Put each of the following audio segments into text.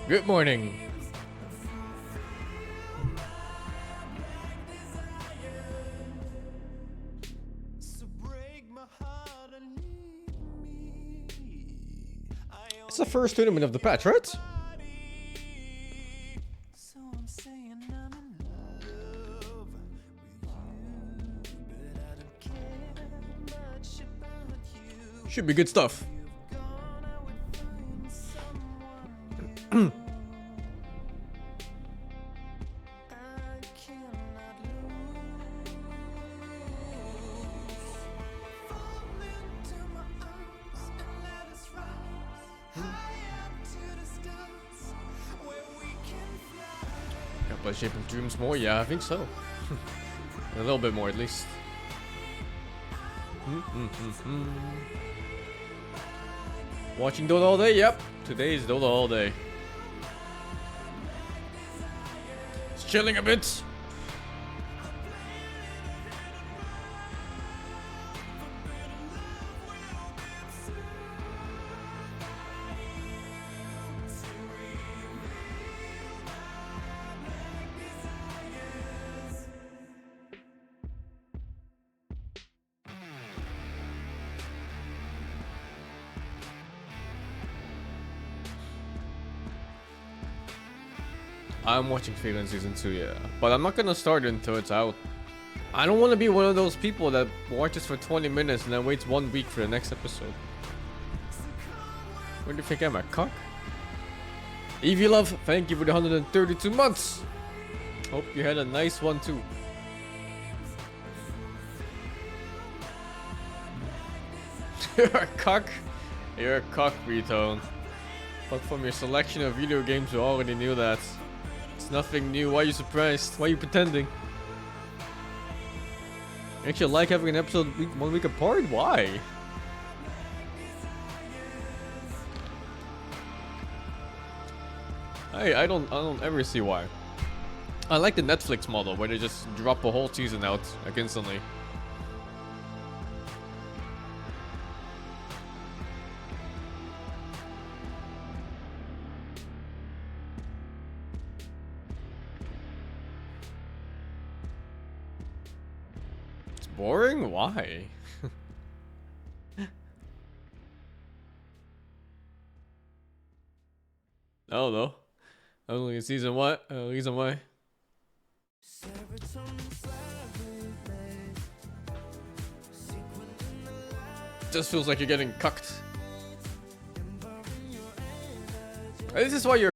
Good morning. It's the first tournament of the patch, right? Should be good stuff. Can I play Shape of Dreams more? Yeah, I think so. A little bit more, at least. Watching Dota all day? Yep. Today is Dota all day. It's chilling a bit. I'm watching Freelance Season 2, yeah. But I'm not gonna start it until it's out. I don't want to be one of those people that watches for 20 minutes and then waits 1 week for the next episode. Where do you think I'm a cock? Evie Love, thank you for the 132 months. Hope you had a nice one too. You're a cock. You're a cock, Retone. But from your selection of video games, you already knew that. It's nothing new. Why are you surprised? Why are you pretending? Actually, like having an episode 1 week apart? Why? I don't ever see why. I like the Netflix model where they just drop a whole season out like instantly. It's boring? Why? Oh no. Only season what? Reason why? Just feels like you're getting cucked. This is why you're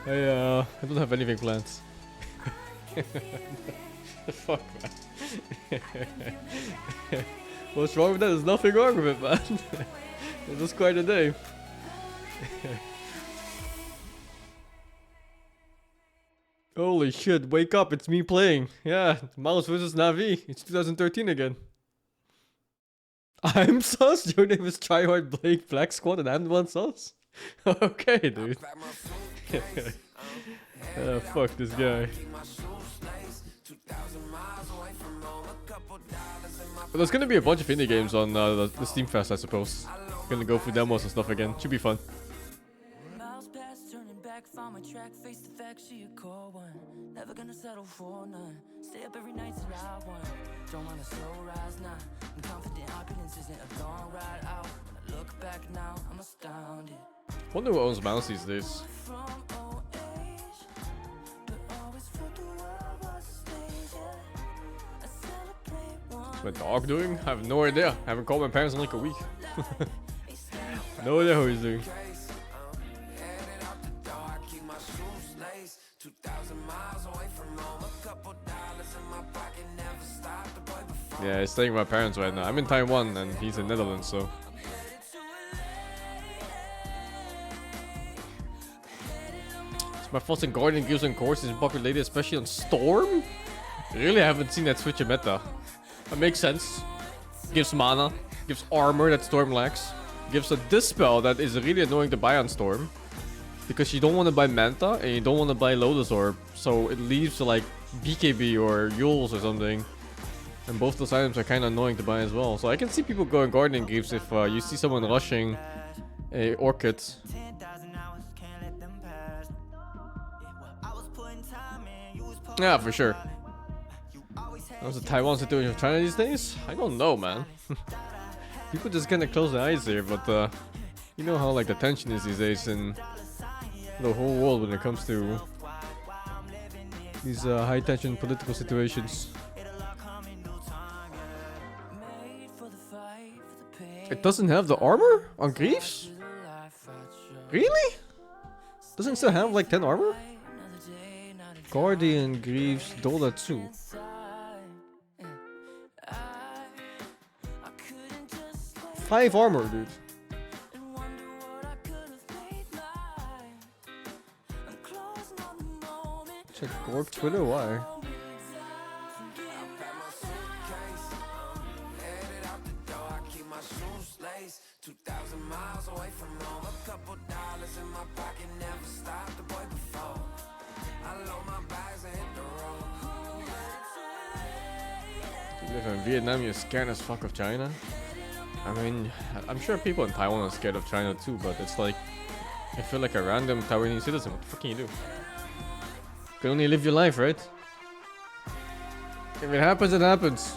I don't have anything planned. Fuck, man. What's wrong with that? There's nothing wrong with it, man. It's just quite a day. Holy shit, wake up, it's me playing. Yeah, MOUZ versus NAVI. It's 2013 again. I'm sus? Your name is Tryhard Blake Black Squad and I'm the one sus? Okay, dude. Fuck this guy. But there's gonna be a bunch of indie games on the Steam Fest, I suppose. Gonna go through demos and stuff again. Should be fun. Found my track, face the fact, she a core one. Never gonna settle for none. Stay up every night till I won. Don't wanna slow rise now. I'm confident opulence isn't a long ride out. When I look back now, I'm astounded. Wonder who owns MOUZ these days. What's my dog doing? I have no idea. I haven't called my parents in like a week. No idea how he's doing. Yeah, he's staying with my parents right now. I'm in Taiwan and he's in Netherlands, so. So my thoughts on Guardian Gears and Course is populated, especially on Storm? Really, I haven't seen that switch in meta. That makes sense. Gives mana, gives armor that Storm lacks, gives a Dispel that is really annoying to buy on Storm. Because you don't want to buy Manta and you don't want to buy Lotus Orb, so it leaves like BKB or Yules or something. And both those items are kind of annoying to buy as well. So I can see people going Guardian Greaves if you see someone rushing a Orchid. Yeah, for sure. How's the Taiwan situation of China these days? I don't know, man. People just kind of close their eyes here, but you know how like the tension is these days in the whole world when it comes to these high tension political situations. It doesn't have the armor on Greaves? Really? Doesn't it still have like 10 armor? Guardian Greaves Dola 2. 5 armor, dude. Check Gorp Twitter, why? If I'm Vietnam, you're scared as fuck of China. I mean, I'm sure people in Taiwan are scared of China too, but it's like, I feel like a random Taiwanese citizen. What the fuck can you do? You can only live your life, right? If it happens, it happens.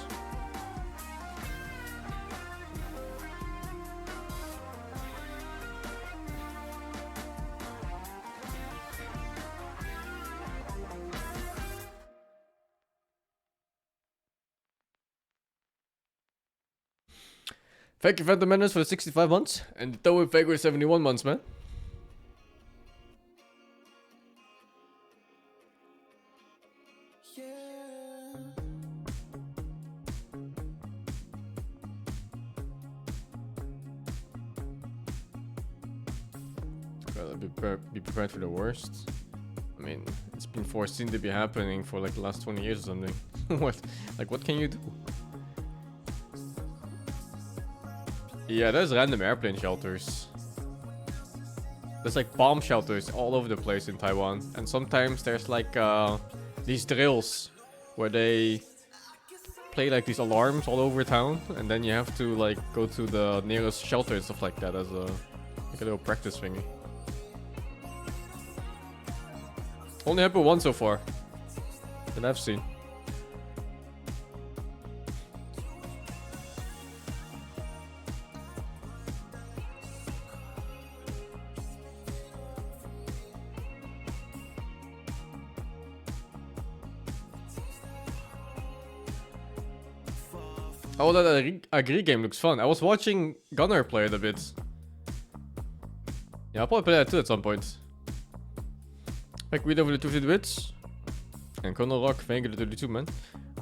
Thank you, Phantom Menace, for the 65 months, and Toei Fago 71 months, man. Gotta be prepared for the worst. I mean, it's been foreseen to be happening for like the last 20 years or something. What can you do? Yeah, there's random airplane shelters. There's like bomb shelters all over the place in Taiwan. And sometimes there's like these drills where they play like these alarms all over town. And then you have to like go to the nearest shelter and stuff like that as a little practice thingy. Only happened once so far that I've seen. Oh, that Agree game looks fun. I was watching Gunnar play it a bit. Yeah, I'll probably play that too at some point. Like we over the 250 bits. And Conor Rock, thank you to the 32 man.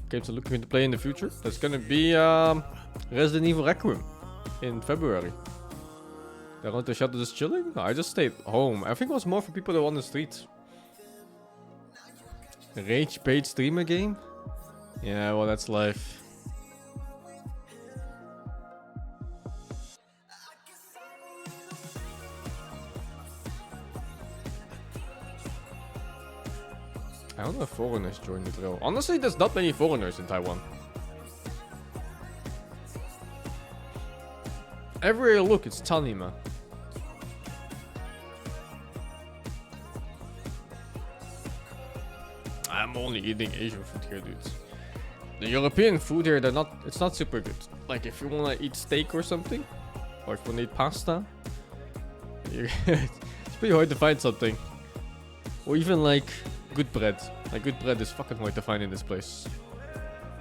Games are looking to play in the future. That's gonna be Resident Evil Requiem in February. They want to shut this chilling? No, I just stayed home. I think it was more for people that were on the street. Rage paid streamer game? Yeah, well that's life. I don't know if foreigners joined the drill. Honestly, there's not many foreigners in Taiwan. Everywhere you look, it's Tanima. I'm only eating Asian food here, dude. The European food here, it's not super good. Like if you wanna eat steak or something, or if you wanna eat pasta, it's pretty hard to find something. Or even like good bread. Like good bread is fucking hard to find in this place.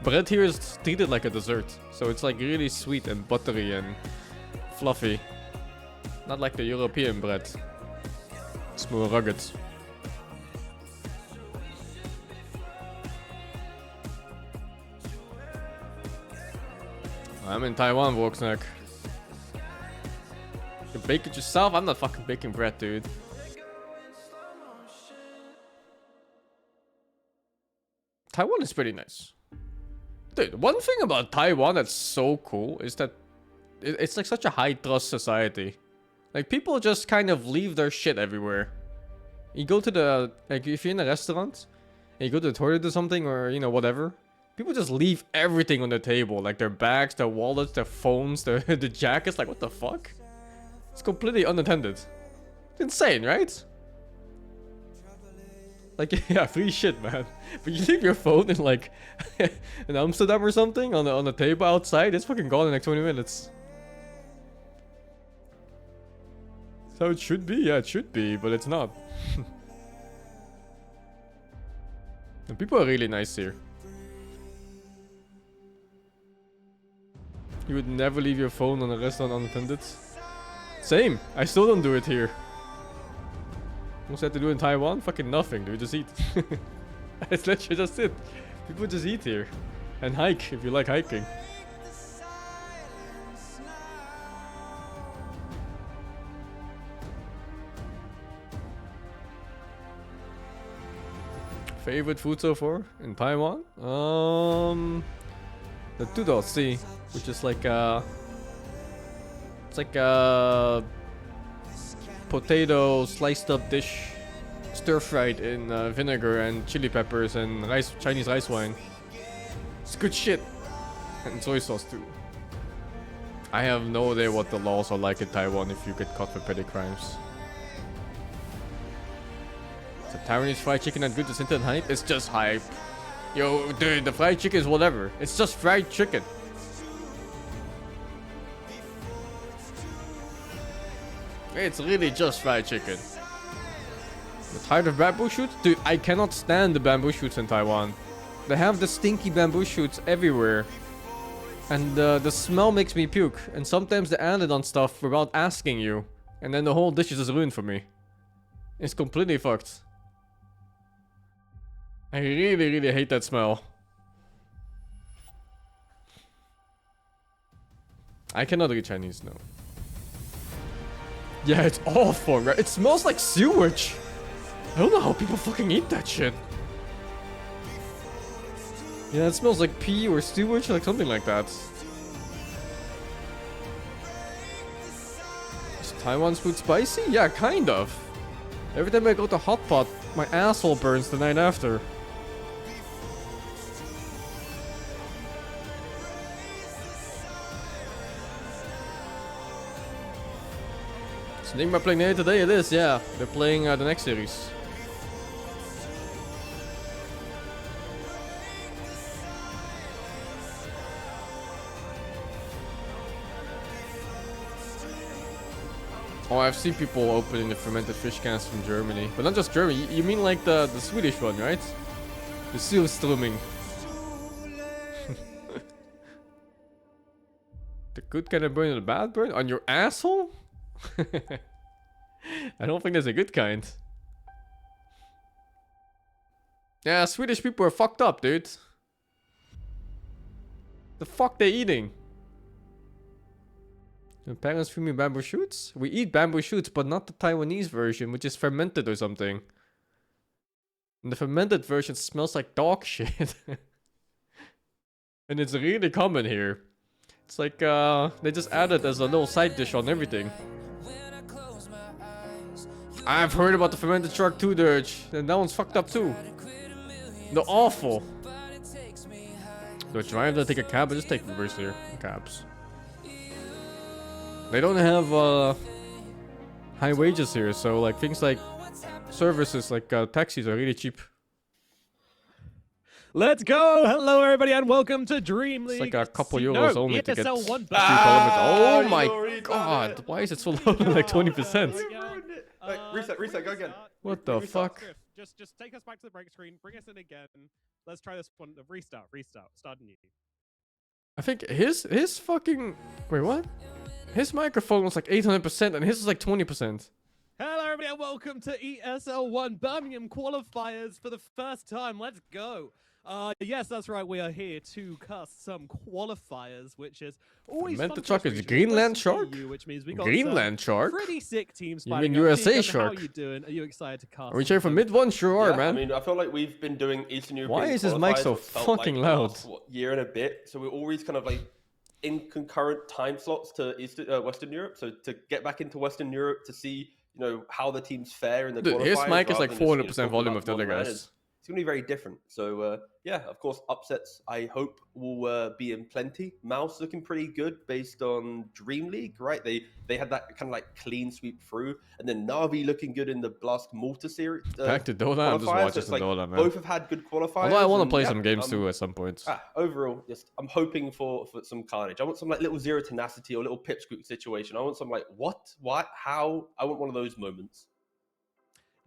Bread here is treated like a dessert, so it's like really sweet and buttery and fluffy. Not like the European bread. It's more rugged. I'm in Taiwan, Voxnack. You can bake it yourself? I'm not fucking baking bread, dude. Taiwan is pretty nice. Dude, one thing about Taiwan that's so cool is that it's like such a high trust society. Like people just kind of leave their shit everywhere. You go to the, like if you're in a restaurant and you go to the toilet or something or you know whatever, people just leave everything on the table. Like their bags, their wallets, their phones, the jackets. Like what the fuck? It's completely unattended. It's insane, right? Like, yeah, free shit, man. But you leave your phone in like in Amsterdam or something on the table outside, it's fucking gone in like 20 minutes. That's how it should be. Yeah, it should be, but it's not. And people are really nice here. You would never leave your phone on a restaurant unattended. Same. I still don't do it here. What's that to do in Taiwan? Fucking nothing, dude. Just eat. It's literally just it. People just eat here. And hike, if you like hiking. Favorite food so far in Taiwan? The Tudor-si, which is like it's like a potato sliced up dish, stir fried in vinegar and chili peppers and Chinese rice wine. It's good shit. And soy sauce too. I have no idea what the laws are like in Taiwan if you get caught for petty crimes. The Taiwanese fried chicken and good is internet hype? It's just hype. Yo, dude, the fried chicken is whatever. It's just fried chicken. It's really just fried chicken. The tired of bamboo shoots? Dude, I cannot stand the bamboo shoots in Taiwan. They have the stinky bamboo shoots everywhere. And the smell makes me puke. And sometimes they add it on stuff without asking you. And then the whole dish is just ruined for me. It's completely fucked. I really, really hate that smell. I cannot read Chinese, no. Yeah, it's awful, right? It smells like sewage. I don't know how people fucking eat that shit. Yeah, it smells like pee or sewage, like something like that. Is Taiwan's food spicy? Yeah, kind of. Every time I go to hot pot, my asshole burns the night after. Enigma playing there today? It is, yeah. They're playing the next series. Oh, I've seen people opening the fermented fish cans from Germany. But not just Germany. You mean like the Swedish one, right? The Surströmming. The good kind of burn and the bad burn? On your asshole? I don't think there's a good kind. Yeah, Swedish people are fucked up, dude. The fuck they eating? The parents feed me bamboo shoots? We eat bamboo shoots, but not the Taiwanese version, which is fermented or something. And the fermented version smells like dog shit. And it's really common here. It's like, they just add it as a little side dish on everything. I've heard about the fermented shark too, Dirge. And that one's fucked up too. They're awful. Do I drive to take a cab? I just take reverse here. Cabs. They don't have high wages here, so like things like services like taxis are really cheap. Let's go! Hello, everybody, and welcome to Dream League. It's like a couple euros only to get ESL One oh my god! Why is it so low? Like 20%. Wait, reset, go again. What the fuck? Just take us back to the break screen, bring us in again. Let's try this one. Restart, start new. I think his fucking wait, what? His microphone was like 800% and his was like 20%. Hello, everybody, and welcome to ESL One Birmingham qualifiers for the first time. Let's go. Yes, that's right. We are here to cast some qualifiers, which is always fun. Meant to talk is Greenland Shark? Which means we got Greenland Shark? pretty sick teams. You mean USA Shark? How are you doing? Are you excited to cast? Are we cheering for mid one? Sure are, Yeah, man. I mean, I feel like we've been doing Eastern European. Why is his mic so qualifiers, it's felt fucking like loud? the last, year and a bit. So we're always kind of like in concurrent time slots to Western Europe. So to get back into Western Europe to see, you know, how the teams fare in the Dude, qualifiers. his mic is like rather than 400% volume of the other guys. It's going to be very different. So, yeah, of course, upsets, I hope, will be in plenty. MOUZ looking pretty good based on Dream League, right? They had that kind of like clean sweep through. And then NAVI looking good in the Blast Malta series. Back to Dota, I'm just watching so some Dota, man. Both have had good qualifiers. Although I want to and, play yeah, some games too at some point. Overall, just I'm hoping for some carnage. I want some like little zero tenacity or little pipsqueak situation. I want some like, what, how? I want one of those moments.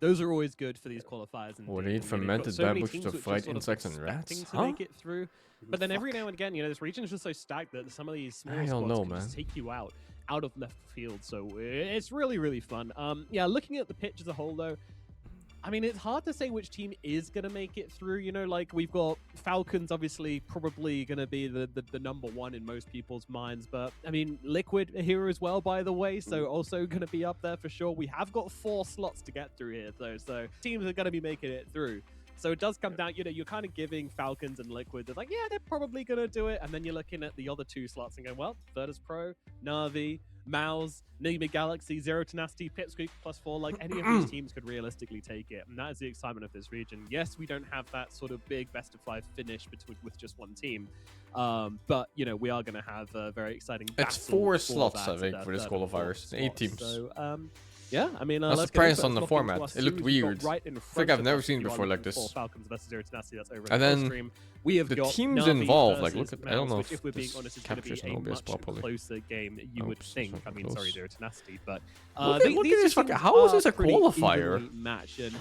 Those are always good for these qualifiers. What do you need fermented bamboo to fight insects and rats? To make it through. But then every now and again, you know, this region is just so stacked that some of these small squads can just take you out of left field. So it's really, really fun. Yeah, looking at the pitch as a whole, though, I mean, it's hard to say which team is going to make it through. You know, like we've got Falcons, obviously, probably going to be the number one in most people's minds. But I mean, Liquid are here as well, by the way. So also going to be up there for sure. We have got 4 slots to get through here, though. So teams are going to be making it through. So it does come down, you know, you're kind of giving Falcons and Liquid, they're like, yeah, they're probably going to do it. And then you're looking at the other 2 slots and going, well, Virtus Pro, NAVI, MOUZ, NAVI Galaxy, Zero Tenacity, Pipsqueak +4, like any of these teams could realistically take it. And that is the excitement of this region. Yes, we don't have that sort of big best of 5 finish with just one team. But, you know, we are going to have a very exciting battle. It's 4 slots, I think, for this qualifiers. 8 teams. So, yeah, I mean, I'm surprised on the format. It looked weird. Right I think I've never seen it before like this. Falcons versus Zero Tenacity, that's over And then stream. We have the got teams NAVI involved, like look at, I don't know if we're being honest, it's going to be a much closer game you would think. I mean, sorry, Zero Tenacity, but look at this fucking, how is this a qualifier? Match, and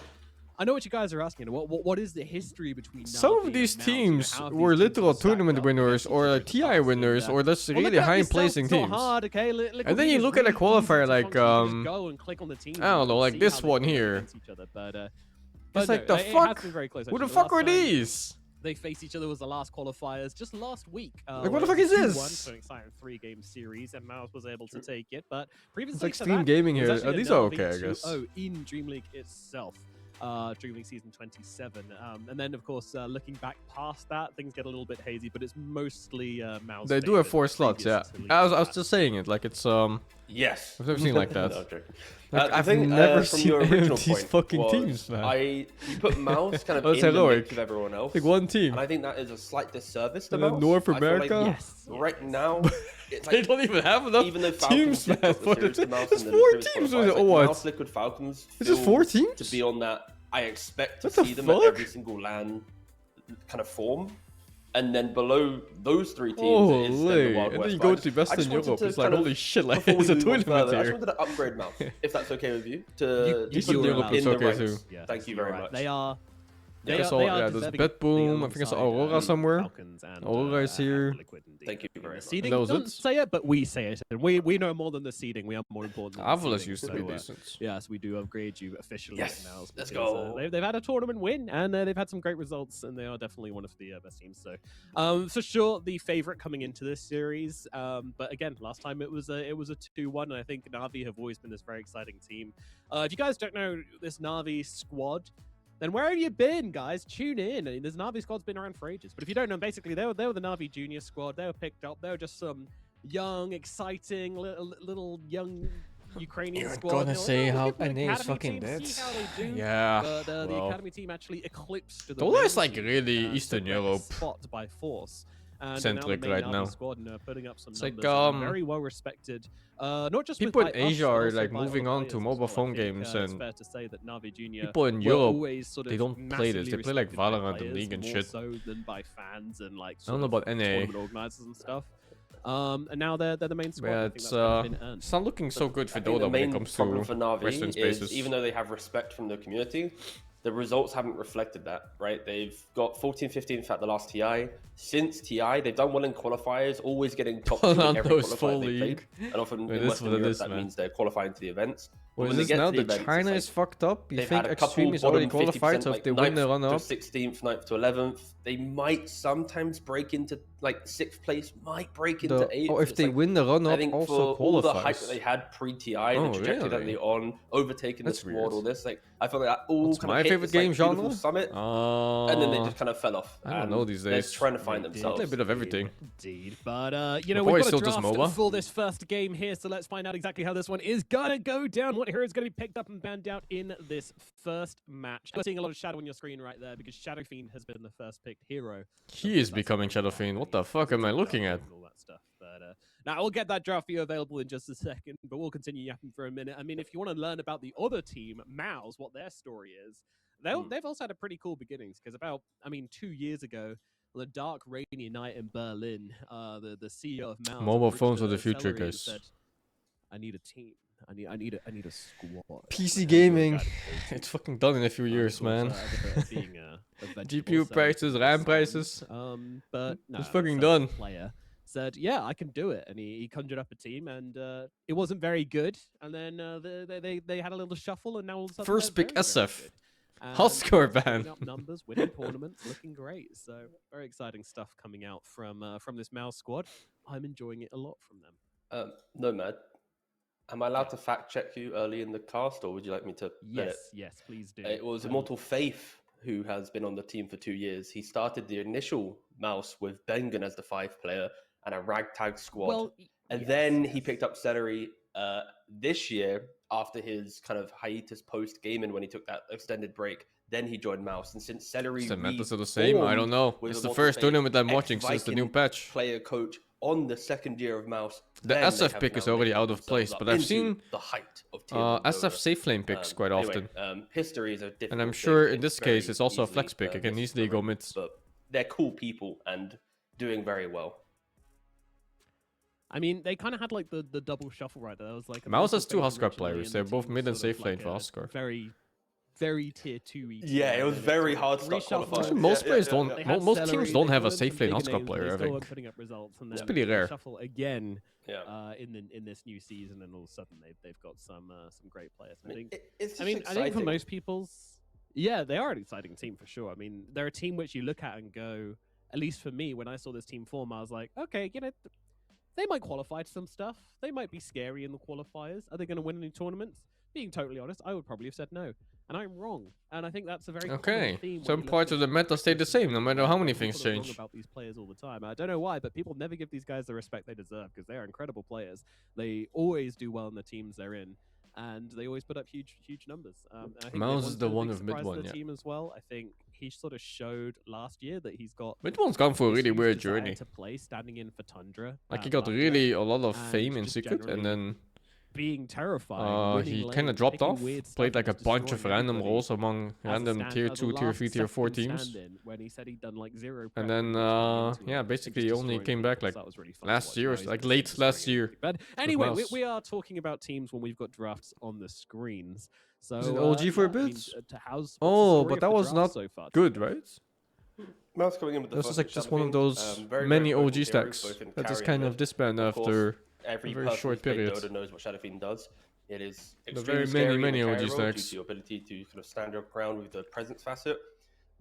I know what you guys are asking. What is the history between some of these teams were literal tournament winners or TI winners or that's really high placing teams. And then you look at a qualifier like I don't know, like this one here. It's like the fuck? Who the fuck are these? They faced each other was the last qualifiers just last week. Like what the fuck is this? So exciting 3-game series, and MOUZ was able to take it. But previously, it's like Steam Gaming here. These are okay, I guess. Oh, in Dream League itself. Dream League Season 27. And then, of course, looking back past that, things get a little bit hazy, but it's mostly MOUZ. They do have 4 slots, yeah. I was just saying it, like it's Yes. I've never seen like that. No, I'm joking. Like, I've think, never from seen your any original of these point fucking was teams, man. You put MOUZ kind of That's in the heroic. mix of everyone else. Like one team. And I think that is a slight disservice to And then MOUZ. North I feel America? like, Yes. right now, it's They like, don't even have enough even though teams, Falcons man. picked up the series to MOUZ It's in the 4 previous teams, qualifiers, or like, what? MOUZ Liquid Falcons It's just feel 4 teams? to be on that. I expect to What the see them fuck? at every single LAN kind of form. And then below those 3 teams is then the Wild And West. then you go But to Western wanted Europe, to it's like, kind of, holy shit, like, before we it's a move on tournament further, I here. just wanted to upgrade MOUZ, if that's okay with you. To Eastern put them Europe in is the okay ranks. too. Yeah, Thank you very much. They are I saw, yeah, there's Bed Boom. I think I saw Aurora somewhere. Aurora is here. Thank you very much. Seeding That was doesn't it? say it, but we say it. And we know more than the seeding. We are more important than the Avalos seeding. used to be decent. Yes, we do upgrade you officially Yes, now. let's because, go. They've had a tournament win, and they've had some great results, and they are definitely one of the best teams. So, for sure, the favorite coming into this series. But again, last time it was a 2-1, and I think Navi have always been this very exciting team. If you guys don't know this Navi squad, then where have you been, guys? Tune in. I mean, this Navi squad's been around for ages. But if you don't know, basically, they were the Navi junior squad. They were picked up. They were just some young, exciting, little young Ukrainian You're squad. gonna say how NA NA is fucking dead. dead? See how they do. Yeah. The well. academy team actually eclipsed the Dola is main like team, really took Eastern their Europe spot by force. And centric now the main right Navi now. squad and putting up some It's numbers. like, And very well respected. Not just people by in us, Asia but are also like by moving other on to players as mobile well. phone I think, games, it's and fair to say that Navi Junior people in were Europe, always sort of they don't play this. massively They play like respected by Valorant and players, League and more shit. so than by fans and like I don't know about NA. tournament organizers and stuff. And now they're the main squad. Yeah, I think that's kind of been earned. it's not looking so good for I think Dota the when it main comes problem to for Navi Western spaces. is even though they have respect from the community, the results haven't reflected that, right? They've got 14-15, in fact, the last TI. Since TI, they've done well in qualifiers, always getting top 2 in every Those qualifier full they played. league. And often It in is Western what it Europe, is, that man. means they're qualifying to the events. What When is they this get now? to the The events, China it's is fucked up? You they've think had a Extreme couple is already bottom qualified, 50%, so if like they win the 9th run-up... to 16th, 9th to 11th, they might sometimes break into like 6th place, might break into 8th. Oh, if It's they like, win the I run-up, think also for all the hype that qualifies. they had pre-TI, Oh, the trajectory that really? they're on, overtaking That's the squad, weird. all this, like I feel like that all What's kind my of hit favorite this, game like, beautiful genre? summit, and then they just kind of fell off. I don't and know these They're days. trying to find They did. I themselves. play a bit of everything. Indeed, but you My know, boy we've is got a still just draft MOBA. for this first game here, so let's find out exactly how this one is gonna go down. What hero is gonna be picked up and banned out in this first match? I'm seeing a lot of Shadow on your screen right there because Shadow Fiend has been the first picked hero. He is becoming Shadow Fiend. What the fuck am I looking at? And all that stuff. But now we'll get that draft for you available in just a second, but we'll continue yapping for a minute. I mean, if you want to learn about the other team, MOUZ, what their story is, they've also had a pretty cool beginnings because 2 years ago, on a dark, rainy night in Berlin, the CEO of MOUZ Mobile approached phones are the the future, Celery and guys. said, I need a team. I need a squad. PC And gaming. you're a guy to go to. It's fucking done in a few years, Of course, man. being a vegetable GPU seller prices, for RAM some, prices. But no, It's fucking some done. Player said, "Yeah, I can do it," and he conjured up a team, and it wasn't very good. And then they had a little shuffle, and now all of a sudden First they're pick very, very SF. good. I'll score a putting ban. up numbers, winning tournaments, looking great. So very exciting stuff coming out from this MOUZ squad. I'm enjoying it a lot from them. Nomad, am I allowed to fact check you early in the cast, or would you like me to? let it? Yes, please do. It was Immortal Faith who has been on the team for 2 years. He started the initial MOUZ with Bengen as the 5 player and a ragtag squad. Well, and yes, then yes. he picked up Celery this year after his kind of hiatus post gaming when he took that extended break. Then he joined MOUZ. And since Celery The metas are the same. I don't know. with It's the Immortal first Faith, tournament I'm watching since the new ex-Viking patch. player coach on the second year of MOUZ. The then they SF have pick now is already lifted out of place, themselves up but I've into seen the height of tier one SF Dota. safe lane picks quite Anyway, often. history is a different. And I'm thing. sure in It's this very case it's also a easily, flex pick. I can missed easily go from mid. But they're cool people and doing very well. I mean, they kind of had like the double shuffle right there. It was like MOUZ has two Faith Huskar originally, players. and They're the both team mid was and sort of safe lane like for a Huskar. very tier 2-y. Yeah, it was very hard to start reshuffle. qualifying. Most Yeah, players yeah, don't. yeah. They had Most Celery, teams don't they have a weren't safe lane big Huskar names, but player, they I still think. weren't putting up results, and It's then pretty they rare. Shuffle again Yeah. in this new season, and all of a sudden they've got some great players. I think. It's I mean, I think for exciting. most people's, yeah, they are an exciting team for sure. I mean, they're a team which you look at and go. At least for me, when I saw this team form, I was like, okay, they might qualify to some stuff. They might be scary in the qualifiers. Are they going to win any tournaments? Being totally honest, I would probably have said no. And I'm wrong. And I think that's a very common Okay. theme when Some you look parts at of the meta stay the same, no matter how many people things are wrong change. about these players all the time. I don't know why, but people never give these guys the respect they deserve because they are incredible players. They always do well in the teams they're in, and they always put up huge numbers. And I think MOUZ that is the big one with mid surprise one, to the yeah. team as well. I think he sort of showed last year that he's got Mid one's gone for a this really huge weird desire journey. to play, standing in for Tundra. Like he got last really year, a lot of and fame in just secret, and generally then being terrifying. he winning kind of lanes, dropped picking off. weird stuff, Played like a just bunch of destroying random everybody. roles among As a random stand- tier as a 2, tier last 3, tier 4 second teams. stand-in when he said he'd done like 0 And prep then, and he was going into yeah, it, basically just he only destroying came back people, like so that was really fun to last watch. year, Now or he's like just late last destroying year. everybody. But anyway, MOUZ. we are talking about teams when we've got drafts on the screens. So Was it OG for a I mean, bit? to how's Oh, what's the story but of that the was draft not so far? good, right? MOUZ coming in with the This is first like pick, just Shadow one of Fiend. those Very, many very OG potent heroes, stacks both in that just carry and kind of mid. disband Of course, after every a very person short who's played period. Dota knows what Shadow Fiend does. It is The extremely very scary many in the OG carry role due stacks. to your ability to kind of stand your ground with the presence facet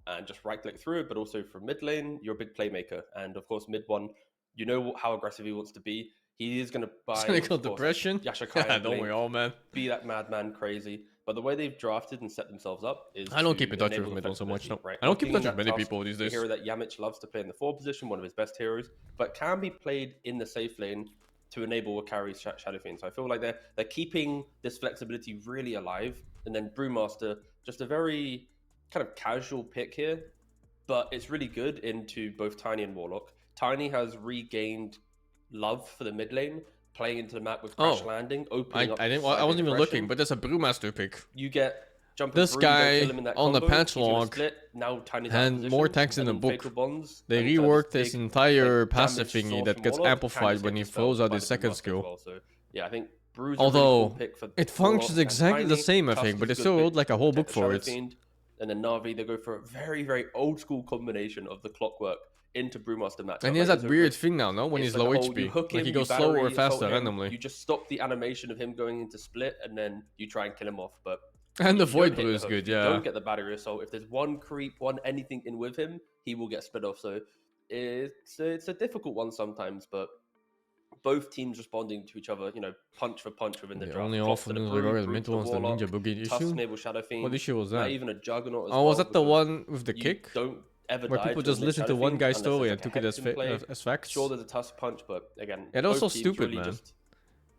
and just right click through it, but also from mid lane, you're a big playmaker. And of course, mid one, you know how aggressive he wants to be. He is going to buy Cynical depression. Yashakai Yeah, and don't Blink, we all, man? be that madman crazy. But the way they've drafted and set themselves up is I don't to keep in touch with enable the mid one so much. flexibility, No, right? I don't keep in touch Locking with in many that people these a days. hero that Yamich loves to play in the 4 position, one of his best heroes, but can be played in the safe lane to enable a carry Shadow Fiend. So I feel like they're keeping this flexibility really alive. And then Brewmaster, just a very kind of casual pick here, but it's really good into both Tiny and Warlock. Tiny has regained love for the mid lane, playing into the map with Crash Landing, opening up. I wasn't even looking, but there's a Brewmaster pick. You get jumping This through, you don't guy kill him in that on the combo, patch he's gonna log split. Now Tiny's out of and position, more tanks in and the then book. Fatal Bonds, They and kind of reworked his big, entire like, passive damage thingy source that from gets Warlock can amplified just when get he dispelled throws out by his the second Brewmaster as skill. well. So yeah, I think Brew's a really Although cool pick for it functions Warlock and exactly the Tiny. same, I Tusk think, is but a they good still pick wrote like to a whole protect book the for Shadow it. Fiend. And then Navi, they go for a very, very old school combination of the clockwork into Brewmaster matchup. And he has Like, that weird thing now, no? When it's he's like low a whole, you HP. hook him, Like he you goes battery slower or assault faster him, randomly. You just stop the animation of him going into split, and then you try and kill him off. But And the if you Void don't hit Brew the is hook, good, you yeah. don't get the battery assault. If there's one creep, one anything in with him, he will get split off. So it's a difficult one sometimes, but both teams responding to each other, you know, punch for punch within the The draft. only Clock awful to the news Brew, regarding the Brew mid to the one was the Warlock, Ninja Boogie Tusk issue. enable Shadow Fiend. What issue was Not that? even a Juggernaut as Oh, well, was that the because one with the you kick? don't ever Where die people to a just mid listened Shadow to one Fiend guy's unless story there's, and like, a took it Hex in play. as facts? Sure, there's a Tusk punch, but again, Yeah, that was both so teams stupid, really man. just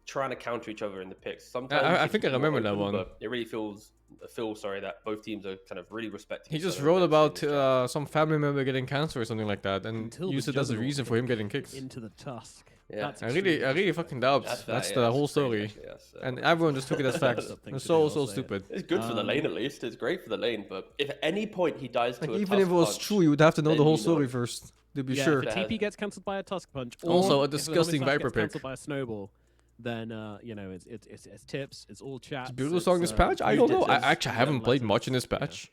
trying to counter each other in the picks. Sometimes I think I remember that one. but it really feels that both teams are kind of really respecting. He each just other wrote in about this draft. some family member getting cancer or something like that, and Until used the it as a Juggernaut reason for him pick getting kicks. into the Tusk. Yeah. That's I really extremely fucking doubt That's that's fair, the yeah, whole that's crazy, story. actually, yes. And everyone just took it as facts. Something It's to so do, so I'll say it. stupid. It's good for the lane at least. It's great for the lane, but if at any point he dies to Like a even if Tusk it was punch, true, you would have to know then the whole you know. story first to be Yeah, sure. if a That- TP gets cancelled by a Tusk punch, or Also, a if the disgusting Tusk Viper gets pick. cancelled by a snowball, then it's tips, it's all chats. Beautiful song this patch? I Blue don't know. I Ditches, actually haven't played letters, much in this yeah. patch,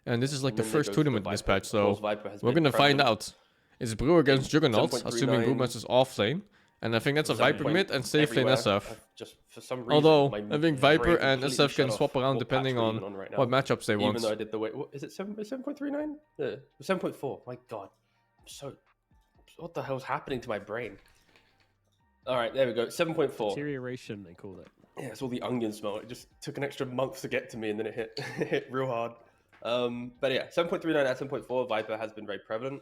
and this is like And the then they first go for the tournament in this Viper. patch, Of so course, Viper has we're been gonna find prevalent. out. It's Brew against Juggernaut, assuming 7.39, Brewmaster's off lane, and I think that's a Viper mid and safe lane everywhere. SF. Just for some reason, Although my I think brain Viper and completely SF can shut swap off around what depending patch we're on even right now. what matchups they want. Even though I did the way, what, is it 7.39? Yeah, 7.4. My God, what the hell's happening to my brain? All right, there we go. 7.4. Deterioration, they call it. Yeah, it's all the onion smell. It just took an extra month to get to me, and then it hit it hit real hard. But yeah, 7.39 at 7.4, Viper has been very prevalent.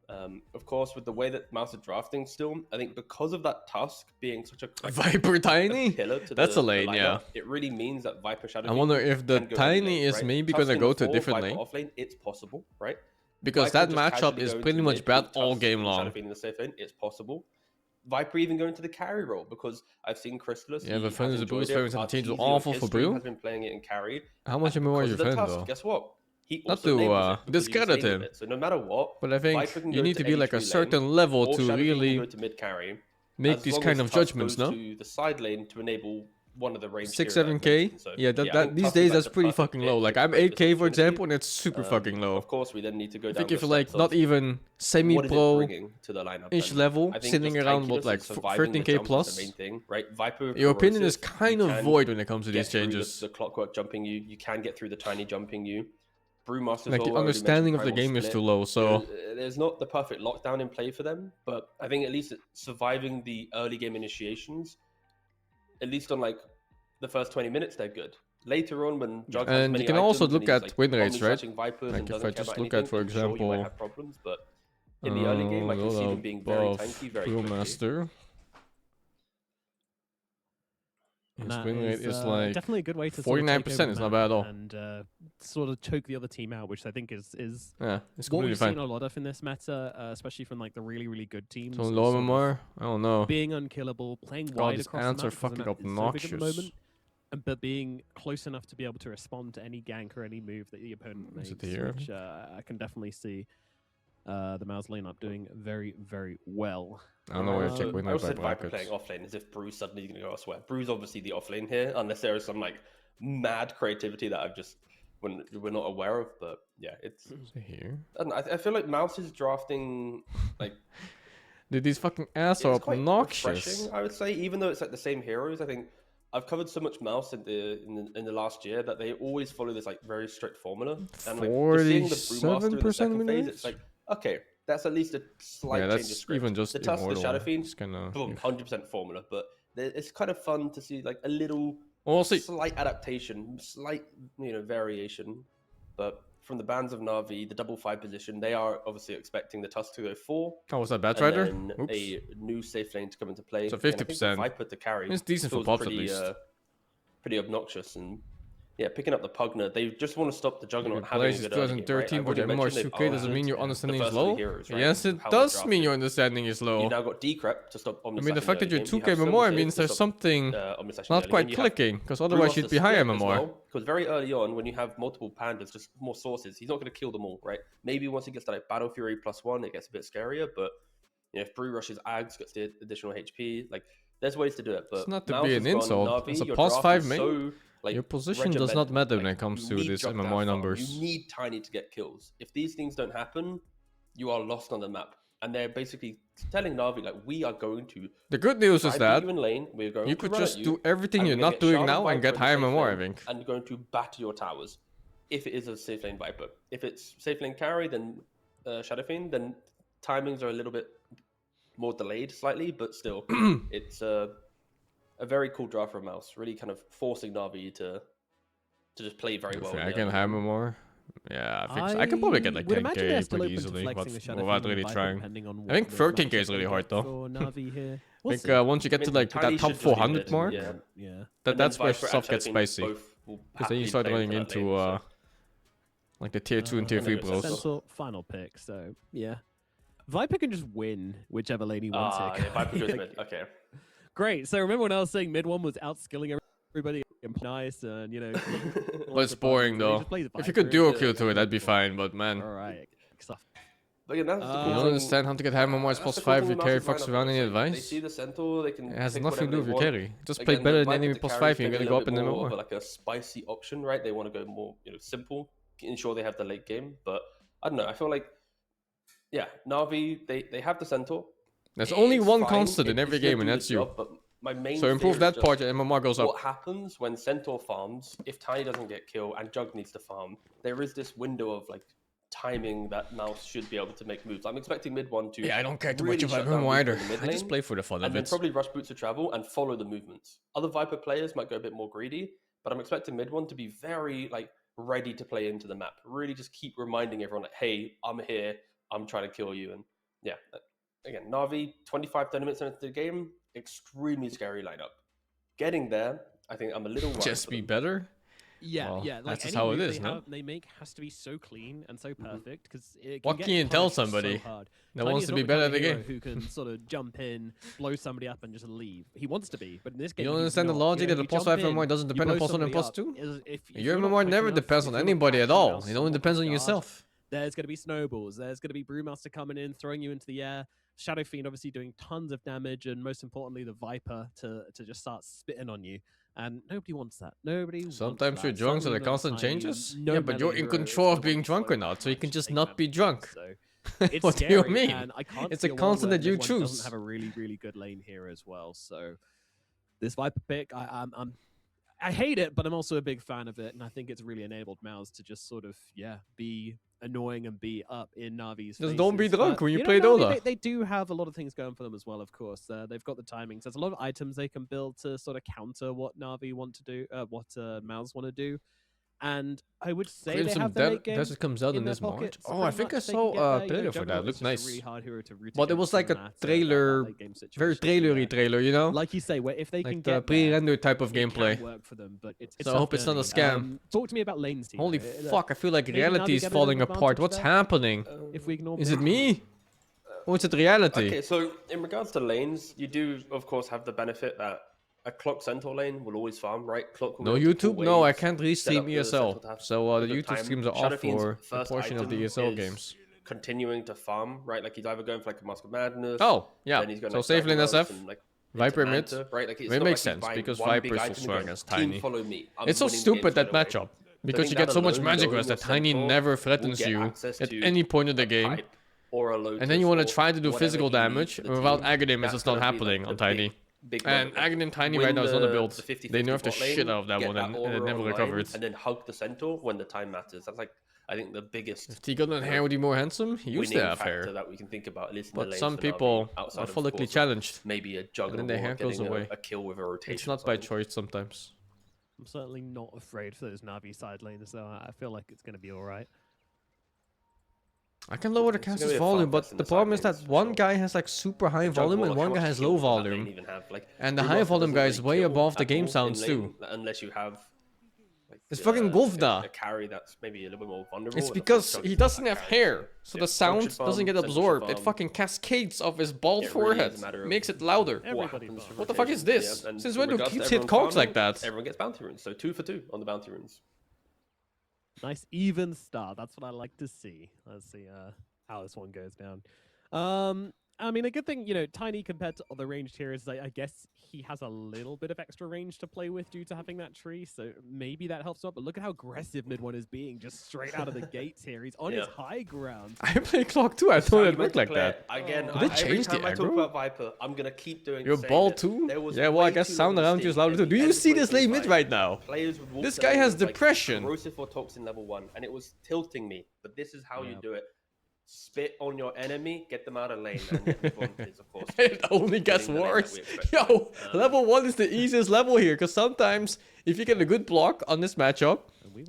Of course, with the way that MOUZ are drafting still, I think because of that Tusk being such a Viper Tiny? pillar to That's the a lane, lineup, yeah. it really means that Viper Shadow I Fiend wonder if the can go Tiny any lane, is right? maybe Tusk gonna in go the to a four, different Viper lane. off lane, it's possible, right? Because Viper that just matchup casually is going pretty to much mid bad with all Tusk game and long. Shadow Fiend in the safe lane, it's possible. Viper even going to the carry role because I've seen Crystalus. Yeah, he but funny has the enjoyed Blues it. players and change Arteezy was on awful his for stream Brew. has been playing it in carry. How much And MMR are because you of the fan Tusk, though? guess what? He Not also to enables it because he discredit disabled him, it. So no matter what, but I think Viper can you go need to be any like a tree certain lane, level or to Shadow Fiend can really go to mid carry, make as these long kind as of Tusk judgments, goes no? to the side lane to enable one of the range 6-7k? Yeah, I that think these Tusk is days like that's the pretty perfect fucking pick low. to Like I'm create this 8k for opportunity. example, and it's super fucking low. Of course, we then need to go I down think the if you're like steps not of even what is it semi-pro bringing to the lineup. ish And level, I think sitting just around tankiness what like and surviving the 13k jump is plus. the main thing, right? Viper, Your opinion is corrosive, kind you of can void when it comes to get these through changes. The clockwork jumping you can get through the tiny jumping you. Brewmaster, Like the understanding of the game is too low, so there's not the perfect lockdown in play for them, but I think at least surviving the early game initiations, at least on like the first 20 minutes, they're good. Later on, when Jug has and many you can also items look and he's, at like, win rates, right? omni-slashing Vipers Like and if doesn't I care just about look anything, at, for then sure, you might example, have problems, but in the early game, I can see them being very tanky, very quickly. Brewmaster. And His that win rate is like definitely a good way to sort of take 49%. over It's the not map bad at all. and sort of choke the other team out, which I think is Yeah, it's what completely we've fine. seen a lot of in this meta, especially from like the really good teams. So is low sort of MMR? I don't know. being unkillable, playing God, wide these across ants the are map because the fucking map is so big at the obnoxious. moment, but being close enough to be able to respond to any gank or any move that the opponent Is makes, it here? which I can definitely see the MOUZ lineup doing very well. I don't know where to check Um, win I rate also by said Viper brackets. playing off lane as if Brew's suddenly going to go elsewhere. Brew's obviously the off lane here, unless there is some like mad creativity that we're not aware of. But yeah, it's here. I feel like MOUZ is drafting like. Dude, these fucking ass are obnoxious. Refreshing, I would say, even though it's like the same heroes. I think I've covered so much MOUZ in the last year that they always follow this like very strict formula. And like just seeing the Brewmaster in the second phase, it's like okay, that's at least a slight change of script. Even just the Tusk, the Shadow Fiend, boom, 100% formula. But it's kind of fun to see like a little slight adaptation, slight variation. But from the bands of Na'Vi, the double 5 position, they are obviously expecting the Tusk to go 4. Oh, was that Batrider? And then a new safe lane to come into play. So 50%. Viper to carry. It's decent for pops at least. Pretty obnoxious. And yeah, picking up the Pugner, they just want to stop the Juggernaut having a good 2013, but MMR 2K doesn't mean your understanding is low? Heroes, right? Yes, it does mean your understanding is low. You've now got Decrep to stop Omniscience. I mean, the fact that you're 2K MMR means there's something not quite clicking, because otherwise you'd be high MMR. Because very early on, when you have multiple pandas, just more sources, he's not going to kill them all, right? Maybe once he gets to like Battle Fury +1, it gets a bit scarier, but if Brew rushes Ags, gets the additional HP, like there's ways to do it. But it's not to be an insult. It's a +5 main. Your position does not matter when it comes to this MMR numbers. You need Tiny to get kills. If these things don't happen, you are lost on the map. And they're basically telling Na'Vi, like, we are going to... The good news is that you could just do everything you're not doing now and get high MMR, I think. And you're going to batter your towers if it is a safe lane Viper. If it's safe lane carry, then Shadow Fiend, then timings are a little bit more delayed slightly, but still, it's... a very cool draft from MOUZ, really kind of forcing Na'Vi to just play very well. I can hammer more. Yeah, I think so. I can probably get like 10k pretty easily, but without really trying. I think 13k is really hard though. I think once you get to like that top 400 mark, that's where stuff gets spicy. Because then you start running into like the tier 2 and tier 3 bros. Final pick, so yeah. Viper can just win whichever lane he wants here. Yeah, Viper goes mid. Okay. Great. So remember when I was saying mid one was outskilling everybody, nice, and But it's boring though. If you could duo kill to it, that'd be fine. But man, all right. But again, that's the cool you don't understand how to get hammer more +5 if your carry fucks around. Any advice? They see the Centaur, they can. It has nothing to do with your carry. Just play better than enemy +5, and you're gonna go up in the MMR. Like a spicy option, right? They want to go more, simple, ensure they have the late game. But I don't know. I feel like, yeah, Na'Vi they have the Centaur. There's only one constant in every game, and that's you. So improve that part, and MMR goes up. What happens when Centaur farms, if Tiny doesn't get killed and Jug needs to farm, there is this window of like timing that MOUZ should be able to make moves. I'm expecting mid one to... Yeah, I don't care too much about him either. I just play for the fun of it. And then probably rush boots to travel and follow the movements. Other Viper players might go a bit more greedy, but I'm expecting mid one to be very like ready to play into the map. Really just keep reminding everyone like, hey, I'm here, I'm trying to kill you. And yeah, again, Na'Vi, 25-30 minutes into the game, extremely scary lineup. Getting there, I think I'm a little worried. Just be better? Yeah, well, yeah. Like that's how it is, no? They make has to be so clean and so perfect because what can you tell somebody that wants to be better at the game? Who can sort of jump in, blow somebody up, and just leave? He wants to be, but in this game, you don't understand the logic that the +5 MMR doesn't depend on +1 and +2. Your MMR never depends on anybody at all. It only depends on yourself. There's going to be snowballs. There's going to be Brewmaster coming in, throwing you into the air. Shadow Fiend obviously doing tons of damage, and most importantly, the Viper to just start spitting on you. And nobody wants that. Nobody. Sometimes you're drunk, so the constant changes. Yeah, but you're in control of being drunk or not, so you can just not be drunk. What do you mean? It's a constant that you choose. Doesn't have a really, really good lane here as well. So this Viper pick, I hate it, but I'm also a big fan of it, and I think it's really enabled MOUZ to just sort of be annoying and be up in Navi's Just don't be drunk when you play Dota. They do have a lot of things going for them as well, of course. They've got the timings. There's a lot of items they can build to sort of counter what Navi want to do, what MOUZ want to do. And I would say they have the late game Desert comes out in this March. So oh, I think I saw a trailer for that. It looked nice. Really hard hero to root but it was like a trailer, very trailery trailer, you know? Like you say, where if they like can the get pre-render type of gameplay. Work for them, but it's so I hope it's not a scam. Talk to me about lanes, team. Holy fuck! I feel like reality is falling apart. What's happening? If we ignore, is it me? Or is it reality? Okay, so in regards to lanes, you do of course have the benefit that a Clock Centaur lane will always farm, right? Clock will no YouTube? No, I can't restream ESL. So the YouTube streams are off for a portion of the ESL games. Continuing to farm, right? Like he's either going for like a Mask of Madness. Oh, yeah. So safe lane SF. Like, Viper mid. Manta, right? Like, it's It not makes like he's sense buying because one big Viper is so item and strong going, against "Team, Tiny. follow me. I'm It's so winning stupid games that straight away." matchup. So I Because think you get that so much alone, magic knowing rest your that Tiny centaur never will threatens get you access at to any point of the a game. pipe or a Lotus And then you want to or try to do whatever physical he needs damage, for the and without team. Aghanim, it's That's just not gonna be, happening like, on the Tiny. big And moment. Like, Aghanim Tiny win right now is not a build. the 50-50 They nerfed the bot lane, shit out of that get one, and it aura never online, recovered. and then hug the centaur when the time matters. That's like, I think, the biggest If T-Golden hair would be more handsome, he used to winning have factor hair. that we can think about, at least in the But lanes some for Navi, people outside are of follically course, challenged. maybe a juggle And then their hair or goes getting away. a kill with a rotation. It's not or by something. choice sometimes. I'm certainly not afraid for those Navi side lanes, so I feel like it's going to be all right. I can lower the It's gonna caster's be a volume, fun test but in the the problem side is that lanes, for one sure. guy has like super high volume and one guy has low volume. And the high volume guy is way above the game sounds too. Unless you have like, It's fucking Govda. a carry that's maybe a little bit more vulnerable. It's and of because course, he Chug is doesn't not have that carry, hair, so the Chug sound should farm, doesn't get Sentinel should absorbed. It farm. fucking cascades off his bald It really is a forehead. matter of Makes it louder. Everybody happens farms. from What the fuck is rotation. this? Yeah, and Since in when do regards to keeps hit everyone cogs like farming, that? Everyone gets bounty runes, so 2 for 2 on the bounty runes. Nice even start. That's what I like to see. Let's see how this one goes down. I mean, a good thing, you know, Tiny compared to other ranged heroes, I guess he has a little bit of extra range to play with due to having that tree, so maybe that helps out. But look at how aggressive mid one is being just straight out of the gates here. He's on his high ground. I play clock too. I thought it looked like that. Again, Did they every change the time I talk aggro? about Viper, I'm gonna keep doing. You're saying bald it. too? There was Yeah, well, I way guess too sound long around you is stint louder at too. the Do you end see of this lane mid 2025. right now? Players would walk This to guy lane has with, like, depression. corrosive or toxin level 1, and it was tilting me. But this is how you do it. Spit on your enemy, get them out of lane, and the advantage, of course. It only gets winning the lane that worse. we expect, Yo, right? level 1 is the easiest level here, because sometimes if you get a good block on this matchup,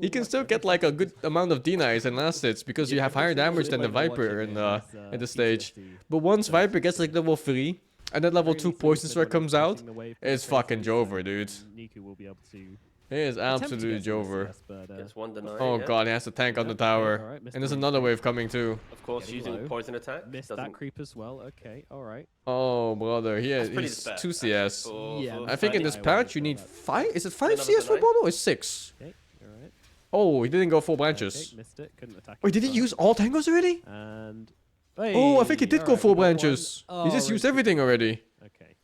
you can still get like a good amount of denies and last hits because you have higher damage than the Viper in the stage. But once Viper gets like level 3, and then level 2 Poison Strike comes out, it's fucking Jover, dude. Niku will be able to He is absolute Jover. Gets one deny. Oh yeah. god, he has to tank on the tower. alright, missed And there's the another reach. wave coming too. Of course, Getting using low. poison attack. Missed doesn't- that creep as well. Okay, all right. Oh brother, That's pretty he's despair, 2 actually, CS. Yeah, I think in this I patch you wouldn't need say that. 5. Is it 5 Another CS for deny? Bono or 6? Okay, all right. Oh, he didn't go 4 branches. Okay, missed it. Couldn't attack. Wait, it did he first. use all tangos already? And Oh, I think he did hey, go alright, 4 we got one. branches. Oh, He just used right. everything already. Okay.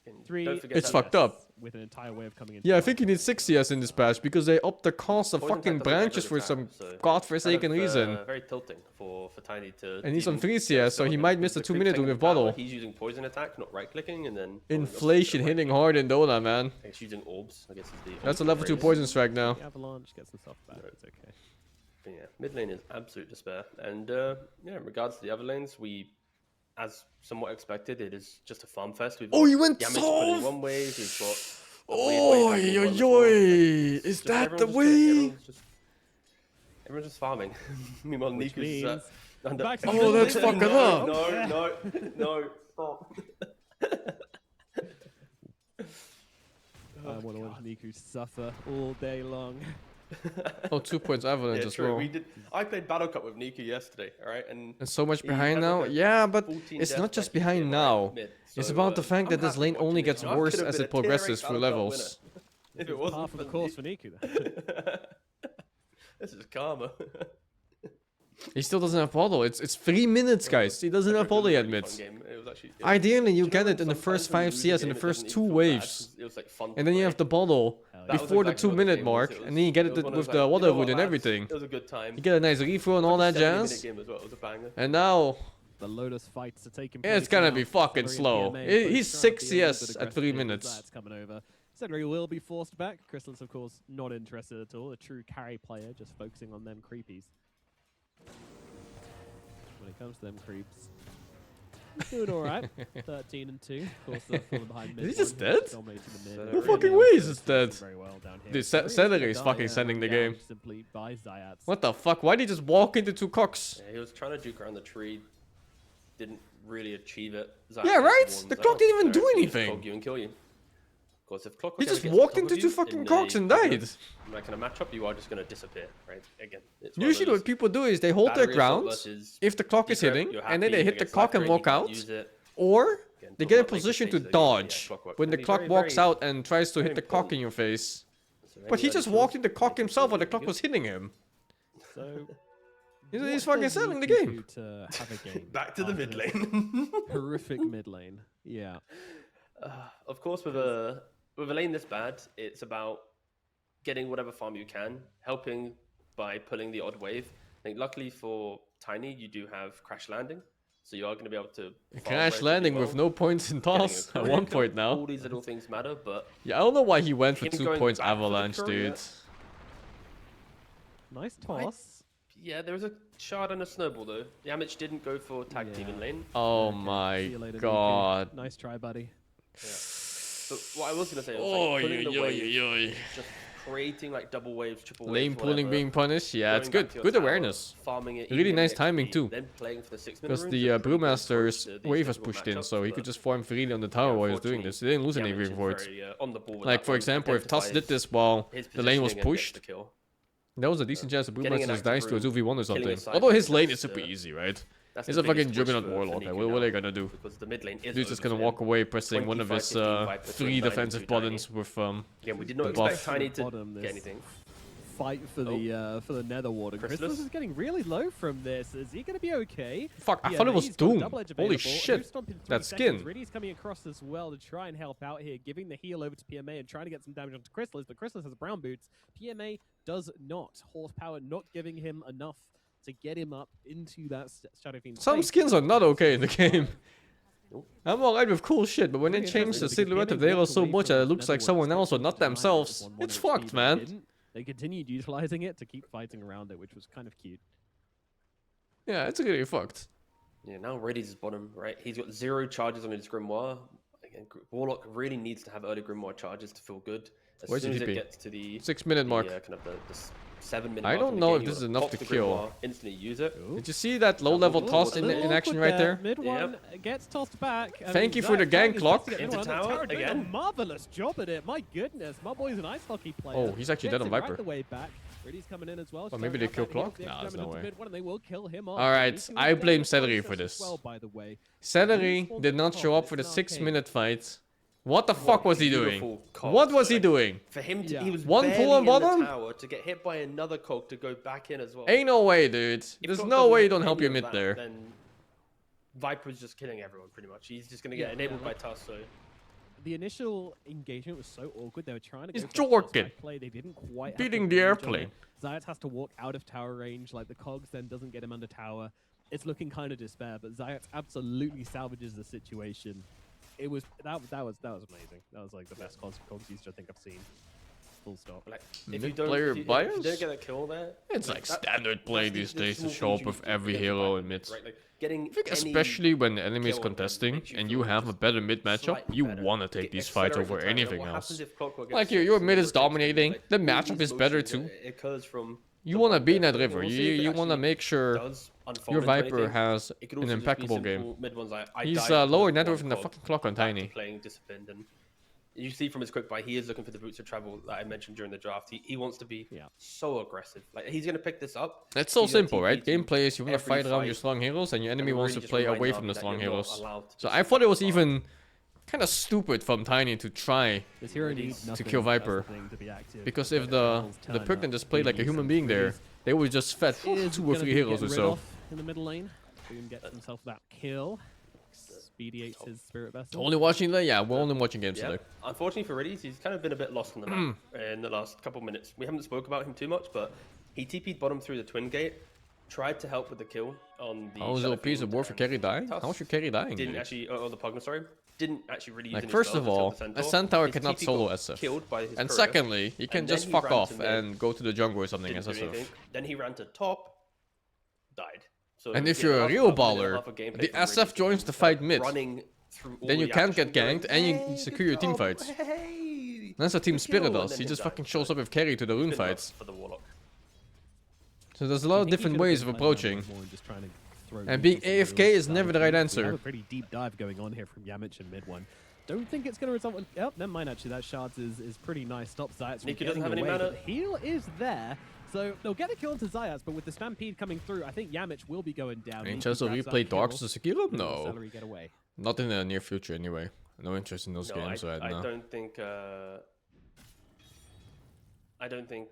And 3 don't forget It's that fucked up. with an entire wave coming in. Yeah, I think you need 6 CS in this patch because they upped the cost of Poison fucking attack doesn't have branches good for attack, some so godforsaken kind of, reason. Very tilting for Tiny to. And he's on even 3 go CS, so still he against might miss the the 2 creep minute thing with with power. bottle. He's using poison attack, not right clicking, and then pulling up Inflation the right hitting click. hard in Dota, man. He's using orbs. I guess is the. That's a ultimate level 2 phrase. poison strike now. The Avalanche gets himself back. No. It's okay. But yeah, mid lane is absolute despair, and yeah, in regards to the other lanes, we, as somewhat expected, it is just a farm fest. We've Oh, got you went Yamiche pulling soft! one wave. We've got. Oh, yo, yo, is Just that the everyone's just way? Everyone's just farming. Meanwhile, Which Niku's means under. back to Oh, that's fucking up. No, stop. I want to watch Niku suffer all day long. Oh, 2 points avalanche Yeah, as true. well. We did. I played Battle Cup with Niku yesterday, all right, and And so much he behind had now? like a Yeah, but 14 it's death not just matches behind in now. right mid, It's so, about the fact I'm that this happy lane watching only it. gets I worse could have as been it a tier 8 progresses through Battle Cup levels. winner. If it wasn't Half of for the course for Niku. Then. This is karma. He still doesn't have bottle. It's 3 minutes, guys. He doesn't have bottle yet, mid. It Ideally, you know get when it in the sometimes first when you 5 lose a CS in game, the it first doesn't 2 even feel bad, waves. 'cause it was, like, fun to And then you play. have the bottle That That was before the exactly 2 what the minute game mark, was. It and then you get was it one of with those, the like, water you know what, root and lads? everything. It was a good time. You get a nice refill and all that 70-minute jazz. game as well. It was a banger. And now, The Lotus fights are taking Yeah, it's place gonna now. be fucking Celery and slow. PMA He's both trying to 6 be a little CS bit at 3 aggressive, but minutes. That's coming over. Cedric will be forced back. Crystal's, of course, not interested at all. A true carry player, just focusing on them creepies. When it comes to them creeps, he's doing all right. 13 and 2. Of course, they're falling behind mid. Is he just one, dead? dominating the mid. No Really fucking now way is doing this dead? very well down here. Dude, Cedric Cedric is gonna fucking die, sending the down game. Simply by Zayats. What the fuck? Why did he just walk into 2 cocks? Yeah, he was trying to juke around the tree. Didn't really achieve it. Zach Yeah, right? warns The out. clock didn't even do Alright, he'll just anything. clog you and kill you. Of course, if clock He ever just gets on walked top into of 2 you fucking in cocks a and kind died. of- Like in a matchup, you are just gonna disappear, right? Again, it's one of Usually those what people do is they hold their battery assault ground versus if the clock is secret, hitting, you're and then they happy hit the against clock Sniper and walk you can't out, use it. or Again, they talk get a about making position to things that you- yeah, dodge clockwork when the can be clock very, walks very- out and tries to very hit the cock important. in your face. So But he anybody just feels walked into cock making himself while the something clock good. was hitting him. So He's what fucking does selling the Niku game. do to have a game Back to the after mid this lane. horrific mid lane. Yeah. Of course, with a lane this bad, it's about getting whatever farm you can, helping by pulling the odd wave. I think luckily for Tiny, you do have crash landing, so you are going to be able to crash landing with no points in toss at one point now. All these little things matter, but yeah, I don't know why he went for 2 points avalanche, dude. Nice toss. Yeah, there was a shard and a snowball though. Yamich didn't go for tag team in lane. Oh my god. Nice try, buddy. Yeah. But what I was gonna say was like, pulling the wave, just creating like double waves, triple waves, lane pulling whatever, being punished. Yeah, it's good. Good tower, awareness. Farming it, Really nice timing XP, too. Then playing for the 6-minute Because room, the so pretty Brewmaster's close to wave these was difficult pushed in, matchups, so he but could just farm freely on the tower while he was doing this. He didn't lose any Yamich is for it. very, on the ball with Like that for one, example, if Tuss did identifies this while his the lane was positioning and gets pushed, the kill. there was a decent chance the Getting an Brewmaster just active dies to a room, 2v1 or killing something. a side Although his lane, lane that's is super the- easy, right? That's He's the a fucking biggest push Juggernaut for Warlock. Nico What are now, they gonna do? Because the mid lane is Dude's just gonna over walk for him. away pressing one of 25, his 15 fight between 3 9 and defensive 2 Tiny. buttons with Again, we did not the expect buff. Tiny to Bottom, get this anything. Fight for the Nether Warden. Crystallis is getting really low from this. Is he going to be okay? Fuck, I Yeah, thought it but was he's got a Doom. double edge Holy available. shit. Who's stomping 3 That seconds. skin. Riddy's coming across as well to try and help out here, giving the heal over to PMA and trying to get some damage onto Crystallis, but Crystallis has brown boots. PMA does not. Horsepower not giving him enough to get him up into that Shadow Fiend. Some skins are not okay in the game. I'm alright with cool shit, but when they change the silhouette of the hero so much that it looks like someone else or not themselves, it's fucked, man. They continued utilizing it to keep fighting around it, which was kind of cute. Yeah, it's really fucked. Yeah, now Reddy's bottom, right? He's got 0 charges on his Grimoire. Again, Warlock really needs to have early Grimoire charges to feel good. As Where's soon as the it DP? gets to the 6-minute mark. kind of the 7-minute I mark don't in the know game, if you this is gotta enough pop to the kill. Grimoire, instantly use it. Did you see that low-level toss in action right there? Mid one gets tossed back. Thank you for the gang clock. Into tower doing again. a marvelous job at it. My goodness, my boy's an ice hockey player. Oh, he's actually dead on Gets it Viper. Right the way back. Riddy's coming in as well. Or maybe they kill Clock? Nah, there's no way. And they will kill him off. Alright, I blame Celery for this. Well, by the way. Celery did not show up for the 6-minute fight. What the fuck was he doing? What was he doing? For him, Yeah. he was One barely pull on in the bottom? tower to get hit by another cog to go back in as well. Ain't no way, dude. If There's Cog no doesn't way you hit don't help any your of mid that, there. Then Viper's just killing everyone pretty much. He's just gonna get Yeah, enabled yeah, by like- Tuss. So The initial engagement was so awkward. They were trying to He's go for that jorking. back play. They didn't quite have Beating the the range on airplane. it. Zayat has to walk out of tower range. Like the cogs then doesn't get him under tower. It's looking kind of despair, but Zayat absolutely salvages the situation. It was that was amazing. That was like the best cogs used I think I've seen. Full stop. like, Mid-player if you bias? don't get that kill there, It's like that- standard play that's these the days to small show up things you with need to every get hero right, in mid. right? Like getting I think any especially when the enemy is kill contesting makes you and feel you have a just better mid matchup, slightly you better. want to take Get these fights accelerate over the timing. anything What else. happens if Clockwork Like gets your six mid and is rotates dominating, like, the all matchup these is better motions too. that occurs from You the want to one be bit, that but river. we'll see if it You want to actually make sure does unfold your into Viper anything. has It could an also just be impeccable simple game. mid ones like, I He's died to lower one net worth than the cog, fucking clock on back to Tiny. playing disciplined, and you see from his quick buy, he is looking for the boots of travel that I mentioned during the draft. He wants to be so aggressive. Like he's gonna pick this up. It's so He's gonna simple, TP right? to Gameplay is you want to every fight around your fight, strong heroes and your enemy and wants really to just play remind away Navi from the that strong you're not heroes. allowed to So just I thought it was fight. even kind of stupid from Tiny to try. This hero Ready needs to nothing, kill that's the Viper. thing, to be active. Because But if the turn Puck up, just played like a Riddy's human and being there, Riddy's they would just fed is 2 or gonna 3 be heroes or getting rid so. of in the middle lane. Boom gets himself that kill. Expediates his spirit vessel. Only watching the we're only watching games Yeah. today. Unfortunately for Reddy's, he's kind of been a bit lost on the map in the last couple minutes. We haven't spoke about him too much, but he TP'd bottom through the twin gate, tried to help with the kill on the. How was OP? Is it worth for carry dying? Tuss How's your carry dying? Didn't dude? actually, the Pugna, sorry, didn't actually really use Like any first spells of all, until the a Centaur His cannot TP solo got SF. killed by his And courier, secondly, he can and then just he fuck ran to off mid, and go to the jungle or something didn't as do SF. anything. Then he ran to top, died. So And if yeah, you're a half- real half a minute, baller, half a gameplay the from SF Reddy's, joins just the kind fight of mid. running through all Then you the can't get action, ganked going, and you "Hey, secure good your team job, fights. hey." That's what Team Good Spirit kill, does. and He then just died. fucking shows up with carry to the rune Good enough fights. for the Warlock. So there's a lot of I think he different could've ways been of playing approaching. more and just trying to throw And being neutral AFK signals is never the right We have answer. a pretty deep dive going on here from Yamich in mid one. Don't think it's going to result in... Oh, never mind, actually. That Shards is pretty nice. Stop Zayats from Nico getting doesn't have any away, mana. but the heal is there. So they'll get a kill into Zayats, but with the Stampede coming through, I think Yamich will be going down. Any Nico chance of grabs that replay Dark kill, to secure him? and will No. Celery get away. Not in the near future anyway. No interest in those No, games right I now. don't think. I don't think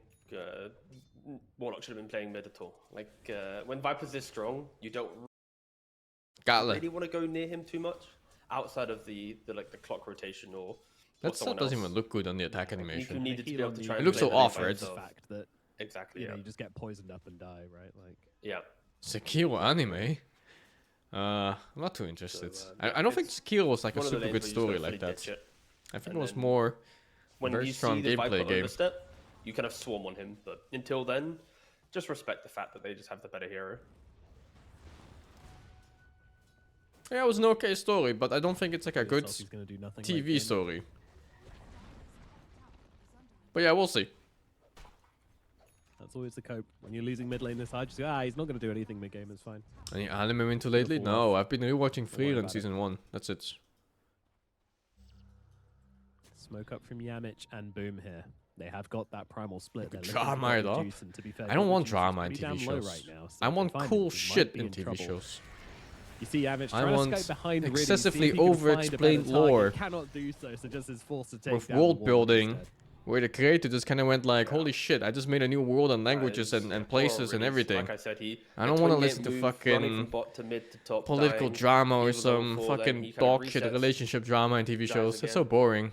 Warlock should have been playing mid at all. Like when Viper's this strong, you don't Gala. really want to go near him too much. outside of the clock rotation or That stuff someone doesn't else. even look good on the attack Niku animation. needed to be able to try It and looks play so the game off, by right? himself. The fact that Exactly. you Yeah. know, you just get poisoned up and die, right? Like, Yeah. Sekiro anime? I'm not too interested. So, I don't think Sekiro was like a one of the super lanes good where you story just like fully that. ditch it. I think And it was then more When very you strong see the gameplay Viper game. overstep, you kind of swarm on him. But until then, just respect the fact that they just have the better hero. Yeah, it was an okay story, but I don't think it's like a good Salty's gonna do nothing TV like him. story. But yeah, we'll see. That's always the cope. When you're losing mid lane this high, just go, he's not going to do anything mid game, it's fine. Any anime into lately? Beautiful No, off. I've been rewatching Don't worry Freer in about it. season 1. That's it. Smoke up from Yamich and Boom here. They have got that primal split. They're drama looking it to up. reduce, and to be fair, I don't want Reduce is drama in pretty TV damn low shows. right now, so I want Confinement cool might shit be in TV trouble. shows. You see Yamich I trying to want scope behind Riddy, excessively see if he can find a over-explained better target. lore. He cannot do so just is forced to take With down the world wall building, instead. where the creator just kind of went like, holy shit, I just made a new world and languages Guys, and poor places and Riddies. everything. Like I said, I don't want to 28 listen to move, running fucking from bot to mid to top, political dying, drama or he was some on 4, then fucking he kind of dog shit resets, relationship drama in TV dies shows. It's so again. boring.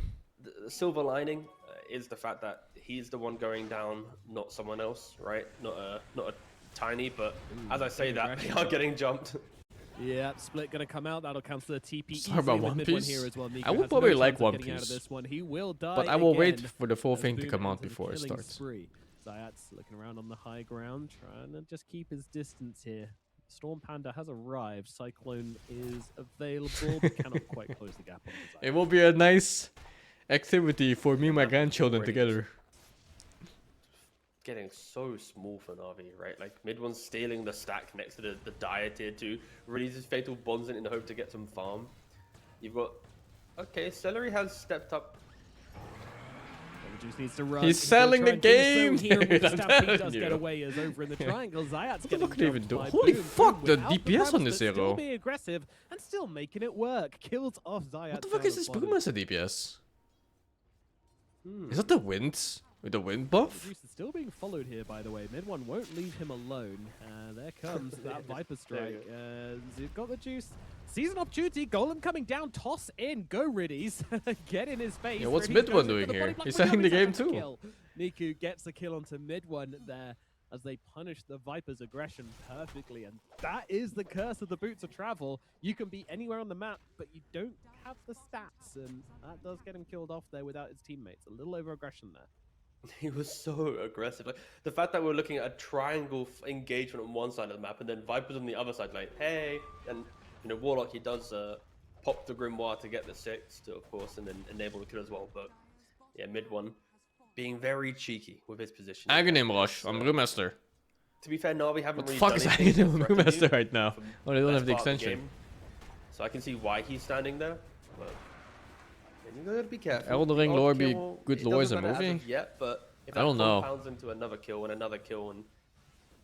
The silver lining is the fact that he's the one going down, not someone else, right? Not a tiny, but as I say that, they are getting jumped. Yeah, split gonna come out. That'll cancel the TP. Sorry about easily with One mid Piece. here as well. Nico I would has probably no like chance of One getting out of Piece. this one. He will die But I will wait again for the full as thing to Boom come out enters a before it killing starts. spree. Zayat's looking around on the high ground, trying to just keep his distance here. Storm Panda has arrived. Cyclone is available, but cannot quite close the gap on the Zayat. It will be a nice activity for me and my grandchildren Already together. Getting so small for Navi, right? Like mid one's stealing the stack next to the Dire tier 2, releases Fatal Bonds in the hope to get some farm. You've got Celery has stepped up. Juice needs to run. He's He's gonna selling try the and do game, so here, dude, but I'm Stampede telling does you. get away as over in the triangle. Zayat's getting fuck can he even jumped do? by Holy Boom. fuck, Boom the without DPS primal, on this but still hero. being aggressive and still making it work. Kills off Zayat. What the fuck is this Boom as a DPS? Is that the wind? With the wind buff? Juice is still being followed here, by the way. Mid one won't leave him alone. There comes that Viper strike. You've got the Juice. Sees an opportunity. Golem coming down. Toss in. Go Riddies. Get in his face. Yeah, what's Riddies mid goes one in for doing the here? body block, He's but selling the Navi's game has the too. kill. Niku gets the kill onto mid one there as they punish the Viper's aggression perfectly. And that is the curse of the Boots of Travel. You can be anywhere on the map, but you don't have the stats. And that does get him killed off there without his teammates. A little over aggression there. He was so aggressive. Like the fact that we're looking at a triangle engagement on one side of the map and then Vipers on the other side, like, hey, and Warlock, he does pop the Grimoire to get the 6, to, of course, and then enable the kill as well. But yeah, mid one being very cheeky with his position. Aghanim Rush on Brewmaster. To be fair, Navi haven't What the really fuck done is anything to Aghanim on threaten you Brewmaster right now? for Oh, they don't best have the part of extension. game. So I can see why he's standing there. But you gotta be careful. Elden Ring The odd lore be kill, good it lore as a doesn't matter movie? of yet, but if I don't know. compounds into another kill and another kill and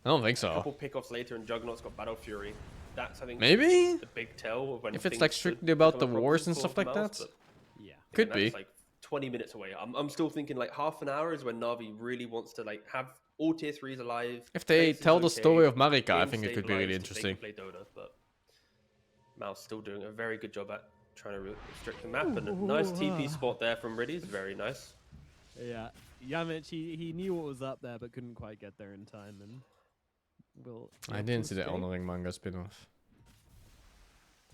I don't think a so. couple pickoffs later and Juggernaut's got Battle Fury, that's I think Maybe? the big tell of when If it's things like should strictly about become the a wars problem and stuff for like Mouse, that? but Yeah. Could again, be. that's like 20 minutes away. I'm still thinking like half an hour is when Navi really wants to like have all tier 3s alive. If they base is tell the okay, story of Marika, I game think it could be really stabilized, they can interesting. play Dota, but MOUZ still doing a very good job at trying to restrict the map, and a nice TP spot there from Riddies, very nice. Yeah, Yamich, he knew what was up there, but couldn't quite get there in time. And I didn't see the Elden Ring manga spin-off.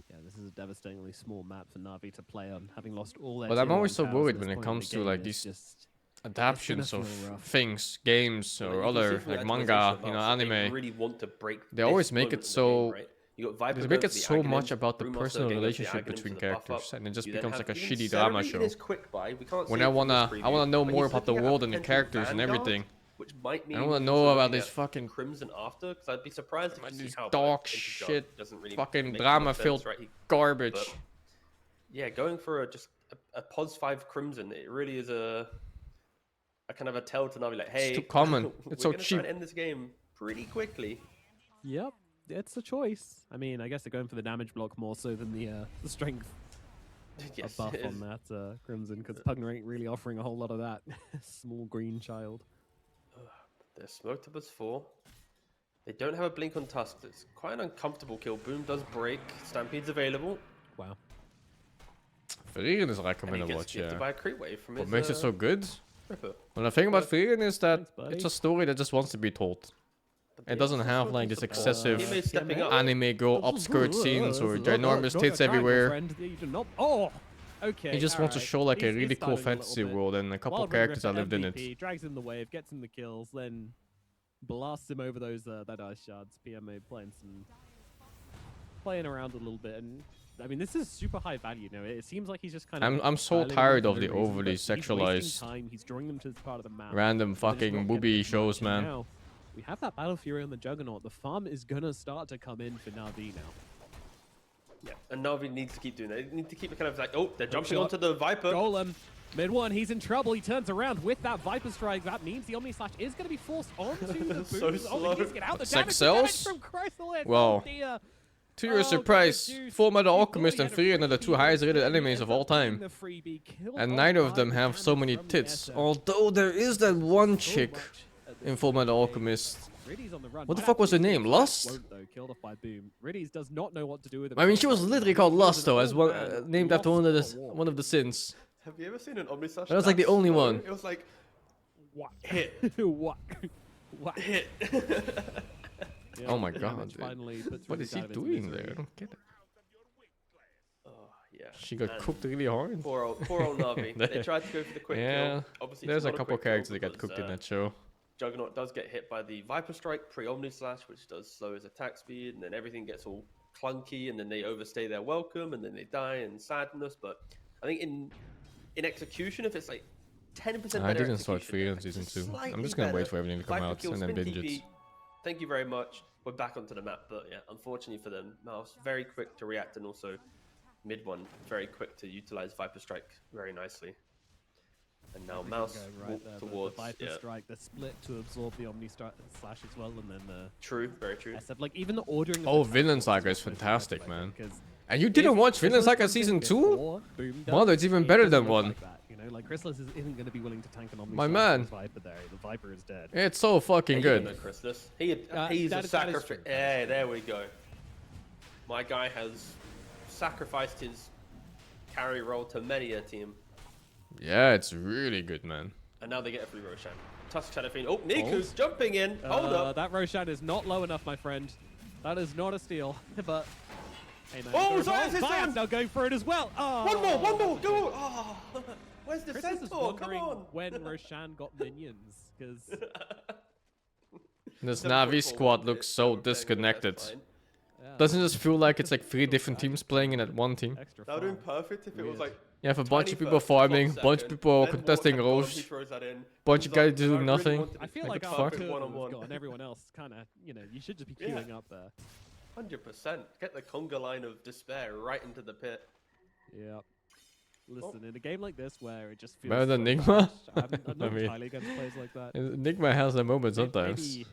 Yeah, this is a devastatingly small map for Navi to play on, having lost all their. But I'm tier always one so towers worried at when this it point in comes the to game. like It's these just adaptations gonna of feel rough. things, games, Like, or you can see other from the like optimization manga, of you know, MOUZ that they anime. really want to break. They always this make moment it in the so. game, right? You got Viper They going make for it the so Aghanim, much about the Brewmaster personal getting up the relationship Aghanim between to the buff up. characters, and it just You then becomes have like a even shitty drama Celery in show. his quick buy. We can't When see I it from this wanna preview, know but more he's about the looking at a world and the potential characters and Vanguard, everything. which might mean I wanna he's know also about looking this at fucking Crimson after, because I'd be surprised if you see this how dog into Jug shit, doesn't really fucking make too much drama-filled sense, right? He- garbage. but yeah, going for just a POS 5 Crimson, it really is a kind of a tell to Navi, like, hey, too common. we're It's so gonna try cheap. and end this game pretty quickly. Yep, it's a choice. I mean, I guess they're going for the damage block more so than the strength Yes, buff it is. on that Crimson, because Pugner ain't really offering a whole lot of that. Small green child. They're smoked up as 4. They don't have a blink on Tusk. It's quite an uncomfortable kill. Boom does break. Stampede's available. Wow. Frieren is And he recommended gets watch, gifted yeah. by a creep wave from What his, makes it so good? Ripper. Well, the thing about Frieren is that Thanks, buddy. it's a story that just wants to be told. But It they doesn't also have show like some this support. excessive He may stepping up. anime girl upskirt scenes or ginormous tits everywhere. Oh, okay. He just wants to alright. show like a He's really cool styling a little fantasy bit. world and a couple Wild characters that Ripper lived in it. MVP, drags in the wave, gets him the kills, then blasts him over those that ice shards. PMA playing around a little bit, and I mean this is super high value. You know, it seems like he's just kind of. I'm so styling them tired for of no the reason, overly but he's wasting sexualized time. He's drawing them to this part of the map. random and they're just fucking not booby getting shows, much. And man. now we have that Battle Fury on the Juggernaut. The farm is gonna start to come in for Navi now. Yeah, and Navi needs to keep doing that. They need to keep it kind of like, oh, they're jumping shot. onto the Viper. Golem, mid one, he's in trouble. He turns around with that Viper Strike. That means the Omni Slash is going to be forced onto the boot. So Oh, slow. he needs to get out. The Sex damage cells? from Chrysalis. Well, Oh, dear. To your Oh, surprise, goodness, Full Metal he Alchemist thought and he had a Frieren are the two freebie, highest rated he enemies ends of up all getting time. the freebie, killed And off neither of by them the have so damage many from tits. Meta. Although there is that one So chick much at this in Full Metal point. Alchemist. Riddy's on the run. What the Might fuck was her actually name? take Lust? Won't, though, killed off by Boom. Riddy's does not know what to do with it. I mean, she was literally called Lust though, as one named after one of Lost the for war. one of the sins. Have you ever seen an Omni Slash? That was like the only slow? one. It was like, What? hit, What? What? hit. Yeah, Oh my the god, damage dude. finally puts What Riddy is he Dive into doing misery. there? I don't get it. Oh, yeah. She got And cooked really hard. Poor old Navi. They tried to go for the quick Yeah, kill. Obviously, there's it's a not couple quick kill characters that got because, cooked in that show. Juggernaut does get hit by the Viper Strike pre-Omni Slash, which does slow his attack speed, and then everything gets all clunky, and then they overstay their welcome, and then they die in sadness. But I think in execution, if it's like 10% better I didn't start execution, Free on like, season 2. I'm slightly just gonna wait better, for everything to come Viper out kill, and then spin binge it. TP, thank you very much. We're back onto the map, but yeah, unfortunately for them, MOUZ very quick to react, and also mid one very quick to utilize Viper Strike very nicely. And now MOUZ Going right walk there, towards the Viper yeah. Strike, the split to absorb the Omni Slash as well, and then the True, very true. SF. Like even the ordering. Of Oh, the Vinland attacks Saga was is also fantastic, impressive, I man. think, 'cause And you didn't if watch Vinland Chrysalis Saga comes in season 2? before Boom does, Mother, it's even it better doesn't than look one. like that, you know, like Chrysalis isn't going to be willing to tank an Omni My Slash man. with Viper there. The Viper is dead. It's so fucking Hey, you good. know Chrysalis. He's that a is- that is sacrifice. true. Yeah, there we go. My guy has sacrificed his carry role to many a team, Yeah, it's really good, man. and now they get a free Roshan. Tusk Shadow Fiend. Oh, Niku's jumping in. Hold up. That Roshan is not low enough, my friend. That is not a steal. But hey, man, Oh, there's Zion's his Zion's son! now going for it as well. Oh, One more, go! Oh, where's the Chris is centaur? Come wondering on. when Roshan got minions because This Never Navi put squad forward looks it, so but that's disconnected. fine. Doesn't it just feel like it's like 3 different teams playing in that one team? extra. That would have far. been perfect if it was Weird. like You have a bunch of tiny people first, farming, top bunch of second, people then contesting Warhead Golem, roles, he throws that in. bunch of He's like, guys doing really nothing. wanted I to feel make like a our fuck? perfect Kurd was one-on-one. gone. Everyone else kind of, you know, you should just be Yeah. queuing up there. 100%. Get the conga line of despair right into the pit. Yeah. Listen, in a game like this where it just feels Better than so Nigma? rushed, I'm not I mean- entirely against plays like that. Enigma has a moment sometimes. Maybe,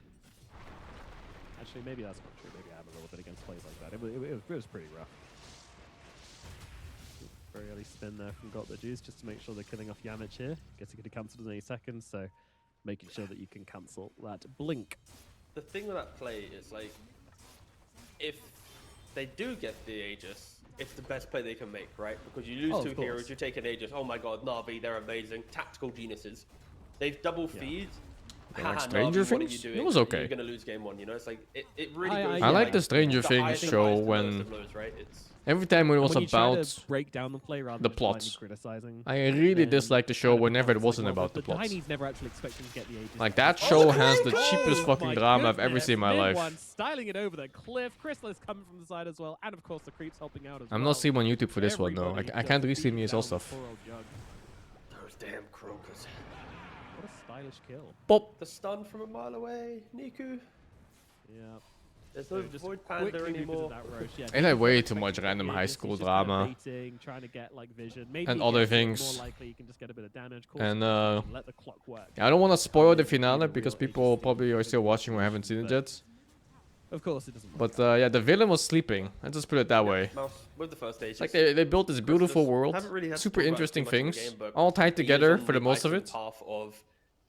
actually, maybe that's not true. Maybe I'm a little bit against plays like that. It was pretty rough. Very early spin there from Got the Juice just to make sure they're killing off Yamich here. Getting it cancelled in any seconds, so making sure that you can cancel that blink. The thing with that play is like, if they do get the Aegis, it's the best play they can make, right? Because you lose Oh, of 2 course. heroes, you take an Aegis. Oh my god, Navi, they're amazing. Tactical geniuses. They've double feed. Yeah, like Haha, Stranger Navi, what are you Things? doing? It was okay. You're gonna lose game 1, you know? It's like, it really I- goes I- to, I like the Stranger the Things highest and show highest and when lowest of lows, right? It's every time it was When you try about to break down the play rather the than blindly plots. criticizing. I really then disliked the show kind of whenever it becomes wasn't like, well, about the plots. Tiny's never actually expecting to get the Aegis. Like that Oh, show look at has that the goal! cheapest Oh fucking my drama I've ever goodness, seen in my mid life. one, styling it over the cliff. Chrysalis coming from the side as well, and of course the creeps helping out as well. I'm not seeing on YouTube for this one though. Everybody I just can't beating re-stream down ESL the stuff. poor old Jug. those damn croakers. What a stylish kill. Pop. The stun from a mile away, Niku. Yeah. There's So no just Void quickly Panda revisit anymore. that Roche, yeah, Ain't that he's way not too much expecting random the high Aegis, school he's just kind of drama. baiting, trying to get like vision. Maybe And he other gets it, things. More likely you can just get a bit of damage. cause And, some damage, let the clock work. I don't want to spoil the finale Real because Aegis people team probably are with still watching or haven't seen it but yet. Of course, it doesn't. Work But yeah, the villain was sleeping. Let's just put it that way. MOUZ with the first Aegis. It's like they built this beautiful world, Haven't really had to super talk about interesting too much in the things, game, but all tied he is together on for the most of item it. path of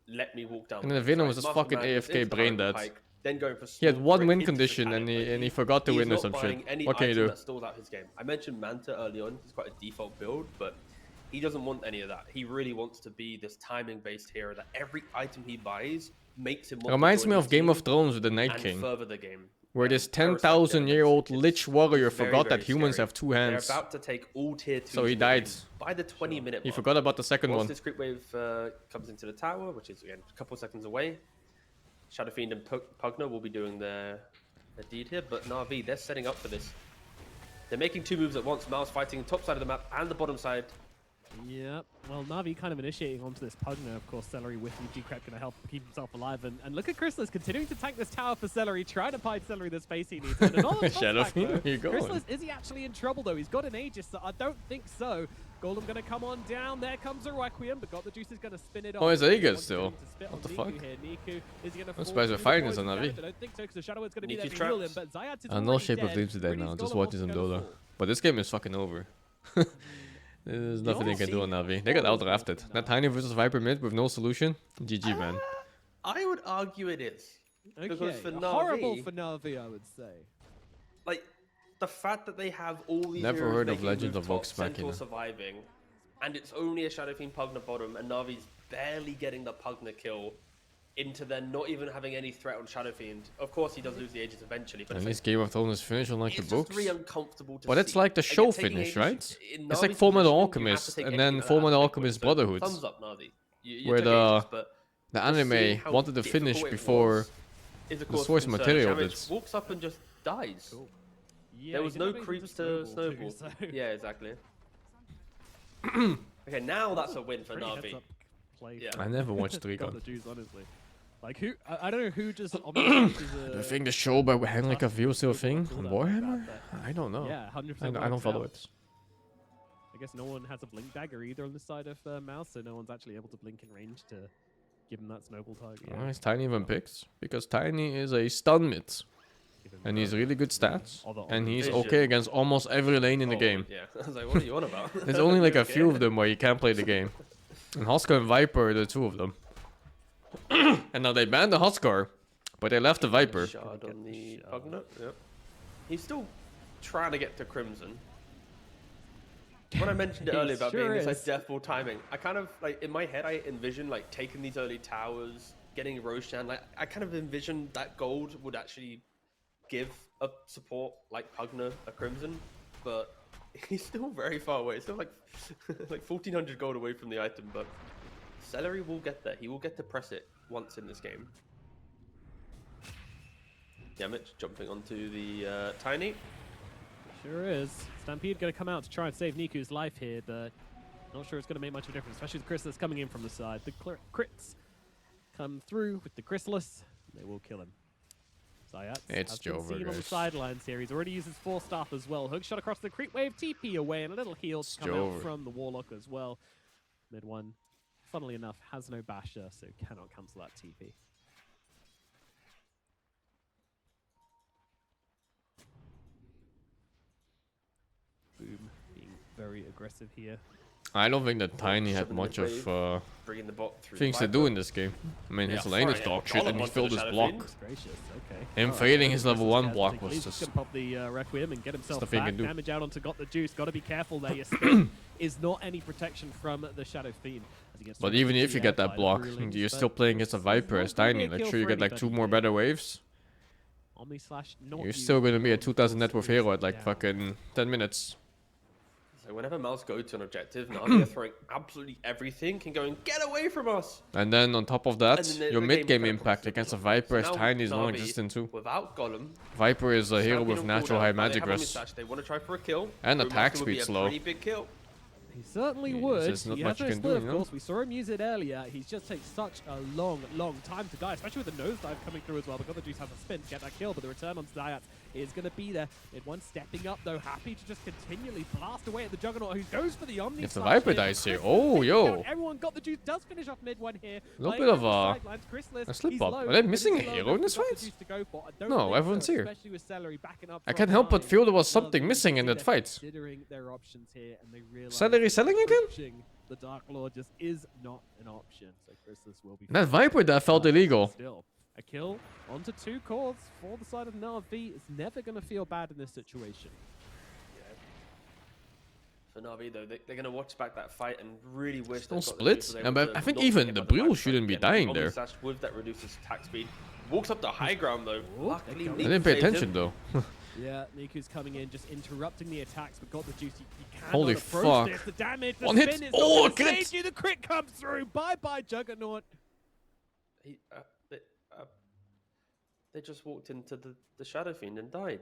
let me walk down. And then the pipes, villain right? was just Master fucking Man is AFK into brain Iron dead. Pike. then going for He had small one threat win into the condition cannon. and he forgot to win or some He's not shit. buying any What can you item do? that stalls out his game. I mentioned Manta early on. It's quite a default build, but he doesn't want any of that. He really wants to be this timing-based hero that every item he buys makes him want Reminds to me join of the Game team of Thrones with the Night and King, further the game. where this Parasite 10,000-year-old elements, Lich warrior it's very, forgot very that humans scary. have 2 They're hands. about to take all tier 2s. So he died. By the 20-minute He mark. forgot about the second Once one. this creep wave comes into the tower, which is again a couple seconds away, Shadow Fiend and Pugner will be doing their deed here. But NAVI, they're setting up for this. They're making 2 moves at once. MOUZ fighting the top side of the map and the bottom side. Yep. Well, Navi kind of initiating onto this Pugner. Of course, Celery with Decrep going to help keep himself alive. And look at Chrysalis continuing to tank this tower for Celery, trying to find Celery the space he needs. And another Shadow touchback, Fiend, though. where you going? Chrysalis, is he actually in trouble, though? He's got an Aegis, so I don't think so. Golem going to come on down. There comes a Requiem, but God the Juice is going to spin it off. Oh, it's Aegis He wants still. to spit What on the Niku fuck? here. Niku, is he going to I'm surprised we're fighting this on Navi. I don't think so, because the Shadow is going to be there Niku's to heal him, trapped. but Zayat is No already shape of dead. dreams today Pretty's now, just Golem watching also some gonna Dota. fall. But this game is fucking over. There's nothing they can do on Navi. They got horrible outdrafted. for That Tiny versus Viper mid with no solution. GG, man. I would argue it is. Because Okay, for horrible Na'Vi- for Navi, I would say. Like, the fact that they have all these Never heroes heard of making Legends of rooftop, Vox Machina. Centaur surviving, and it's only a Shadow Fiend Pugner bottom, and Navi's barely getting the Pugner kill into then not even having any threat on Shadow Fiend. Of course, he does lose the Aegis eventually, but And it's, this Game of Thrones is finished on like it's the just books. really uncomfortable to But it's see. like the Again, show taking finish, Aegis right? in It's like Navi's Fullmetal position, you have to Alchemist, take and anything then that Fullmetal happens Alchemist quickly. So Brotherhoods, thumbs up, Navi. You where took Aegis, the but anime seeing how wanted to finish difficult it before was is, of the course, source concern. material Damage did. walks up and just dies. Cool. Yeah, There he was did no have anything creeps to snowball. too, so Yeah, exactly. Okay, now that's a win for pretty Navi. heads-up play Yeah. for I never watched God Recon. the Juice, honestly. Like, who? I don't know who just. Obviously, Do you think the show by Henrika View still a thing on Warhammer? I don't know. Yeah, 100%. I don't follow it. I guess no one has a blink dagger either on the side of MOUZ, so no one's actually able to blink in range to give him that snowball target. Why is Tiny even picked? Because Tiny is a stun mid. Give him And he's really good stats. Although And he's Vision. okay against almost every lane in the Oh, game. Yeah, I was like, what are you on about? There's only like a Okay. few of them where you can't play the game. And Huskar and Viper are the 2 of them. And now they banned the Huskar, but they left the Viper. Shard on the Shard. Pugner. Yep. He's still trying to get to Crimson. When I mentioned it He earlier about sure being this like is. deathball timing, I kind of like in my head I envision like taking these early towers, getting Roshan. Like I kind of envisioned that gold would actually give a support like Pugner a Crimson, but he's still very far away. Still like like 1400 gold away from the item, but Celery will get there. He will get to press it once in this game. Yamich jumping onto the Tiny. Sure is. Stampede going to come out to try and save Niku's life here, but not sure it's going to make much of a difference, especially with Chrysalis coming in from the side. The crits come through with the Chrysalis. They will kill him. Zayat It's has been Jover, seen on the guys. sidelines here. He's already used his 4 staff as well. Hook shot across the creep wave, TP away, and a little heal to come out Jover. from the Warlock as well. Mid one, funnily enough, has no basher, so cannot cancel that TP. Boom, being very aggressive here. I don't think that Tiny had Shoving the much wave. of Bringing the bot through. things to Viper. do in this game. I mean, his Yeah, lane is fine. dog shit, Golem and he onto filled the his Shadow block. Fiend. Gracious, okay. Him Alright, failing his level 1 Chrysalis block has to was take just lead, pop the Requiem and get himself nothing he back. can do. Damage out onto Got the Juice. Got to be careful there. Your spin is not any protection from the Shadow Fiend. As he gets But thrown even into if the you get air that by the block, Brewlings, you're but still playing against a Viper as not gonna be Tiny. a Like, kill sure, you for get like 2 anybody more here. better waves. Omni slash not You're used still gonna be a on 2000 net Ghost worth hero is at like down. fucking 10 minutes. So whenever MOUZ go to an objective, Navi are throwing absolutely everything and going, get away from us! And then on top of that, And then your the mid game game kinda impact puts it against a on. Viper as Now Tiny is Navi, non-existent too. Without Golem, Viper is a hero Stampede with on natural cooldown, high but they magic have Omni rest. Slash, They want to try for a kill. And Brewmaster attack would be speed a slow. pretty big kill. He certainly Yeah, would. there's not He much has no you can do, split, you of know? course. We saw him use it earlier. He's just takes such a long time to die, especially with the nosedive coming through as well. But Juice has a spin to get that kill, but the return on Zayat is going to be there. Mid one stepping up, though, happy to just continually blast away at the Juggernaut, who goes for the Omni. If the Slash Viper here, but dies here, Chrysalis oh, takes yo. down Everyone got the Juice, does finish off mid one here. Little Laying bit of down the a- sidelines. Chrysalis, a slip he's up. low, Are they but missing he's a low hero enough in this for Got the fight? Juice to go for. I don't No, think everyone's so, here. Especially with Celery backing up I from can't help but behind. feel there was Well, something you missing can in see that they're fight. Considering their options here, and they realize Celery that selling again? approaching the Dark Lord just is not an option. So Chrysalis will be. That Viper that felt illegal. Still, A kill onto 2 cores for the side of NAVI. It's never going to feel bad in this situation. For NAVI though, they're gonna watch back that fight and really wish Don't they split. But I think even the Bril shouldn't be dying there. With that reduces attack speed, walks up the high ground though. Luckily, I didn't pay attention though. Yeah, Niku's coming in, just interrupting the attacks, but got the juice. You can Holy fuck! The damage, the One hit. spin is Oh, not gonna save you. The crit comes through. Bye bye, Juggernaut. They just walked into the Shadow Fiend and died.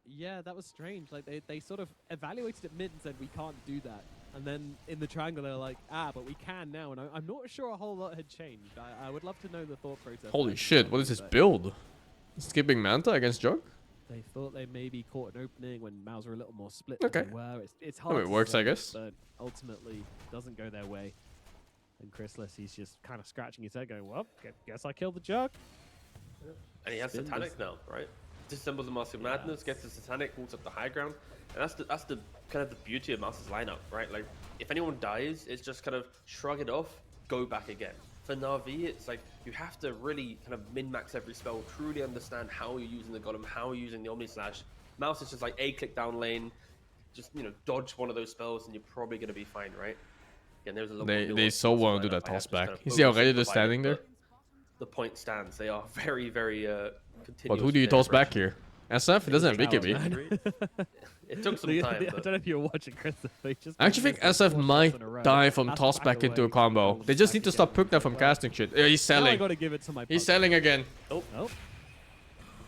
Yeah, that was strange. Like they sort of evaluated it mid and said we can't do that, and then in the triangle they're like, but we can now. And I'm not sure a whole lot had changed. I would love to know the thought process. Holy shit! What is this build? Skipping Manta against Jug? They thought they maybe caught an opening when MOUZ were a little more split. Okay. Than they were. It's hard. It works, say, I guess. But ultimately, doesn't go their way. And Chrysalis, he's just kind of scratching his head, going, "Well, guess I killed the Jug." And he has Satanic now, right? Disassembles the Mask of Madness, gets the Satanic, walks up the high ground, and that's the kind of the beauty of MOUZ's lineup, right? Like, if anyone dies, it's just kind of shrug it off, go back again. For NAVI, it's like you have to really kind of min-max every spell, truly understand how you're using the Golem, how you're using the Omni Slash. MOUZ is just like a click down lane, just dodge one of those spells, and you're probably gonna be fine, right? Again, there's a little they so want to do that toss back. You see already they're standing there. The point stands. They are very, very continuous. But who do you toss back here? SF? It doesn't have BKB. It took some time. I don't know if you were watching Chris. I actually think SF might die from toss back into a combo. They just need to stop Pugna from casting shit. He's selling. He's selling again. Oh.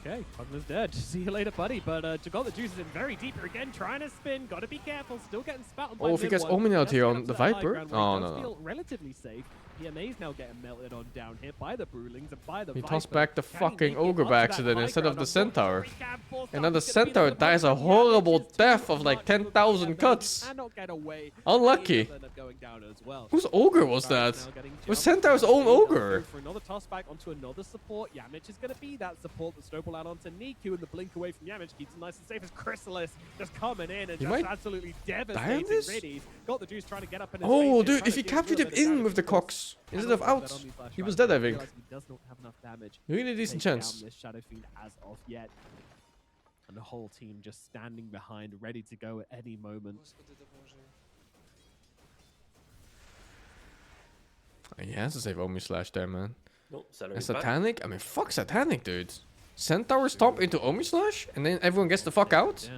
Okay, Pugna's dead. See you later, buddy. But Jagol the Juice is in very deep here again, trying to spin. Gotta be careful. Still getting spat on by if he gets Omen out here on the Viper. Oh, no. Feel relatively safe. PMA's now getting melted on down here by the Brewlings and by the He Viper. tossed back the fucking Ogre by accident instead of the Centaur. And then the Centaur dies a horrible death of like 10,000 cuts. Unlucky. Whose Ogre was that? It was Centaur's own Ogre. For another toss back onto another support. Yamich is going to be that support that Snowball out onto Niku, and the blink away from Yamich keeps him nice and safe as Chrysalis just coming in and just absolutely devastating Riddies. Got the Juice trying to get up in his Oh, face, dude, if he captured him in with the Cox instead of out, he was dead, I think. He does not have enough damage. Really decent chance. This Shadow Fiend as of yet. And the whole team just standing behind, ready to go at any moment. He has to save Omni Slash there, man. Nope, and Satanic? I mean, fuck Satanic, dude. Centaur stomp into Omni Slash, and then everyone gets the fuck out?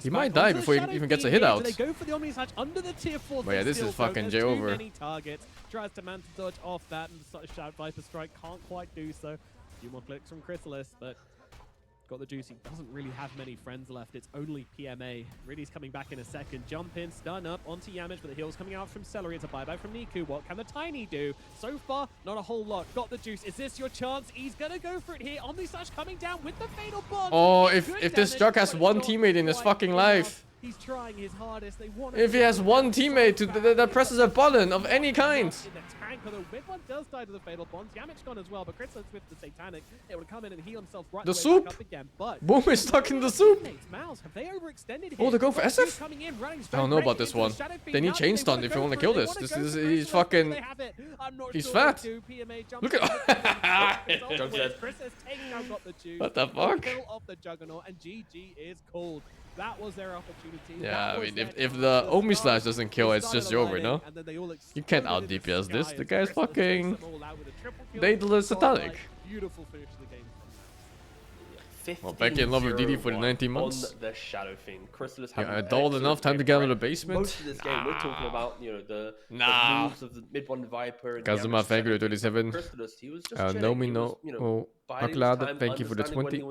He might die before he even gets a hit out. They go for the Omni Slash under the tier 4. But yeah, this is fucking J over. Many targets. Tries to man to dodge off that, and the Shout Viper Strike can't quite do so. A few more clicks from Chrysalis, but got the Juice. He doesn't really have many friends left. It's only PMA. Riddy's coming back in a second. Jump in, stun up onto Yamich, but the heal's coming out from Celery. It's a buyback from Niku. What can the Tiny do? So far, not a whole lot. Got the Juice. Is this your chance? He's gonna go for it here. Omni Slash coming down with the Fatal Bomb. Oh, if this Jug has one teammate in his fucking life. He's trying his hardest. They want if he has one teammate that presses a button of any kind. The mid one does die to the Fatal Bonds. Yamich gone as well, but Chrysalis with the Satanic, able to come in and heal himself right the away soup. back up again. But Boom is stuck in the soup. MOUZ, have they overextended oh, they go for SF? I don't know about this one. They need chain stun if you want to kill this. He's fucking. He's fat. Look at. What the fuck? Kill off the Juggernaut, and GG is called. That was their opportunity. Yeah, I mean, if the Omni Slash doesn't kill, it's just over, no? You can't out DPS this. The guy's fucking Daedalus Satanic. Beautiful finish to the game. Well, back in love with DD for the 19 months. On the Shadow Fiend. Chrysalis dulled enough time to get out of the basement. Most of this game, we're talking about, the moves of the mid-one Viper. And Kazuma, thank you to 27. Nomi, no. Baklad, thank you for the 20.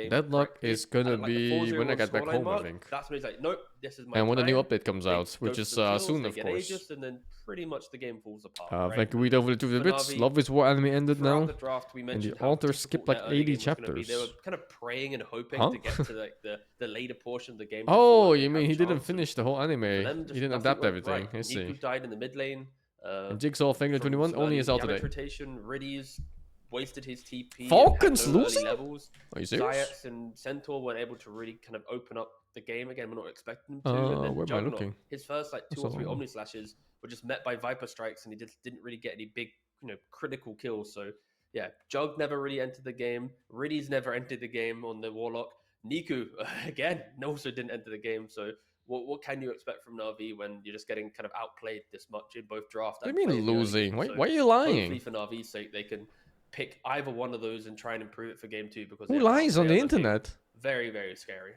Deadlock is gonna be when I get back home, I think. That's when he's like, nope, this is my and when the new update comes out, which is soon, of course. And then pretty much the game falls apart. Thank you, read over the 2 bits. Love is War anime ended now. And the author skipped like 80 chapters. They were kind of praying and hoping to get to like the later portion of the game. Oh, you mean he didn't finish the whole anime? He didn't adapt everything. I see. Niku died in the mid lane. And Jigsaw, thank you 21, only is out today. Rotation, Riddy's wasted his TP. Falcons losing? Levels. Are you serious? Zayats and Centaur weren't able to really kind of open up the game again. We're not expecting them to. And then where am I looking? His first like 2 or 3 Omni Slashes were just met by Viper Strikes, and he just didn't really get any big, critical kills. So yeah, Jug never really entered the game. Riddy's never entered the game on the Warlock. Niku, again, also didn't enter the game. So what can you expect from Na'Vi when you're just getting kind of outplayed this much in both draft and What do you play mean in the early losing? game? Why, So why are you hopefully lying? for Na'Vi's sake, they can pick either one of those and try and improve it for game 2 because Who yeah, lies on they the are looking internet? very, very scary.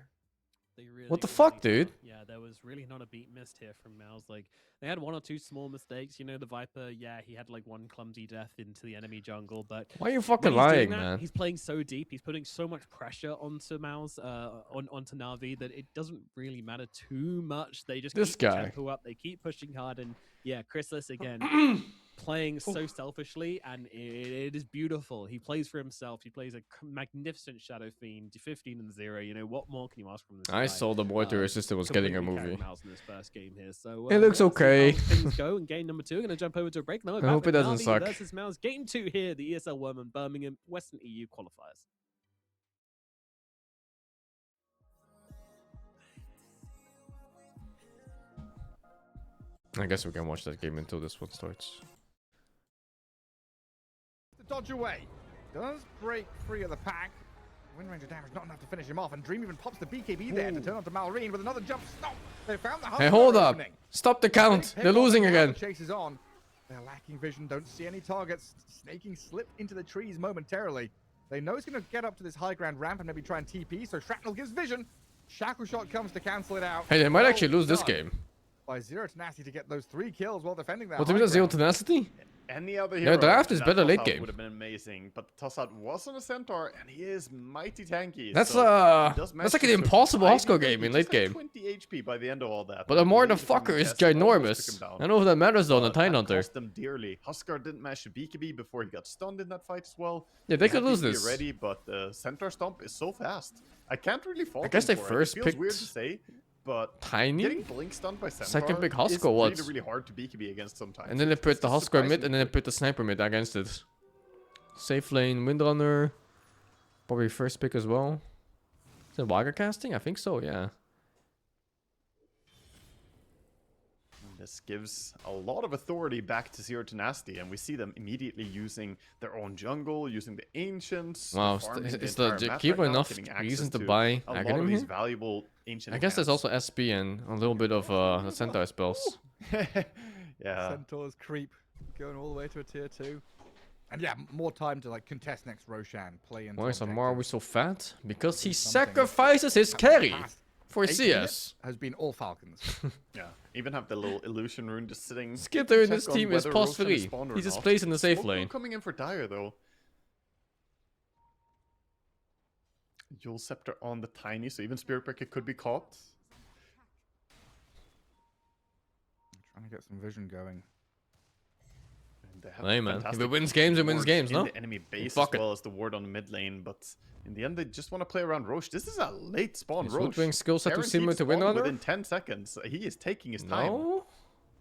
They really, What the really fuck, are. dude? Yeah, there was really not a beat missed here from MOUZ. Like, they had 1 or 2 small mistakes. You know, the Viper, yeah, he had like 1 clumsy death into the enemy jungle, but Why are you when fucking he's doing lying, that, man? he's playing so deep. He's putting so much pressure onto MOUZ, onto Na'Vi, that it doesn't really matter too much. They just This keep the guy. tempo up. They keep pushing hard, and yeah, Chrysalis again playing so selfishly, and it is beautiful. He plays for himself. He plays a magnificent Shadow Fiend, 15-0. You know, what more can you ask from this I guy? saw the mortar assistant was getting a Completely movie. carried MOUZ in this first game here. So It looks let's see how okay. things go in game number 2. Going to jump over to a break now. I hope it doesn't Navi suck. versus MOUZ, game 2 here, the ESL One Birmingham Western EU qualifiers. I guess we can watch that game until this one starts. The dodge away. Does break free of the pack. Wind range of damage not enough to finish him off, and Dream even pops the BKB there to turn onto Malrine with another jump stop. They found the Hey, hold up! opening. Stop the count! They're losing again! Chase is on. They're lacking vision, don't see any targets. Snaking slip into the trees momentarily. They know he's going to get up to this high ground ramp and maybe try and TP, so Shrapnel gives vision. Shackle shot comes to cancel it out. Hey, they might Well actually lose this done game. by Zero Tenacity to get those 3 kills while defending that. What do you mean, Zero Tenacity? Any other Their hero draft is that better late Toss-Out game. would have been amazing, but Toss-Out was on a Centaur and he is mighty tanky. That's so he does that's like manage an to impossible survive, Husker even game though in he late just had game. 20 HP by the end of all that. But a And the motherfucker is test almost ginormous. took him down. I don't know if that matters though on a But Tide that Hunter. cost them dearly. Husker didn't manage to BKB before he got stunned in that fight as well. Yeah, they He could had lose BKB this. Ready, but the Centaur Stomp is so fast. I can't really fault I guess him they for first it. It feels weird picked to say, but Tiny? getting blink stunned by Centaur Second pick is Husker, what? really, really hard to BKB against sometimes. And then they It's put the just Husker mid, surprisingly and then they quick. put the Sniper mid against it. Safe lane, Windrunner. Probably first pick as well. Is it Wagger casting? I think so, yeah. And this gives a lot of authority back to Zero Tenacity, and we see them immediately using their own jungle, using the Ancients. Wow, farming is entire the map Keeper right now, enough getting reason access to buy a lot of Aghanim these here? valuable Ancient I guess there's accounts. also SP and a little bit of the Centaur spells. Yeah. Centaur's creep going all the way to a tier 2. And yeah, more time to like contest next Roshan, play into Why is objectives. Amaru so fat? Because he Something. sacrifices his The carry past for 8 minutes CS. has been all Falcons. Yeah. Even have the little illusion rune just sitting. Skitter in check this on team is whether pos Roshan is 3. spawned or He just not. plays in the safe Smoke lane. coming in for Dire though. Yule Scepter on the Tiny, so even Spirit Breaker could be caught. Trying to get some vision going. And they have Hey, man. If fantastic it wins games, it wins wards games, in no? the enemy base Fuck as it. well as the ward on the mid lane, but in the end they just want to play around Roche. This is a late spawn Is Roche. Woodwing skill set too Guaranteed similar to spawn Windrunner? within 10 seconds. He is taking his time. No?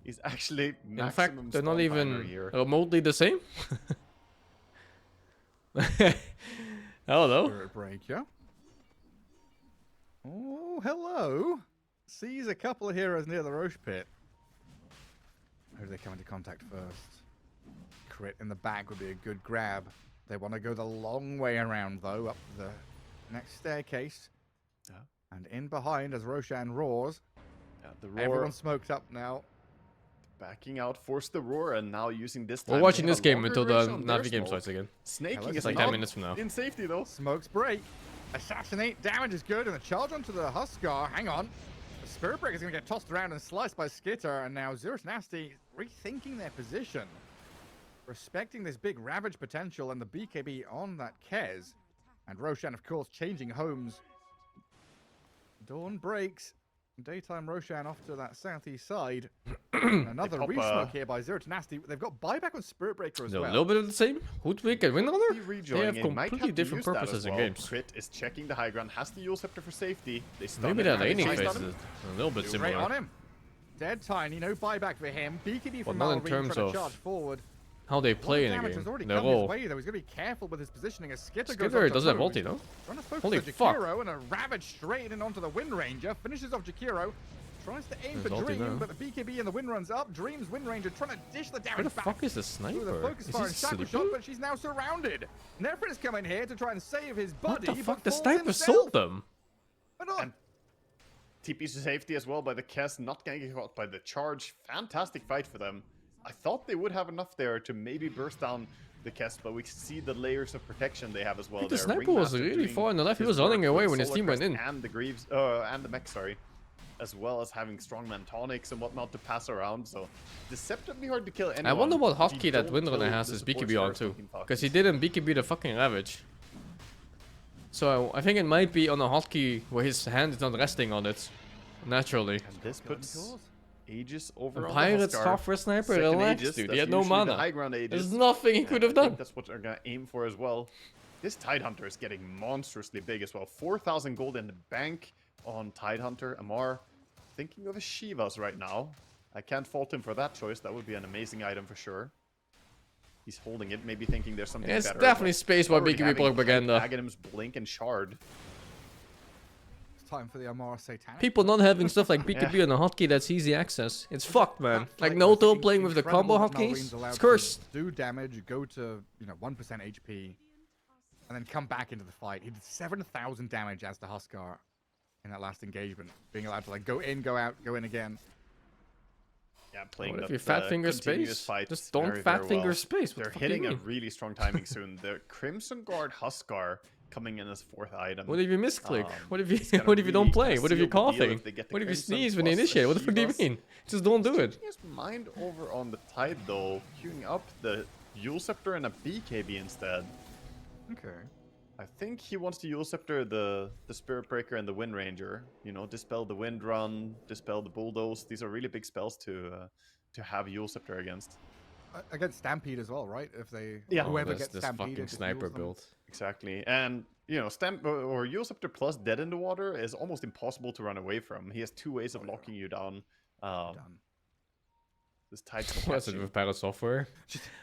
He's actually In maximum fact, they're not spawn timer even here. remotely the same. Hello. Spirit Breaker. Oh, hello. Sees a couple of heroes near the Roche pit. Who do they come into contact first? Crit in the back would be a good grab. They want to go the long way around, though, up the next staircase. Yeah. And in behind, as Roshan roars, Yeah, the roar everyone's smoked up now. backing out, force the roar, and now using this time. We're to watching get this a game longer until the duration on their Navi game smoke. starts again. Snaking It's is like not 10 minutes from now. in safety though. Smokes break. Assassinate. Damage is good. And the charge onto the Huskar. Hang on. The Spirit Breaker is going to get tossed around and sliced by Skitter. And now Zero Nasty rethinking their position. Respecting this big Ravage potential and the BKB on that Kez. And Roshan, of course, changing homes. Dawn breaks. Daytime Roshan off to that southeast side. Another pop, resmoke here by Zero Nasty. They've got buyback on Spirit Breaker as A well. little bit of the same. Hoodwink and The Windrunner? rejoin They have in might completely to different use that purposes as in well. games. Crit is checking the high ground, has the Yule Scepter for safety. They stun Maybe him, that and they laning stun phase him. is a little bit Right on similar. him. Dead Tiny, no buyback for him. BKB from not in Malrine terms trying of to charge forward. How they Play play in a damage game. has already Their come his role. way, though. He's going to be careful with his positioning as Skitter goes Skitter up to doesn't have Rogue. ulti, no? Trying to focus Holy on fuck. Jakiro and a Ravage straight in onto the Wind Ranger. Finishes off Jakiro. Tries to aim There's for ulti Dream, now. but the BKB and the Wind runs up. Dream's Wind Ranger trying to dish the damage Where the back. fuck is the With a sniper? focus Is fire he and shackle shot, sleeping? but she's now surrounded. Nefrin is coming here to try and save his What buddy. the fuck? But The falls sniper himself. sold them. But on. And TP to safety as well by the Kess, not getting get caught by the charge. Fantastic fight for them. I thought they would have enough there to maybe burst down the Kess, but we see the layers of protection they have as well. I think the there. sniper was Ringmaster really doing far on the left. He his was running work away with when his Solar team went Crest in. And the Greaves, and the mech, sorry. As well as having strongman tonics and whatnot to pass around, so deceptively hard to kill anyone. I wonder what if you hotkey that don't Windrunner kill has the his support BKB on stars too. fucking Because he Falcons. didn't BKB the fucking Ravage. So I think it might be on a hotkey where his hand is not resting on it. Naturally. And this puts Aegis over And on Pirates the Huskar. half for a sniper, Second relax, Aegis, dude. that's He had no usually the mana. high ground Aegis. There's nothing he could have I done. think that's what they're gonna aim for as well. This Tidehunter is getting monstrously big as well. 4,000 gold in the bank on Tidehunter. Amar thinking of his Shivas right now. I can't fault him for that choice. That would be an amazing item for sure. He's holding it, maybe thinking there's something It's better. definitely but space by already BKB having propaganda. Aghanim's Blink and Shard. It's time for the Amara Satanic. People not having stuff like BKB on a hotkey that's easy access. It's fucked, man. Like Noto playing with the combo hotkeys. It's cursed. Do damage, go to 1% HP, and then come back into the fight. He did 7,000 damage as the Huskar in that last engagement, being allowed to like go in, go out, go in again. Yeah, playing What if that, you fat finger continuous space? fight Just don't very, fat very finger well. space. What They're the fuck do you hitting a mean? really strong timing soon. The Crimson Guard Huskar coming in as 4th item. What if you misclick? What if you it's gonna what if you don't really play? kinda What if you're seal the deal coughing? if they get the What if you Crimson sneeze when you plus initiate? What the fuck do you Shivas. mean? Just don't do it. Keeping his mind over on the Tide though, queuing up the Yule Scepter and a BKB instead. Okay. I think he wants to Yule Scepter the Spirit Breaker and the Wind Ranger. You know, dispel the Wind Run, dispel the Bulldoze. These are really big spells to have Yule Scepter against. Against Stampede as well, right? If they Yeah. whoever this, gets this Stampede fucking sniper build. Exactly, and you know, or Yule Scepter plus Dead in the Water is almost impossible to run away from. He has 2 ways of locking you down. Done. This Tide's What's it catch you. with Parrot Software?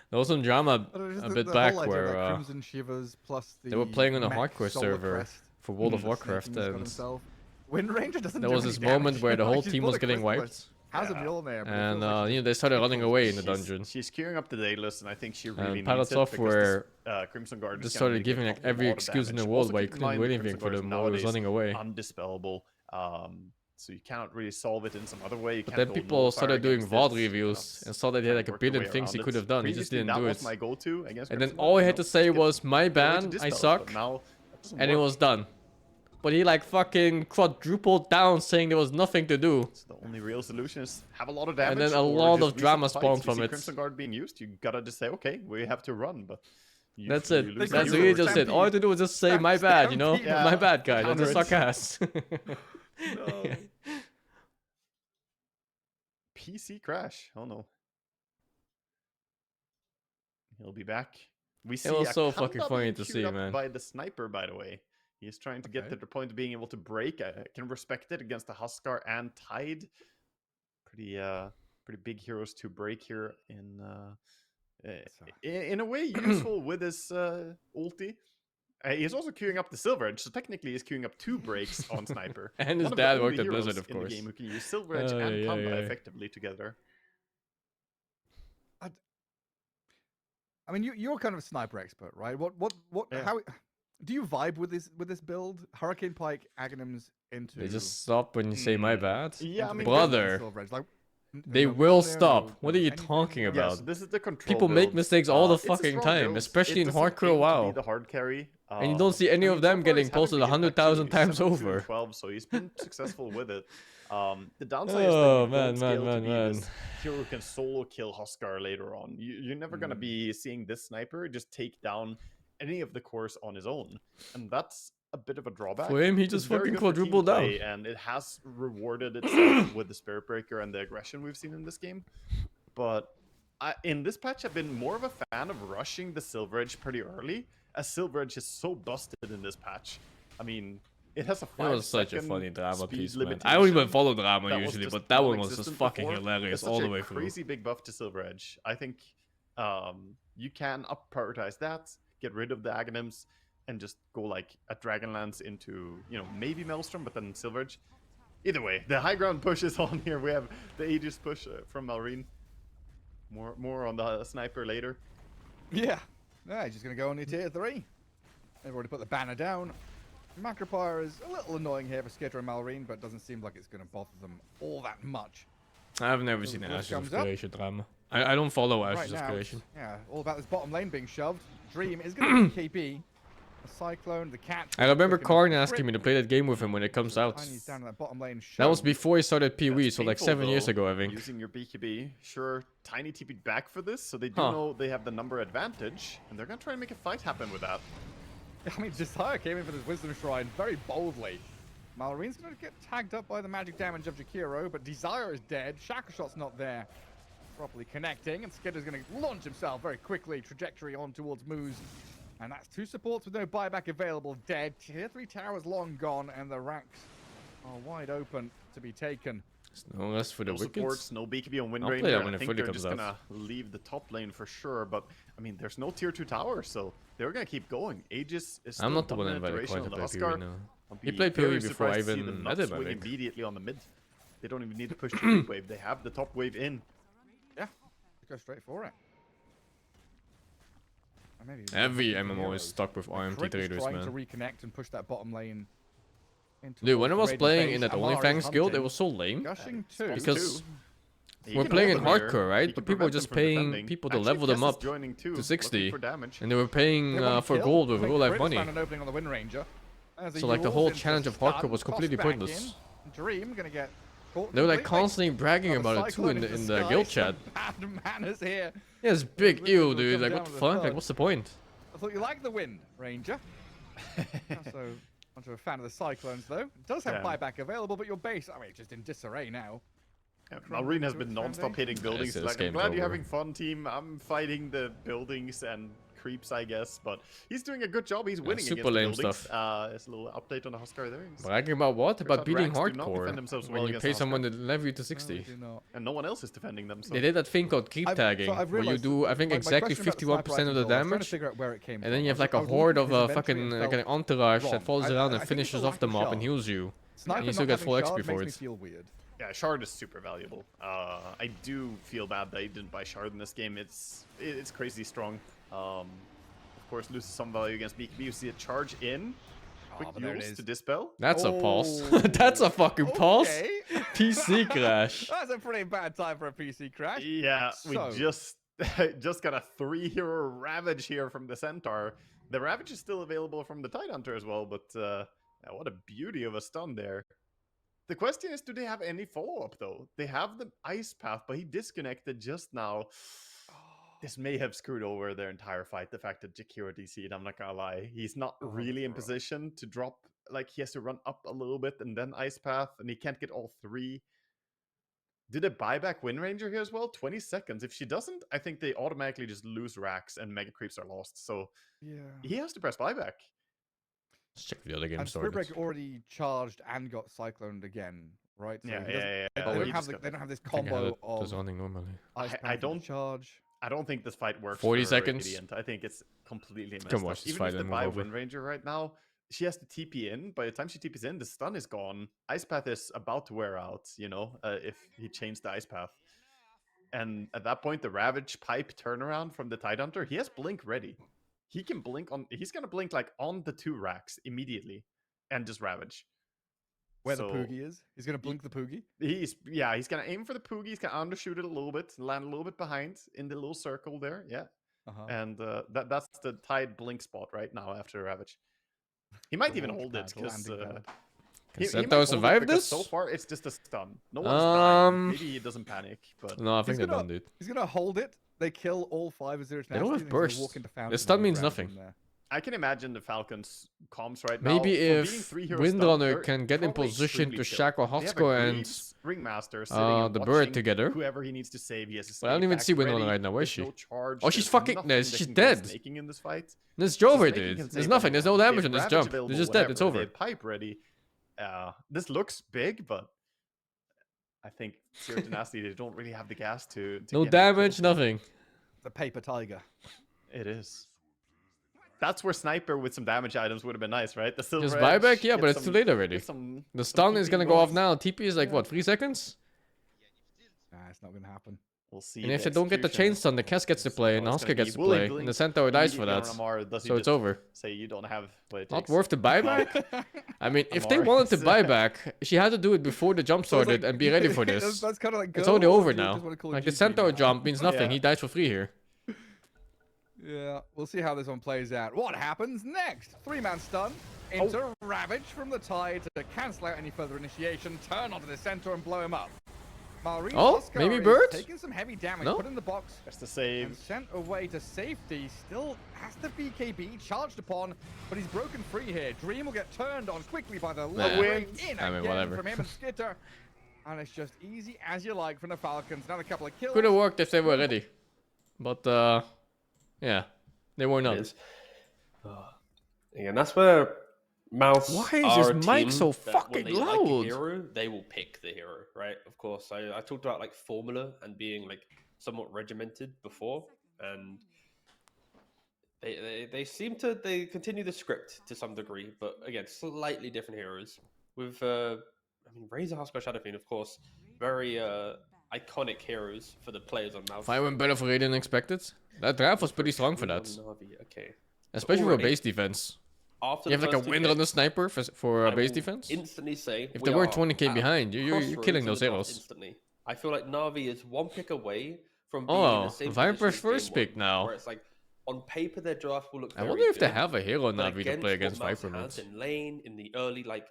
There was some drama a bit back where Crimson Shivers plus they were playing on a mech hardcore Solar server Crest for World of that Warcraft, Snake King's got and himself. Wind Ranger doesn't there do was any this moment damage. where the whole She's team bought was a getting Crystal wiped. Crest. Has a Mjolnir, but it And feels like you know, they started running away in the She's- dungeon. She's queuing up the Daedalus, and I think she really And needs Parrot it because Software this, Crimson Guard just is started gonna giving get like a every lot of excuse in the damage. world Also why you keep in couldn't mind do the anything Crimson for Guard is them while he was nowadays running away. undispellable. So you can't really solve it in some other way. You But can't then go people nullifier started doing against VOD it, you know, reviews and saw that he had like a work your billion way things he around could it. have done. He just Previously, didn't do that was it. my go-to against And then Crimson all Guard, he you had know, to say get was, my the way to bad, I dispel it, suck. but now that doesn't And it work. was done. But he like fucking quadrupled down saying there was nothing to do. So the only real solution is have a lot of damage. then a or lot just of drama reset the spawned fights. You from see it. Crimson Guard being used, you gotta just say, okay, we have to run, but That's you it. lose That's the really hero. just it. All I had to do was just say my bad, you know? Stampede. My bad, guys. I just Counter suck it. ass. No. PC crash. Oh no. He'll be back. We see was so Akanda fucking funny being to queued see, up man. by the sniper, by the way. He's trying to get Okay. to the point of being able to break. I can respect it against the Huskar and Tide. Pretty big heroes to break here in a way useful with his ulti. He's also queuing up the Silver Edge, so technically he's queuing up 2 breaks on Sniper. And his One of the dad only worked at heroes Blizzard, of in the course. game who can use Silver Edge Oh, and yeah, Panda yeah. effectively together. I mean, you're kind of a sniper expert, right? What, Yeah. how do you vibe with this build? Hurricane Pike, Aghanims into. They just stop when you say my bad. Yeah, I into mean, the brother. Silver Edge, like, They no will Mjolnir, stop. no- What no are you anything. talking Yeah, about? so this is the control People make build. mistakes all the It's a fucking strong time, build. especially It in doesn't hardcore aim to WoW. be the hard carry. And you don't see any I of mean, them so far getting he's having posted to get back 100,000 to times 72 over. 12, so he's been successful with it. The downside Oh, is that you man, don't scale man, to be man, this hero who can solo kill Huskar later on. You're never going to be seeing this sniper just take down any of the cores on his own. And that's a bit of a drawback. For him, he It's just very fucking good for team quadrupled down. play, and it has rewarded itself with the Spirit Breaker and the aggression we've seen in this game. But in this patch, I've been more of a fan of rushing the Silver Edge pretty early, as Silver Edge is so busted in this patch. I mean, it has a 5 It was such a second funny drama speed piece, man. limitation I don't even follow drama that was usually, just but that one was just non-existent fucking before. hilarious It's all such the a way through. crazy big buff to Silver Edge. I think you can prioritize that, get rid of the Aghanims, and just go like a Dragonlance into, maybe Maelstrom, but then Silver Edge. Either way, the high ground push is on here. We have the Aegis push from Malrine. More on the sniper later. Yeah. Yeah, he's just going to go on your tier 3. They've already put the banner down. Macropire is a little annoying here for Skitter and Malrine, but doesn't seem like it's going to bother them all that much. I've never seen Ashes of Creation drama. I don't follow Ashes of Creation. Yeah, all about this bottom lane being shoved. Dream is going to be KB. The Cyclone, the Cat. I remember Karn asking me to play that game with him when it comes out. Down in that bottom lane that was before he started Pee-wee, so like 7 years ago, I think. Using your BKB, sure, Tiny TP'd back for this, so they do know they have the number advantage, and they're gonna try and make a fight happen with that. I mean, Desire came in for this Wisdom Shrine very boldly. Malrine's gonna get tagged up by the magic damage of Jakiro, but Desire is dead. Shackle Shot's not there, properly connecting, and Skitter's gonna launch himself very quickly, trajectory on towards MOUZ. And that's 2 supports with no buyback available, dead. Tier 3 towers long gone, and the ranks are wide open to be taken. No rest for the wickets. Supports, no BKB on Windranger. I think they're just gonna leave the top lane for sure. But I mean, there's no tier 2 tower, so they're gonna keep going. Aegis is still I'm not the one invited quite to play PoE now. He played PoE before I even met him, I think. Immediately on the mid. They don't even need to push the mid wave. They have the top wave in. Yeah, go straight for it. Every MMO is stuck with RMT traders, man. To reconnect and push that bottom lane. Dude, when I was playing in that OnlyFans guild, it was so lame. Because we're playing in hardcore, right? But people were just paying people to level them up to 60. And they were paying for gold with real life money. So like the whole challenge of hardcore was completely pointless. Dream gonna get they were like constantly bragging about it too in the guild chat. Yeah, it's big ew, dude. Like what the fuck? Like what's the point? I thought you liked the wind, Ranger. Not so much of a fan of the Cyclones though. It does have buyback available, but your base, I mean, it's just in disarray now. Yeah, Malrine has been non-stop hitting buildings. Like, I'm glad you're having fun, team. I'm fighting the buildings and creeps, I guess, but he's doing a good job. He's winning super against lame the buildings. stuff. There's a little update on the Huskar there. Bragging about what? About beating Rags hardcore well when you pay someone to level you to 60. No, and no one else is defending them. So. They did that thing called creep tagging, where you do, I think, exactly 51% of the damage, and then you have like a horde of fucking like an entourage that follows around and finishes off the mob and heals you. And you still get full XP for it. Yeah, Shard is super valuable. I do feel bad that I didn't buy Shard in this game. It's crazy strong. Of course, loses some value against BKB. You see a charge in. Quick use to dispel. That's a pulse. That's a fucking pulse. PC crash. That's a pretty bad time for a PC crash. Yeah, we just got a 3-hero Ravage here from the Centaur. The Ravage is still available from the Tidehunter as well, but what a beauty of a stun there. The question is, do they have any follow-up, though? They have the Ice Path, but he disconnected just now. This may have screwed over their entire fight, the fact that Jakiro DC'd, I'm not gonna lie. He's not really in position to drop, like, he has to run up a little bit and then Ice Path, and he can't get all 3. Did a buyback Windranger here as well? 20 seconds. If she doesn't, I think they automatically just lose racks and Mega Creeps are lost. So he has to press buyback. Let's check the other game and Spiritbreaker already charged and got cycloned again, right? So yeah. They don't have this combo of normally. I don't charge. I don't think this fight works. 40 seconds. Radiant. I think it's completely messed Come up. watch this Even fight if and they buy move over. Windranger right now, she has to TP in. By the time she TPs in, the stun is gone. Ice Path is about to wear out, you know, if he changed the Ice Path. And at that point, the Ravage pipe turnaround from the Tidehunter, he has Blink ready. He can blink on, he's going to blink like on the 2 racks immediately and just Ravage. Where the Poogie is? He's going to blink the Poogie? He's going to aim for the Poogie. He's going to undershoot it a little bit, land a little bit behind in the little circle there. Yeah. And that's the Tide blink spot right now after Ravage. He might even hold it because Can Centaur survive this? So far, it's just a stun. No one's dying. Maybe he doesn't panic, but no, I think they're done, dude. He's gonna hold it. They kill all 5 of Zerus. They don't have burst. The stun means nothing. I can imagine the Falcons comms right now. Maybe if Windrunner stun, can get in position to shackle Huskar and Ringmaster the bird together. Whoever he needs to save, he has to but I don't even see Windrunner right now. Where is she? Oh, she's fucking. She's dead. There's Jover, dude. There's nothing. There's no damage on this jump. They're just dead. It's over. Pipe ready. This looks big, but I think Zero Dynasty, they don't really have the gas to no damage, nothing. The paper tiger. It is. That's where sniper with some damage items would have been nice, right? The silver Just edge, buyback? Yeah, get but it's too late already. get some The stun is TP gonna go off bonus. now. TP is like, what, 3 seconds? Nah, it's not gonna happen. We'll see. And if they don't get the chain stun, the Cass gets to play, and Oscar gets to play, and the Centaur dies for that. So it's over. Say you don't have what it Not takes. worth the buyback? I mean, if they Amar wanted to is, buy back, she had to do it before the jump So it's started like- and be ready for this. That's kind of like It's Go, already or over do you now. just wanna call it Like, the GG Centaur now? jump means nothing. Yeah. He dies for free here. Yeah, we'll see how this one plays out. What happens next? 3-man stun into Ravage from the Tide to cancel out any further initiation, turn onto the center and blow him up. Maurice Oh, Oscar maybe is Bird? taking some heavy damage, No? put in the box, That's the save. and sent away to safety. Still has the BKB charged upon, but he's broken free here. Dream will get turned on quickly by the low wing in I mean, again whatever. from him and Skitter. And it's just easy as you like from the Falcons. Another couple of kills. Could have worked if they were ready. But, yeah. They were not. It is. Again, that's where MOUZ Why is are this a mic team so that fucking when they like a loud? hero, they will pick the hero, right? Of course. I talked about like formula and being like somewhat regimented before, and they seem to continue the script to some degree, but again, slightly different heroes. With I mean, Razor, Husker, Shadowfiend, of course, very iconic heroes for the players on MOUZ. If I went better for Raid than expected, that draft was pretty strong for that. Navi, okay. Especially for already- base defense. After You have the like a first two win on the picks, sniper for I base will defense. Instantly say If we they weren't are 20k at behind, you're crossroads killing in those the draft heroes. instantly. I feel like Navi is one pick away from being in Oh, the same Viper's position as first game pick one, now. Where it's like on paper their draft will look. I Very wonder if they good, have a hero but Navi to play against what MOUZ Viper has mods. in lane in the early like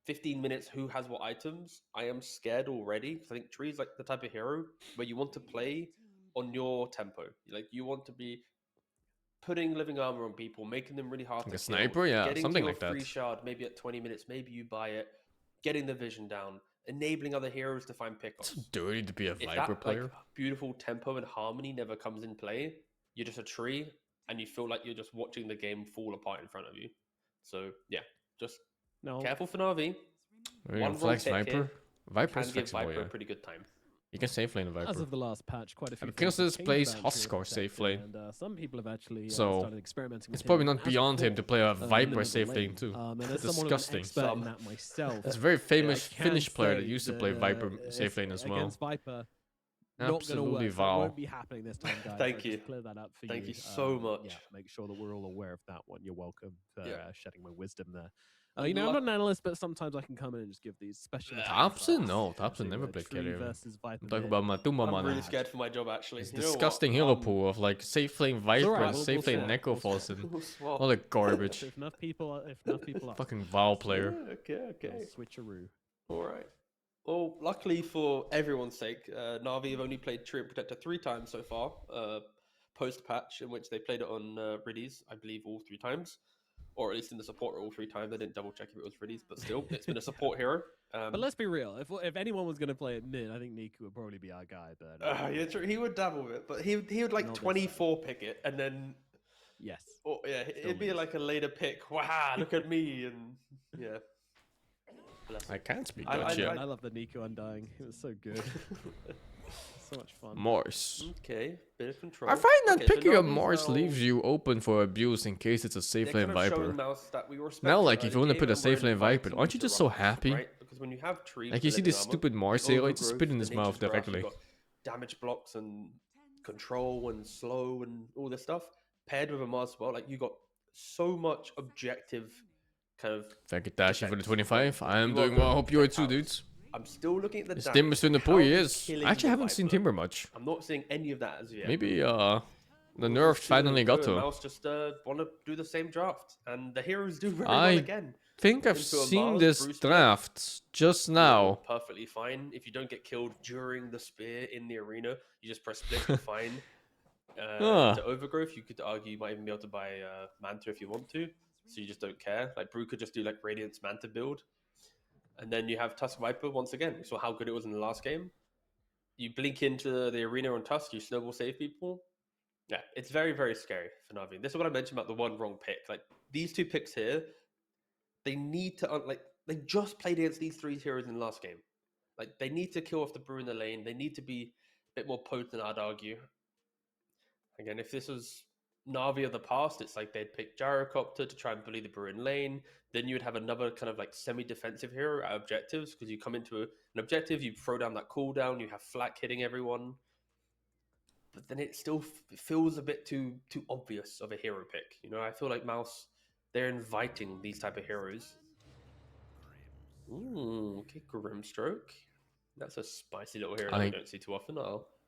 15 minutes. Who has what items? I am scared already because I think Tree's like the type of hero where you want to play on your tempo. Like you want to be putting living armor on people, making them really hard Like to a kill, sniper? Yeah, getting something to like your free that. shard maybe at 20 minutes, maybe you buy it, getting the vision down, enabling other heroes to find It's pickoffs. dirty to be a If Viper that player. like beautiful tempo and harmony never comes in play, you're just a tree and you feel like you're just watching the game fall apart in front of you. So yeah, just No. careful for Navi. Maybe one a flex wrong pick Viper. here Viper's Can give flexible, Viper yeah. a pretty good time. You can safe lane a As Viper. of the last patch, quite a few And things have Kinsis changed plays about Huskar Trio safe Protector, lane. and some people have actually So, started experimenting It's with probably him not as a beyond him core, to play a in the Viper middle of the safe lane lane. too. And as Disgusting. someone of an expert Some. in that myself, It's a very famous I can Finnish player that say used to play that, Viper safe lane as well. Against Viper, not going to Absolutely work. That Val. won't be happening this time, guys. Thank I'll you. Just clear that up for Thank you. you so much. Yeah, make sure that we're all aware of that one. You're welcome for Yeah. shedding my wisdom there. You know, I'm not an analyst, but sometimes I can come in and just give these special. Thompson? No, Thompson never played Tree carry. versus Viper I'm talking mid. about Matuma I'm Mana. really scared for my job actually. It's You know what? disgusting hero pool of like safe lane Viper alright, and we'll- safe we'll lane swap, Neko we'll falls in. We'll swap. All the garbage. If enough people are Fucking Val player. Yeah, okay. I'll switcheroo. All right. Well, luckily for everyone's sake, Navi have only played Trio Protector 3 times so far, post-patch, in which they played it on Riddies, I believe, all 3 times. Or at least in the support role 3 times. I didn't double-check if it was Riddies, but still, it's been a support hero. But let's be real. If anyone was going to play it mid, I think Niku would probably be our guy. But yeah, true. He would dabble with it, but he would like Not this 24 pick it, and then yes, yeah, it'd be lose. like a later pick. Wow, look at me, and yeah. Bless I him. can't speak I- Dutch I- yet. I love the Niku Undying. It was so good. So much fun. Morse. Okay, bit of control. I find that Okay, so picking up Navi's Morse now- leaves you open for abuse in case it's a safe they're lane kind of Viper. showing MOUZ that we respect Now, the like, if you early want to game put a and we're safe lane inviting Viper, them aren't you to just so rush, happy? Right? Because when you have trees, Like, you see this stupid Morse hero, it's spit in his mouth directly. Damage blocks and control and slow and all this stuff paired with a Mars as well. Like you got so much objective kind of. Thank you, Tashi, for the Defense. 25. I am You're doing well. I welcome. hope you are Check too, out. dudes. I'm still looking at the This damage. Timber's in the How pool, he are you is. killing I actually the haven't seen Viper? Timber much. I'm not seeing any of that as yet. Maybe, the nerf finally got to him. Mouse just want to do the same draft, and the heroes do very I well again. think I've Into a seen Mars, this Bruce Lee. draft just You're now. perfectly fine. If you don't get killed during the spear in the arena, you just press split, you're fine. To Overgrowth, you could argue you might even be able to buy Manta if you want to, so you just don't care. Like Brew could just do like Radiance Manta build. And then you have Tusk Viper once again. We saw how good it was in the last game. You blink into the arena on Tusk, you snowball save people. Yeah, it's very, very scary for Navi. This is what I mentioned about the one wrong pick. Like these 2 picks here, they need to they just played against these 3 heroes in the last game. Like they need to kill off the Brew in the lane. They need to be a bit more potent, I'd argue. Again, if this was Navi of the past, it's like they'd pick Gyrocopter to try and bully the Bruin lane. Then you would have another kind of like semi-defensive hero at objectives, because you come into an objective, you throw down that cooldown, you have Flak hitting everyone. But then it still feels a bit too obvious of a hero pick. You know, I feel like MOUZ, they're inviting these type of heroes. Ooh, okay, Grimstroke. That's a spicy little hero that we don't see too often.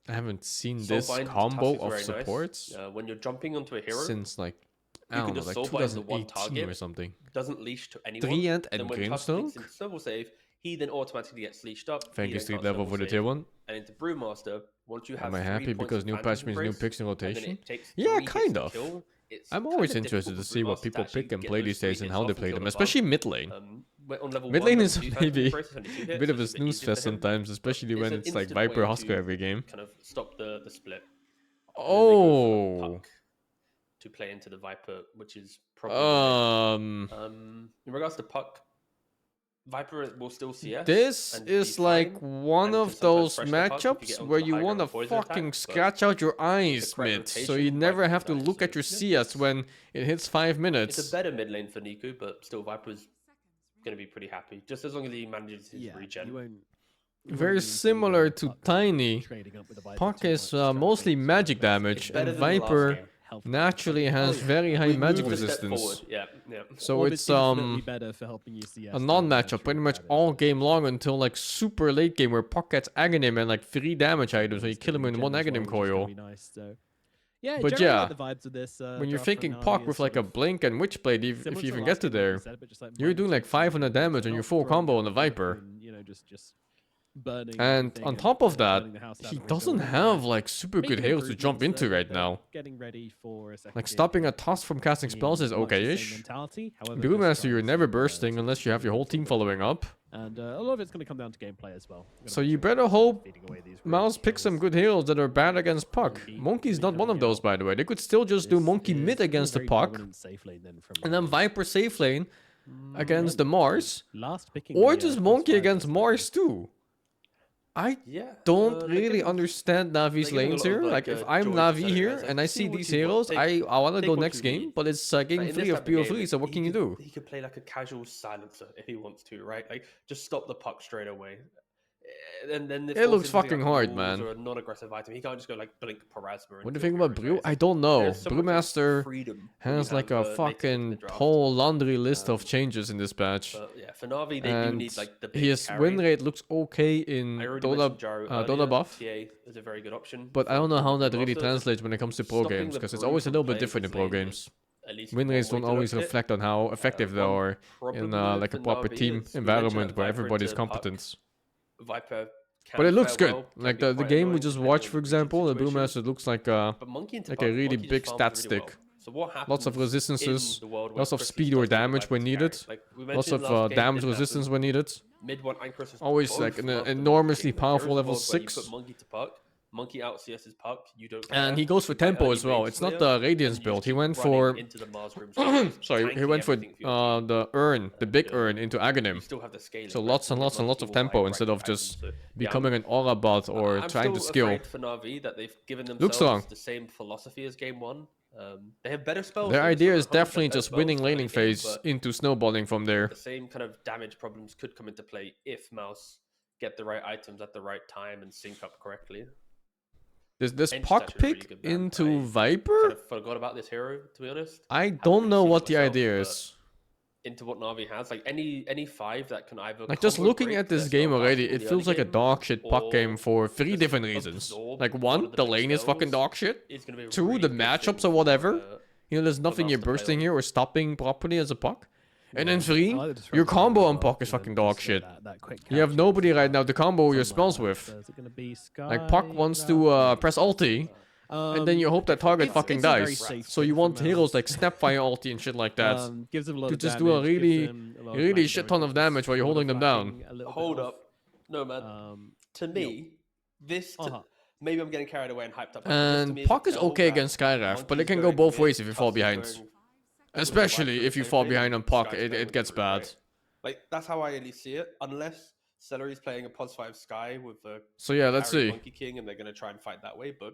I haven't seen this combo of supports when you're jumping onto a hero since like, I don't know, like 2018 or something. Doesn't leash to anyone. Treant and Grimstroke? Double save, he then automatically gets leashed up. Thank you, Street Level, for the tier 1. And into Brewmaster, once you have Am I happy because new patch means new picks in rotation? Yeah, kind of. I'm always interested to see what people pick and play these days and how they play them, especially mid lane. Mid lane is maybe a bit of a snooze fest sometimes, especially when it's like Viper Husker every game. Kind of stop the split. Oh. To play into the Viper, which is probably in regards to Puck, Viper will still CS. This is like one of those matchups where you want to fucking scratch out your eyes, mid, so you never have to look at your CS when it hits 5 minutes. It's a better mid lane for Niku, but still Viper's going to be pretty happy, just as long as he manages his regen. Very similar to Tiny, Puck is mostly magic damage, and Viper naturally has very high magic resistance. So it's a non-matchup pretty much all game long until like super late game where Puck gets Aghanim and like 3 damage items when you kill him in one Aghanim coil. Yeah, but yeah, the vibes of this, when you're thinking Puck with like a Blink and Witchblade, if you even get to there, you're doing like 500 damage on your full combo on the Viper. And on top of that, he doesn't have like super good heroes to jump into right now. Like stopping a Tusk from casting spells is okay-ish. Brewmaster, you're never bursting unless you have your whole team following up. And a lot of it's going to come down to gameplay as well. So you better hope MOUZ picks some good heroes that are bad against Puck. Monkey's not one of those, by the way. They could still just do Monkey mid against the Puck, and then Viper safe lane against the Mars, or just Monkey against Mars too. I don't really understand Navi's lanes here. Like, if I'm Navi here and I see these heroes, I want to go next game, but it's game 3 of BO3, so what can you do? He could play like a casual silencer if he wants to, right? Like, just stop the Puck straight away. And then it looks fucking hard, man. Or a non-aggressive item. He can't just go like blink Parasma. What do you think about Brew? I don't know. Brewmaster has like a fucking whole laundry list of changes in this patch. But yeah, for Navi, they do need like the big his carry. Win rate looks okay in Dota buff. TA is a very good option. But I don't know how that really translates when it comes to pro games, because it's always a little bit different in pro games. Win rates don't always reflect on how effective they are in like a proper team environment where everybody's competent. Viper but it looks good. Like the game we just watched, for example, the Brewmaster looks like a really big stat stick. Lots of resistances, lots of speed or damage when needed, lots of damage resistance when needed. Always like an enormously powerful level 6. Monkey out CS's Puck, you don't and he goes for tempo as well. It's not the Radiance build. He went for sorry, he went for the big urn into Aghanim. So lots and lots and lots of tempo instead of just becoming an aura bot or trying to skill. For Navi that they've given Looks strong. The same philosophy as game 1. They have better spells. Their idea is definitely just winning laning phase into snowballing from there. The same kind of damage problems could come into play if MOUZ get the right items at the right time and sync up correctly. This Puck pick into Viper? Kind of forgot about this hero, to be honest. I don't know what the idea is. Into what Navi has, like any 5 that can either like just looking at this game already, it feels like a dog shit Puck game for 3 different reasons. Like 1, the lane is fucking dog shit. 2, the matchups or whatever. You know, there's nothing you're bursting here or stopping properly as a Puck. And then 3, your combo on Puck is fucking dog shit. You have nobody right now to combo your spells with. Like Puck wants to press ulti, and then you hope that target fucking dies. So you want heroes like Snapfire ulti and shit like that to just do a really shit ton of damage while you're holding them down. Hold up. No, man. To me, this... Maybe I'm getting carried away and hyped up. And Puck is okay against Skyraf, but it can go both ways if you fall behind. Especially if you fall behind on Puck, it gets bad. Like, that's how I at least see it. Unless Celery's playing a +5 Sky with the so yeah, let's see. Monkey King and they're going to try and fight that way. But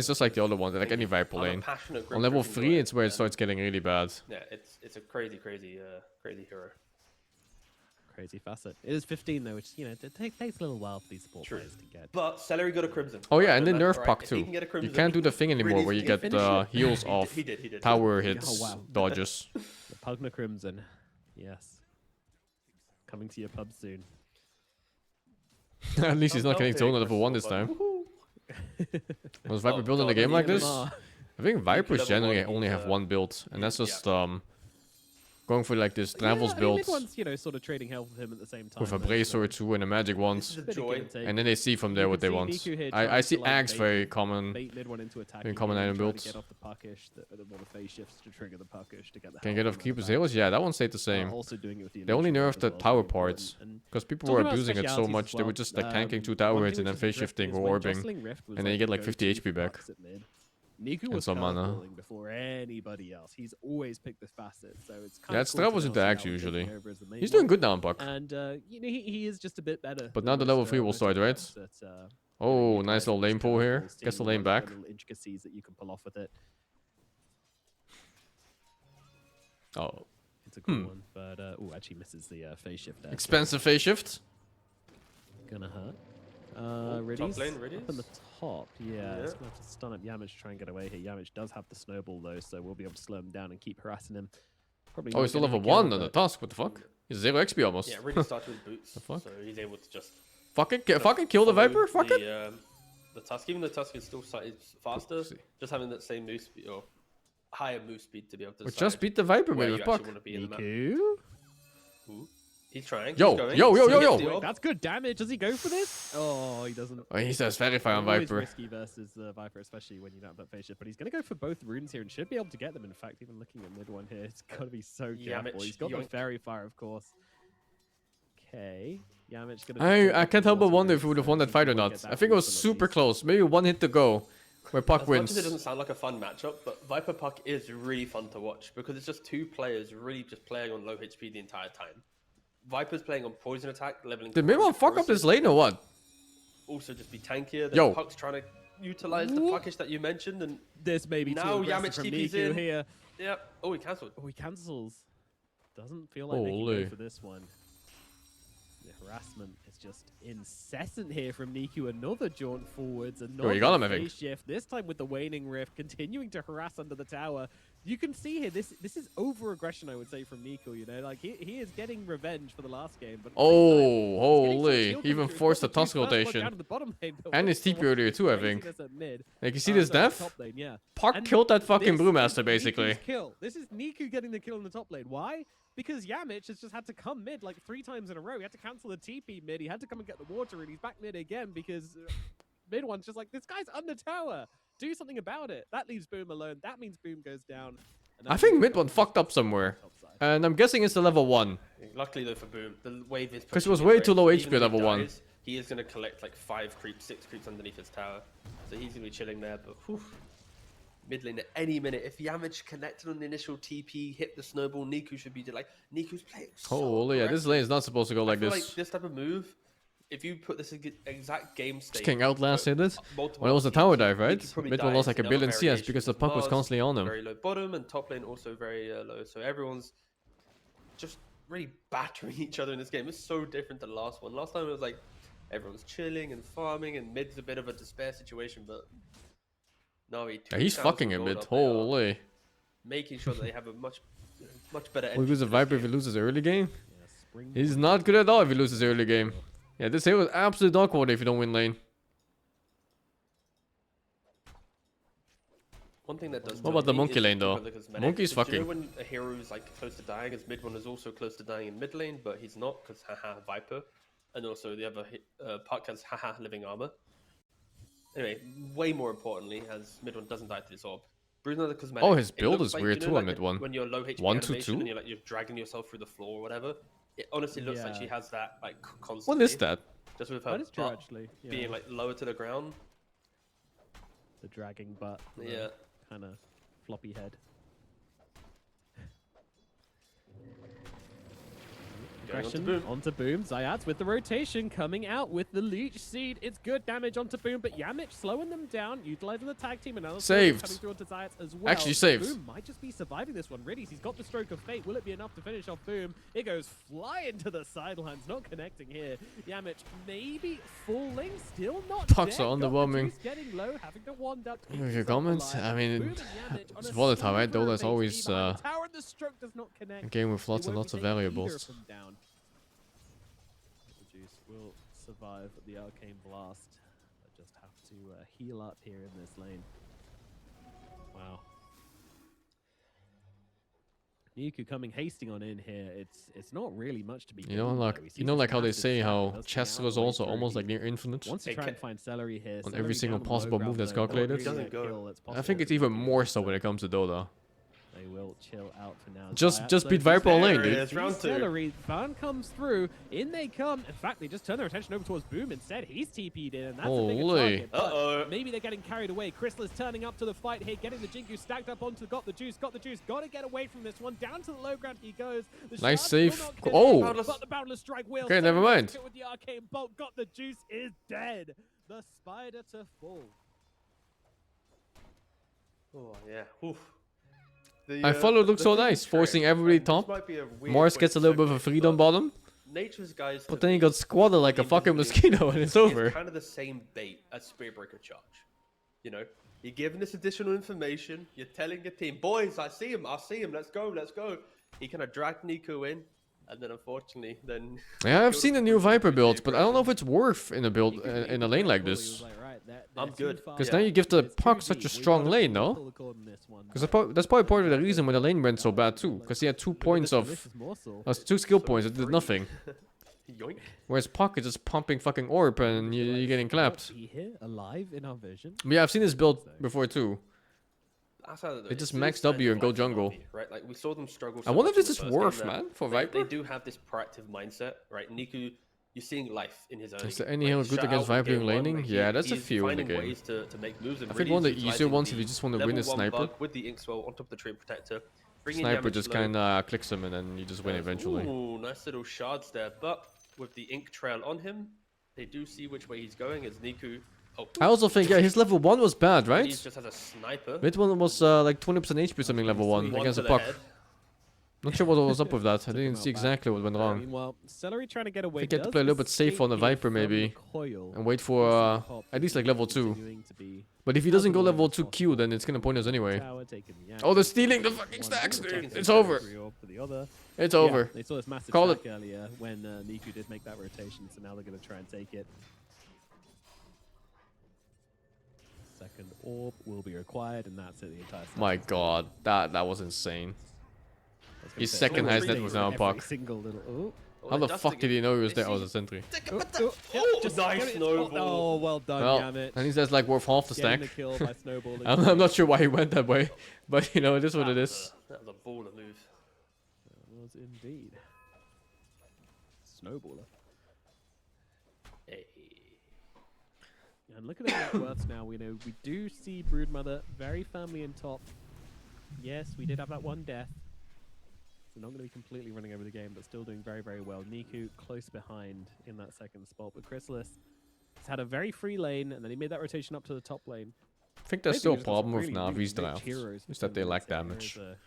is just like the other one, like any Viper I'm a lane. passionate On level Grim 3, it's where it and, starts getting really bad. Yeah, it's a crazy hero. crazy facet. It is 15 though, which it takes a little while for these support True. players to get. But Celery got a Crimson. Oh yeah, and then Remember, nerf right? puck If he too. can get a You Crimson, can't he do the can thing anymore really where you easily get finish it. heals He off did. He did. tower hits, Oh, wow. dodges. The Pugna Crimson. Yes. Coming to your pub soon. At least he's not getting thrown at level 1 this this time. Woohoo. Was Viper Oh, building a God, game like this? EMR. I think Vipers level generally 1, only he's, have one build, and that's yeah. just going for like this Travels Yeah, build Mid-one's, sort of trading health with him at the same time. with a though, Brace or so two and a Magic This once, is a bit of joy. give and take. and then they see from there You what can they see want. Niku here I trying see to, like, Axe bait- very common. Bait mid one into attacking. Very common mid, item trying to builds. Get off the puckish, the phase shifts to trigger the puckish to get the. Can health get from off the Keeper's back. Heals? Yeah, that one stayed the same. Also doing it with the They only illusion nerfed as the well, tower very important. parts. And Because people talking were about abusing it so specialities much, as they were well, just like tanking 2 tower one hits thing and then which is phase Drift shifting is or when orbing. Jostling Rift was and then you get the like 50 go-to HP for back. Bucks at mid. Niku And was some mana. calling before anybody else. He's always picked this facet, so it's kind Yeah, of it's cool to Travels now into see Axe how he's taking usually. over as the main He's doing one. good now on Puck. And he is just a bit better. But than now the most, level 3 will most start, of right? us that, Oh, you nice play little lane against pull kind of here. full Gets the steam, lane a lot of back. Little intricacies that you can pull off with it. Oh, It's a cool one, but actually misses the phase shift there. expensive phase shift. Gonna hurt. top Riddy's lane, up Riddy's? in the top. Yeah, Yeah. it's gonna have to stun up Yamich to try and get away here. Yamich does have the snowball though, so we'll be able to slow him down and keep harassing him. Probably. Oh, not he's still getting level a kill, 1 on the but task. What the fuck? He's 0 XP almost. Yeah, really started with boots. fuck? So he's able to just Fucking kill the follow Viper? Fuck it. The Tusk, even though Tusk is still slightly faster, See. just having that same move speed or higher move speed to be able to We decide just beat the Viper, where man, you with actually Puck. want to be in the map. Niku? Ooh. He's trying. Yo, he's going. yo, yo, He yo, gets yo. the Wait, orb. that's good damage. Does he go for this? Oh, he doesn't. Oh, he says Verify on Always Viper. risky versus the Viper, especially when you don't have that phase shift. But he's going to go for both runes here and should be able to get them. In fact, even looking at mid one here, it's got to be so careful. Yamich, He's got the yoink. Fairy Fire, of course. Okay. Yamich going to. I can't help but wonder if we would have won that fight or not. I think it was super close. Maybe 1 hit to go, where Puck As much wins. as it doesn't sound like a fun matchup, but Viper Puck is really fun to watch because it's just 2 players really just playing on low HP the entire time. Viper's playing on poison attack, leveling. Did Mid-1 fuck up this lane or what? Also, just be tankier. Then Yo. Puck's trying to utilize the puckish that you mentioned, and This may be Now too aggressive Yamich from TP's Niku in. here. yep. Oh, he cancelled. Oh, he cancels. Doesn't feel like they can Holy. go for this one. The harassment is just incessant here from Niku. Another jaunt forwards, another you got him, I think. phase shift. This time with the waning rift, continuing to harass under the tower. You can see here, this is over aggression, I would say, from Niku. You know, like he is getting revenge for the last game. But at the same time, Oh, he's getting some holy. shield He even coming through. forced the He's got Tusk two first blood rotation. down to the bottom lane, but And what's his the TP earlier too, I think. craziness at mid? Like, you see this Sorry, death? top lane, yeah. Puck And killed that fucking this Brewmaster, is basically. Niku's kill. This is Niku getting the kill in the top lane. Why? Because Yamich has just had to come mid like 3 times in a row. He had to cancel the TP mid. He had to come and get the water, and he's back mid again because mid one's just like, this guy's under tower. Do something about it. That leaves Boom alone. That means Boom goes down. And that I think means mid Boom one fucked up somewhere. top side. And I'm guessing it's the level 1. Luckily though for Boom, the wave is 'Cause he was pushing way him, too right? low So HP even at if he level 1. dies, He is going to collect like 5 creeps, 6 creeps underneath his tower. So he's going to be chilling there. But whew, mid lane at any minute. If Yamich connected on the initial TP, hit the snowball, Niku should be like, Niku's playing so Holy, yeah, this aggressive. lane is not supposed to go I like feel this. like this type of move, if you put this exact game state, Just King outlasted it. multiple When it was the teams, tower dive, he right? could probably Mid one die lost in like a another billion CS variation, because the puck was MOUZ, constantly on him. Very low bottom, and top lane also very low. So everyone's just really battering each other in this game. It's so different to the last one. Last time it was like everyone's chilling and farming, and mid's a bit of a despair situation, but no, Yeah, he's fucking him mid. Holy. making sure that they have a much better. We lose a Viper if he loses early game. Yeah, spring He's not good at all if he loses early game. Yeah, this hero is absolute dog water if you don't win lane. One thing that does. What about the monkey lane, though? Monkey's Monkey's fucking. fucking. When a hero is like close to dying, his mid one is also close to dying in mid lane, but he's not because haha Viper, and also the other Puck has haha living armor. Anyway, way more importantly, as mid one doesn't die to this orb. Bruno the cosmetic. Oh, his it build looks is like, weird you know, too on like mid one. When you're low HP 1 to animation 2? and you're dragging yourself through the floor or whatever. It honestly looks like Yeah. she has that like constantly. What is that? Just with her That is true, butt actually. Yeah. being like lower to the ground. The dragging butt. Yeah. Kind of floppy head. Aggression onto Boom. Zayats with the rotation coming out with the Leech Seed. It's good damage onto Boom, but Yamich slowing them down, utilizing the tag team. Another saved. coming through onto Zayats as well. Actually saved. Boom might just be surviving this one. Really, he's got the stroke of fate. Will it be enough to finish off Boom? It goes flying to the sidelines, not connecting here. Yamich maybe falling, still not Pucks dead. are Got the underwhelming. juice getting low, having to wand up. to keep Your himself comments? alive. I mean, Boom and Yamich on it's a volatile, right? sliver of Dota's HP always behind the tower, and the stroke does not connect. a game with lots It and won't lots of take either variables. of them down. The Juice will survive the arcane blast. They just have to heal up here in this lane. Wow. Niku coming hasting on in here. It's not really much to be. You know, gained like there. We see you know, this like how they massive say stack how that's coming chess out is all the way also through. almost like near infinite. Once you try and find Celery here, On Celery every single down on the low possible ground move that's though, not calculated. really Doesn't a go. kill that's I possible think it's to even do more this, so when it comes to Dota. They will chill out for now. Just Zayat beat slowly Viper all lane, There it dude. is, round two. Celery, Van comes through, in they come. In fact, they just turn their attention over towards Boom instead. He's TP'd in, and that's a bigger Holy. target. But Uh-oh. maybe they're getting carried away. Crystal is turning up to the fight here, getting the Jingu stacked up onto got the juice. Got to get away from this one. Down to the low ground he goes. The Nice shard's save. still not connected, Oh. but the Boundless Strike will. Okay, never Celery mind. gets it with the arcane bolt. Got the juice is dead. The spider to fall. Oh yeah. Oof. I followed looked so thing nice, with forcing Trent, everybody and this top. might be a weird Morris way gets to a little bit of a showcase, freedom but bottom, Nature's guys. but then he got squatted like a fucking mosquito and it's over. Kind of the same bait as Spirit Breaker Charge. You know, you're giving this additional information. You're telling your team, boys, I see him. Let's go. He kind of dragged Nico in, and then unfortunately, then. Yeah, I've seen the new Viper builds, build, but I don't know if it's worth in a build in a lane like this. I'm good. Because now you give the puck such a strong lane, no? Because that's probably part of the reason why the lane went so bad too. Because he had 2 points of, 2 skill points that did nothing. Yoink. Whereas Puck is just pumping fucking orb and you're getting clapped. He here alive in our vision. But yeah, I've seen this build before too. Outside of They those, just it's max kind W of and go like jungle. NAVI, right? Like we saw them struggle. I so wonder much if this in is the first worth, game that man, for they Viper. do have this proactive mindset, right? Niku, you're seeing life in his early. Is there game, any right? hell He's good shut against out in Viper doing game one, laning? like, Yeah, there's a he's few in the finding game. ways to make moves. And I think really one of the utilizing easier ones if the you just want to win level is one Sniper. bug with the Inkswell on top of the Treant Protector. Bringing Sniper damage just low. kind of clicks him and then you just win eventually. Ooh, nice little shards there. But with the Ink Trail on him, they do see which way he's going as Niku. Oh, I also think, yeah, his level 1 was bad, he right? just has a sniper. Mid one was like 20% HP something level 1 One against to a the Puck. head. Not sure what was up with that. I Took him didn't out see back. exactly what went wrong. Meanwhile, Celery trying to get away. Think you have to does play a little bit escape safe on the here Viper from maybe, the coil. and wait for at least like level 2. Continuing to be But if he doesn't go as level low as 2 Q, then it's gonna point us anyway. tower taken the Oh, they're action. stealing the fucking One stacks, little dude. chance It's to over. free orb for the other. It's Yeah, over. they saw this massive Call stack earlier when Niku did make that rotation, so now they're going to try and take it. Second orb will be required, and that's it. The entire. My stack is god, that was insane. I was gonna His say, second almost highest net every was now a Puck. single little. Oh. How the fuck did he know he was there? Oh, the sentry. Just nice get it. snowball. Oh, well done, Well, Yamit. and he's just like worth half the Getting stack. the kill by snowballing. I'm not sure why he went that way, but you know, it is what it is. That was a baller move. It was indeed. Snowballer. Hey. And look at the net worths now. We know we do see Broodmother very firmly in top. Yes, we did have that one death. So not going to be completely running over the game, but still doing very, very well. Niku close behind in that second spot. But Chrysalis has had a very free lane, and then he made that rotation up to the top lane. I think there's Basically still a just got some problem with really, Navi's really rich drafts. heroes Is that they within lack the mid. damage. There's,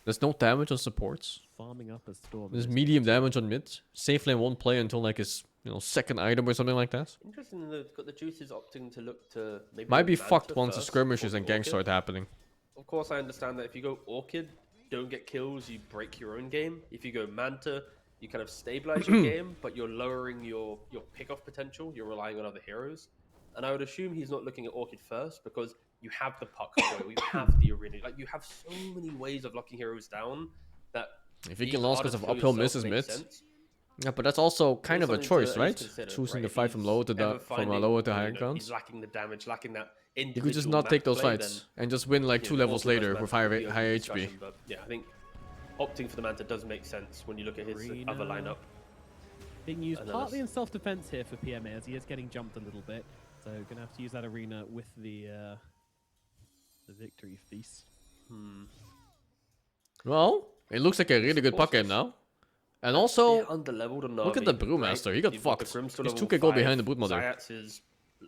There's no damage on supports. farming up a storm. There's medium damage on mid. Safe lane won't play until like his second item or something like that. Interesting that they've got the juices opting to look to maybe. Might go be Manta fucked once the first skirmishes or and ganks Orchid. start happening. Of course, I understand that if you go Orchid, don't get kills, you break your own game. If you go Manta, you kind of stabilize your game, but you're lowering your pick-off potential. You're relying on other heroes. And I would assume he's not looking at Orchid first because you have the puck foil, you have the arena. Like, you have so many ways of locking heroes down that... If you being can lose harder because of to uphill yourself misses makes mid. sense. Yeah, but that's also kind of a Something to choice, at least right? consider, Choosing right? to fight from He's low to ever from finding, lower to you higher know, grounds. He's lacking the damage, lacking that You could just individual not take map those play, fights then, and just win like 2 you know, levels Orchid later versus with Manta high would be a high HP. discussion, but yeah, I think opting for the Manta does make sense when you look at his other Arena. lineup. Being used And then partly in that's- self-defense here for PMA as he is getting jumped a little bit. So gonna have to use that arena with the victory feast. Well, it looks like a really good puck game now. And also, underleveled on look at Navi, the Brewmaster. right? He got You've got the fucked. Grimstone He's level 2k gold 5, behind the Broodmother. Zayats is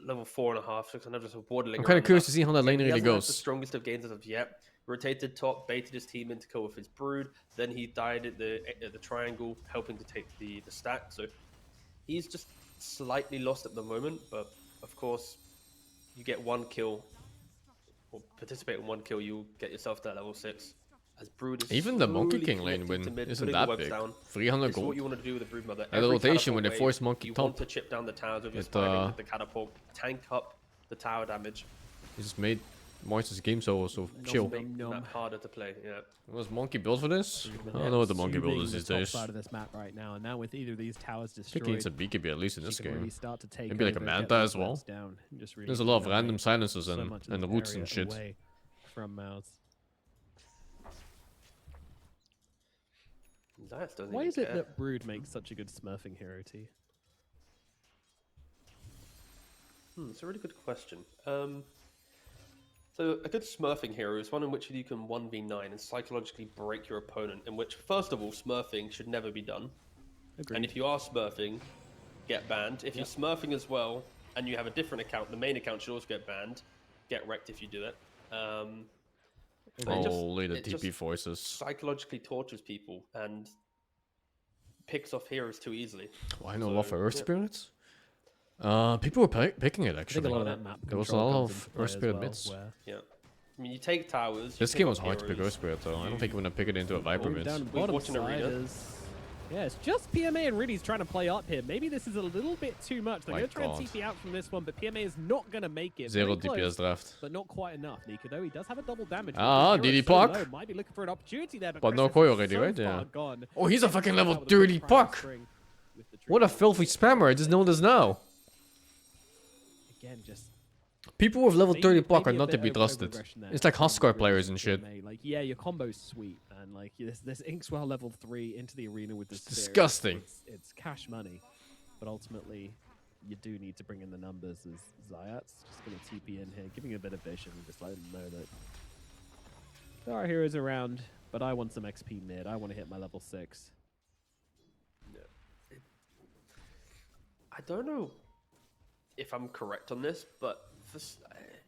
level 4.5, so kind of just waddling I'm kind of around curious that. to see how that lane He really hasn't had the goes. strongest of gains as of yet. Rotated top, baited his team into kill with his Brood. Then he died at the triangle, helping to take the stack. So he's just slightly lost at the moment, but of course, you get one kill, or participate in one kill, you'll get yourself to that level 6. As Brood is Even the Monkey slowly King lane connecting to win mid, isn't putting the that webs big. down. 300 This is what gold. you want to do with the Broodmother. And the Every rotation when they catapult force wave, Monkey you top. want to chip down the towers with your It, spiding with the catapult, tank up the tower damage. He just made Moise's game so chill. Make the map harder to play. Yeah. Was Monkey built for this? I don't know what the Monkey build is these days. Side of this map right now, and now with either of these towers I think he destroyed, needs a BKB at least in this she can really game. start to take Maybe like a over, get Manta those as well. webs down, and just really There's a give lot of away random silences so and much of this roots area and shit. away from MOUZ. Why is it that Brood makes such a good smurfing hero to you? It's a really good question. So a good smurfing hero is one in which you can 1v9 and psychologically break your opponent, in which, first of all, smurfing should never be done. Agreed. And if you are smurfing, get banned. If you're smurfing as well, and you have a different account, the main account should also get banned. Get wrecked if you do it. Holy, the it just DP voices. psychologically tortures people and picks off heroes too easily. Why no So, love for Earth yeah. Spirits? People were picking it I think actually. a lot of that map There was a control lot comes of into play Earth as Spirit well, mids. where Yeah. I mean, you take towers. This you game pick was up hard to pick heroes, Earth Spirit though. I don't you- think we're gonna pick it into a Viper Going mid. down the We're bottom watching side arena. is... Yeah, it's just PMA and Riddy's trying to play up here. Maybe this is a little bit too much. They're My going to try and God. TP out from this one, but PMA is not going to make it. Zero Very DPS close, draft. but not quite enough. Nika, though, he does have a double damage. Ah, Hero is DD so Puck. low, might be looking for an opportunity there, But no Chris koi is already, so right? far Yeah. gone. Oh, he's a fucking level Out with a dirty prime puck. string with the What a tree. filthy spammer! I just know this now. Again, just People with level 30 puck are maybe a not to bit be of trusted. overaggression there It's like from Huskar Riddy players and and shit. PMA. Like, yeah, your combo's sweet, and like this Inkswell level 3 into the arena with this. It's disgusting. It's cash money, but ultimately, you do need to bring in the numbers. As Zayat's just going to TP in here, giving a bit of vision, just letting them know that there are heroes around, but I want some XP mid. I want to hit my level 6. I don't know if I'm correct on this, but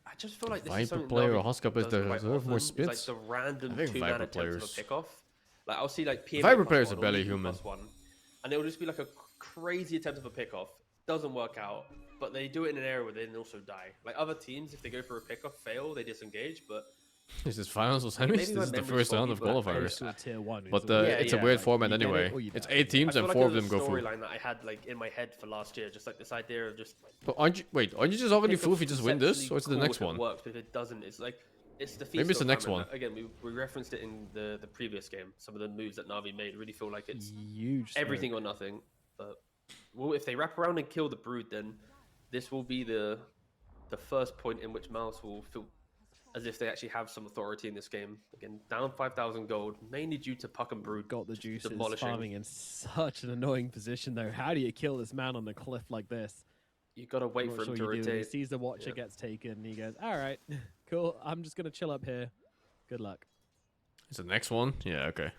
I just feel like this is Viper something player Navi or Huskar plays does the quite reserve more often. It's spits? like the random I think 2-man Viper attempts of players- a pick-off. Like I'll see like PMA Viper plus players one are or barely Nika human. plus one, and it'll just be like a crazy attempt of a pick-off. Doesn't work out, but they do it in an area where they then also die. Like other teams, if they go for a pick-off, fail, they disengage, but Is this finals or semis? Maybe This my is the memory's first round of foggy, but qualifiers. Coastal tier 1 is But always- Yeah, it's a yeah, weird like, format you get it anyway. or you It's don't. 8 teams I and feel 4 like of them it was go a through. storyline that I had like in my head for last year, just like this idea of just. But aren't you just already through if you just win this, or is it the conceptually next cool if one? It works, but if it doesn't, it's like it's the. Maybe it's the next famine. one. Again, we referenced it in the previous game. Some of the moves that Navi made really feel like it's huge. everything smoke. or nothing. But well, if they wrap around and kill the Brood, then this will be the first point in which MOUZ will feel as if they actually have some authority in this game. Again, down 5,000 gold, mainly due to Puck and Brood. Got the juices demolishing. farming in such an annoying position though. How do you kill this man on the cliff like this? You gotta wait I'm for not him sure to you do. He rotate. sees the Watcher Yeah. gets taken and he goes, all right, cool. I'm just going to chill up here. Good luck. Is it the next one? Yeah, okay.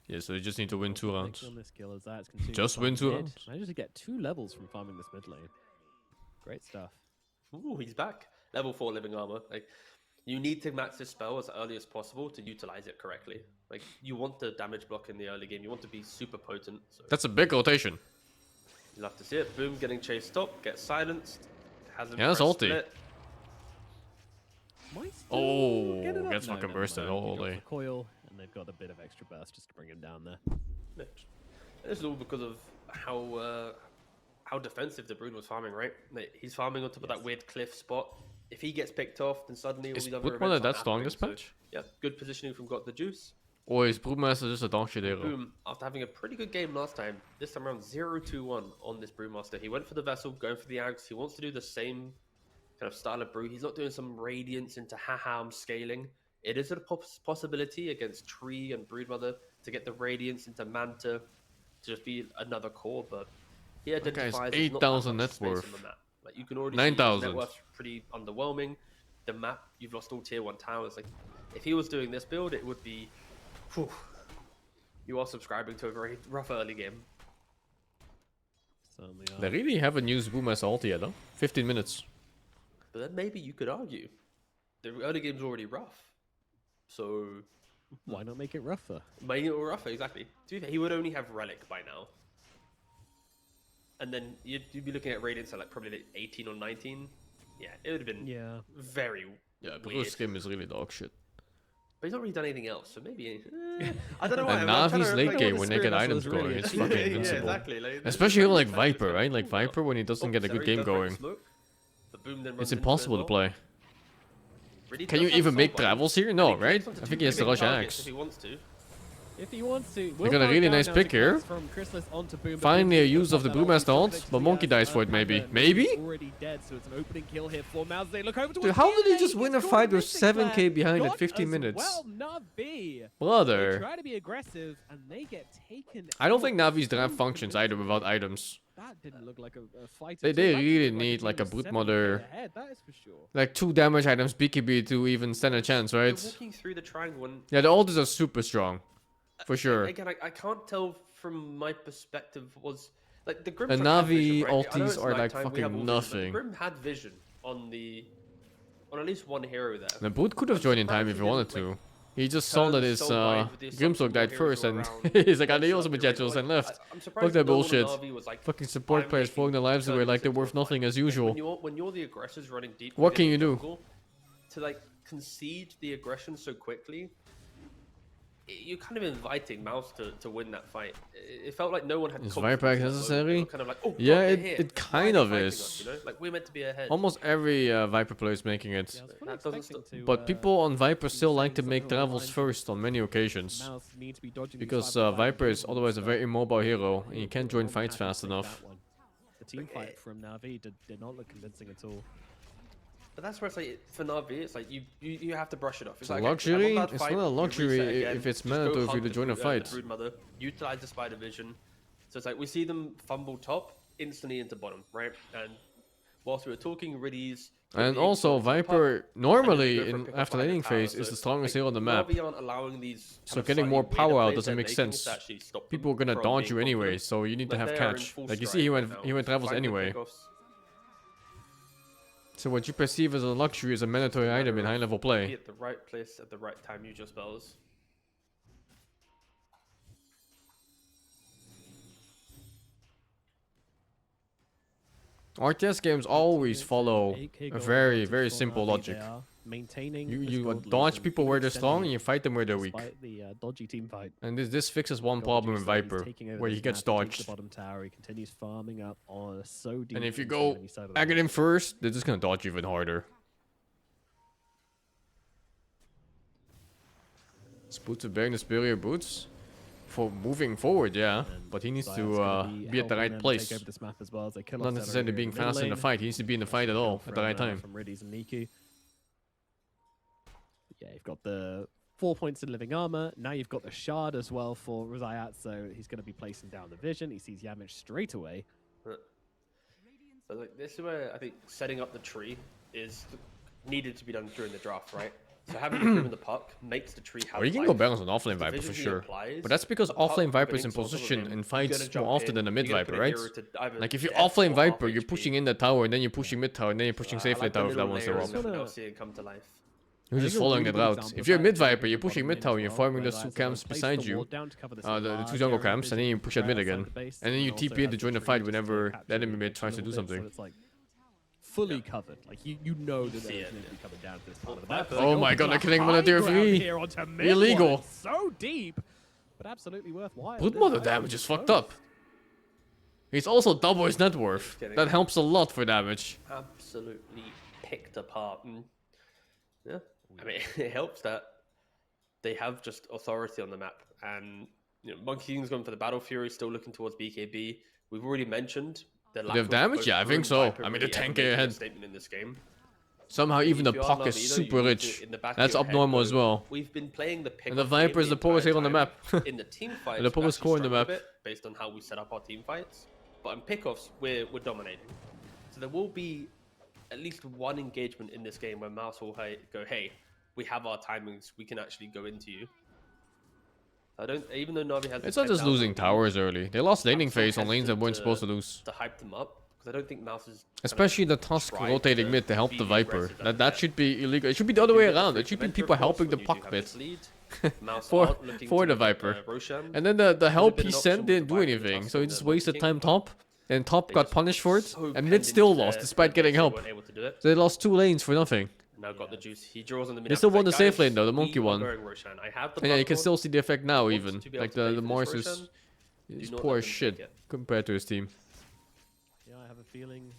Yeah, so you just need to win 2 rounds. On this kill as that's continuing Just to win farm 2 mid. rounds. Managed to get 2 levels from farming this mid lane. Great stuff. Ooh, he's back. Level 4 living armor. Like, you need to max this spell as early as possible to utilize it correctly. Like, you want the damage block in the early game. You want to be super potent. So That's a big rotation. you'll have to see it. Boom, getting chased stop, gets silenced. Hasn't Yeah, that's pressed ulti. split. Might still Oh, get it up. gets No, fucking never bursted. mind. He goes Holy. for coil, and they've got a bit of extra burst just to bring him down there. This is all because of how defensive the Brood was farming, right? Like, he's farming on top of that weird cliff spot. If he gets picked off, then suddenly all Is these other Broodmother events that aren't strong happening. this match? Yeah, good positioning from Got the Juice. Or is Broodmaster just a dog shit hero? Boom, after having a pretty good game last time, this time around 0-2-1 on this Brewmaster. He went for the Vessel, going for the Ags. He wants to do the same kind of style of brew. He's not doing some Radiance into haha, I'm scaling. It is a possibility against Tree and Broodmother to get the Radiance into Manta to just be another core, but he guy's identifies 8,000 net space on worth. the map. Like, you can already 9,000. see his net worth's pretty underwhelming. The map, you've lost all tier 1 towers. Like, if he was doing this build, it would be... Whew. You are subscribing to a very rough early game. Certainly They are. really haven't used Boom as ulti yet, though. 15 minutes. But then maybe you could argue the early game's already rough. So Why not make it rougher? make it rougher, exactly. To be fair, he would only have Relic by now. And then you'd be looking at Radiance at like probably like 18 or 19. Yeah, it would have been very Yeah, weird. Bruce game is really dog shit. But he's not really done anything else, so maybe... I don't know why. And I'm trying Navi's to, late like, game what when the they get Spirit items Hustle is going, really it's is. fucking yeah, invincible. exactly. Like, Especially there's like no Viper, tactics right? Like going on. Viper when he doesn't get a good Zeri game does like going. the smoke, but Boom then runs It's into it as impossible to well. play. Really Can does you have even soul make bite. travels here? And No, he right? connects onto I think two he has to big rush targets Axe. if he wants to. If he wants to, They got a really nice pick here. From Chrysalis onto Boom, but Finally a Boom's gonna use of the pop that Brewmaster ulti ult, perfect but to Monkey Diaz, dies for it maybe. Panda Maybe? already dead, so it's an opening kill here for MOUZ. They look over towards Dude, how did he DNA, just win a he's fight got with Mystic Flare, 7k behind at got 15 as minutes? Well, NAVI. They Brother. try to be aggressive and they get taken. I don't out. think Navi's draft functions either without items. That didn't look like a fight. They at all. That really looked need, a like, a team brute with 7K mother. ahead, that is for sure. Like 2 damage items BKB to even stand a chance, They're right? walking through the triangle and... Yeah, the ults are super strong. For sure. Again, I can't tell from my perspective was... Like, the Grim The had Navi vision, right? I know ultis it's are, like, nighttime, we have fucking all vision, but nothing. The Grim had vision on the... On at least one hero there. The Brute could have joined in time if he wanted to. He just saw that his Grimslock died first and he's like, adios muchachos, and left. Fuck that bullshit. Fucking support players throwing their lives away like they're worth nothing as usual. When you're the aggressors running deep, What within can you the do? jungle, to like concede the aggression so quickly, you're kind of inviting MOUZ to win that fight. It felt like no one had. Is confidence Viper in that moment. necessary? They were kind of like, oh, Yeah, God, they're it- here. it Why are kind they of fighting is. us, you know? Like we're meant to be ahead. Almost every Viper player is making it. Yeah, I was fully That doesn't expecting to, But people on Viper still like to setting make something along the travels lines of first on many occasions. MOUZ need to be dodging these Because 5v5 Viper is games, otherwise a but very immobile hero and you they can't join weren't fights happy to fast take enough. that one. The team fight from Navi did not look convincing at all. But that's where it's like for Navi, it's like you have to brush it off. It's a like, okay, luxury? have a bad It's fight, not a you luxury reset again, if it's just go mandatory for hunt you to the join a brood- fight. The brood mother, utilize the spider vision. So it's like we see them fumble top instantly into bottom, right? And whilst we were talking, Riddies. And Riddies also got to the puck, Viper and then they normally go for a in pick-up after behind the laning tower. phase is So, the strongest like, hero on the map. Navi aren't allowing these So kind of getting slightly more weirder power out plays doesn't they're make making sense. to actually stop them People are gonna from dodge being you anyway, confident. so you need to Like, have they are in catch. full Like you see stride he right went now. travels Find the anyway. pickoffs. So what you perceive as a luxury is a mandatory item in high level Be play. at the right place at the right time. Use your spells. RTS games always follow 8K a gold very, advantage very for simple Navi. logic. They are maintaining You this you gold lead dodge and people even where they're extending strong and it you fight them where they're weak. despite the dodgy team fight. And this fixes one Gorgeous, problem with he's Viper, taking over where this he gets map, he takes dodged. The bottom tower, he continues farming up on so deep. And if you into go the enemy side of the agate map. him first, they're just gonna dodge even harder. Boots of bearing the superior boots for moving forward, yeah. And But he needs Zayat's to gonna be at the helping right them place. Take over this map as well as they kill Not off Zeta necessarily here being in the mid fast in the lane. fight. He needs to be in the fight at Kill all at the right time. From Riddies and Niku. Yeah, you've got the 4 points in living armor. Now you've got the shard as well for Zayat, so he's going to be placing down the vision. He sees Yamich straight away. So like, this is where I think setting up the tree is needed to be done during the draft, right? So having the Grim in the puck makes the tree have Or you can life. go balance on offlane The Viper for vision he sure. applies, But that's because the puck offlane Viper is in opening to position him, in you're fights gonna jump more often in, than the mid you're gonna Viper, put a right? hero to either Like if you're death or offlane half Viper, you're HP. pushing in the tower and then you're pushing mid tower and then you're pushing safe I lane like the tower if that middle wants to layer rob. and nothing Wanna- else seeing come to life. You're I just think a following really that good route. example If of you're that mid is gonna Viper, be you're the pushing bottom mid lane tower, as you're well, farming where those two Zayat's camps placed beside the you. wall down to cover this The large two jungle area of camps, and then you vision. push at mid Rails again. side of the base, And then you also TP in to has join the tree fight just whenever capture the enemy the mid extra tries to do little bit, something. So it's like fully covered. Like you know that See there's it, going to be yeah. coming down to this part of the Well, map. Viper- Oh my god, they're killing him on a tier 3. Here onto mid Illegal. one. So deep, but absolutely worthwhile. Brood This mother item damage is fucked both. up. He's also double his net worth. Just kidding. That helps a lot for damage. Absolutely picked apart. And yeah, I mean, it helps that they have just authority on the map. And you know, Monkey King's going for the Battle Fury, still looking towards BKB. We've already mentioned the lack have of damage? both Yeah, I Brew think and so. Viper I mean, the really ever 10K making a ahead. statement in this game. Somehow even the If you are puck Navi, is though, super you need rich. to, in the back of That's your head, abnormal as go, well. We've been playing the pick. And the Viper is the poorest hero on the map. In the team fights, And the poorest core on the map. based on how we set up our team fights. But in pickoffs, we're dominating. So there will be at least one engagement in this game where MOUZ will go, hey, we have our timings, we can actually go into you. I don't. Even though Navi has. It's not just losing towers early. They lost laning phase on lanes that weren't supposed to lose. To hype them up, because I don't think MOUZ is. Especially the Tusk rotating mid to help the Viper. That should be illegal. It should be the other way around. It should be people helping the puck mid. for the Viper. And then the help he sent didn't do anything, so he just wasted time top. And top got punished for it, and mid still lost despite getting help. So they lost 2 lanes for nothing. Now got the juice. He draws on the mid. They still won the safe lane though, the monkey one. And yeah, you can still see the effect now even. Like the Morse is poor as shit compared to his team. Yeah, I have a feeling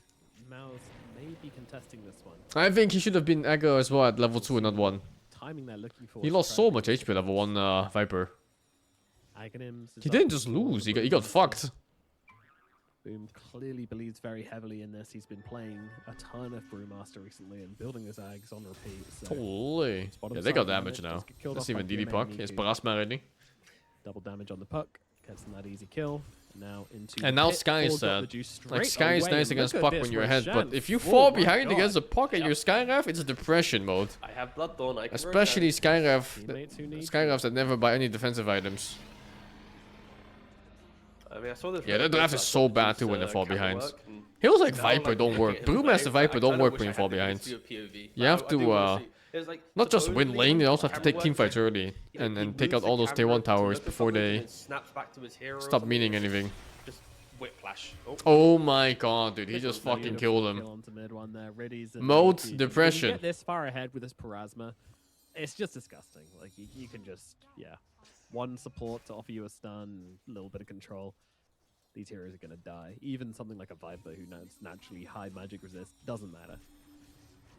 MOUZ may be contesting this one. I think he should have been aggro as well at level 2 and not 1. Timing they're looking for. He lost so much HP level 1 Viper. He didn't just lose, he got fucked. Boom clearly believes very heavily in this. He's been playing a ton of Brewmaster recently and building his Ags on repeat. So Holy. Yeah, they got damage now. That's even DD puck. It's Parasma already. Double damage on the puck. Gets him that easy kill. And now Sky is sad. Like Sky is nice against puck when you're ahead, but if you fall behind against a puck and you're Skyraf, it's depression mode. I have Bloodthorn. I can Especially Skyrafs that never buy any defensive items. I mean, I saw this. Yeah, that draft is so bad too when they fall behind. Heroes like Viper don't work. Brewmaster Viper don't work when you fall behind. You have to not just win lane, you also have to take teamfights early and take out all those tier 1 towers before they stop meaning anything. Just whiplash. Oh my god, dude, he just fucking killed him. MOUZ depression. Get this far ahead with this Parasma, it's just disgusting. Like you can just one support to offer you a stun, a little bit of control. These heroes are gonna die. Even something like a Viper who naturally high magic resist doesn't matter.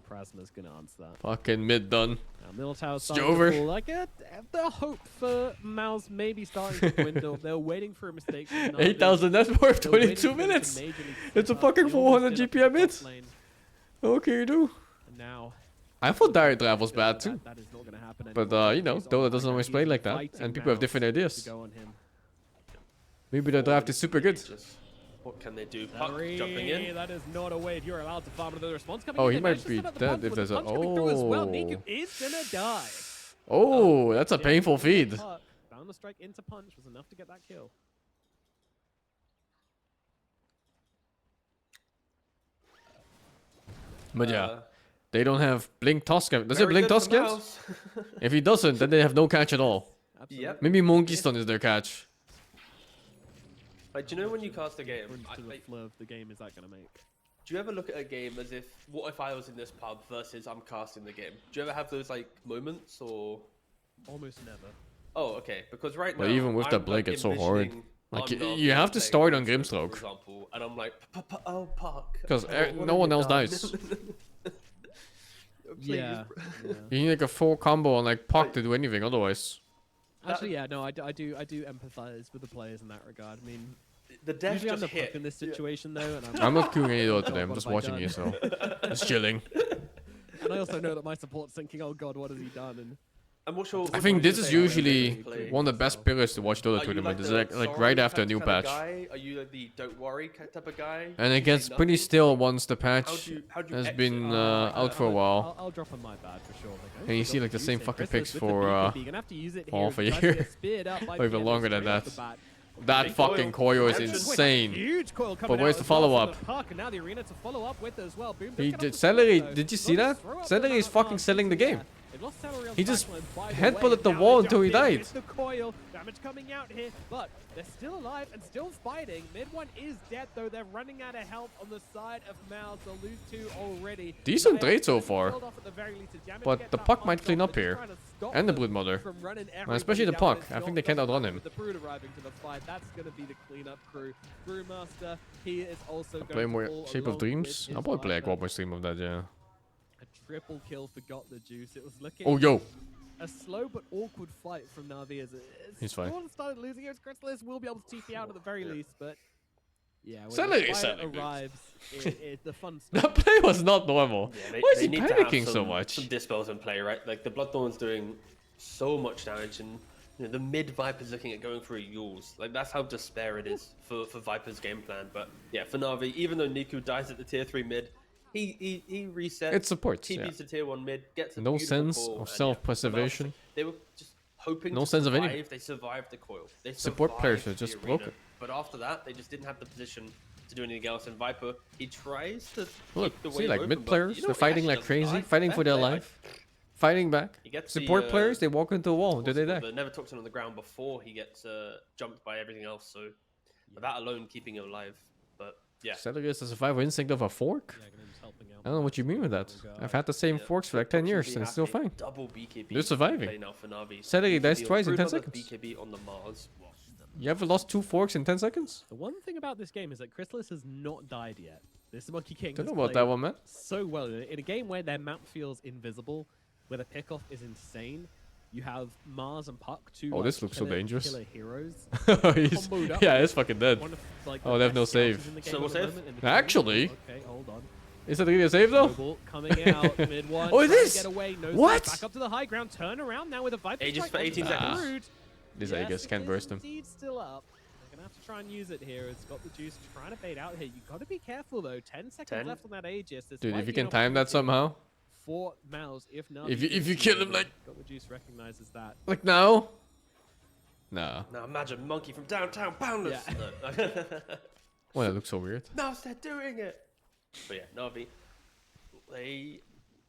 Parasma's gonna answer that. Fucking mid done. Now middle tower it's over. Like the hope for MOUZ maybe starting to dwindle. They're waiting for a mistake. 8,000 net worth, 22 minutes. It's a fucking 400 GPM hit. What can you do? And now. I thought Direct Drive was bad too. That is not gonna happen but you know, Dota doesn't always play like that, and people have different ideas. Maybe the draft is super good. What can they do? Puck jumping in. That is not a way if you're allowed to farm another response coming in. He might be dead if there's a. Niku is gonna die. Oh, that's a painful feed. Down the strike into punch was enough to get that kill. But yeah, they don't have Blink Tusk. Does it Blink Tusk yet? If he doesn't, then they have no catch at all. Yep. Maybe Monkey Stun is their catch. Like, do you know when you cast a game? The flow of the game is that gonna make? Do you ever look at a game as if, what if I was in this pub versus I'm casting the game? Do you ever have those like moments or? Almost never. Oh, okay. Because right now, even with that Blink, it's so hard. Like you have to start on Grimstroke. For example, and I'm like, oh, Puck. Because no one else dies. Yeah. You need like a full combo on like Puck to do anything otherwise. Actually, yeah, no, I do empathize with the players in that regard. I mean, the death usually I'm just the hit. Puck in this situation though, and I'm not queuing any Dota today. I'm just watching you, so just chilling. And I also know that my support's thinking, "Oh God, what has he done?" And I think this is usually one of the best pillars to watch Dota tournament. It's like right after a new patch. Are you the don't worry type of guy? And it gets pretty still once the patch has been out for a while. I'll drop on my bad for sure. And you see like the same fucking picks for half a year, or even longer than that. That fucking coil is insane. But where's the follow-up? He did Celery. Did you see that? Celery is fucking selling the game. He just headbutted the wall until he died. The coil damage coming out here, but they're still alive and still fighting. Mid one is dead though. They're running out of help on the side of MOUZ. They'll lose 2 already. Decent trade so far, but the Puck might clean up here, and the Broodmother, especially the Puck. I think they can't outrun him. The Brood arriving to the fight, that's going to be the cleanup crew. Brewmaster, he is also play more Shape of Dreams. I'll probably play a one more stream of that, yeah. Triple kill, forgot the juice. It was looking a slow but awkward fight from Navi as he's fine. Started losing here. Crystallis will be able to TP out at the very least, but yeah, when Celery the fight arrives, the fun stuff. That play was not normal. Yeah, Why is he panicking so much? Some dispels in play, right? Like the Bloodthorn's doing so much damage, and you know, the mid Viper's looking at going through Yules. Like that's how despair it is for Viper's game plan. But yeah, for Navi, even though Niku dies at the tier 3 mid, he resets. It supports. TPs to tier 1 mid, gets a no sense pull, of self-preservation. They were just hoping No to sense of survive. any- They survived the coil. They Support players survived are just the arena. broken. But after that, they just didn't have the position to do anything else. And Viper, he tries to Look, keep the see, wave like open, mid but, players, you know, they're he fighting actually like doesn't crazy, die. fighting Fair for their play, life, fighting back. He gets Support the, players, they walk into a wall. Do they die? The never toxin on the ground before he gets jumped by everything else. So that alone keeping him alive. But yeah, Cedric is the survival instinct of a fork? Yeah, Gnome's helping out. I don't know what you mean with that. Oh, I've had the same yeah. forks for like 10 years Toxin and it's still happy. fine. Double BKB. They're surviving. play now for NAVI. Cedric dies BKB twice in 10 another seconds. BKB on the MOUZ. You ever lost 2 forks in 10 seconds? The one thing about this game is that Chrysalis has not died yet. This Monkey King Don't has know about played that one, man. so well. In a game where their map feels invisible, where the pickoff is insane, you have Mars and Puck, two Oh, like, this looks so dangerous. killer heroes. He's, Comboed up yeah, with he's fucking dead. One of, like, Oh, the they have no best save. scouters in the game So at we'll the save? moment in the Actually? game. Okay, hold on. Is that really a save though? Noble coming out mid one. Oh, it trying to is? Get away. No What? Back up to the high ground. Turn around now with a Viper Aegis strike for onto 18 that seconds. Brood. This Yes, Aegis it can't is burst him. Indeed still up. They're gonna have to try and use it here. It's got the juice. Trying to bait out here. You got to be careful though. 10 seconds 10. left on that Aegis. This Dude, might if you be an can time that opportunity somehow. for MOUZ, if not, If you kill him, like- got the juice recognizes that. Like now? No. Now imagine Monkey from downtown Boundless. Yeah. No. Well, that looks so weird. Mouse, they're doing it. But yeah, NAVI, they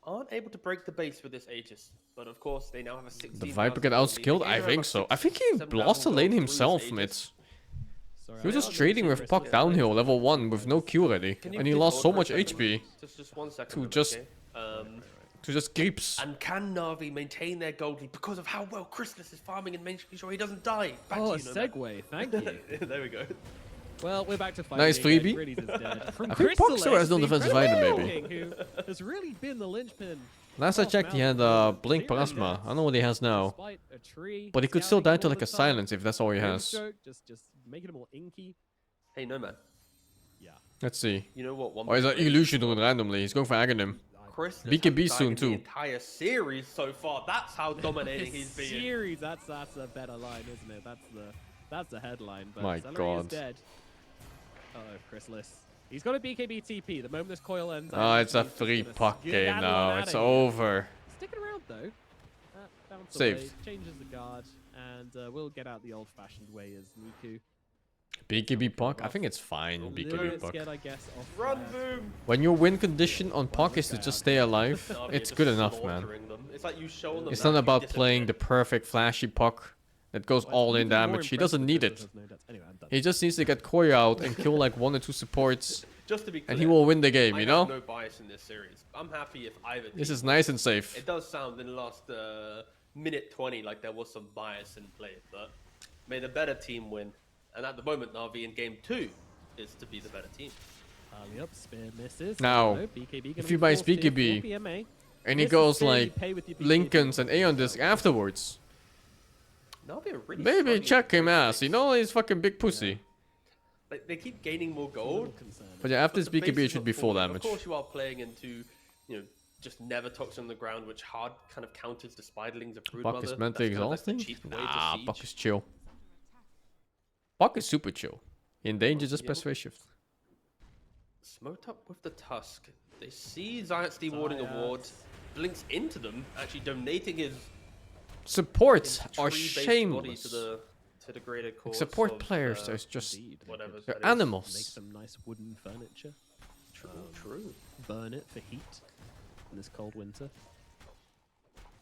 aren't able to break the base with this Aegis. But of course, they now have a 16. The Viper get outskilled? I think so. I think he lost the lane himself, mid. Sorry, He was I just don't trading know with if Puck Chrysalis- downhill, level 1, with no Q ready. And he lost so much HP Just 1 second. to Rebecca, just- okay? to just creeps. And can Navi maintain their gold lead because of how well Chrysalis is farming and making sure he doesn't die? Back Oh, a to you, Nomad. segue. Thank you. There we go. Well, we're back to fighting. Nice again. freebie. Gritty's is dead. From I think Puck still has no Chrysalis, the defensive item, incredible maybe. King, who has really been the linchpin. Last I of checked, he MOUZ had for Blink zero Plasma. minutes, I don't know what he has now. despite a tree But he could still scouting die him to all like the a time. silence if that's all he Rim has. stroke, just making him all inky. Hey, Nomad. Yeah. Let's see. You know what? One Or is that thing- illusion doing randomly? He's going for Aghanim. Chrysalis BKB has died soon, in too. The entire series so far. That's how dominating he's been. Series, that's a better line, isn't it? That's the headline. But My Celery God. is dead. Oh, Chrysalis. He's got a BKB TP. The moment this coil ends. Oh, it's a free Puck game now. It's over. Sticking around though. Bounce Saved. away, changes the guard, and we'll get out the old-fashioned way as Niku. BKB Puck? I think it's A fine, little BKB bit Puck. scared, I guess, of Run, fire. boom! When your win condition on Puck is to just stay alive, Navi it's are good just enough, man. slaughtering them. It's like you show them It's that not you about disappear. playing the perfect flashy Puck that goes Well, all in even more damage. He impressive doesn't need Chrysalis it. has no deaths. Anyway, I'm done. He just needs to get Koi out and kill like 1 or 2 supports, Just to be clear, and he will win the game, I you have know? no bias in this series. I'm happy if either This team is nice and safe. It does sound in the last minute 20 like there was some bias in play, but may the better team win. And at the moment, Navi in game 2 is to be the better team. Early up, spear misses. Now, No, BKB gonna if be he buys forced to BKB, 4 PMA. And he Misses goes spear, you like pay with your BKB. Lincolns and Aeon Disc afterwards. Navi are really Maybe struggling check with him break ass, you rates. know he's fucking big pussy. Like, they keep gaining more A little gold. concerned. But yeah, after but this the base BKB it is should not be full falling. damage. Of course, you are playing into, just never toxin on the ground, which hard kind of counters the spiderlings of Brood Buck Mother. is mentally That's kind of like the exhausting? cheap way to Nah, siege. Buck is chill. Buck is super chill. In danger, just Yeah. press phase shift. Smoked up with the Tusk. They see Zayat's dewarding award. Blinks into them, actually donating his Supports are tree-based body shameless. to the greater cause. Support of, players, there's just Indeed. whatever. Make they're that is. animals. some nice wooden furniture. True. Burn it for heat in this cold winter.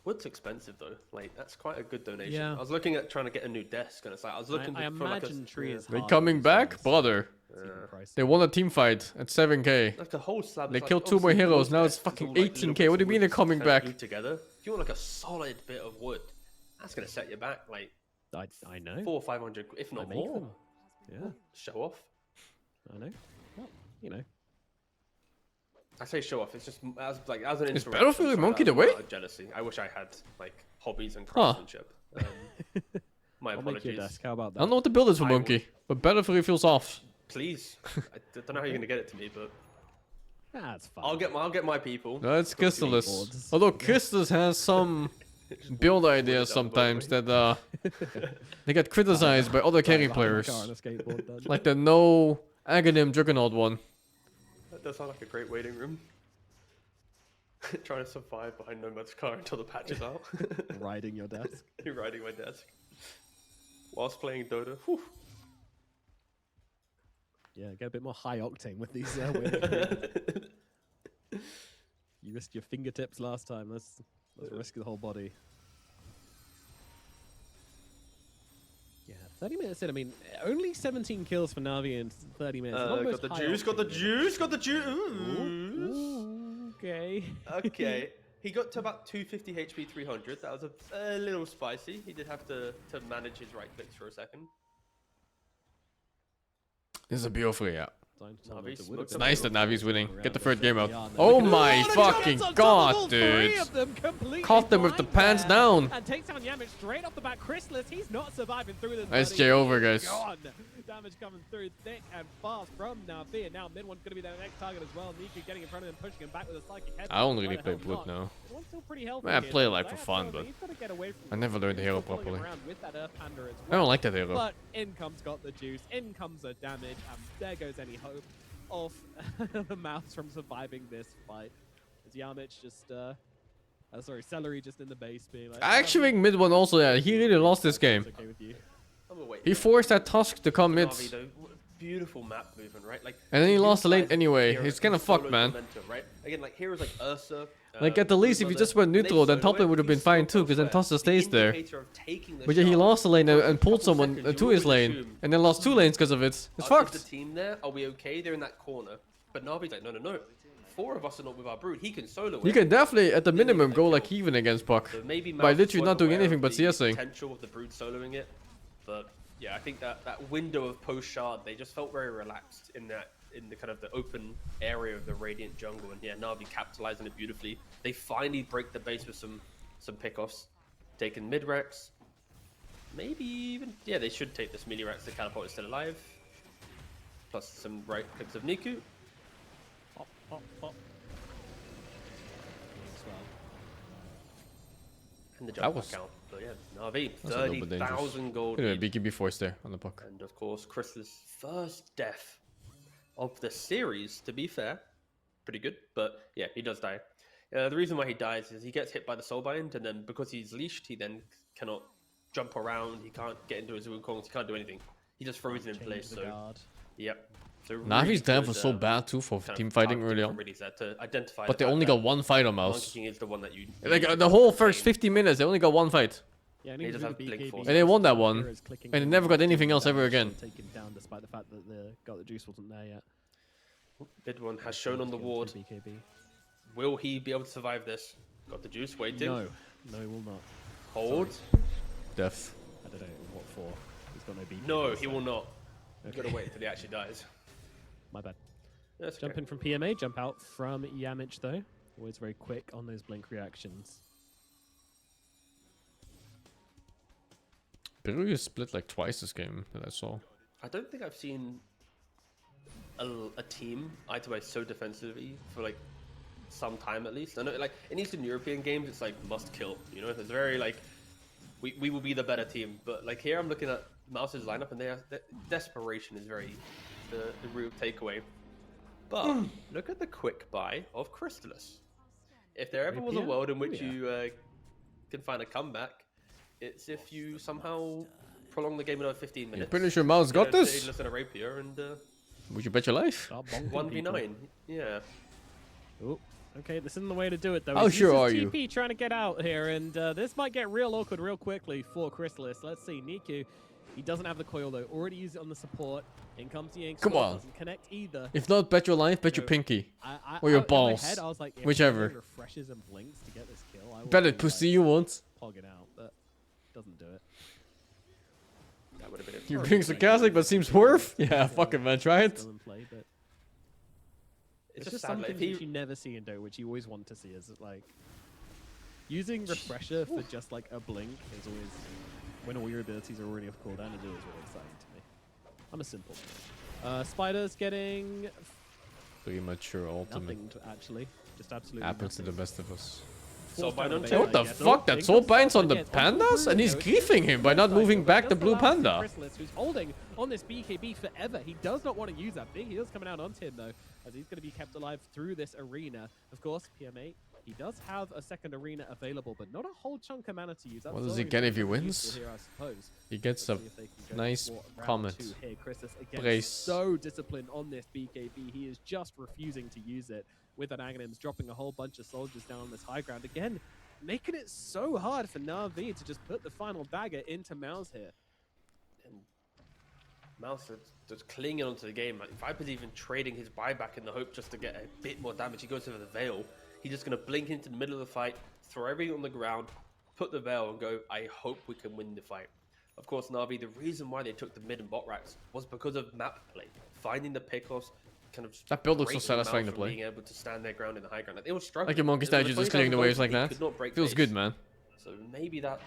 Wood's expensive though. Like that's quite a good donation. Yeah. I was looking at trying to get a new desk, and it's like I was looking I for like imagine tree is They hard coming these back, days. brother. It's even pricey. They won a team fight at 7k. like a whole slab. They is, like, killed 2 more obviously heroes, wood's now it's best, fucking all, like, 18K. little What do you bits of mean they're wood coming kind of back? glued together. If you want like a solid bit of wood, that's gonna set you back like I know. 400 or 500, if I not make more. them. Yeah, Show off. I know. Well, you know. I say show off. It's just as an Is interruption, Battlefield sorry, monkeyed that was away? out of jealousy. I wish I had like hobbies and Huh. craftsmanship. My I'll make your apologies. desk. How about I that? don't know what the build is for I Monkey, but Battlefield feels off. Please. I don't know how you're gonna get it to me, but That's fine. I'll get my people. No, it's Crystallis. skateboards. Although Crystallis has some build ideas down the sometimes that they get criticized by other carry Behind the players. car on a skateboard done. Like the no Aghanim Juggernaut one. That does sound like a great waiting room. Trying to survive behind Nomad's car until the patch is out. Riding your desk. Riding my desk. Whilst playing Dota. Whew. Yeah, get a bit more high octane with these wins. You risked your fingertips last time. Let's risk the whole body. Yeah, 30 minutes in. I mean, only 17 kills for Navi in 30 minutes. Got the juice, got the juice, got the juice. Ooh, okay. Okay. He got to about 250 HP, 300. That was a little spicy. He did have to manage his right clicks for a second. This is a beautiful, yeah. It's nice that Navi's winning. Get the third game out. Oh my fucking god, dude. Caught them with the pants down. And takes down Yamich straight off the back. Chrysalis, he's not surviving through this. Nice J over, guys. God. Damage coming through thick and fast from Navi. And now mid one's going to be their next target as well. Niku getting in front of him, pushing him back with a psychic head. I don't really play Blood now. I play it like for fun, but I never learned the hero properly. I don't like that hero. But in comes got the juice, in comes the damage, and there goes any hope of the MOUZ from surviving this fight. As Yamich just, sorry, Celery just in the base being like... I actually think mid one also, yeah, he really lost this game. Okay with you. He forced that Tusk to come mid. Beautiful map movement, right? Like, and then he lost the lane anyway. It's kind of fucked, man. Right? Again, like heroes like Ursa. Like at the least, if you just went neutral, then top lane would have been fine too, because then Tusk stays there. But yeah, he lost the lane and pulled someone to his lane, and then lost 2 lanes because of it. It's fucked. The team there, are we okay? They're in that corner. But Navi's like, no. 4 of us are not with our brood. He can solo it. You can definitely, at the minimum, go like even against Puck. So maybe by literally not doing anything but CSing. Potential of the brood soloing it, but yeah, I think that window of post shard, they just felt very relaxed in the kind of the open area of the Radiant jungle, and yeah, Navi capitalizing it beautifully. They finally break the base with some pickoffs, taking mid Rex, maybe even they should take this mini Rex. The catapult is still alive, plus some right clicks of Niku. Pop. And the jump back out. But yeah, Navi, 30,000 gold. BKB force there on the Puck. And of course, Chrysalis' first death of the series, to be fair. Pretty good, but yeah, he does die. The reason why he dies is he gets hit by the Soulbind, and then because he's leashed, he then cannot jump around, he can't get into his Wukong, he can't do anything. He just frozen in place, so... Yep. So Navi's death was so bad too for team fighting early on. But they only got 1 fight on MOUZ. Monkey King is the one that you... Like the whole first 50 minutes, they only got 1 fight. Yeah, and, and they won that one, and they never got anything else ever again. Taken down despite the fact that the juice wasn't there yet. Mid one has shown on the ward. Will he be able to survive this? Got the juice waiting. No, he will not. Hold. Death. I don't know what for. He's got no BKB. No, he will not. Okay. You gotta wait until he actually dies. My bad. That's jump in from PMA, jump out from Yamich though. Always very quick on those blink reactions. Peru split like twice this game that I saw. I don't think I've seen a team eye to eye so defensively for like some time at least. I know like in Eastern European games it's like must kill, you know, it's very like we will be the better team, but like here I'm looking at MOUZ's lineup and their desperation is very the real takeaway. But look at the quick buy of Chrysalis. If there ever was a world in which you can find a comeback, it's if you somehow prolong the game another 15 minutes. You're pretty sure MOUZ got this? A rapier and would you bet your life? 1v9, yeah. Oh, okay, this isn't the way to do it though. How sure are you? TP trying to get out here, and this might get real awkward real quickly for Chrysalis. Let's see, Niku. He doesn't have the coil though. Already used it on the support. In comes the Ink. Come on. Doesn't connect either. If not, bet your life, bet your pinky. Or your balls. In my head, I was like, whichever. Refreshes and blinks to get this kill. I bet it pussy you want. Pogging out, but doesn't do it. That would have been You're being sarcastic, but seems worth. Yeah, fuck it, man. Try it. Still in play, but it's just something that you never see in Dota, which you always want to see. Is like using refresher for just like a blink is always when all your abilities are already off cooldown. It is always really exciting to me. I'm a simple man. Spider's getting premature ultimate. Nothing to actually, just absolutely happens nothing. to the best of us. Hey, what the fuck? That soul binds on the pandas? And he's griefing him by not moving back the blue panda. Chrysalis, who's holding on this BKB forever. He does not want to use that. Big heal's coming out onto him, though, as he's going to be kept alive through this arena. Of course, PMA He does have a second arena available, but not a whole chunk of mana to use. What does he get if he wins? Here, I suppose. He gets a nice comment. Here, Christus, again, Brace. so disciplined on this BKB. He is just refusing to use it. With an Aghanims dropping a whole bunch of soldiers down on this high ground. Again, making it so hard for NAVI to just put the final dagger into MOUZ here. And MOUZ is just clinging onto the game. Like, Viper's even trading his buyback in the hope just to get a bit more damage. He goes over the Veil. He's just going to blink into the middle of the fight, throw everything on the ground, put the Veil and go, I hope we can win the fight. Of course, NAVI, the reason why they took the mid and bot racks was because of map play. Finding the pickoffs, kind of that build looks so satisfying to play. Being able to stand their ground in the high ground. Like, they were struggling. Like your monkey statue just clearing the waves like that. Feels good, man. So maybe that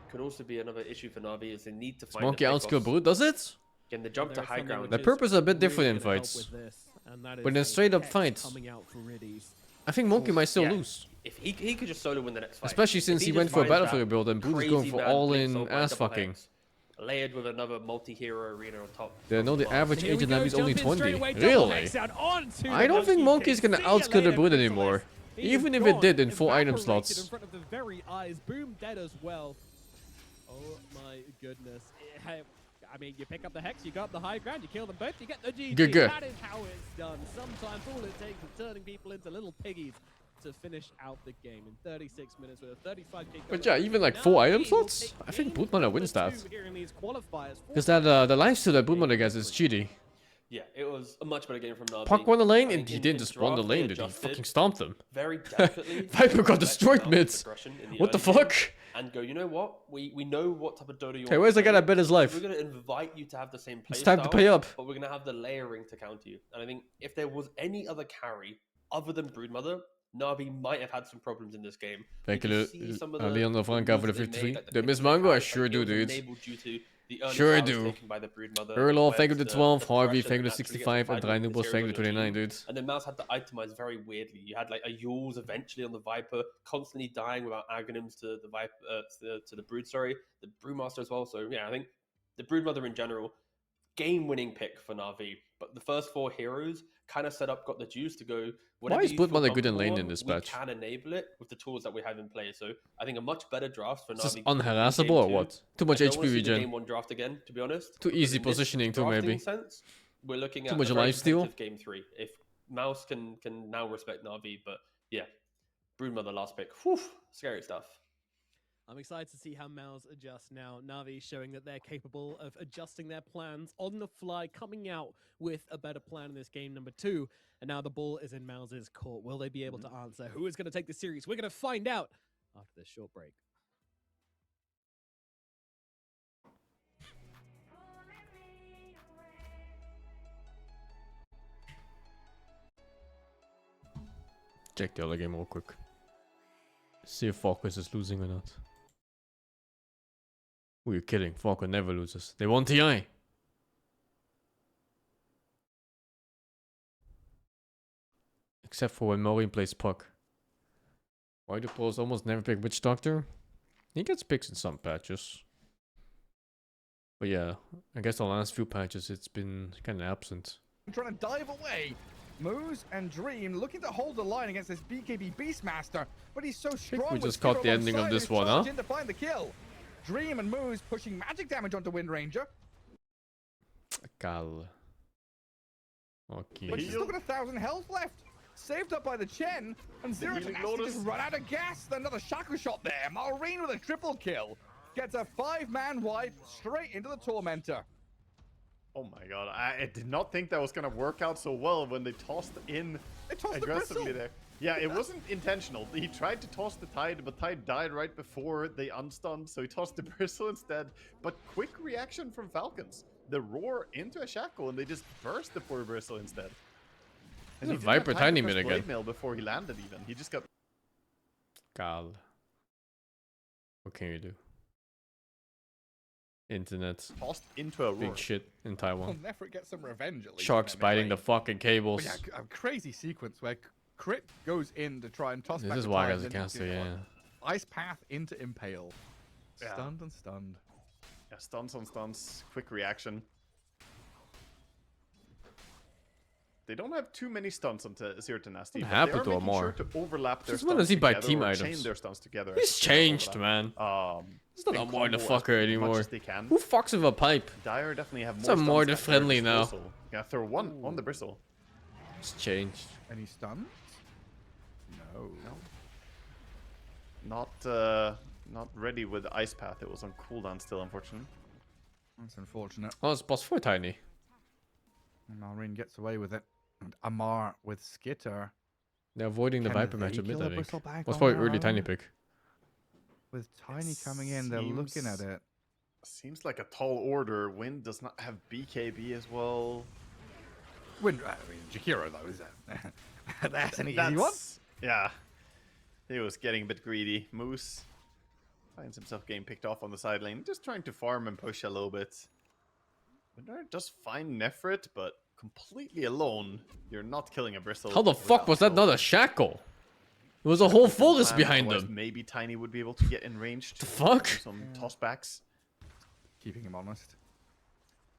could also be another issue for NAVI, is they need to find monkey outskill Brute, does it? Again, the jump to high ground. The purpose is a bit different in fights. But in straight up fights, I think Monkey might still lose. If he could just solo win the next fight. Especially since he went for a Battlefield build and Brute is going for all-in ass fucking. Layered with another multi-hero arena on top. Yeah, no, the average age of NAVI is only 20. Really? I don't think Monkey's gonna outskill the Brute anymore. Even if it did in 4 item slots. In front of the very eyes. Boom dead as well. Oh my goodness. I mean, you pick up the Hex, you got up the high ground, you kill them both, you get the GG. Good. That is how it's done. Sometimes all it takes is turning people into little piggies to finish out the game in 36 minutes with a 35k. But yeah, even like 4 item slots, I think Broodmother wins that. Because that the lifesteal that Broodmother gets is cheaty. Yeah, it was a much better game from NAVI. Puck won the lane, and he didn't just run the lane, dude. He fucking stomped them. Very delicately. Viper got destroyed mid. What the fuck? And go, you know what? We know what type of Dodo you want. Okay, where's the guy that bet his life? We're going to invite you to have the same play It's time to pay up. But we're going to have the layering to counter you. And I think if there was any other carry other than Broodmother, NAVI might have had some problems in this game. Thank you, Leon Franca for the 53. The Miss Mango, I sure do, dude. Sure do. Erlo, thank you to 12. Harvey, thank you to 65. And Drainubos, thank you to 29, dude. And then MOUZ had to itemize very weirdly. You had like a Yules eventually on the Viper, constantly dying without Aghanims to the Viper, to the Brood, sorry. The Brewmaster as well. So yeah, I think the Broodmother in general, game-winning pick for NAVI. But the first 4 heroes kind of set up, got the juice to go. Why is Broodmother good in lane in this patch? We can enable it with the tools that we have in play. So I think a much better draft for NAVI. Is this unharassable or what? Too much HP regen. Game 1 draft again, to be honest. Too easy positioning too, maybe. Sense, we're looking at too much lifesteal. Game 3. If MOUZ can now respect NAVI, but yeah, Broodmother last pick. Whew, scary stuff. I'm excited to see how MOUZ adjust now. NAVI showing that they're capable of adjusting their plans on the fly, coming out with a better plan in this game number 2. And now the ball is in MOUZ's court. Will they be able to answer? Who is going to take the series? We're going to find out after this short break. Check the other game real quick. See if Focus is losing or not. Who are you kidding? Focus never loses. They won TI. Except for when Maureen plays Puck. Why do pros almost never pick Witch Doctor? He gets picks in some patches. But yeah, I guess the last few patches it's been kind of absent. Trying to dive away. MOUZ and Dream looking to hold the line against this BKB Beastmaster, but he's so strong. We just caught the ending of this one, huh? To find the kill. Dream and MOUZ pushing magic damage onto Wind Ranger. Cal. Okay. But she's still got 1,000 health left. Saved up by the Chen, and Zero to just run out of gas. Another Shaku shot there. Maureen with a triple kill. Gets a 5-man wipe straight into the Tormentor. Oh my god, I did not think that was going to work out so well when they tossed in aggressively there. Yeah, it wasn't intentional. He tried to toss the Tide, but Tide died right before they unstunned, so he tossed the Bristle instead. But quick reaction from Falcons. The roar into a Shackle, and they just burst the poor Bristle instead. And Viper tiny mid again. Mail before he landed even. He just got... Cal. What can you do? Internet. Tossed into a roar. Big shit in Taiwan. We'll never get some revenge at least. Sharks biting the fucking cables. But yeah, a crazy sequence where Crit goes in to try and toss back. This is why as a caster, yeah. Ice Path into Impale. Stunned and stunned. Yeah, stuns on stuns. Quick reaction. They don't have too many stuns onto Zero to Nasty. What But happened they are to making Amar? sure to overlap their Just wanna stuns see buy together team or items. chain their stuns together. He's changed, man. He's not a and more the combo fucker as anymore. much as they can. Who fucks with a pipe? Dire definitely have more Some more stuns the at their friendly now. disposal. Yeah, throw one on the bristle. It's changed. Any stuns? No. Not ready with Ice Path. It was on cooldown still, unfortunately. That's unfortunate. Oh, it's boss 4 Tiny. And Malrine gets away with it. And Amar with Skitter. They're avoiding the Can Viper they match a bit, kill I a think. Bristle back Was on probably their early own? Tiny pick. With Tiny coming in, they're looking at it. Seems like a tall order. Wind does not have BKB as well. I mean, Jakiro, though, is that? That's an easy one. Yeah. He was getting a bit greedy. MOUZ finds himself getting picked off on the side lane. Just trying to farm and push a little bit. Winter does find Nefrit, but completely alone. You're not killing a Bristle. How the fuck was that not a shackle? There was a whole forest behind Otherwise, them. Maybe Tiny would be able to get in range. The fuck? Do some tossbacks. Keeping him honest.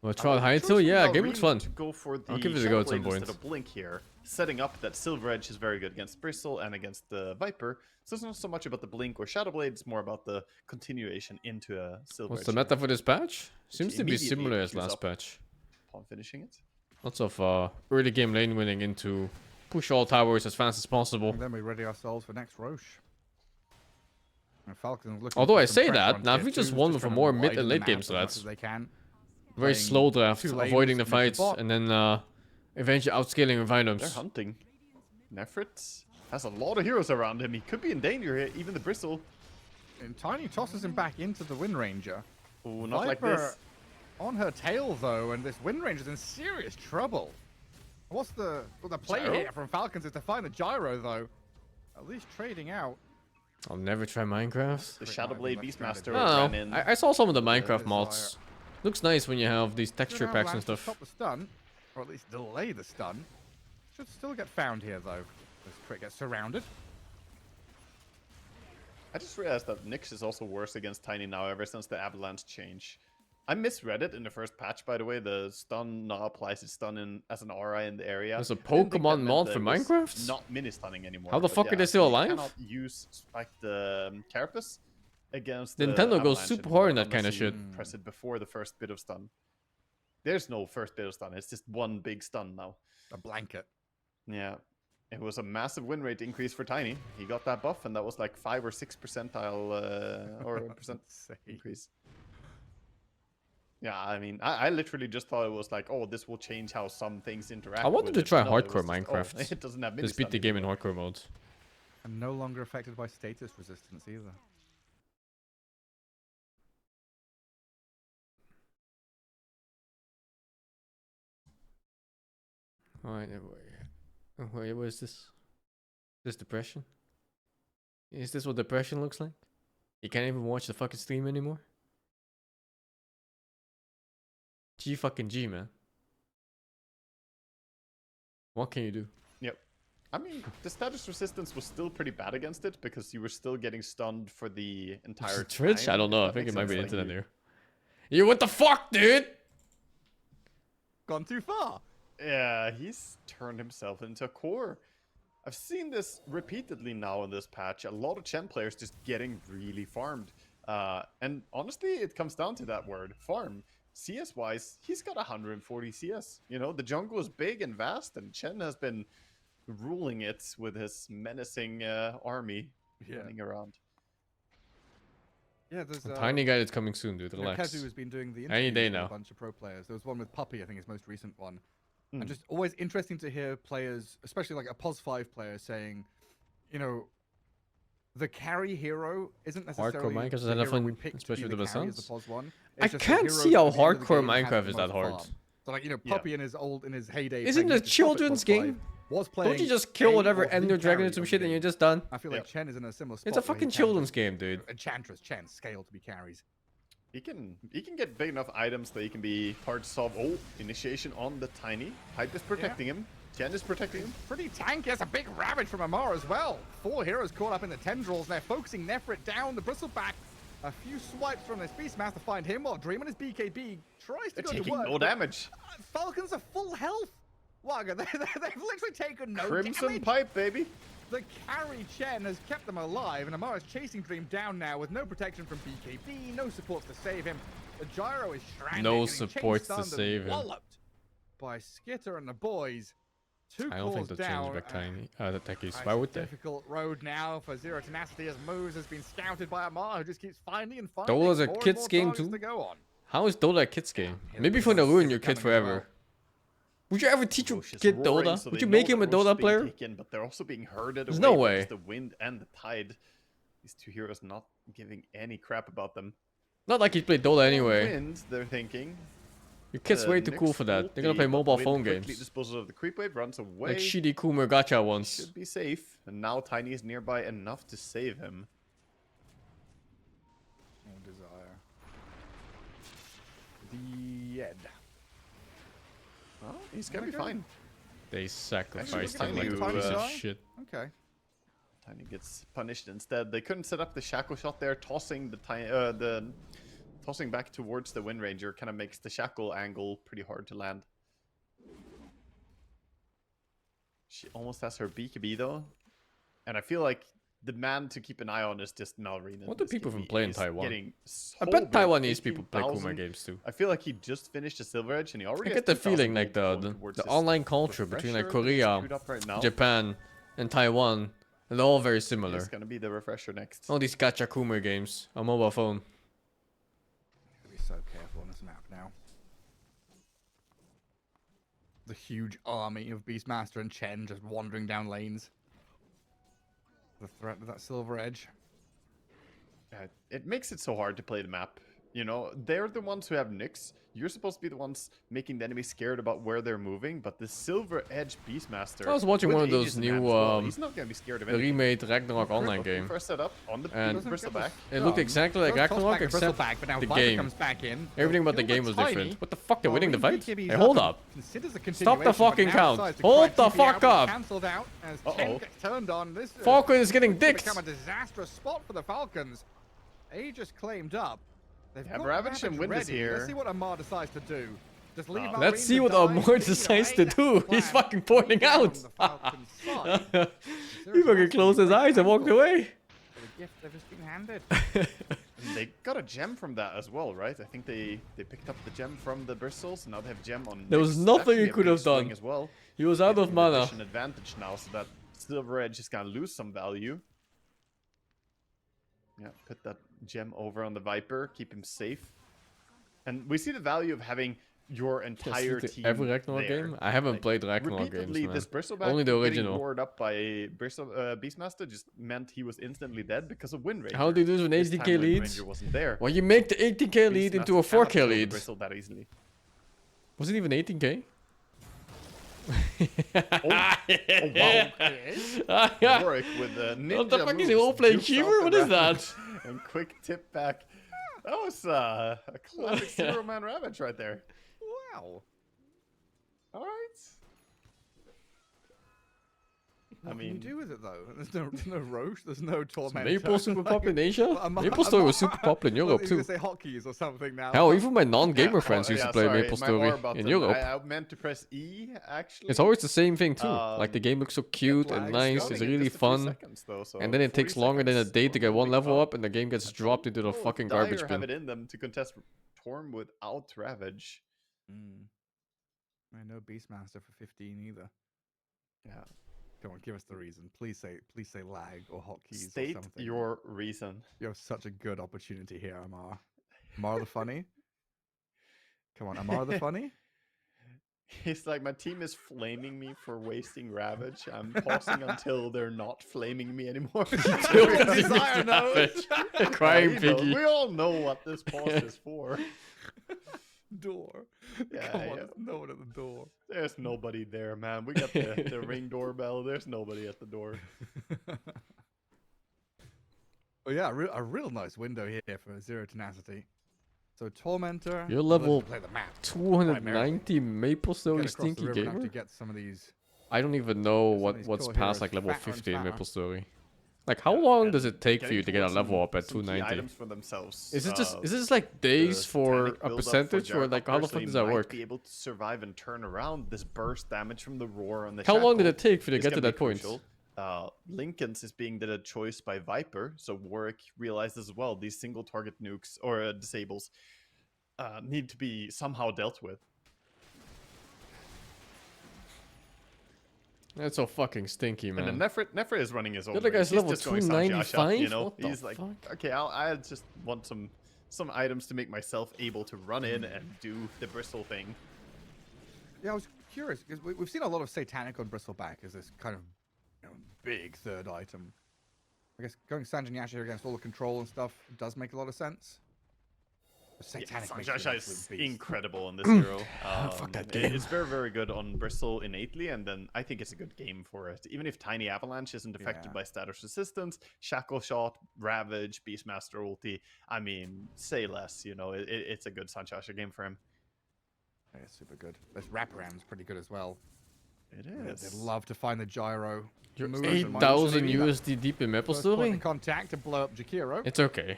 Well, try high till? Yeah, game looks fun. To go for the I'll give it a go at some Shadow Blade point. instead of Blink here, setting up that Silver Edge is very good against Bristle and against the Viper. So it's not so much about the Blink or Shadow Blade, it's more about the continuation into a Silver What's Edge. the meta for this patch? Seems to be immediately similar as queues last up. patch. Upon finishing it. Lots of early game lane winning into push all towers as fast as possible. And then we ready ourselves for next Roche. And Falcons looking Although for I some say pressure that, on now tier we just twos, won with a trying to more mid widen and them late game out as much strats. as they can. Very Playing slow draft, two lanes, avoiding the mid to fights, bot. and then eventually outscaling with They're items. hunting. Nefrit has a lot of heroes around him. He could be in danger here, even the Bristle. And Tiny tosses him back into the Wind Ranger. Ooh, not like Viper this. on her tail, though, and this Wind Ranger's in serious trouble. What's the play Gyro? here from Falcons is to find the Gyro, though. At least trading out. I'll never try Minecraft. The Shadow Blade Beastmaster I ran don't in. know. I saw some of the Desire. Minecraft mods. Looks nice when you have these texture Should packs and Avalanche to stuff. Stop the stun, or at least delay the stun. Should still get found here, though. This Crit gets surrounded. I just realized that Nyx is also worse against Tiny now ever since the Avalanche change. I misread it in the first patch, by the way. The stun now applies its stun in as an aura in the area. There's a I didn't think that Pokemon meant mod that for it was Minecraft? Not mini-stunning anymore. How the but fuck are yeah, they still you alive? cannot use like the Carapace against Nintendo the goes Avalanche super anymore hard in that unless kinda you shit. Press it before the first bit of stun. There's no first bit of stun. It's just one big stun now. A blanket. Yeah. It was a massive win rate increase for Tiny. He got that buff, and that was like 5 or 6 percentile or percent Insane. increase. Yeah, I mean, I literally just thought it was like, oh, this will change how some things interact. I wanted with to it. try No, it hardcore was just, Minecraft. Oh, it doesn't have Just beat the mini-stun game in anymore. hardcore mode. And no longer affected by status resistance either. Alright, wait, what is this? This depression? Is this what depression looks like? You can't even watch the fucking stream anymore? G fucking G, man. What can you do? Yep. I mean, the status resistance was still pretty bad against it because you were still getting stunned for the entire Twitch? time, I don't know. if I that think it makes might be the sense. internet Like, here. You what the fuck, dude? Gone too far. yeah, he's turned himself into a core. I've seen this repeatedly now in this patch. A lot of Chen players just getting really farmed. And honestly, it comes down to that word, farm. CS-wise, he's got 140 CS. You know, the jungle is big and vast, and Chen has been ruling it with his menacing army running around. Yeah, there's Tiny guy that's coming soon, dude. you know, Relax. Kezu has been doing the Any day interviews with now. a bunch of pro players. There was one with Puppy, I think his most recent one. Mm. And just always interesting to hear players, especially like a POS 5 player, saying, you know, the carry hero isn't necessarily Minecraft is the enough hero fun, we picked to especially be with the the carry as the sounds. POS 1. I It's just the can't heroes see how at the end of the hardcore game has Minecraft the is that most hard. farm. So like, you know, Yeah. Puppy in his heyday. Isn't playing it a Mr. Puppet children's POS 5 game? Was playing Don't you just kill a whatever of the Ender Dragon or carries some of the shit and game. you're just done? I feel like Yep. Chen is in a similar spot. It's a where he fucking can children's just- game, dude. Enchantress, Chen, scale to be carries. He can get big enough items that he can be hard to solve. Oh, initiation on the Tiny. Hype is protecting him. Chen is protecting him. Pretty tanky. That's a big ravage from Amar as well. 4 heroes caught up in the tendrils. They're focusing Nefrit down the bristleback. A few swipes from this Beastmaster find him while Dream and his BKB tries to They're go to taking work. no but damage. Falcons are full health. Wagga, they've literally taken no Crimson damage. Pipe, baby. The carry Chen has kept them alive, and Amara's chasing Dream down now with no protection from BKB, no supports to save him. The gyro is stranded. No getting chain supports to stunned and save him. walloped by Skitter and the boys. Two I don't think cores they'll change down. back tiny. The techies. It's Why a would they? difficult road now for Zero Tenacity as MOUZ has been scouted by Amar, who just keeps finding and finding Dola's a more and kids more game targets too? to go on. How is Dota a kid's game? Here Maybe we for go. to ruin your Coming kid as forever. well. Would you ever teach your Roche is kid roaring, Dota? so Would they you know make that him a Roche is Dota being player? taken, but they're also being herded There's away no by way. just the wind and the tide. These two heroes not giving any crap about them. Not like he played Dota anyway. Wind, they're thinking. Your kid's way too Nyx cool for that. They're gonna ulti, play but mobile Wind phone quickly games. disposes of the creep wave, runs away. Like shitty Kumer gacha ones. Should be safe. And now Tiny is nearby enough to save him. No desire. The Ed. Well, he's gonna be fine. They sacrificed Actually, him like look a at piece you, of shit. Okay. Tiny gets punished instead. They couldn't set up the shackle shot there, tossing tossing back towards the Wind Ranger kind of makes the shackle angle pretty hard to land. She almost has her BKB though, and I feel like the man to keep an eye on is just Malrina. What do people even play in Taiwan? So I bet big, Taiwanese people play 18,000. Kumer games too. I feel like he just finished a Silver Edge and he already I has get the 2,000 feeling like gold the going towards the his online culture between like refresher that he's Korea, queued up right now. Japan, and Taiwan, and they're all very similar. It's gonna be the refresher next. All these gacha Kumer games on mobile phone. Gotta be so careful on this map now. The huge army of Beastmaster and Chen just wandering down lanes. The threat of that Silver Edge. It makes it so hard to play the map. You know, they're the ones who have Nyx. You're supposed to be the ones making the enemy scared about where they're moving, but the Silver Edge Beastmaster. I was watching with one of those Aegis in new, hand as well, he's not gonna be scared of The anything. remade Ragnarok online game. First setup on the And- bristleback. It looked exactly like Ragnarok except but now the Viper game. comes back in. Everything about the game was different. What the fuck? They're winning the fight? Hey, hold up. Stop the fucking count. Hold the fuck up. Cancelled out as Uh-oh. Chen gets turned on. This Falcon is getting could dicked. become a disastrous spot for the Falcons. Aegis claimed up. They've Yeah, got Ravage and Wind is ready. here. Let's see what Amar decides to do. Just leave Malrine Let's see to what die. Amor You know, decides A, to that's do. the He's plan. fucking pointing Beat down out. the Falcons' side. He fucking closed his eyes and walked away. The gift they've just been handed. And they got a gem from that as well, right? I think they picked up the gem from the bristles, and now they have gem on. There was Nyx. nothing Actually he a could big have swing done. as well. He was out of Giving the mana. Vision advantage now, so that Silver Edge is gonna lose some value. Yeah, put that gem over on the Viper, keep him safe. And we see the value of having your entire team Every Ragnarok there. game? I haven't Like, played Ragnarok games, repeatedly, man. this bristleback Only the getting original. warded up by Beastmaster just meant he was instantly dead because of Wind Ranger. How do you lose with an This time 80k Wind lead? Ranger wasn't there. Well, you make the 18k lead into a Beastmaster cannot 4k kill the lead. bristle that easily. Was it even 18k? Oh wow! Warwick with a ninja What the fuck is he moves, all playing jukes out Shiver? the What is Ravage, that? And quick tip back. That was a classic zero-man Ravage right there. Wow. All right. What can you do with it though? There's no Roche, there's no Tormentor. Maple super popular in Asia? Well, Maple Story was super popular in Europe Well, too. you say hotkeys or something now. Hell, even my non-gamer Yeah, friends oh, used to yeah, play sorry, Maple my Story R button, in Europe. I meant to press E actually. It's always the same thing too. Like the game looks so cute and lags nice, going it's Loading in really just a few fun. seconds, though, so And then it takes 40 longer than a seconds. day to get one Big level up. up and the game gets dropped into the Oh, fucking Dire garbage have bin. it in them to contest Torm without Ravage. I know Beastmaster for 15 either. Yeah. Come on, give us the reason. Please say lag or hotkeys or State something. your reason. You have such a good opportunity here, Amar. Amar the funny? Come on, Amar the funny? It's like my team is flaming me for wasting Ravage. I'm pausing until they're not flaming me anymore. Desire knows. Crying You know, piggy. we all know what this pause is for. Door. Yeah, Come on, yeah. there's no one at the door. There's nobody there, man. We got the ring doorbell. There's nobody at the door. Oh yeah, a real nice window here for Zero Tenacity. So Tormentor. You're let's level play the map. 290 Maple Story Get across the Stinky river and have Gamer? to get some of these. I don't even know Some of these what's core past heroes like level fatter and 50 in fatter. Maple Story. Like, how long does and it take for getting you to get a towards level up at some key 290? items for themselves. Is this like days for Titanic a build-up percentage, or like how the Gyrocopters, fuck they does that might work? be able to survive and turn around this burst damage from the roar on the How long did shackle it take for you to is get to gonna be that point? crucial. Lincoln's is being the choice by Viper, so Warwick realizes as well these single target nukes or disables need to be somehow dealt with. That's so fucking stinky, man. And then Nefra is running his own. The other guy's race. He's level just going Sanjiasha, 295? you know, What the he's like, fuck? okay, I just want some items to make myself able to run in and do the bristle thing. Yeah, I was curious because we've seen a lot of Satanic on Bristleback as this kind of big third item. I guess going Sanjiasha against all the control and stuff does make a lot of sense. Satanic Sanjiasha is incredible in this hero. Fuck that game. It's very, very good on Bristle innately, and then I think it's a good game for it. Even if Tiny Avalanche isn't affected by status resistance, Shackle Shot, Ravage, Beastmaster ulti, I mean, say less, you know, it's a good Sanjiasha game for him. Yeah, super good. This wraparound's pretty good as well. It They'd is. love to find the gyro. You're Move and 8,000 Might USD deep in Maple First point Story? of contact to blow up Jakiro. It's okay.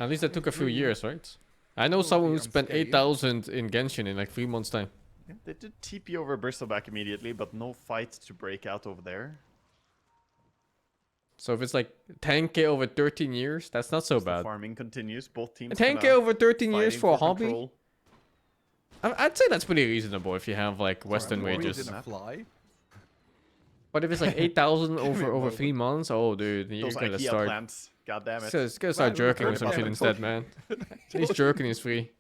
At least that took a few years, right? I know someone who spent 8,000 in Genshin in like 3 months' time. Yeah, they did TP over Bristleback immediately, but no fight to break out over there. So if it's like 10k over 13 years, that's not so The bad. farming continues. Both teams 10k kinda over 13 years fighting for a hobby? control. I'd say that's pretty reasonable if you have like Western Sorry, wages. didn't fly. But if it's like 8,000 over 3 months, oh dude, you're Those gonna IKEA start. plants. God damn it. It's gonna start Right, jerking right, or some right, shit right. instead, man. At least jerking is free.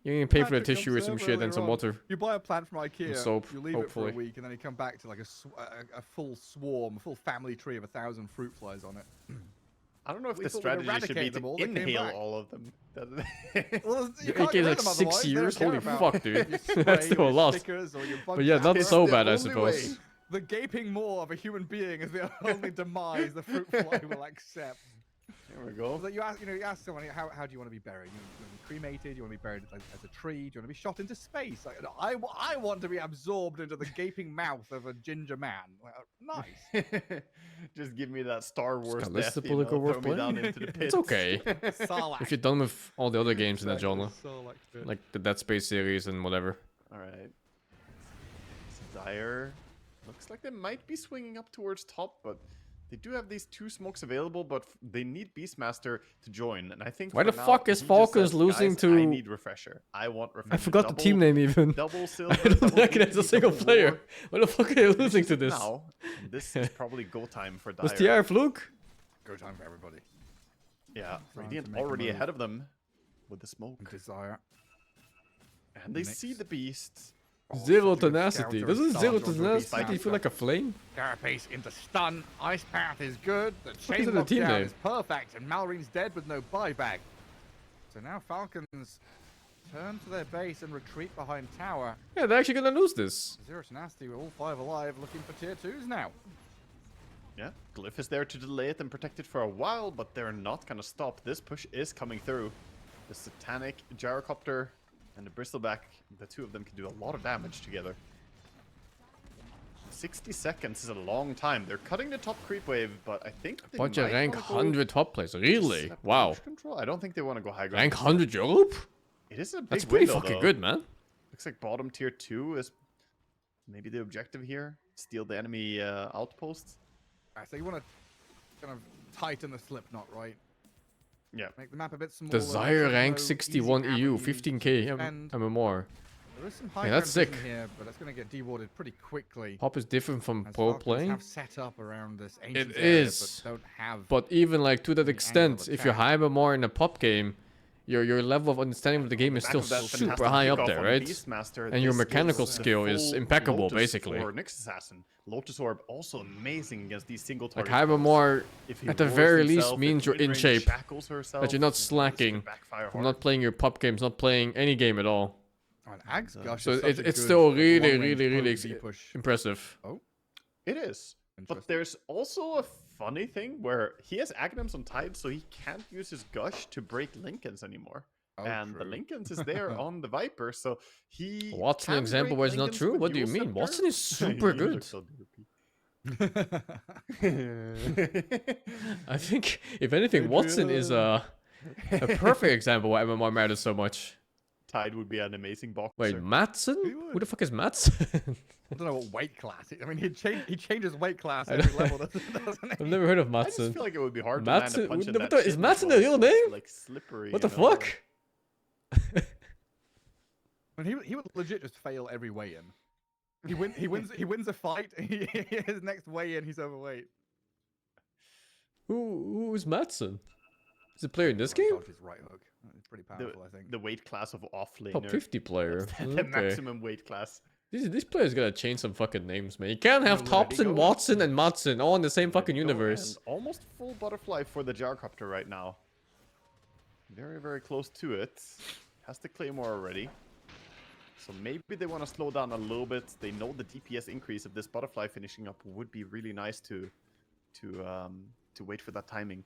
You can pay for the Patrick tissue or some observed shit and some earlier on, water. You buy a plant from IKEA, soap, you leave it for hopefully. a week, and then you come back to like a full swarm, a full family tree of 1,000 fruit flies on it. I don't know if We the thought we'd strategy should be eradicate them to all, they came inhale back. all of them. Well, you Your can't AK get is rid like of them 6 otherwise, they years? don't Holy care about fuck, dude. your spray, That's still a your lot. stickers, or your bug But yeah, not traps. so It's the bad, I only suppose. way. The gaping maw of a human being is the only demise the fruit fly will accept. There we go. Like you ask someone, how do you want to be buried? You want to be cremated? You want to be buried as a tree? Do you want to be shot into space? Like, I want to be absorbed into the gaping mouth of a ginger man. Nice. Just give me that Star Wars Callisto death, you know, Political throw me down Wordplay? into the pit. It's okay. Sarlacc. If you're done with all the other games in that genre. Sarlacc bit. Like the Dead Space series and whatever. Alright. Dire. Looks like they might be swinging up towards top, but they do have these 2 smokes available, but they need Beastmaster to join. And I think Why for the now, fuck is he just Falcons says, losing "Guys, to- I need refresher. I want refresher. I forgot the Double- team name even. Double silver. I don't double recognize a ET, single double player. war. Why the fuck are they losing to this? Now, this is probably go time for Dire. Was TR Fluke? Go time for everybody. Yeah, Time to Radiant make a already move. ahead of them with the smoke. Desire. And they Next. see the beast. Zero such a good tenacity. counter Doesn't stance zero onto a tenacity Beastmaster. feel like a flame? Carapace into stun. Ice Path is good. The is chain it a team lockdown name? is perfect, and Malrine's dead with no buyback. So now Falcons turn to their base and retreat behind tower. Yeah, they're actually gonna lose this. Zerus Nasty with all 5 alive, looking for tier 2s now. Yeah, Glyph is there to delay it and protect it for a while, but they're not gonna stop. This push is coming through. The Satanic Gyrocopter and the Bristleback, the 2 of them can do a lot of damage together. 60 seconds is a long time. They're cutting the top creep wave, but I think they Bunch of might rank wanna go 100 top players. Really? step Wow. push control. I don't think they want to go high ground. Rank 100 Europe? It is a big That's pretty window, fucking though. good, man. Looks like bottom tier 2 is maybe the objective here. Steal the enemy outposts. So you want to kind of tighten the slip knot, right? Yeah. Make the map a bit smaller. Desire make rank no 61 easy EU, avenues 15k to defend. MMR. There is some high Yeah, that's ground vision sick. here, but that's going to get dewarded pretty quickly. Pop is different from As pro Falcons playing. have set up around this ancient It area, is. but don't have. But even like to that the extent, angle of if you're attack. high MMR in a pop game, your level of understanding of the game is Back still of that super fantastic high up kickoff there, on right? Beastmaster, And your this mechanical gives the skill is full impeccable, Lotus basically. For Nyx Assassin. Lotus Orb also amazing against these single Like target. high MMR If he at the roars very least himself, means if you're in mid-range shape. shackles herself, That you're not this could slacking backfire from hard. not playing your pop games, not playing any game at all. And Ag's Gush So is such a it's good still really, long-range really, really potency push. impressive. It is. But Interesting. there's also a funny thing where he has Aghanims on Tide, so he can't use his Gush to break Lincolns anymore. Oh, And the true. Lincolns is there on the Viper, so he Watson can example break was not Lincolns true? with What do you Dual mean? Scepter. Watson is super He good. looks so goopy. I think, if anything, Watson is a perfect example why MMR matters so much. Tide would be an amazing boxer. Wait, Madsen? He Who would. the fuck is Madsen? I don't know what weight class. I mean, he changes weight class every level, doesn't I've he? never heard of I just Madsen. feel like it would be hard to land a Madsen? punch in What that is chin Madsen as the well. real It's just, name? like slippery. What the you know? fuck? I mean, he would legit just fail every weigh-in. He wins a fight. His next weigh-in, he's overweight. Who is Madsen? Is a player in this game? Dodge his right hook. It's pretty powerful, I think. The weight class of offlaner. Top 50 player. The Okay. maximum weight class. These players gotta change some fucking names, man. You can't have There we Thompson, go. Watson, and Madsen all in the same fucking Go, universe. and almost full butterfly for the Gyrocopter right now. Very, very close to it. Has the Claymore already. So maybe they want to slow down a little bit. They know the DPS increase of this butterfly finishing up would be really nice to wait for that timing.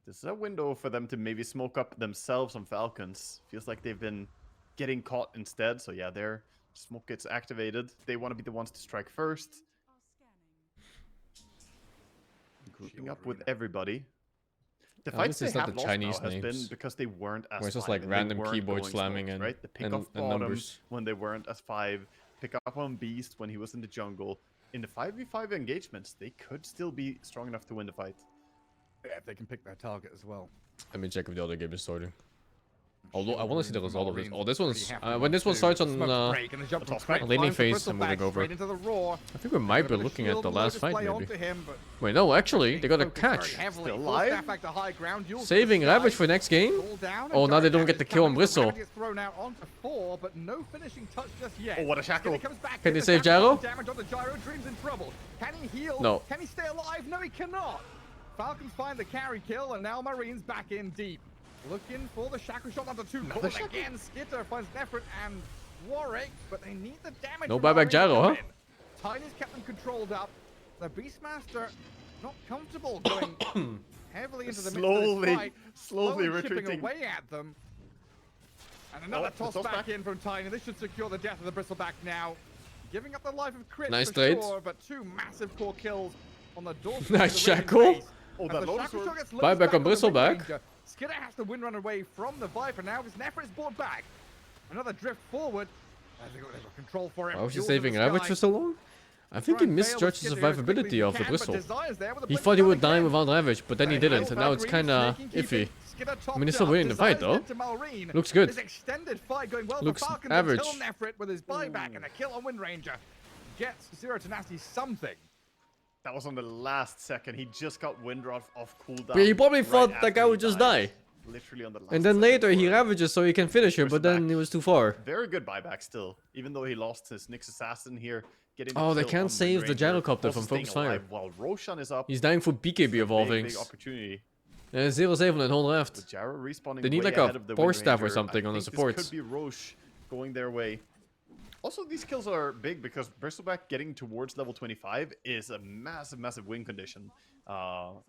This is a window for them to maybe smoke up themselves on Falcons. Feels like they've been getting caught instead. So yeah, their smoke gets activated. They want to be the ones to strike first. Grouping up with everybody. The Oh, fights this is they not have the lost Chinese now has been names. because they weren't as Where it's just five like and they random weren't keyboard going slamming smokes, and- right? The pick and- off and bottom numbers. when they weren't as 5, pick up on Beast when he was in the jungle. In the 5v5 engagements, they could still be strong enough to win the fight. Yeah, if they can pick their target as well. Let me check if the other game is starting. Although I want to see the Shield result of this. Marines Oh, this one's pretty happy when this one to starts on smoke break and the jump from top straight right. Laning line for phase, I'm moving Bristleback over. straight into the roar. I think we might be Bit of a looking at shield the and low last fight, display maybe. onto him, but Wait, no, actually, being they got a focused very catch. heavily. Still Full alive? staff back to high ground, duels to Saving the Ravage sky. for next game? All down, Oh, and now they direct don't get damage the kill on coming. Bristle. Ravage gets thrown out onto 4, but no finishing touch just yet. Oh, what a shackle. Skinny comes back Can in, they the save shackle Gyro? Damage onto Gyro, Dream's in trouble. Can he heal? No. Can he stay alive? No, he cannot. Falcons find the carry kill, and now Marines back in deep. Looking for the shackle shot onto 2. Golden again. Skitter finds Nefrit and Warwick, but they need the damage. No from buyback Marines Gyro, to huh? win. Tiny's kept them controlled up. The Beastmaster not comfortable going heavily into the midst of this fight. slowly chipping retreating. away at them. And another Oh, toss back in from Tiny. This should secure the death of the Bristleback now. Giving up the life of Crit Nice for trade. sure, but 2 massive core kills on the doorstep. Nice of the Radiant shackle. base. Oh, As that the Lotus shackle Orb. shot gets Buyback loaded on back the Bristleback. Ranger. Skidder has to win run away from the Viper now because Nefrit is brought back. Another drift forward. They've got control for him. Why was he Duels in saving the Ravage sky. for so long? I think he Try and bail the misjudged the Skidder as quickly as survivability he of the can, but Bristle. Desire's there with a He blink thought he shot would die again. without Ravage, but then he didn't, and now it's kinda iffy. I mean, it's still winning the fight, though. Looks good. This extended fight going well Looks for Falcons average. until Nefrit with his buyback and a kill on Windranger gets Zero to Nasty something. That was on the last second. He just got Windrod off cooldown. But he probably right thought that after guy he would just died. die. Literally on the last And then second later he for- Ravages so he can finish her, but then Bristleback. it was too far. Very good buyback still, even though he lost his Nyx Assassin here. Getting the Oh, they kill can't on save the Windranger, Gyrocopter also from staying focus fire. alive While Roshan is up. He's dying for BKB of all big, things. big opportunity. And 0-7 on that whole left. With Gyro respawning They need way like a ahead of the force staff or Windranger. something I on the think supports. This could be Roche going their way. Also, these kills are big because Bristleback getting towards level 25 is a massive, massive win condition.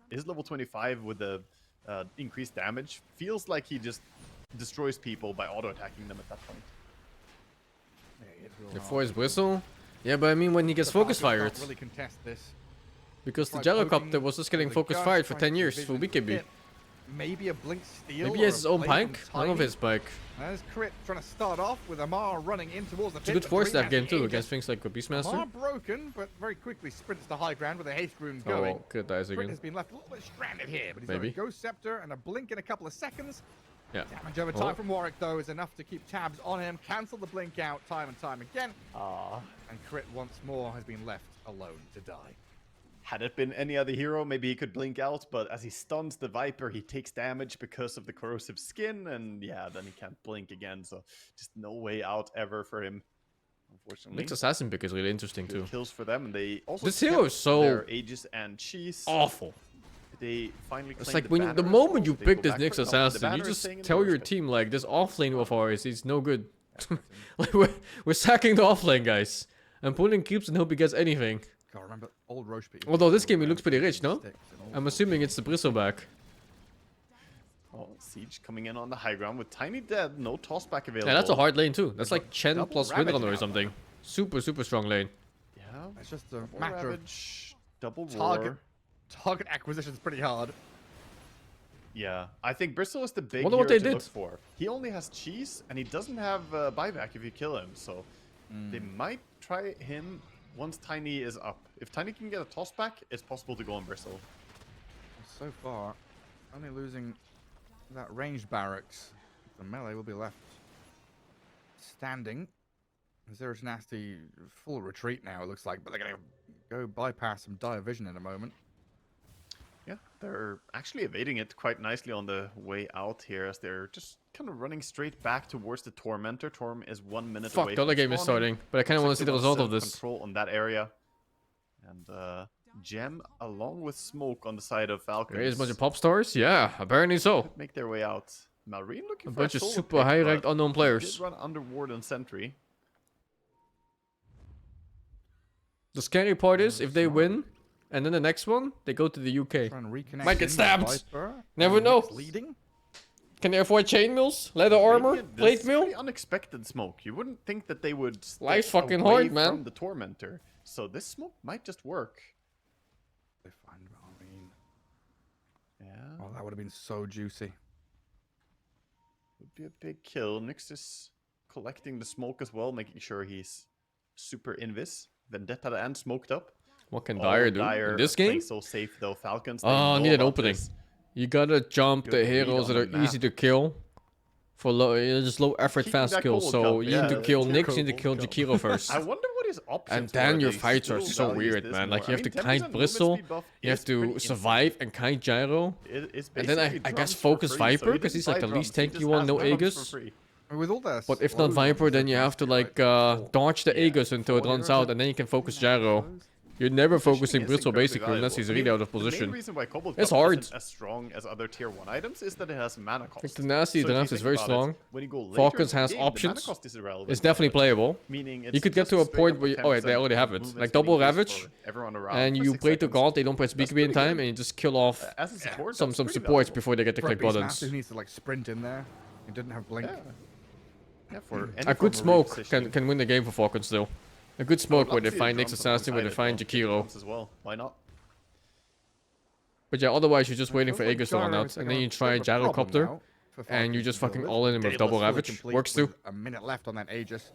His level 25 with the increased damage feels like he just destroys people by auto-attacking them at that point. The force whistle? Yeah, but I mean when he gets focus fired. Really contest this. Because the Tried Gyrocopter poking was just getting with a focus gun, fired for trying 10 to years for vision BKB. hit. Maybe a blink steal. Maybe he has his own pike. pike. I don't know if it's pike. There's Crit trying to start off with Amar running in towards the It's a good force staff game too against things like a Beastmaster. Amar broken, but very quickly sprints to high ground with a haste rune Oh, going. well, Crit dies Crit again. has been left a little bit stranded here, but he's Maybe. got a Ghost Scepter and a blink in a couple of seconds. Yeah. Damage over time Oh. from Warwick, though, is enough to keep tabs on him. Cancel the blink out time and time again. And Crit once more has been left alone to die. Had it been any other hero, maybe he could blink out, but as he stuns the Viper, he takes damage because of the corrosive skin, and yeah, then he can't blink again, so just no way out ever for him, unfortunately. Mixed Assassin pick is really interesting Good too. kills for them, and they also This hero is kept so their Aegis and Cheese. Awful. They finally It's claimed like the when you, banner the as moment well. you They pick go this back Nyx for it. No, the Assassin, you banner is just staying in tell the your doorstep. team like this offlane of ours is no good. Like we're sacking the offlane guys and pulling creeps and hope he gets anything. God, remember old Roche people. Although this game he looks pretty rich, no? Sticks and all I'm assuming it's the Bristleback. Oh, Siege coming in on the high ground with Tiny dead, no tossback available. Yeah, that's a hard lane too. That's like Chen double plus Ravage Windrunner or now. something. Super, super strong lane. It's just a Double matter Ravage, double target. war. Target acquisition is pretty hard. Yeah, I think Bristle is the big Wonder hero what they to did. look for. He only has cheese, and he doesn't have buyback if you kill him, so they might try him once Tiny is up. If Tiny can get a toss back, it's possible to go on Bristle. So far, only losing that ranged barracks. The melee will be left standing. Zerus Nasty full retreat now, it looks like, but they're going to go bypass some dire vision in a moment. Yeah, they're actually evading it quite nicely on the way out here, as they're just kind of running straight back towards the Tormentor. Torm is 1 minute away. Fuck, the other game is starting, but I kind of want to see the result of this. Control on that area, and Gem along with Smoke on the side of Falcons. There is a bunch of pop stars? Yeah, apparently so. Could make their way out. Marine looking A for bunch of solo super pick, high but ranked unknown he players. did run under Ward and Sentry. The scary part is, if they win, and then the next one, they go to the UK. Try and reconnect Might get in with stabbed. Viper. Never know. Nick's leading. Can they afford chainmails? Leather armor? Radiant, this Plate is mail? pretty unexpected smoke. You wouldn't think that they would step Life's fucking away hard, man. from the Tormentor. So this smoke might just work. They find Marine. Yeah, Oh, that would have been so juicy. would be a big kill. Nyx is collecting the smoke as well, making sure he's super invis. Vendetta and smoked up. What can Oh, Dire do in this game? playing so safe though. Falcons. they Oh, know I need an about opening. this. You gotta jump Good the read heroes on that the are easy map. to kill. For low, just low effort, Keeping fast that kills. gold So cup, you need to yeah, kill that's Nyx, you need to kill gold cup. Jakiro first. I wonder what his options And then were. your They fights are still so values weird, this man. Like, more. you have I to mean, 10% kite movement Bristle, speed buff you have is to pretty survive and kite Gyro. it's And then basically I guess drums for focus free, Viper, so he 'cause he's didn't like buy the least drums, he tanky just one, has no drums for Aegis. free. With all that But if not slow Viper, then you Zerus have to Nasty, like right? dodge the Yeah, Aegis until it 4 runs heroes out, at and then you can focus 29 Gyro. close. You're never Positioning focusing is Bristle incredibly basically unless he's valuable. I really mean, out of The position. main reason why Cobalt It's Cup hard. isn't as strong as other tier 1 items is that it has mana cost. Like the Nasty So if you draft is think very about it, strong. when you go later Falcons in the has game, the mana options. cost is irrelevant, It's definitely but playable. meaning You it's could get just to a straight point up where you, oh wait, they 10% already have it. movement Like speed double boost ravage, for everyone around and for you 6 play to seconds. God, they don't press That's BKB in pretty time, good. and you just kill off As a support, some that's pretty supports valuable. before they get to For a click Beast buttons. Master who needs to like sprint in there. He didn't have blink. Yeah. Yeah, for any A good form of smoke repositioning. can win the game for Falcons still. A good I would smoke where love they to see find the Nyx drums Assassin, where they alongside find it, though. Jakiro. Drums as well. Why not? But yeah, otherwise you're just waiting Feels for like Aegis to run Gyro out, is and like then a you try bit of a problem Gyrocopter, now for and Falcons you to just deal fucking with. all in him with Daedalus double fully ravage. complete Works too. with a minute left on that Aegis.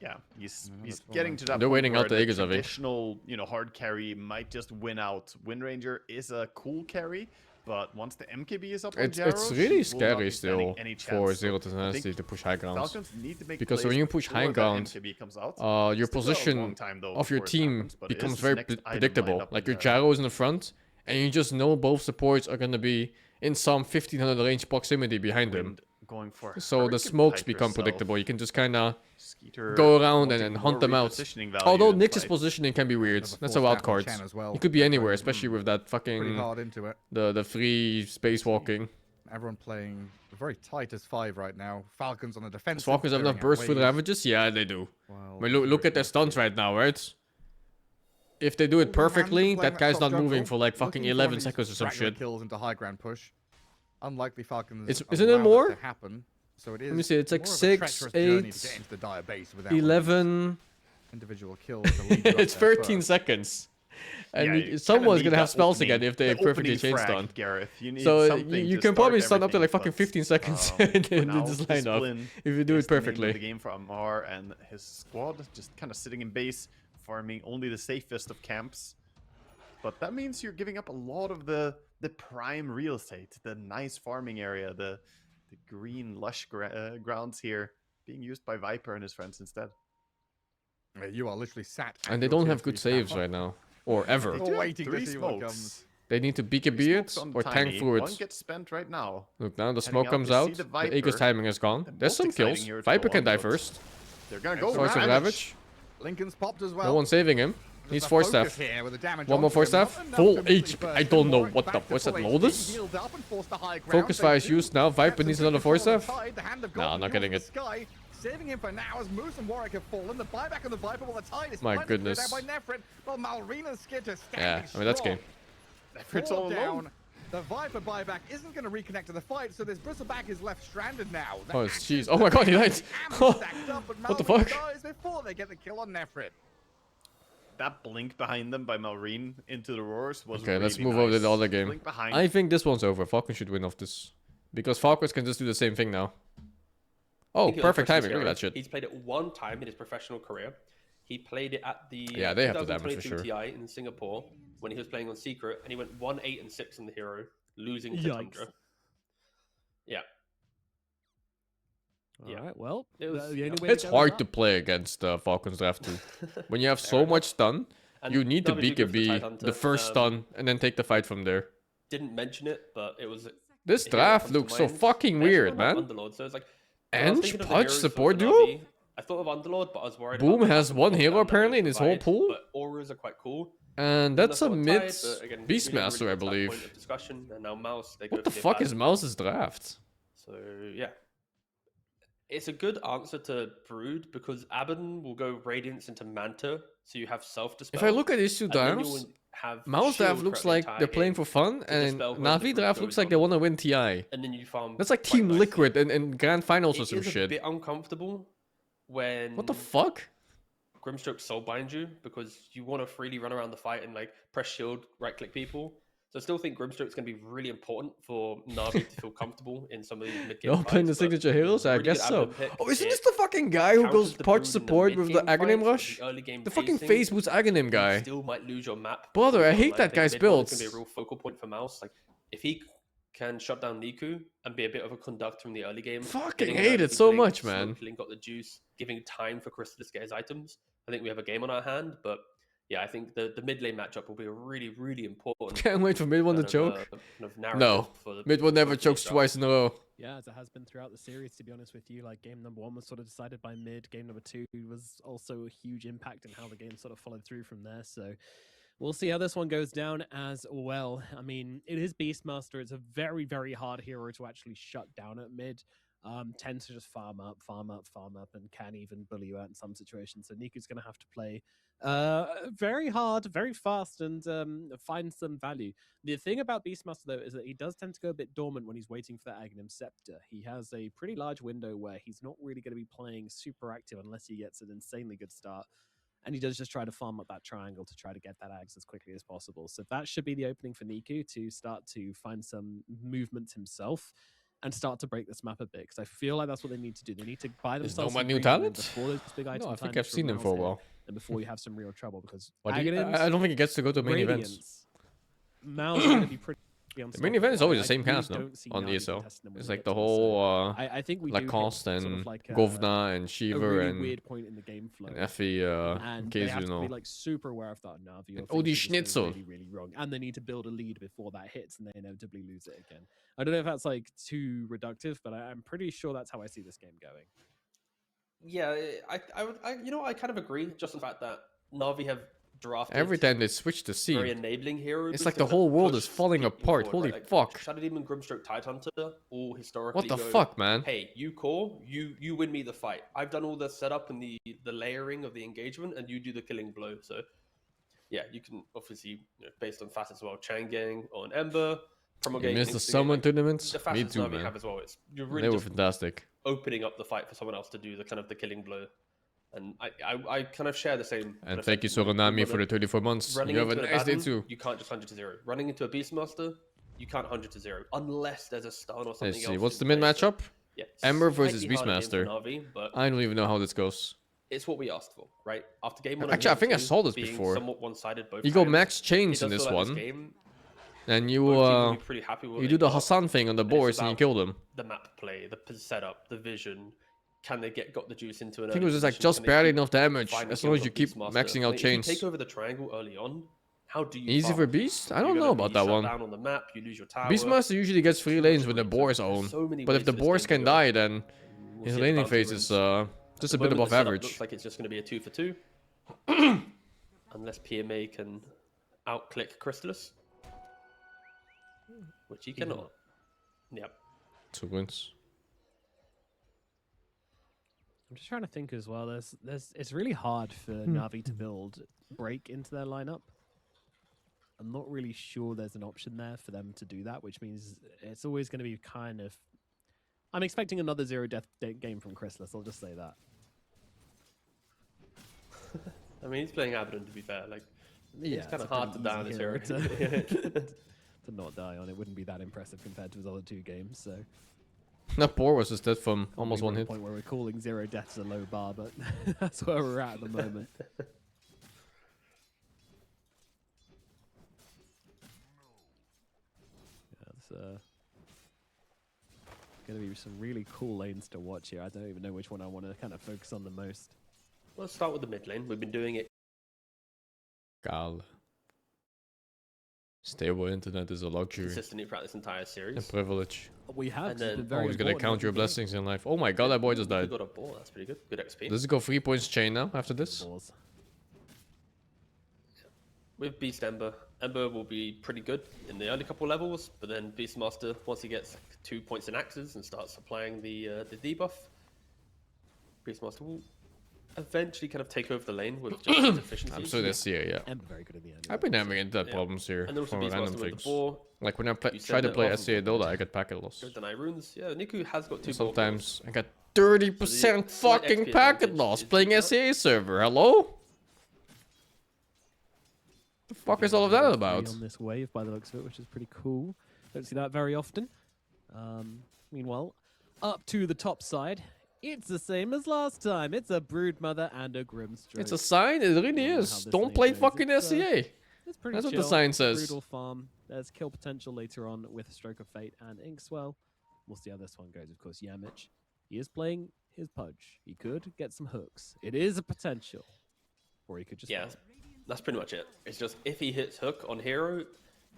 Yeah, he's that's getting fine. to that They're point waiting where out the the Aegis, I think. traditional, hard carry might just win out. Wind Ranger is a cool carry, but once the MKB is up on It's Gyros, really he will not scary be standing still any for chance. Zero So to I Nasty think to push high grounds. Falcons need to make Because when plays you push high before that ground, MKB comes out. your Still a position long time, though, of your before it team happens, but it is becomes his very next item lined predictable. up Like in your the- Gyro is in the front, and you just know both supports are gonna be in some 1500 range proximity behind them. Wind going for So the Hurricane smokes Pipe become yourself. predictable. You can just kind of Skeeter go around wanting and more hunt them out. repositioning value Although in Nyx's fight. positioning can be weird. Another That's full a wild stack on card. Chen as well. He could be anywhere, Going especially with that pretty fucking hard into it. the free spacewalking. Everyone playing very tight as 5 right now. Falcons on the defense. Falcons have enough burst for the ravages? Yeah, they do. I mean, look at their stunts right now, right? If they do it perfectly, that guy's not moving for like fucking 11 seconds or some shit. Kills into high ground push. Unlikely Falcons. Isn't it allow more? that to happen. So it is. Let me see, it's like more of a 6, treacherous journey 8, to get into the dire base without 11. individual kills. To lead you up It's there 13 first. seconds. And Yeah, you- you kinda someone's need gonna that have spells opening- again if they the perfectly opening chain frag, stun. Gareth. You need So something you to can probably start stun up to like everything, fucking 15 seconds for in now, this Discipline lineup if you do is it the name of perfectly. The game for Amar and his squad just kind of sitting in base, farming only the safest of camps. But that means you're giving up a lot of the prime real estate, the nice farming area, the green lush grounds here being used by Viper and his friends instead. Yeah, you are literally sat. at And they your don't tier have good 3 saves tower. right now. Or ever. They Still do have waiting to 3 see what smokes. comes. They need to BKB 3 it smokes on or tank Tiny. through One it. gets spent right now. Look, now the Heading smoke out comes to see out. the The Aegis Viper. timing is gone. The There's some most exciting kills. hero to Viper go can on, die but first. They're gonna go Source of Ravage. Lincoln's popped as well. No one's saving him. There's Needs a 4 focus staff. here with the damage One on more to 4 him. Not staff. enough Full to completely HP. burst I him. don't know Warwick what back the. to What's that? full HP, Lotus? healed up and forced to high ground. Focus They fire is do used now. Viper get needs some another good 4 control of staff. the tide. The hand of Nah, God I'm not in getting the it. sky. Saving him for now as MOUZ and Warwick have fallen. The buyback of the Viper while the tide is My finally cleared goodness. out by Nefrit. Well, Malrina's Skitter standing Yeah, I mean, that's strong. game. It's all Four alone. down. The Viper buyback isn't going to reconnect to the fight, so this Bristleback is left stranded now. The Oh, axes, jeez. the Oh my god, he died. the ammo stacked up, but What the Malrina fuck? dies before they get the kill on Nefrit. that blink behind them by Malrine into the roars was Okay, really let's move over to the other game. Blink behind. I think this one's over. Falcon should win off this. Because Falcons can just do the same thing now. Oh, perfect timing. Look at that shit. He's played it one time in his professional career. He played it at the Yeah, they have the damage for sure. TI in Singapore when he was playing on Secret, and he went 1-8-6 in the hero, losing to Tundra. Yeah. All right, well, It's hard to play against Falcons Draft 2. When you have so much stun, you need to BKB the first stun and then take the fight from there. Didn't mention it, but it was... This draft looks so fucking weird, man. Underlord, so it's like... Ench, Pudge, support duo? I thought of Underlord, but I was worried Boom has one hero apparently in his whole pool. But auras are quite cool. And that's a mid Beastmaster, I believe. And now MOUZ, What the fuck is MOUZ's draft? So, yeah. It's a good answer to Brood because Abaddon will go Radiance into Manta, so you have self-dispel. If I look at these two drafts, MOUZ draft looks like they're playing for fun, and Navi draft looks like they want to win TI. And then you farm. That's like Team Liquid and Grand Finals or some shit. It's a bit uncomfortable when... What the fuck? Grimstroke soulbind you because you want to freely run around the fight and like press shield, right-click people. So I still think Grimstroke's going to be really important for Navi to feel comfortable in some of these mid-game fights. Playing the signature heroes? I guess so. Oh, isn't this the fucking guy who goes Pudge support with the Aghanim Rush? The fucking phase boost Aghanim guy. You still might lose your map. Brother, I hate that guy's builds. It's going to be a real focal point for MOUZ. Like, if he can shut down Niku and be a bit of a conductor in the early game. Fucking hate it so much, man. Got the juice, giving time for Crystallis to get his items. I think we have a game on our hand, but yeah, I think the mid lane matchup will be a really, really important. Can't wait for mid one to choke. No, mid one never chokes twice in a row. Yeah, as it has been throughout the series, to be honest with you. Like, game number 1 was sort of decided by mid. Game number 2 was also a huge impact in how the game sort of followed through from there. So we'll see how this one goes down as well. I mean, it is Beastmaster. It's a very, very hard hero to actually shut down at mid. Tends to just farm up, and can even bully you out in some situations. So Niku's going to have to play very hard, very fast, and find some value. The thing about Beastmaster, though, is that he does tend to go a bit dormant when he's waiting for that Aghanim Scepter. He has a pretty large window where he's not really going to be playing super active unless he gets an insanely good start. And he does just try to farm up that triangle to try to get that Ags as quickly as possible. So that should be the opening for Niku to start to find some movement himself and start to break this map a bit, because I feel like that's what they need to do. They need to buy themselves some new talent before those big items. No, I think I've seen them for a while. And before you have some real trouble, because I don't think it gets to go to main events. MOUZ is going to be pretty. The main event is always the same cast, no? On ESL. It's like the whole I think we Lacoste and Govna and Shiva and weird point in the game flow. And Effie, and they have to be like super aware of that Navi. Odie Schnitzel. Really, really wrong. And they need to build a lead before that hits, and they inevitably lose it again. I don't know if that's like too reductive, but I'm pretty sure that's how I see this game going. Yeah, I kind of agree. Just the fact that Navi have drafted every time they switch to C, very enabling heroes. It's like the whole world is falling apart. Holy fuck! Shadow Demon, Grimstroke, Tidehunter, all historically. What the fuck, man? Hey, you core, you win me the fight. I've done all the setup and the layering of the engagement, and you do the killing blow. So, yeah, you can obviously, based on facets as well, Changang on Ember. You missed the summon tournaments. The Me too, Navi man. have as well. You're really they were fantastic. Opening up the fight for someone else to do the kind of the killing blow. And I kind of share the same. And thank you, Soronami, for the 34 months. You have a nice day too. You can't just 100 to 0. Running into a Beastmaster, you can't 100 to 0 unless there's a stun or something Let's see. else. What's the mid matchup? Yeah, Ember versus Beastmaster. Navi, but I don't even know how this goes. It's what we asked for, right? After game 1, actually, I think I saw this before. Somewhat one-sided both you go times, max chains in this one, and you do the Hassan thing on the boards and you kill them. The map play, the setup, the vision. Can they got the juice into an? I think it was just like just barely enough damage. As long as you keep maxing out chains. If you take over the triangle early on, how do you? Easy for Beast? I don't know about that one. Down on the map, you lose your tower. Beastmaster usually gets 3 lanes when the boars own, but if the boars can die, then his laning phase is just a bit above average. Looks like it's just going to be a 2 for 2, unless PMA can outclick Crystallis, which he cannot. Yep. 2 wins. I'm just trying to think as well. It's really hard for Navi to build break into their lineup. I'm not really sure there's an option there for them to do that, which means it's always going to be kind of. I'm expecting another 0 death game from Crystallis. I'll just say that. I mean, he's playing Abaddon, to be fair. Like, Yeah, it's kind it's of a hard to pretty die on easy this hero hero. to not die on. It wouldn't be that impressive compared to his other 2 games. So That poor was just dead from almost we're one at a hit. point where we're calling 0 deaths a low bar, but that's where we're at the moment. It's going to be some really cool lanes to watch here. I don't even know which one I want to kind of focus on the most. Let's start with the mid lane. We've been doing it. Gal. Stable internet is a luxury. Consistently throughout this entire A series. privilege. We have. And then- been very Always gonna important count your every game. blessings in life. Oh my god, that boy just We died. got a ball. That's pretty good. Good XP. Does it go 3 points chain now after this? Balls. With Beast Ember, Ember will be pretty good in the early couple levels, but then Beastmaster, once he gets 2 points in axes and starts applying the debuff, Beastmaster will eventually kind of take over the lane with just his efficiency. I'm so this year, yeah. Ember very good in the end. I've been having internet Yeah. problems here And then also for random Beastmaster with things. the boar, Like when I You try send to it play off SCA and- Dota, I get packet loss. go deny runes. Yeah, Niku has got 2 Sometimes I got 30% slight fucking XP packet advantage loss is playing that. SCA server. Hello? The fuck is all of that about? On this wave by the looks of it, which is pretty cool. Don't see that very often. Meanwhile, up to the top side, it's the same as last time. It's a Broodmother and a Grimstroke. It's a sign, it really Yeah, how is. this Don't lane play goes. fucking It's, SCA. It's pretty That's what the chill. sign says. Brutal farm. There's kill potential later on with Stroke of Fate and Inkswell. We'll see how this one goes. Of course, Yamich. He is playing his Pudge. He could get some hooks. It is a potential. Or he could just Yeah, fail. that's pretty much it. It's just if he hits hook on hero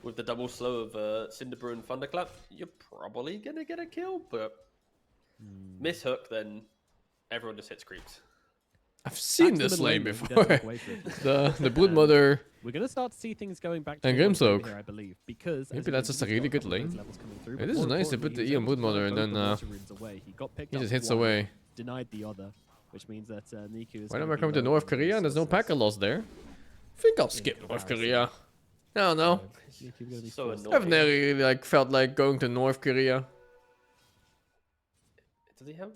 with the double slow of Cinderbrew and Thunderclap, you're probably gonna get a kill. But miss hook, then everyone just hits creeps. I've seen Back to this the lane middle lane, before. definitely wait for it. the Broodmother. We're going to start to see things going back to And the one Grimstroke. here, I believe, because Maybe as you that's can just see, a he's really got good couple of those lane. levels coming through, It but is more nice, they importantly, put the he was Ian able to Broodmother and throw then, both the water runes away. He got picked He up just hits one, away. denied the other, which means that Niku is Why gonna am I be coming to low North on Korea and there's no resources. packet loss there? I think I'll skip North comparison. Korea. I don't know. Niku's gonna be So forced. annoying. I've never really like felt like going to North Korea. Does he have?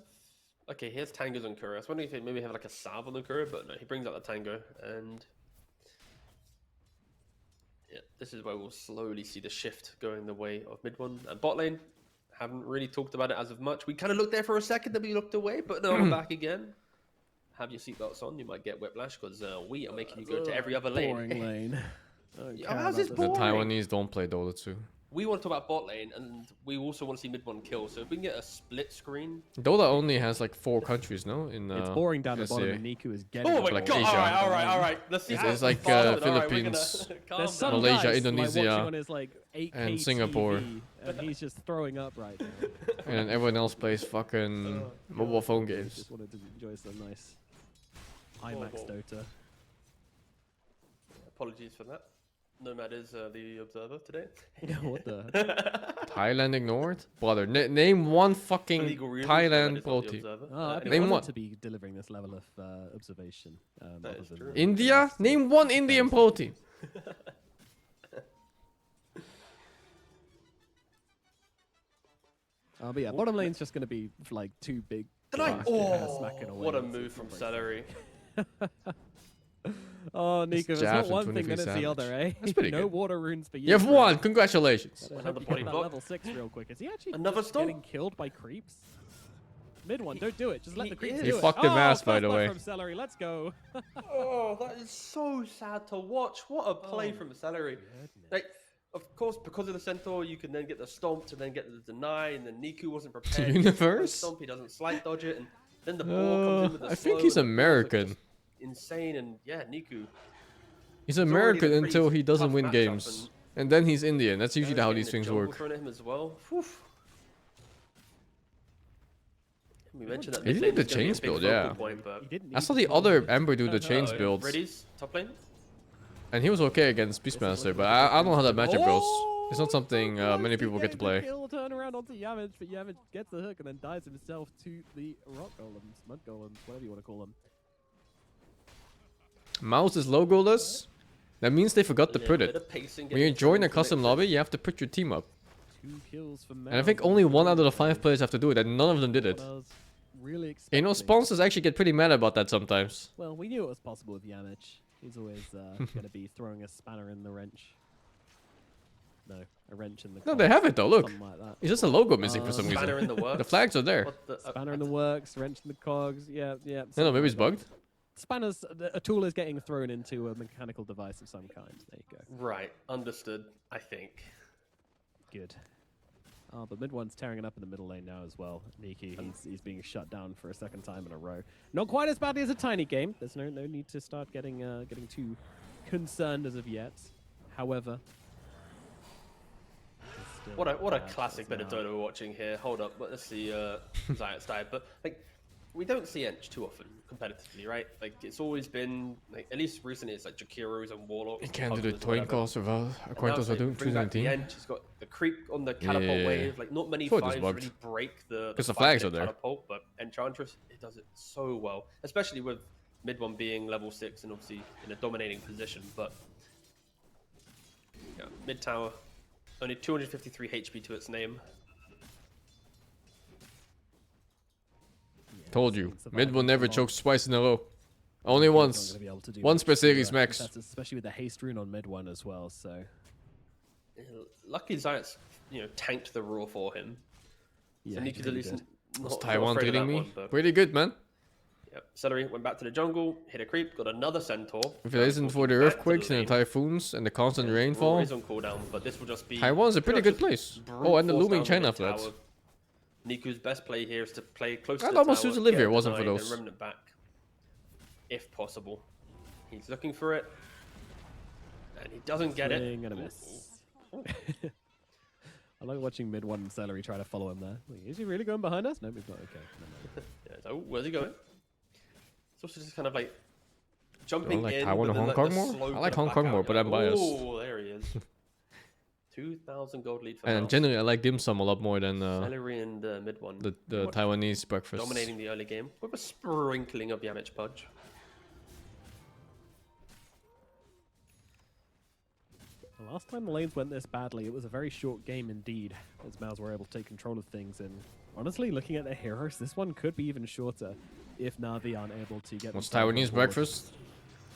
Okay, he has tangos on Kura. I was wondering if he maybe have like a salve on the Kura, but no, he brings out the tango, and yeah, this is where we'll slowly see the shift going the way of mid one and bot lane. Haven't really talked about it as of much. We kind of looked there for a second, then we looked away, but no, we're back again. Have your seatbelts on. You might get whiplash because we are making you go to every other lane. Boring lane. I don't Yeah, care how's about this this. The boring? Taiwanese don't play Dota 2. We want to talk about bot lane, and we also want to see mid one kill. So if we can get a split screen. Dota only has like 4 countries, no? In It's boring down the bottom, SCA. and Niku is getting. Oh up my like there. god! Asia. All right. Let's see. It's how like, far it is. All right, we're Philippines. gonna calm There's some down. Malaysia, guys, Indonesia, like, watching on his like 8K and Singapore. TV, and he's just throwing up right now. And then everyone else plays fucking mobile phone He games. just wanted to enjoy some nice IMAX Horrible. Dota. Apologies for that. Nomad is the observer today. What the? Thailand ignored? Brother, name one For fucking legal reasons, Thailand Nomad is pro not the team. observer. Oh, I'd be Name honored one. to be delivering this level of observation. That other is than true. the India? rest of Name one Indian pro team. But yeah, bottom lane's just going to be like 2 big. Tonight. basket Oh, smacking away. what a It's move from pretty Celery. Oh, Nico, it's not jabs one from thing, then 23 it's the other, eh? That's pretty No good. water runes for you. You have bro. won. Congratulations. I Another hope you body get that block. level 6 real quick. Is he actually Another just stun? getting killed by creeps? Mid one, don't do it. Just let He the creeps is. do He it. fucked him ass, by first the blood way. From Celery, let's go. Oh, that is so sad to watch. What a play Oh, from Celery. Like, of course, because of the Centaur, you can then get the stomp to then get the deny, and then Niku wasn't prepared. He gets the Universe? Stomp, he doesn't slight dodge it, and then the ball comes in with the I slow, think he's and the balls are American. just Insane, and yeah, Niku. He's already American in a pretty until he doesn't tough win matchup, games. And then he's Indian. That's usually how getting these the things jungle work. thrown at him as well. Whew. We mentioned that. He mid did lane the was gonna be a chains big build, focal yeah. point, but- He didn't I need saw to the kill other him. Ember do the chains Oh, builds. Reddy's top lane. And he was okay against Beastmaster, but I don't know how that matchup goes. It's not something many people get to play. Kill, turn around onto Yamich, but Yamich gets the hook and then dies himself to the rock golems, mud golems, whatever you want to call them. MOUZ is logoless. That means they forgot to put it. When you join a custom lobby, you have to put your team up. 2 kills for And I think only 1 out of the 5 players have to do it, and none of them did it. really expecting. You know, sponsors actually get pretty mad about that sometimes. Well, we knew it was possible with Yamich. He's always going to be throwing a spanner in the wrench. No, a wrench in the. No, they have it though. Look, like that. it's just a logo missing for some reason. Spanner in the works. The flags are there. Spanner in the works, wrench in the cogs. Yeah. No, maybe it's bugged. Spanners, a tool is getting thrown into a mechanical device of some kind. There you go. Right, understood. I think. Good. Oh, but mid one's tearing it up in the middle lane now as well. Niki, he's being shut down for a second time in a row. Not quite as badly as a tiny game. There's no need to start getting too concerned as of yet. However, what a classic bit of Dota we're watching here. Hold up, let's see Zayat's died, but like we don't see Ench too often competitively, right? Like it's always been like at least recently it's like Jakiros and Warlocks. You can't do the twin calls without Aquantos are doing 2019. He's got the creep on the catapult wave. Like not many Thought it was fives bugged. really break the Because the flags are there. catapult, but Enchantress it does it so well, especially with mid one being level 6 and obviously in a dominating position. But yeah, mid tower only 253 HP to its name. Told you, mid will never choke twice in a row. Only once. Once per series max. That's especially with the haste rune on mid one as well. So lucky Zayat's tanked the raw for him. Yeah, so Niki's at least Was not Taiwan afraid of treating that me? one, but Pretty good, man. yep. Celery went back to the jungle, hit a creep, got another centaur. If it isn't for the earthquakes and the typhoons and the constant rainfall, Is on cooldown, but this will just be. Taiwan's a pretty good place. Oh, and the looming China flat. flats. Niku's best play here is to play close to I'd the almost tower, use Olivia, get it wasn't for denied, those. and Remnant back, if possible. He's looking for it, and he doesn't get it. swing and a miss. I like watching mid one and Celery try to follow him there. Like, is he really going behind us? No, he's not. Okay. No. Yeah, so where's he going? It's also just kind of like jumping like in. Taiwan but or then, Hong the Kong more? slow I kind like of Hong back Kong out. more, but You're I'm like, biased. Oh, there he is. 2,000 gold lead for And MOUZ. generally, I like dim sum a lot more than Celery and mid one. the Taiwanese breakfast. Dominating the early game with a sprinkling of Yamich Pudge. The last time the lanes went this badly, it was a very short game indeed, as MOUZ were able to take control of things. And honestly, looking at their heroes, this one could be even shorter if Navi aren't able to get. What's themselves on Taiwanese board. breakfast?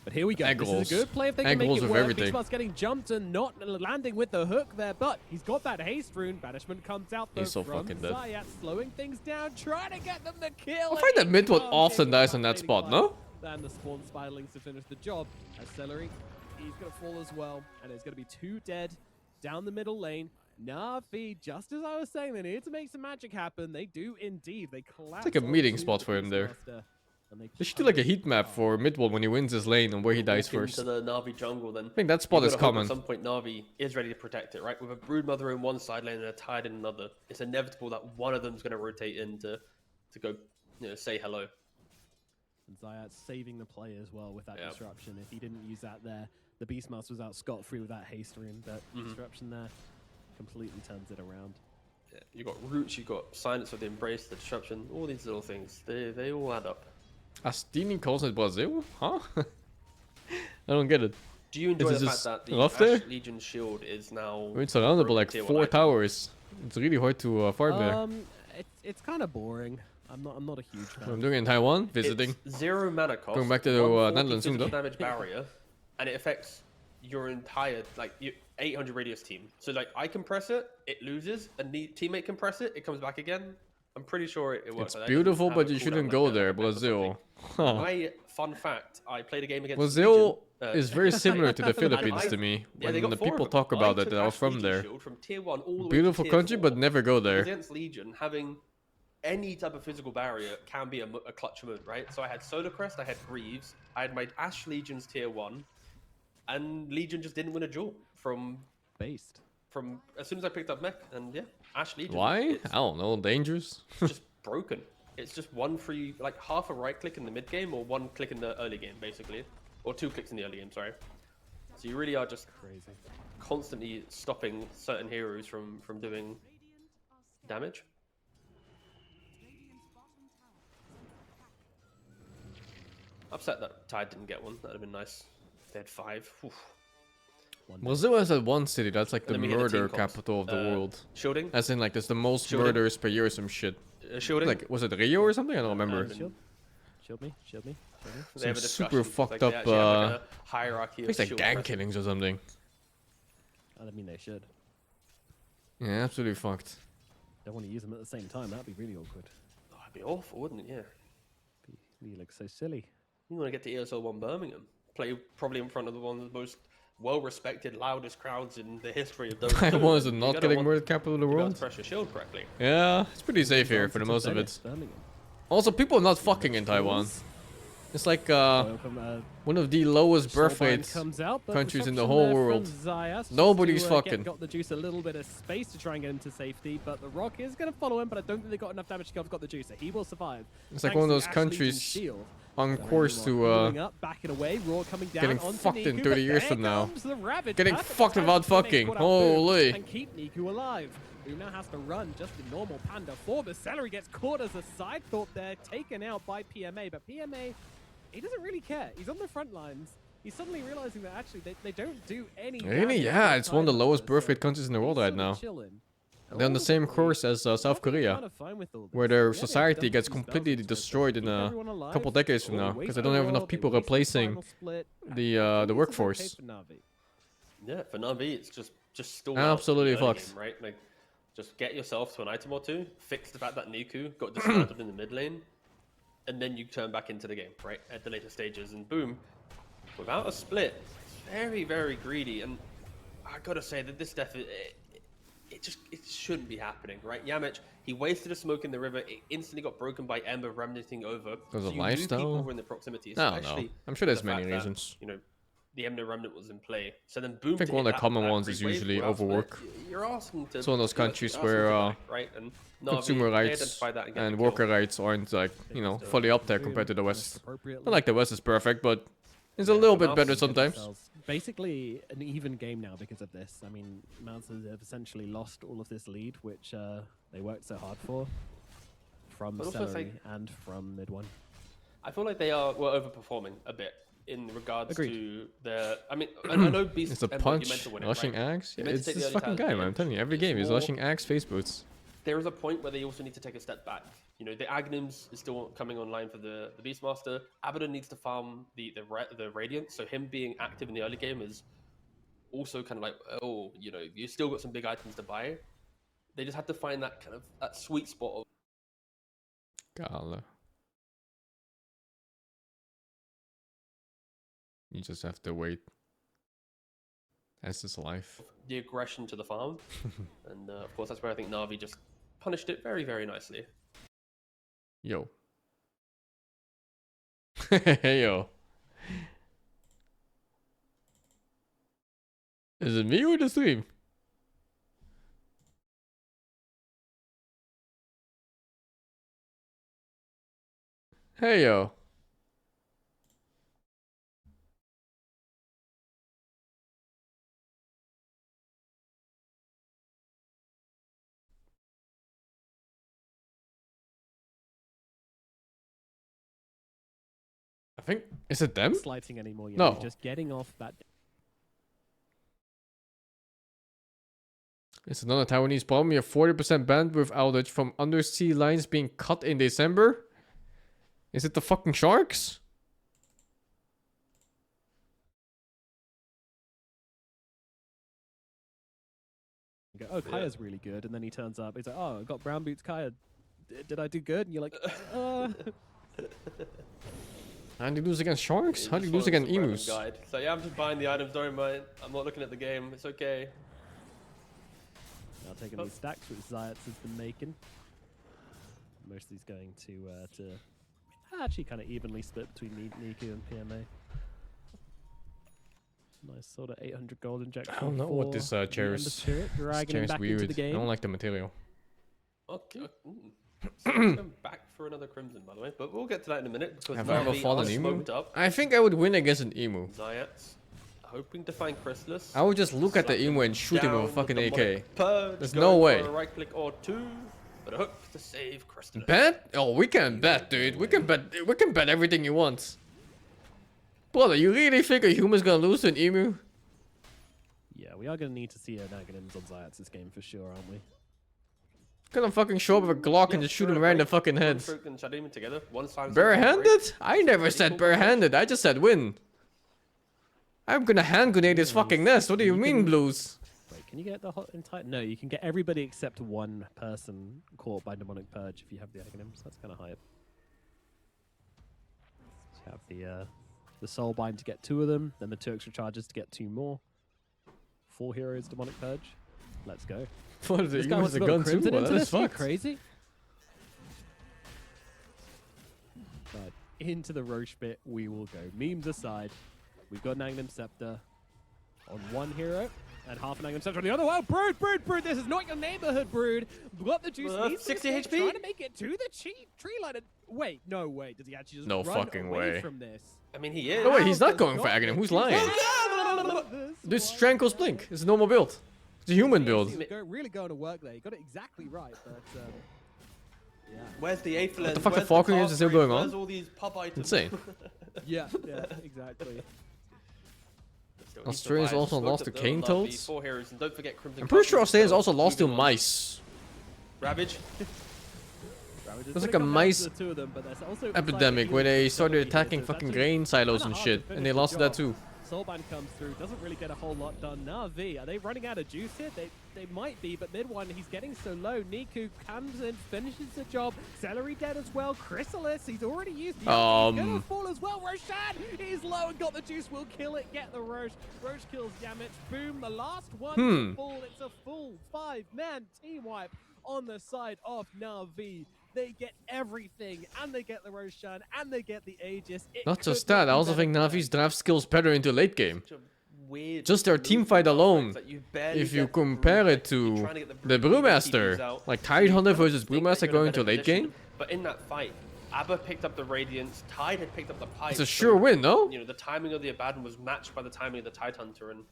But here we go. Egg This rolls. is a good play if they can Egg make rolls it with work. everything. Beastmaster's getting jumped and not landing with the hook there, but he's got that haste rune. Banishment comes out though He's so from fucking dead. Zayat, slowing things down, trying to get them the kill. I find that mid one Can't often get dies it on that without spot, fading no? by. And the spawn spiderlings to finish the job. As Celery, he's going to fall as well, and it's going to be 2 dead down the middle lane. Navi, just as I was saying, they need to make some magic happen. They do indeed. They collapse. like a meeting onto spot the for him there. Beastmaster, and They should do like a heat map for mid one when he wins his lane and where he dies Walk first. into the Navi jungle, then I think that spot you've is gotta hope common. At some point, Navi is ready to protect it, right? With a Broodmother in one side lane and a Tide in another, it's inevitable that one of them's going to rotate in to go, say hello. And Zayat saving the play as well with that Yep. disruption. If he didn't use that there, the Beastmaster was out scot-free with that haste rune, but disruption there completely turns it around. Yeah, you got Roots, you got Silence of the Embrace, the Disruption, all these little things. They all add up. Astini calls it Brazil? Huh? I don't get it. Do you enjoy Is the it fact just that the rough Ash there? Legion shield is now? We're surrounded by like tier 4 1 item? towers. It's really hard to farm there. It's kind of boring. I'm not a huge fan. I'm doing it in Taiwan, visiting. It's 0 mana cost. Going back to the, 140 Netherlands soon, physical though. damage barrier, and it affects your entire your 800 radius team. So like I compress it, it loses, and the teammate compress it, it comes back again. I'm pretty sure it works. It's like that. It doesn't beautiful, have but a you cooldown shouldn't like go a there, map or something. Brazil. Huh. My fun fact: I played a game against Brazil Legion, is very similar to the and Philippines to me. Yeah, they When got the 4 people of them. talk about I it, took I was Ash from Legion there. Shield from tier 1 all the way Beautiful to tier country, 4. but never go there. Against Legion, having any type of physical barrier can be a clutch move, right? So I had Solar Crest, I had Greaves, I had my Ash Legions tier 1, and Legion just didn't win a duel from Based. as soon as I picked up Mech, and yeah, Ash Legion. Why? It's I don't know. Dangerous? just broken. It's just one free, like half a right click in the mid game, or 1 click in the early game, basically, or 2 clicks in the early game. Sorry. So you really are just Crazy. constantly stopping certain heroes from doing damage. Upset that Tide didn't get one. That'd have been nice. If they had 5. Oof. Brazil has that one city that's like the And then we hit the team murder comps. capital of the world. Shielding. As in, like, there's the most Shielding. murders per year or some shit. Shielding. Like, was it Rio or something? I don't remember. And- Shield. Shield me. Shield me. Shield me. They have a Some super discussion, 'cause, fucked like, they up, actually have, like, a hierarchy of It's like shield gang presence. killings or something. I mean, they should. Yeah, absolutely fucked. Don't want to use them at the same time. That'd be really awkward. Oh, that'd be awful, wouldn't it? Yeah. You look so silly. You want to get to ESL One Birmingham, play probably in front of one of the most well-respected, loudest crowds in the history of those. Taiwan is the not getting murdered capital of the You got world. to press your shield correctly. Yeah, it's pretty safe here for the most of it. Birmingham. Also, people are not fucking in Taiwan. It's like Welcome, one of the lowest birth Soulbind rates. comes out, but countries in the disruption whole there world. from Zayas just Nobody's to, fucking. Got the juice a little bit of space to try and get into safety, but the Rock is going to follow him, but I don't think they got enough damage to cover. Got the juice, so he will survive. It's like Thanks one of to those Ashley's countries shield. on So course everyone to moving up, backing away, Raw coming down getting onto fucked in Niku, 30 but years there from now. comes the Ravage. Getting Perfect fucked time without to make fucking. good out Boom Holy. and keep Niku alive. Who now has to run just the normal Panda 4, but Celery gets caught as a side thought there, taken out by PMA, but PMA, he doesn't really care. He's on the front lines. He's suddenly realizing that actually they don't do any Really? damage Yeah, to it's one of the side lowest hunters, birth so rate countries in the world he's right sort now. of chilling. They're on the same course as South Ultimately, Korea, kind of fine with all where this. their Yeah, they've society done gets some spells completely into it, so destroyed in keep a everyone alive. couple decades from now, Wait because they don't have overall, enough they people waste the replacing final split. the This is workforce. okay for Navi. Yeah, for Navi, it's just stall Absolutely out in the early fucked. game, right? Like, just get yourself to an item or two, fix the fact that Niku got dismantled in the mid lane, and then you turn back into the game, right? At the later stages, and boom, without a split, it's very, very greedy. And I gotta say that this death, it shouldn't be happening, right? Yamich, he wasted a smoke in the river. It instantly got broken by Ember remnanting over. There's a you knew lifestyle? people were in the proximity, I don't know. especially I'm sure there's the many fact that, reasons. you know, the Ember remnant was in play. So then boom. I think to one hit of the common that ones is creep wave usually without split, overwork. You're asking to. It's one of those you're countries asking where to die, right? And Navi, Consumer they rights identify that get and the kill. worker rights aren't like, you know, fully up there compared to the West. Appropriately. Not like the West is perfect, but it's a little bit Mouse better is good sometimes. Basically, an even game now because of this. I mean, MOUZ have essentially lost all of this lead, which they worked so hard for, from But also it's Celery like- and from mid one. I feel like they are overperforming a bit in regards Agreed. to their. I mean, I know Beast. It's a Ember, you punch, meant to win it, rushing right? axe. You Yeah, meant to it's take the this early fucking tiles, guy, but man. I'm telling you, every it's game he's more- rushing axe face boots. There is a point where they also need to take a step back. You know, the Aghanim's is still coming online for the Beastmaster. Abaddon needs to farm the Radiant, so him being active in the early game is also kind of like, oh, you know, you still got some big items to buy. They just have to find that kind of that sweet spot of Gala. You just have to wait. That's just life. the aggression to the farm. And of course, that's where I think Navi just punished it very, very nicely. Yo. Hey, yo. Is it me or the stream? Hey, yo. I think, is it them? Slighting anymore. No. Just getting off that. It's another Taiwanese problem. You have 40% bandwidth outage from undersea lines being cut in December. Is it the fucking sharks? You go, oh, Kaya's really good, and then he turns up. He's like, oh, I got brown boots, Kaya. Did I do good? And you're like, How do you lose against sharks? How do you lose Just against follow the emus? guide. So yeah, I'm just buying the items, don't mind. I'm not looking at the game. It's okay. Now taking these stacks, which Zayats has been making. Most of these going to actually kind of evenly split between Niku and PMA. Nice sort of 800 gold injection. I don't know what this for the chair Ember is. Spirit, This dragging chair him is back weird. into the I game. don't like the material. Okay. So let's go back for another Crimson, by the way. But we'll get to that in a minute. Because Have I ever Navi fallen are emu? smoked up. I think I would win against an emu. Zayats hoping to find Chrysalis. I would just look at the Slap emu and shoot him with a down fucking the AK. demonic purge, There's going no for way. a right click or two, but a hook to save Chrysalis. Bet? Oh, we can bet, dude. We can bet everything you want. Brother, you really think a human's gonna lose to an emu? we are going to need to see an Aghanims on Zayats this game for sure, aren't we? Gonna fucking show up with a Glock and just shoot him right in the fucking head. Together, Barehanded? I never said barehanded. I just said win. I'm gonna hand grenade his fucking nest. What do you mean, Blues? Wait, can you get the entire? No, you can get everybody except one person caught by demonic purge if you have the Aghanims. That's kind of hype. So you have the soul bind to get 2 of them, then the 2 extra charges to get 2 more. 4 heroes demonic purge. Let's go. What is it? This You guy use wants a to go gun too? crimson Well, into that this. is Are you fucked. crazy? But into the Roche bit we will go. Memes aside, we've got an Aghanim Scepter on one hero and half an Aghanim Scepter on the other. Wow, Brood! This is not your neighborhood, Brood. What the juice needs 60 HP? Trying to make it to the tree line. Wait, no way. Does he actually just No run fucking away way. from this? I mean, he is. Oh wait, he's not Does going for not Aghanim. Who's make lying? This This Strankle's Blink. It's a normal build. It's a human build. really going to work there. You got it exactly right, but yeah. Where's the Aether What the fuck, the Falcon is still going on? Where's all these pub items? Insane. Yeah, exactly. Australia's also lost to Cane Toads. 4 heroes, and don't forget Crimson I'm pretty sure Cardinals, Australia's so also lost to moving on. mice. Ravage. There's like a mice epidemic where they started attacking fucking grain silos and shit, and they lost that too. Soulbind comes through, doesn't really get a whole lot done. NAVI, are they running out of juice here? They might be, but mid one, he's getting so low. Niku comes in, finishes the job. Celery dead as well. Chrysalis, he's already used the he's gonna fall as well. Roshan, he's low and got the juice, will kill it, get the Roche. Roche kills Yamich, boom, the last one to fall. It's a full 5-man team wipe on the side of NAVI. They get everything, and they get the Roshan, and they get the Aegis. Not just that, I also think Navi's draft skills better into late game. Weird Just their team fight alone. that you barely If you get compare it You're to trying to get the Brood Brewmaster, TPs out. like Tidehunter versus Think that Brewmaster you're in a going better to late position, game, But in that fight, Abba picked up the Radiance, Tide had picked up the Pipe. it's a sure win, no? You know, the timing of the Abaddon was matched by the timing of the Tidehunter, and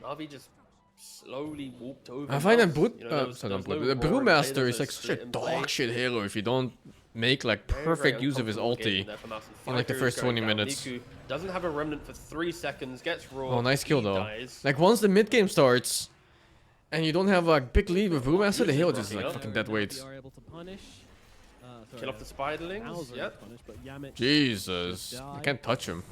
Navi just slowly walked over. I find that Mouse. You know, there was no the roaring Brewmaster play, is there like was such a split and play. dog shit hero if you don't make like Very, perfect very use of his uncomfortable game ulti. there for Mouse. in, like, the Five first heroes 20 going down. minutes. Niku doesn't have a remnant for 3 seconds, gets raw. Oh, nice kill he though. dies. Like once the mid game starts, and you don't have a big lead with Brewmaster, the hero just Rocking like up. fucking dead weight. Are able to punish. Kill off the spiderlings. Yep. But Yamich Jesus, I can't touch him.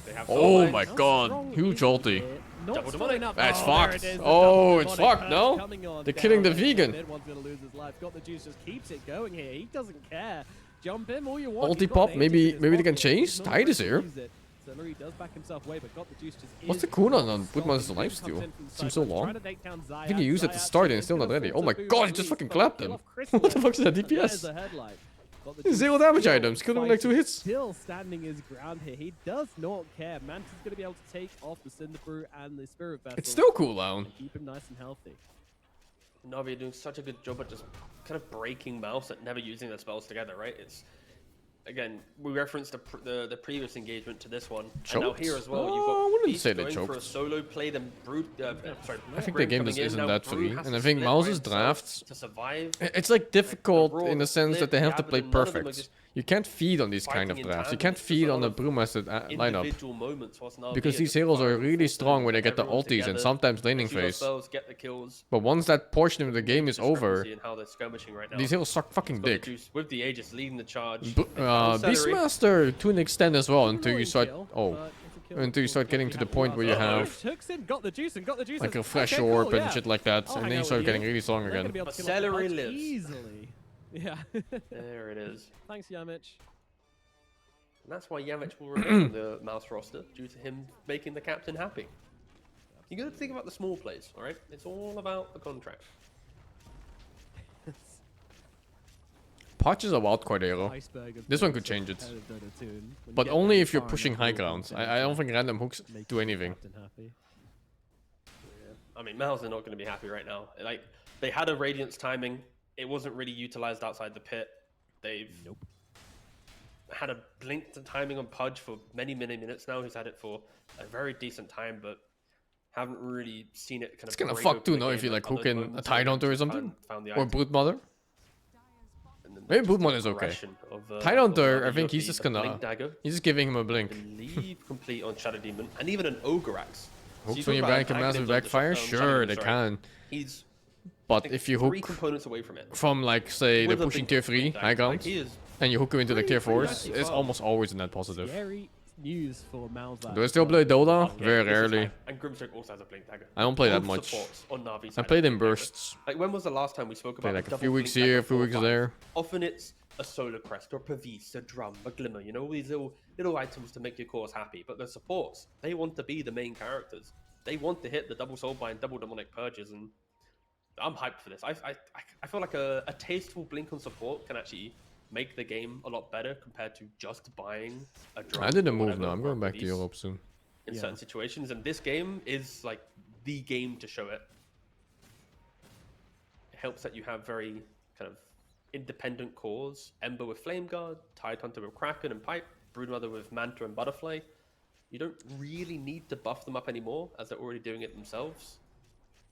They have Oh Soulbind. my How god, strong huge is ulti. it? Not Double strong demonic. enough. That's Oh, there fucked. it is, the Oh, double it's demonic fucked, curse no? coming on They're down. killing the vegan. Mid one's gonna lose his life. Got the juice, just keeps it going here. He doesn't care. Jump him all you want. Ulti He's got pop, the maybe- Aegis in his maybe they can pocket. change? He's not Tide is ready here. to use it. Celery does back himself away, but got the juice just What's the is cooldown on stopping. Broodmaster's Comes lifesteal? in from Seems so side, long. trying to take down I think he used it to Zayat. start and Zayat it's still not gonna ready. fall Oh my to god, he Boots, just fucking but clapped kill him. off What the fuck is that and there's DPS? the headlight. Got the juice, 0 damage still items, killed him in like 2 fighting, hits. Still standing his ground here. He does not care. Manta's going to be able to take off the Cinder Brew and the Spirit Vessel. It's still cooldown. and keep him nice and healthy. Navi are doing such a good job at just kind of breaking Mouse at never using their spells together, right? It's again, we referenced the previous engagement to this one, and now Choked? here as well. Oh, You've got I wouldn't Beast say they going for a choked. solo play, then Brood. Sorry, I think the Grim game coming just in, isn't now that Brood free, has and to I think split by MOUZ's himself drafts, to survive. it's like difficult Raw, in the sense that they have to play Abaddon, none of them are perfect. just You can't feed on these kind of fighting in drafts. You tandem. can't It's just feed a on the lot of Brewmaster lineup. Individual moments whilst Navi Because are these just heroes are firing really full strong force, when they get the everyone ultis and together, sometimes laning achieve phase. themselves, get the kills. But once that portion of the game is over, Discrepancy in how they're skirmishing right now. these heroes suck fucking Got the dick. juice with the Aegis leading the charge. Beastmaster to an extent as well until you Annoying start. kill, Oh, but it's a kill until you that's start cool. getting to the point where you have Hooks in, got the juice and got the juice. like a Okay, fresh cool, orb and yeah. shit like that, I'll and hang then you out start with getting you. really strong They're gonna again. be able But to kill off Celery Punch lives. easily. Yeah. There it is. Thanks, Yamich. And that's why Yamich will remain on the Mouse roster, due to him making the captain happy. You got to think about the small plays, all right? It's all about the contract. Potch is a wildcard hero, Iceberg of This one the could change it. competitive Dota 2, and when you but get only that if you're far pushing enough, high you'll grounds. continue I to don't think random hooks make do your anything. captain happy. I mean, Mouse are not going to be happy right now. Like, they had a Radiance timing. It wasn't really utilized outside the pit. They've had a blink to timing on Pudge for many, many minutes now. He's had it for a very decent time, but haven't really seen it kind of. It's gonna break fuck open too, the no, if game you like like hook other in a moments Tidehunter or where something, found the or item. Broodmother. And then Maybe just Broodmother the is okay. progression of, Tidehunter, of I think the he's just Blink gonna, dagger. he's just giving him a I blink. believe complete on Shadow Demon, and even an Ogre Axe. Hooks when you bank and massive backfire? Sure, they can. He's But if you three hook components away from it. from, like, say, With they're a pushing big tier 3 tag, high like, ground, he is and you hook him into the tier 4s, nasty it's foul. almost always a net positive. Scary news for MOUZ. Do I still play Dota? Yeah, Very this is rarely. high. And Grimstroke also has a blink dagger. I don't play that Both much. supports on Navi I side played have in blink daggers. bursts. Like, when was the last time we spoke about Like a double few weeks blink here, a dagger few 4 weeks 5? there. Often it's a solar crest or Pavis, a drum, a glimmer, you know, all these little items to make your cores happy. But the supports, they want to be the main characters. They want to hit the double soulbind, double demonic purges, and I'm hyped for this. I feel like a tasteful blink on support can actually make the game a lot better compared to just buying a drum. I did a or move whatever now. I'm or going back to Pavis Europe soon. in certain situations, and this game is like the game to show it. It helps that you have very kind of independent cores. Ember with Flame Guard, Tidehunter with Kraken and Pipe, Broodmother with Manta and Butterfly. You don't really need to buff them up anymore, as they're already doing it themselves.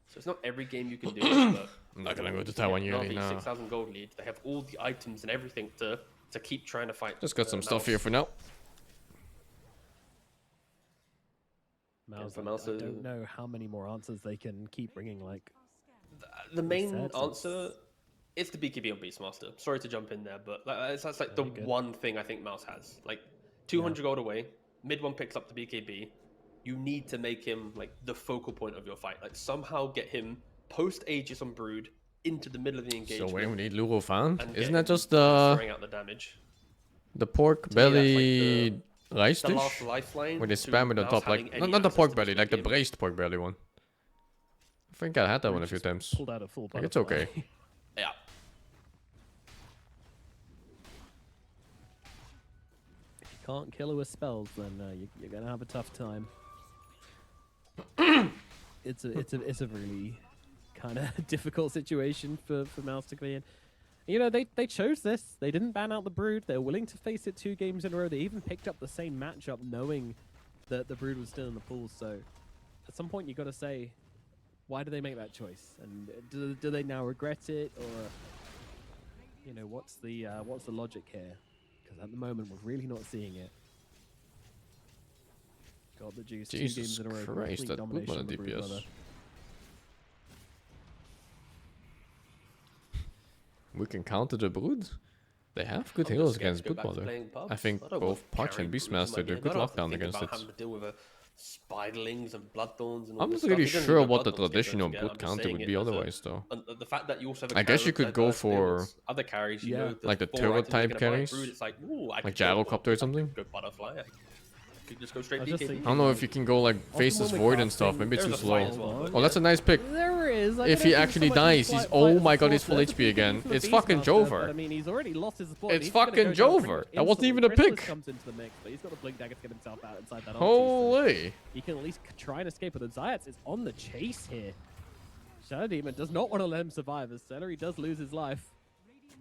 So it's not every game you can do it, but I'm not gonna go to Taiwan yearly Navi, now. 6,000 gold lead. They have all the items and everything to keep trying to fight. Just got some stuff MOUZ. here for now. MOUZ, for I MOUZ, don't know how many more answers they can keep bringing. Like, The main said, answer is the BKB on Beastmaster. Sorry to jump in there, but that's like the good. one thing I think MOUZ has. Like 200 gold away, mid one picks up the BKB. You need to make him like the focal point of your fight. Like somehow get him post Aegis on Brood into the middle of the So engagement. wait, we need Luro Fan? and Isn't get that him just the throwing out the damage? pork me, that's like belly rice The dish? last lifeline. Where they to spam it on MOUZ top, having like any not the access pork to belly, this like the game. braised pork belly one. I think I had that one a few just times. pulled out a full Like, it's butterfly. okay. Yeah. If you can't kill her with spells, then you're gonna have a tough time. It's a really kind of difficult situation for MOUZ to be in. You know, they chose this. They didn't ban out the Brood. They're willing to face it 2 games in a row. They even picked up the same matchup knowing that the Brood was still in the pool. So at some point you got to say, why do they make that choice? And do they now regret it, or you know, what's the logic here? Because at the moment we're really not seeing it. Got the juice. 2 games Jesus in a row. Christ, complete that domination Broodmother of the DPS. Broodmother. We can counter the Brood. They have good I'm heroes just scared against to go back to Broodmother. playing pubs. I think don't both want Punch carry and Broods in Beastmaster my do game. good I don't have to lockdown think against about it. having to deal with spiderlings and bloodthorns and all I'm this not stuff. really You don't sure need what the bloodthorns to get traditional again. Brood I'm just counter saying would it be as otherwise, though. the fact that you also have a I guess you carry could go with for other carries, you Yeah. know, like the 4 turret items you're type gonna buy carries? Brood, it's like, ooh, I Like could go for- Gyrocopter or something? Go Butterfly. I could just go straight I was just BKB. thinking, I don't know if you can go like Faceless when Void we're and stuff. casting, Maybe it's too there's a slow. fight as well, but Oh, that's a nice pick. There is. I If don't he know actually so much dies, flight- he's flight oh as my god, support. he's full There's a HP few again. people for It's fucking Beastmaster, but, Jover. I mean, he's already lost his support. It's He's gonna fucking go down pretty Jover. much That wasn't instantly. even a Chrysalis pick. comes into the mix, but he's got a blink dagger to get himself out inside that ulti, so Holy! he can at least try and escape. But the Zayats is on the chase here. Shadow Demon does not want to let him survive, as Celery does lose his life.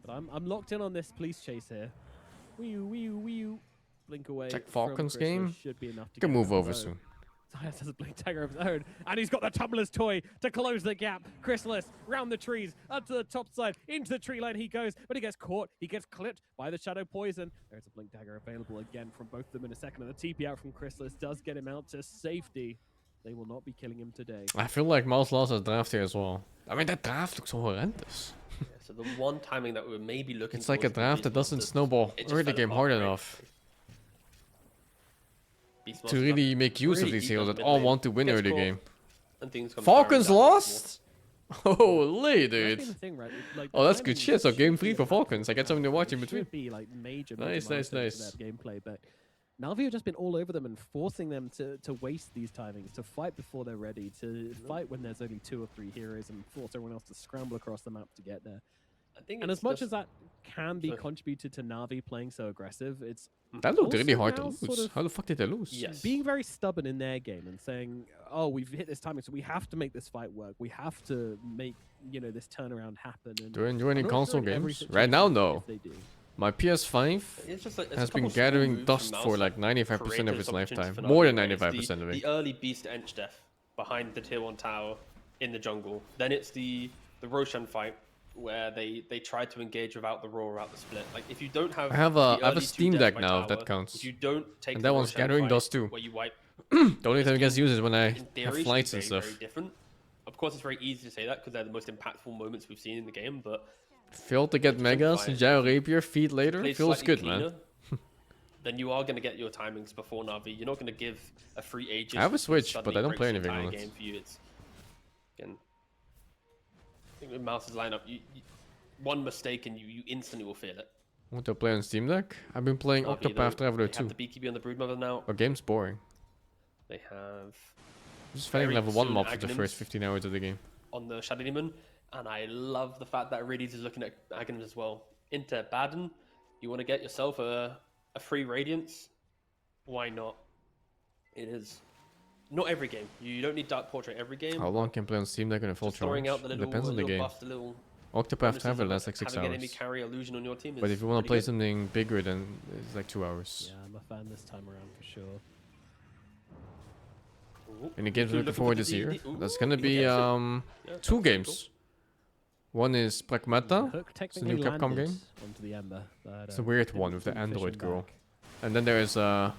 But I'm locked in on this police chase here. Wee-oo. Blink away. Check from Falcon's Chrysalis game. should be enough to You can get move him on over the road. soon. Zayas has a blink dagger of his own, and he's got the Tumbler's Toy to close the gap. Chrysalis round the trees, up to the top side, into the tree line he goes, but he gets caught. He gets clipped by the Shadow Poison. There's a blink dagger available again from both of them in a second, and the TP out from Chrysalis does get him out to safety. They will not be killing him today. I feel like MOUZ lost his draft here as well. I mean, that draft looks so horrendous. Yeah, so the one timing that we were maybe looking It's like a towards for draft that doesn't Beastmaster, snowball it just early fell game apart hard very enough quickly. Beastmaster to really got make use of really these deep heroes on that mid all lane, want to win gets early caught, game. and things come Falcons firing down lost? Holy, That's dude. been the thing, right? Like, Oh, that's the good timing shit. So should game be 3 for a Falcons. I get something to watch in It between. should be like major Nice. milestones for that gameplay, but Navi have just been all over them and forcing them to waste these timings, to fight before they're ready, to fight when there's only 2 or 3 heroes, and force everyone else to scramble across the map to get there. I think And it's as much just- as that can be Sorry. contributed to Navi playing so aggressive, it's That looked really also hard to now lose. sort of- How the fuck did they lose? Yes. being very stubborn in their game and saying, "Oh, we've hit this timing, so we have to make this fight work. We have to make this turnaround happen." And Do you enjoy any I'm not console sure in every games? Right now, situation no. if they do. My PS5 It's just like, it's a has been couple small gathering moves dust from for MOUZ like that 95% of created its this opportunity lifetime. for More Navi, than where it's 95% of it. The early Beast Ench death behind the tier 1 tower in the jungle. Then it's the Roshan fight where they try to engage without the Roar, without the split. Like if you don't have I have the a early 2 Steam death Deck by now, if that tower, counts. If you don't take And the that one's Roshan gathering fight dust too. where you wipe The only time it gets used is when I in have theory, flights should and be very, stuff. very different. Of course, it's very easy to say that because they're the most impactful moments we've seen in the game, but Failed to get to megas, simplify it, Gyro Rapier, feed later. play Feels slightly good, man. cleaner, then you are going to get your timings before Navi. You're not going to give a free Aegis. I have a which Switch, suddenly but I don't play breaks the anything on entire it. game for you. It's, again, I think with MOUZ's lineup, you one mistake and you instantly will feel it. Want to play on Steam Deck? I've been playing Navi, Octopath Traveler they have 2. the Beekeeper and the Broodmother now. The game's boring. They have Just finding very level 1 soon mob for the Aghanims first 15 hours of the game. on the Shadow Demon, and I love the fact that Radiant is looking at Aghanims as well. Into Baden, you want to get yourself a free Radiance? Why not? It is not every game. You don't need Dark Portrait every game. How long can play on Steam Deck on a full Just throwing charge? out the It little, depends on the little game. buffs, the little Octopath bonuses Traveler of lasts like 6 having an enemy hours. carry illusion on your team But is if you want to pretty play good. something bigger, then it's like 2 hours. Yeah, I'm a fan this time around for sure. Ooh, Any games Ooh, we're looking forward this year? Ooh, That's gonna you be get it. Yeah, 2 that's games. One is Pragmata. Hook It's a technically new Capcom landed game. onto the Ember. But, It's a weird didn't one with the keep fishing android girl. back. And then there is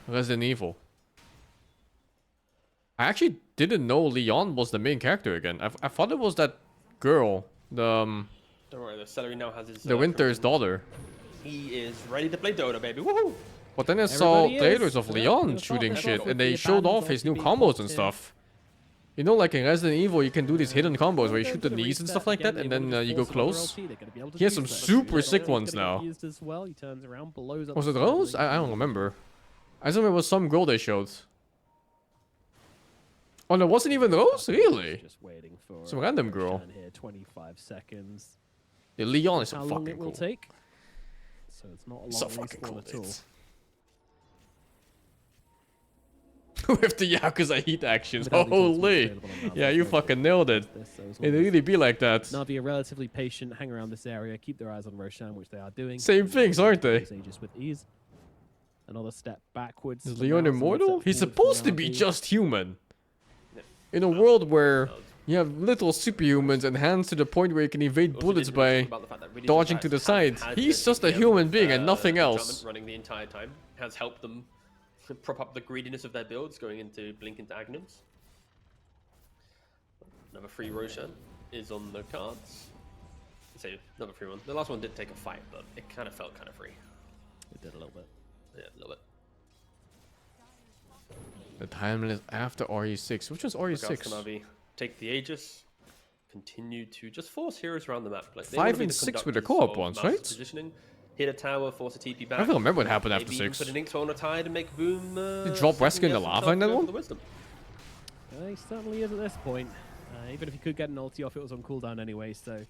Resident Evil. I actually didn't know Leon was the main character again. I thought it was that girl, Don't worry, the Celery now has his. the Winter's Crimson. daughter. He is ready to play Dota, baby. Woohoo! But then I saw Everybody is. trailers of Yeah, Leon we'll start shooting this shit, off and with they the showed off abandons his new being combos popped and in. stuff. You know, like in Resident Evil, you can do these hidden combos where you They're shoot the gonna knees and reset stuff like again, that, and they then wanna you go force another close. LT, they're gonna be able to He has do some so. super He's sick gonna ones get now. used as well. He turns around, blows up Was it the Rose? Sterling. I don't remember. I just remember it was some girl they showed. Oh, no, it wasn't even Rose? Really? Just waiting for Some random girl. Roshan here, 25 seconds. Yeah, Leon is How so long fucking it will cool. take? So it's not a long So fucking respawn cool, at all. dude. With the Yakuza heat actions. Without the ultimates Holy. available on Navi, Yeah, you so fucking nailed it. this, so as long It'd as really be like that. Navi are relatively patient, hang around this area, keep their eyes on Roshan, which they are doing. Same things, aren't they? Use Aegis with ease. Another step backwards. Is for Leon MOUZ, another immortal? step He's forward for supposed to be Navi. just human. Yeah. In a world where you have little superhumans and hands to the point where you can evade Also bullets didn't by mention about the fact that Radiant dodging to the have side. had He's the just a TPM, human being and nothing enchantment else. running the entire time has helped them prop up the greediness of their builds going into Blink into Aghanims. Another free Roshan is on the cards. Say another free one. The last one did take a fight, but it kind of felt kind of free. It did a little bit. Yeah, a little bit. The timeless after RE6. Which was Regards to RE6? Navi, take the Aegis, continue to just force heroes around the map. Like, they 5 wanna be and the 6 were the conductors co-op of ones, MOUZ's right? Positioning. Hit a tower, force a TP back. I don't remember what happened after Maybe even 6. put an Ink on a tide and make Boom. Did drop Wesker in the lava in that one? He certainly is at this point. Even if he could get an ulti off, it was on cooldown anyway, so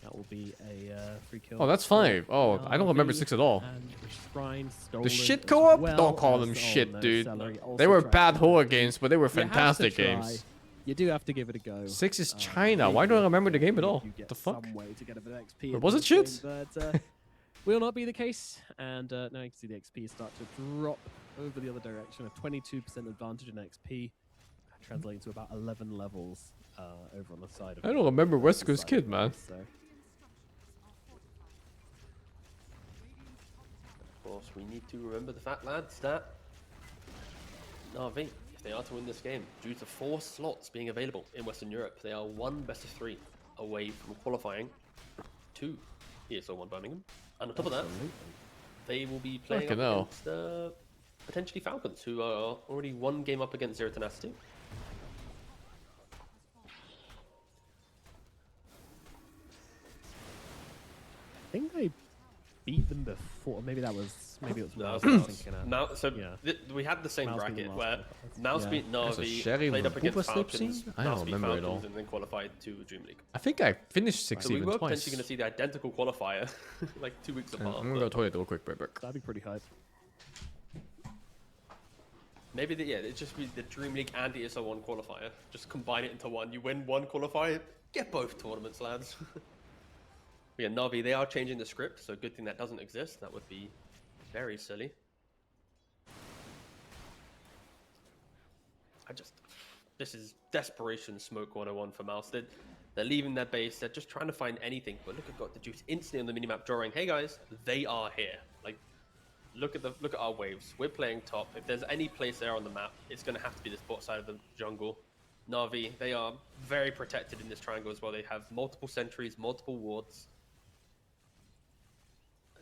that will be a free kill. Oh, that's 5. Oh, I don't remember 6 at all. And Shrine The stolen shit as co-op? well Don't call as- them oh, shit, no, dude. Celery also They were tried bad to- horror games, but they were You have to fantastic try. games. You do have to give it a go. 6 is Uh, China. Why don't I remember the game at all? You What get the fuck? some way to get a bit of XP. But in was it this game, shit? But will not be the case. And now you can see the XP start to drop over the other direction. A 22% advantage in XP, translating to about 11 levels over on the side of. I don't remember the Wesker's side kid, of man. this, so. Of course, we need to remember the fact, lads, that NAVI, if they are to win this game, due to 4 slots being available in Western Europe, they are 1 best of 3 away from qualifying to ESL One Birmingham. And on top of that, Absolutely. they will be playing Fucking up hell. against potentially Falcons, who are already 1 game up against Zero Tenacity. I think they beat them before. Maybe that was. Maybe it was. No, MOUZ it's I was MOUZ. thinking of. MOUZ, so Yeah. we had the same MOUZ beat bracket them where last MOUZ Yeah. beat There's a NAVI, Sherry played up with against Booba slip Falcons, scene? I MOUZ don't beat remember it Falcons, all. and then qualified to Dream League. I think I finished 6 So we even were twice. potentially going to see the identical qualifier, like 2 weeks I'm apart. gonna go to but the toilet real quick, Break. That'd be pretty hype. maybe it's just be the Dream League and the ESL One qualifier. Just combine it into one. You win one qualifier, get both tournaments, lads. But yeah, Navi, they are changing the script, so good thing that doesn't exist. That would be very silly. This is desperation smoke 101 for MOUZ. They're leaving their base. They're just trying to find anything. But look, I've got the juice instantly on the minimap drawing. Hey guys, they are here. Like, look at our waves. We're playing top. If there's any place there on the map, it's going to have to be this bot side of the jungle. NAVI, they are very protected in this triangle as well. They have multiple sentries, multiple wards.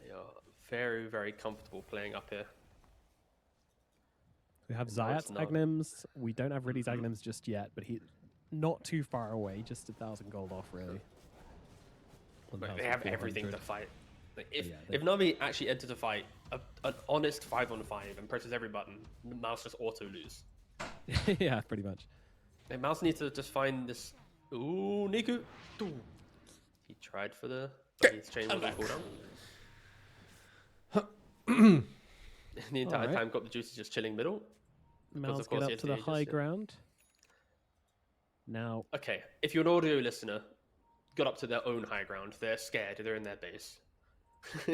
They are very, very comfortable playing up here. We have Zayat's Agnims. We don't have Riddy's Agnims just yet, but he's not too far away, just 1,000 gold off, really. They have everything to fight. Like if NAVI actually entered a fight, an honest 5-on-5 and presses every button, MOUZ just auto lose. Yeah, pretty much. And MOUZ needs to just find this. Ooh, Niku. Ooh. He tried for the. His chain wasn't cooldown. The entire time, got the juices just chilling middle. MOUZ get up to the high ground. Now. Okay, if you're an audio listener, got up to their own high ground. They're scared. They're in their base.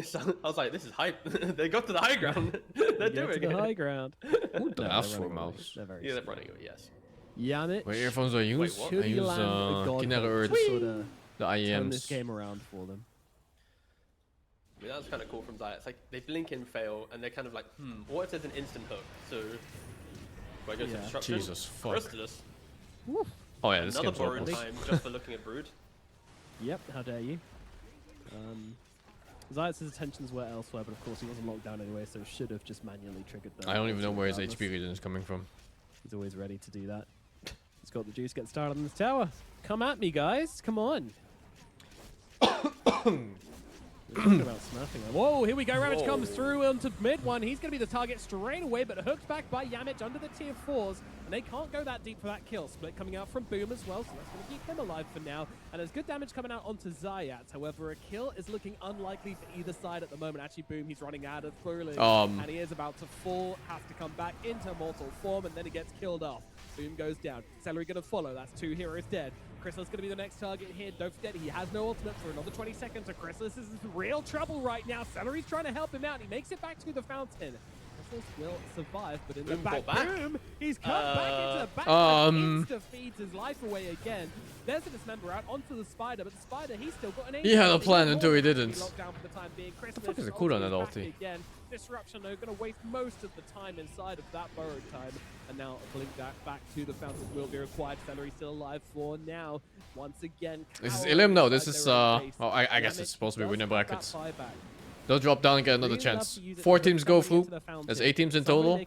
So I was like, this is hype. They got to the high ground. They're doing it. The high ground. What the ask for MOUZ? Yeah, they're running away, yes. Yamit. What earphones do I use? I use Kinera Earth, the IEMs. This game around for them. I mean, that was kind of cool from Zaya. It's like they blink and fail, and they're kind of like, what if there's an instant hook? So, do I go to destruction? Jesus, fuck. Crystalus. Oh yeah, this Another game's borrowed open. time just for looking at Brood. Yep, how dare you. Zayat's attentions were elsewhere, but of course he wasn't locked down anyway, so should have just manually triggered the... I don't even know where his HP regen is coming from. He's always ready to do that. He's got the juice, get started on this tower. Come at me, guys. Come on. We're talking about smurfing. Whoa, here we go. Ravage comes through onto mid one. He's going to be the target straight away, but hooked back by Yamich under the tier 4s. And they can't go that deep for that kill. Split coming out from Boom as well, so that's going to keep him alive for now. And there's good damage coming out onto Zayat. However, a kill is looking unlikely for either side at the moment. Actually, Boom, he's running out of fooling. And he is about to fall, has to come back into mortal form, and then he gets killed off. Boom goes down. Celery going to follow. That's 2 heroes dead. Chrysalis going to be the next target here. Don't forget, he has no ultimate for another 20 seconds. So Chrysalis is in real trouble right now. Celery's trying to help him out. He makes it back to the fountain. Chrysalis will survive, but in the back, Boom, he's cut back into the back. Insta-feeds his life away again. There's a dismember out onto the spider, but the spider, he's still got an... He had a plan until he didn't. Locked down for the time being. What the fuck is the cooldown on that ulti? Again. Disruption, though, going to waste most of the time inside of that borrowed time. And now a blink back to the fountain will be required. Celery still alive for now. Once again, this is Ilim? No, this is, oh, I guess it's supposed to be winner brackets. They'll drop down and get another chance. 4 teams go through. There's 8 teams in total.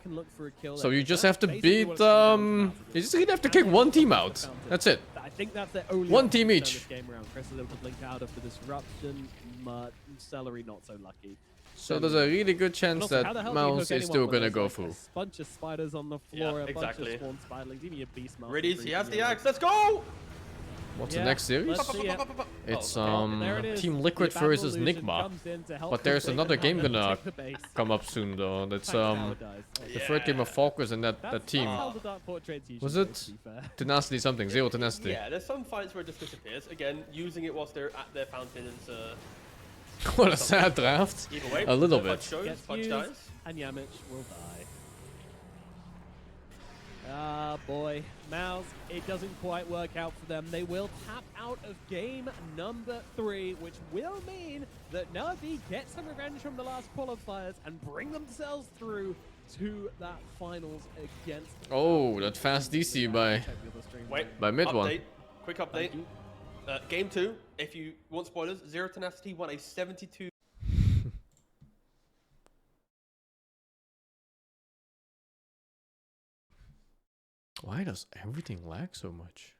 So you just have to beat, you just really have to kick 1 team out. That's it. I think that's their only 1 team each. Game round. Chris is able to blink out of the disruption, but Celery not so lucky. So there's a really good chance that MOUZ is still gonna go through. A bunch of spiders on the floor, a bunch of spawn spiderlings, even your beast master. Riddies, he has the axe, let's go! What's the next series? It's Team Liquid versus Nigma. But there's another game gonna come up soon though. That's the 3rd game of Focus and that team. Was it Tenacity something? Zero Tenacity. Yeah, there's some fights where it just disappears. Again, using it whilst they're at their fountain is what a sad draft. A little bit. Punch dies. And Yamich will die. Ah, boy. MOUZ, it doesn't quite work out for them. They will tap out of game number 3, which will mean that NAVI get some revenge from the last qualifiers and bring themselves through to that finals against... Oh, that fast DC by mid one. Quick update. Game 2, if you want spoilers, Zero Tenacity won a 72... Why does everything lag so much?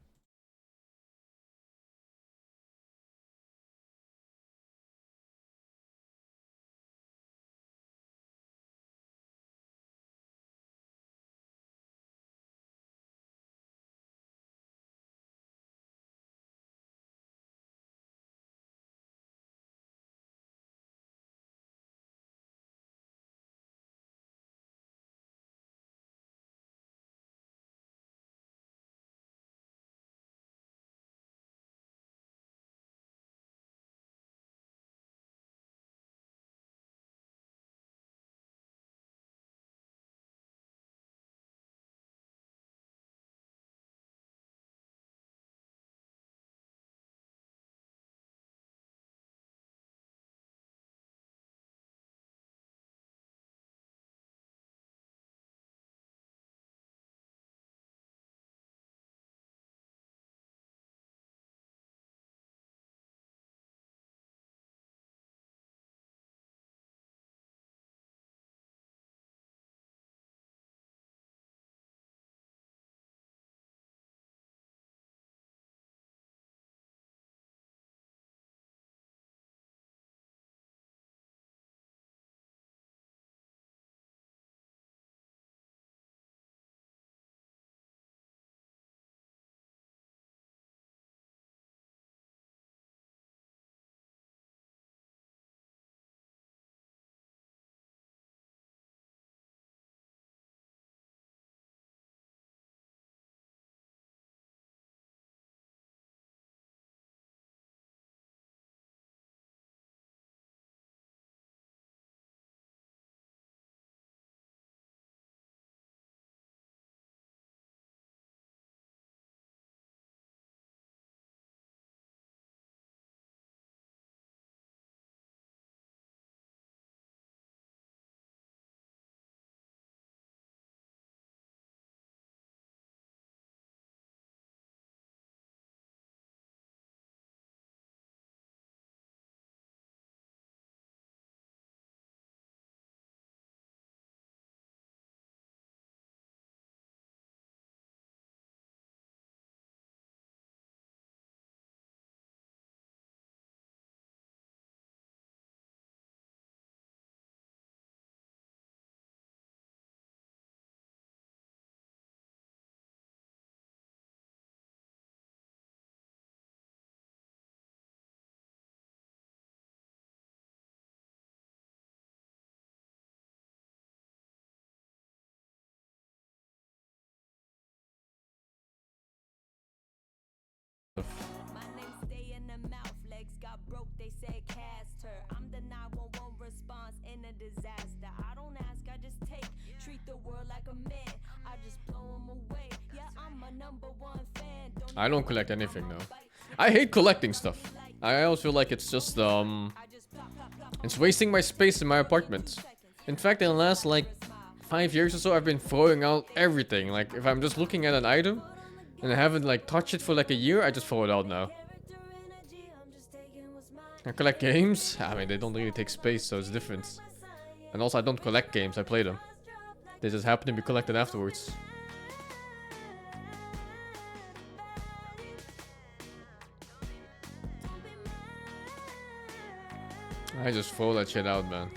My name stay in the mouth, legs got broke, they said cast her. I'm the 911 response in a disaster. I don't ask, I just take. Treat the world like a man, I just blow him away. Yeah, I'm a #1 fan. I don't collect anything though. I hate collecting stuff. I always feel like it's just it's wasting my space in my apartment. In fact, in the last like 5 years or so, I've been throwing out everything. Like if I'm just looking at an item and I haven't like touched it for like a year, I just throw it out now. I collect games. I mean, they don't really take space, so it's different. And also, I don't collect games. I play them. They just happen to be collected afterwards. I just throw that shit out, man.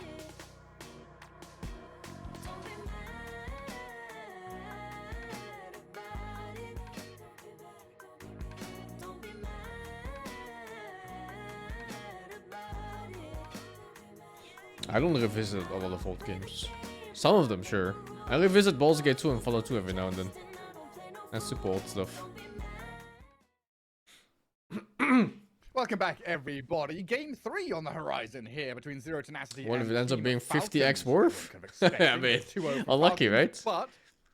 I don't revisit a lot of old games. Some of them, sure. I revisit Baldur's Gate 2 and Fallout 2 every now and then. That's super old stuff. Welcome back, everybody. Game 3 on the horizon here between Zero Tenacity What and if it ends up Team being Falcons. 50x worth? Kind of expecting I mean, a 2-0 for unlucky, Falcons, right? But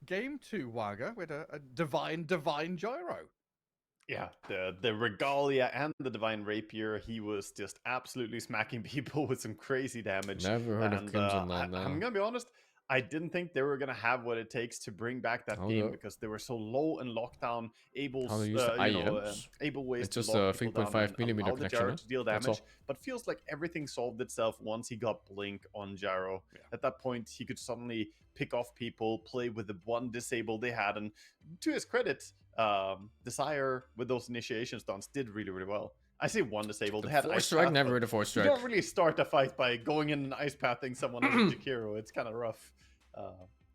game 2, Waga, with a divine gyro. Yeah, the Regalia and the Divine Rapier, he was just absolutely smacking people with some crazy damage. Never heard of Crimson Land, I'm gonna be honest, I didn't think they were gonna have what it takes to bring back that game because they were so low in lockdown, able ways it's to just lock a people 3.5 millimeter allow the connection. Gyro to deal That's damage, all. but feels like everything solved itself once he got Blink on Gyro. Yeah. At that point, he could suddenly pick off people, play with the one disable they had, and to his credit, Desire with those initiation stunts did really, really well. I say one disabled. They had Force Ice Strike, Path, never but heard of Force you Strike. don't really start a fight by going in and ice pathing someone as a Jakiro. It's kind of rough.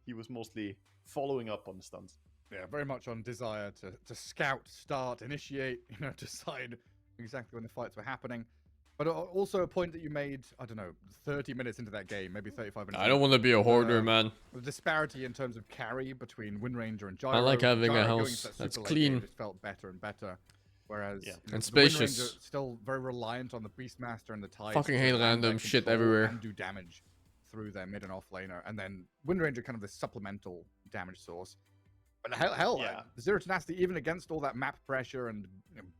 He was mostly following up on the stunts. Yeah, very much on Desire to scout, start, initiate, decide exactly when the fights were happening. But also a point that you made, I don't know, 30 minutes into that game, maybe 35 minutes. I don't want to be a hoarder, man. The disparity in terms of carry between Wind Ranger and Gyro. I like having Gyro a going house to that that's super late clean. game just felt better and better. Whereas Yeah. And the Wind spacious. Ranger still very reliant on the Beastmaster and the Tide. Fucking to hate land random their shit control everywhere. And do damage through their mid and off laner. And then Wind Ranger kind of the supplemental damage source. But hell, Yeah. Zero Tenacity, even against all that map pressure and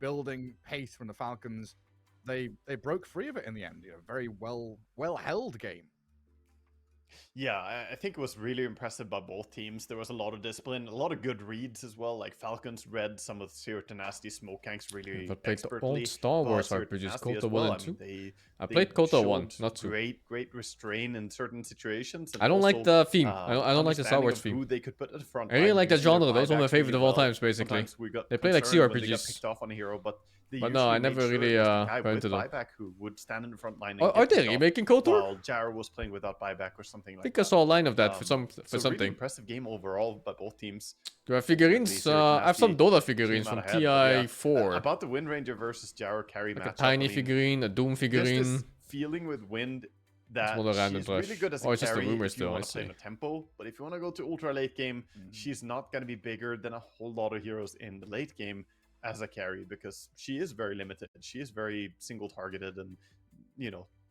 building pace from the Falcons, they broke free of it in the end. Very well held game. Yeah, I think it was really impressive by both teams. There was a lot of discipline, a lot of good reads as well. Like Falcons read some of Zero Tenacity smoke tanks really I played the expertly. old Star but Wars Zero RPGs, Tenacity as Kota well, 1 I and mean, 2. I they played Kota 1, showed not 2. Great restraint in certain situations. And I don't like also, the theme. I don't like the Star understanding Wars of theme. Who they could put at the front I really line. like You that see their genre. Those are my buybacks favorite really of all well. times, basically. Sometimes we got They play like concerned when they got CRPGs. picked off on a hero, but they But no, usually I made never sure really, it was the guy got with into them. buyback who would stand in the front line. And Are get they picked off remaking KOTOR? while Jaro was playing without buyback or something I like think that. I saw a line of that for So really something. impressive game overall by both teams. Do I have figurines? Zero I have some Tenacity Dota figurines came from out ahead, but yeah. TI4. About the Wind Ranger versus Jaro carry Like matchup, a tiny I mean, figurine, a Doom just figurine. this feeling with Wind that one of the random she's really trash. good as a Oh, it's just the carry rumor if you still, want I to play in see. a tempo, but if you want to go to ultra late game, she's not going to be bigger than a whole lot of heroes in the late game as a carry because she is very limited. She is very single targeted and,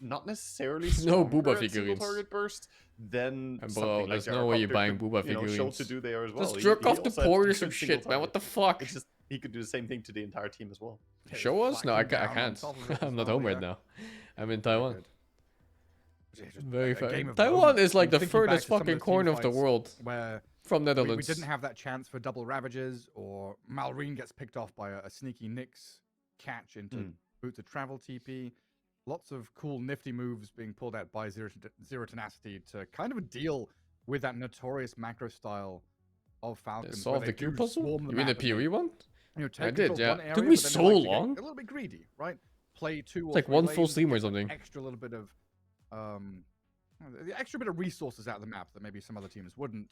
not necessarily No stronger Booba at single figurines. target burst than Bro, something like there's no way you're Gyrocopter buying could, Booba show figurines. to do there as well. Just jerk off the also had porters good or single shit, man. What target. the fuck? It's just he could do the same thing to the entire team as well. Show us? No, I Flacking down on can't. top of it as I'm not well, home right yeah. now. I'm in Taiwan. Good. Yeah, just Very a far. game of Taiwan moments. is like I'm the thinking back furthest to some of fucking the team corner of the fights world where from we Netherlands. didn't have that chance for double Ravages, or Malrine gets picked off by a sneaky Nyx catch into Boots of Travel TP. Lots of cool, nifty moves being pulled out by Zero Tenacity to kind of deal with that notorious macro style of Falcons. Solve where the they Q do puzzle? swarm the You mean the map and they, PoE one? take I did, control of yeah. one Took area, me but then they so like to get long. A little bit greedy, right? Play 2 or It's like 3 one full lanes, stream or get that something. extra little bit of the extra bit of resources out of the map that maybe some other teams wouldn't.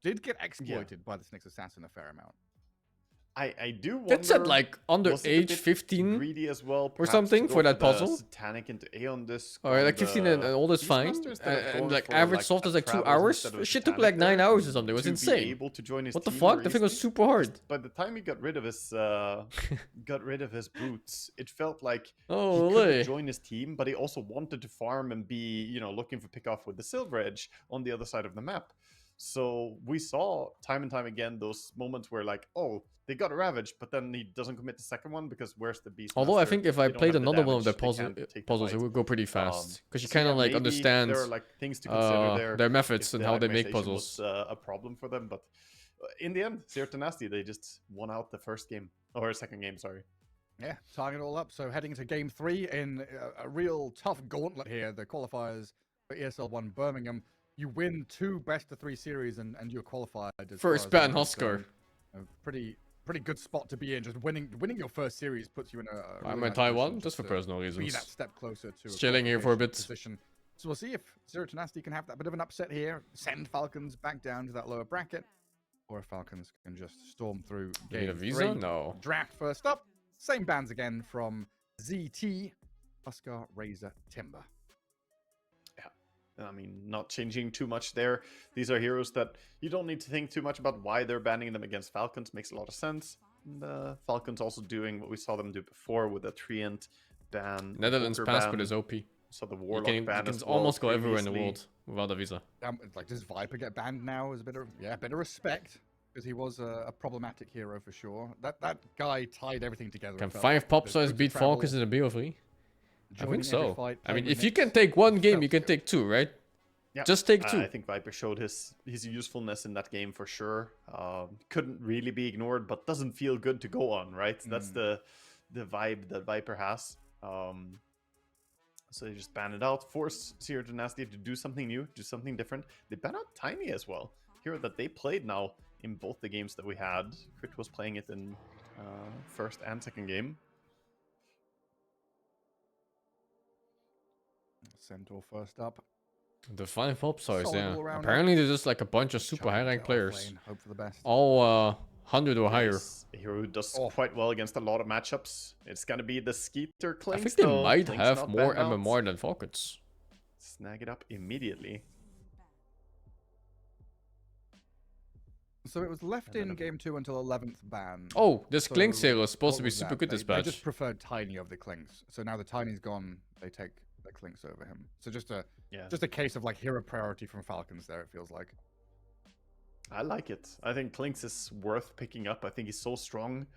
Did get exploited by the Nyx Assassin a fair amount. I do wonder. That's at like under was it a age bit 15 greedy as well, or perhaps, something to go for that the puzzle. Satanic into A on this. Or like 15 and old is fine. And like average soft is like 2 hours. Shit took like 9 hours or something. It was insane. Able to join his What the team fuck? more The thing was easily. super hard. By the time he got rid of his boots, it felt like Oh, he really? couldn't join his team, but he also wanted to farm and be, you know, looking for pick off with the silver edge on the other side of the map. So we saw time and time again those moments where like, oh, they got ravaged, but then he doesn't commit the second one because where's the beast? Although I master? think if I They don't played have the another one of the damage, they can't take the puzzles, it fight. would go pretty fast. Because you So kind yeah, of like maybe understand there are like things to consider there. their methods if and the how they make itemization puzzles. was a problem for them, but in the end, Zero to Nasty, they just won out the first game or second game. Sorry. Yeah, tying it all up. So heading into game 3 in a real tough gauntlet here. The qualifiers for ESL One Birmingham. You win 2 best-of-3 series and you're qualified. As First far as ban Husker. a pretty good spot to be in. Just winning your first series puts you in a I'm really in nice Taiwan position just for to personal be reasons. that step closer to Just chilling here for a bit. position. So we'll see if Zero to Nasty can have that bit of an upset here, send Falcons back down to that lower bracket, or if Falcons can just storm through You need a game visa? 3. No. Draft first up. Same bands again from ZT, Huskar, Razor, Timber. I mean, not changing too much there. These are heroes that you don't need to think too much about why they're banning them against Falcons. Makes a lot of sense. And, Falcons also doing what we saw them do before with a Treant ban. Netherlands Walker passport ban. is OP. So the You Warlock can, ban as well almost go everywhere in the previously. world without a visa. Like, does Viper get banned now? Is a bit of respect, because he was a problematic hero for sure. That guy tied everything together. Can it felt 5 like. pop The size quick beat travel, Falcons in the BO3? I joining think every so. fight, I mean, playing if with you can Nix. take one game, Felt you can good. take 2, right? Yeah. Just take 2. I think Viper showed his usefulness in that game for sure. Couldn't really be ignored, but doesn't feel good to go on, right? That's the vibe that Viper has. So they just ban it out, force Zero to Nasty to do something new, do something different. They ban out Tiny as well. Hero that they played now in both the games that we had. Crit was playing it in first and second game. Centaur first up. The 5 pop size, Solid yeah. all around Apparently there's just like a bunch of super Charge high it ranked off players. lane, hope for the best. All 100 or higher. He's a hero who does Oh. quite well against a lot of matchups. It's gonna be the Skeeter I Clinks. think they though. might Clinks have not more banned out. MMR than Falcons. Snag it up immediately. So it was left in game 2 until 11th ban. Oh, this Klink So sale is supposed what to be was super that? good this They patch. just preferred Tiny over the Clinks. So now the Tiny's gone, they take the Clinks over him. So just a case of like hero priority from Falcons there, it feels like. I like it. I think Clinks is worth picking up. I think he's so strong.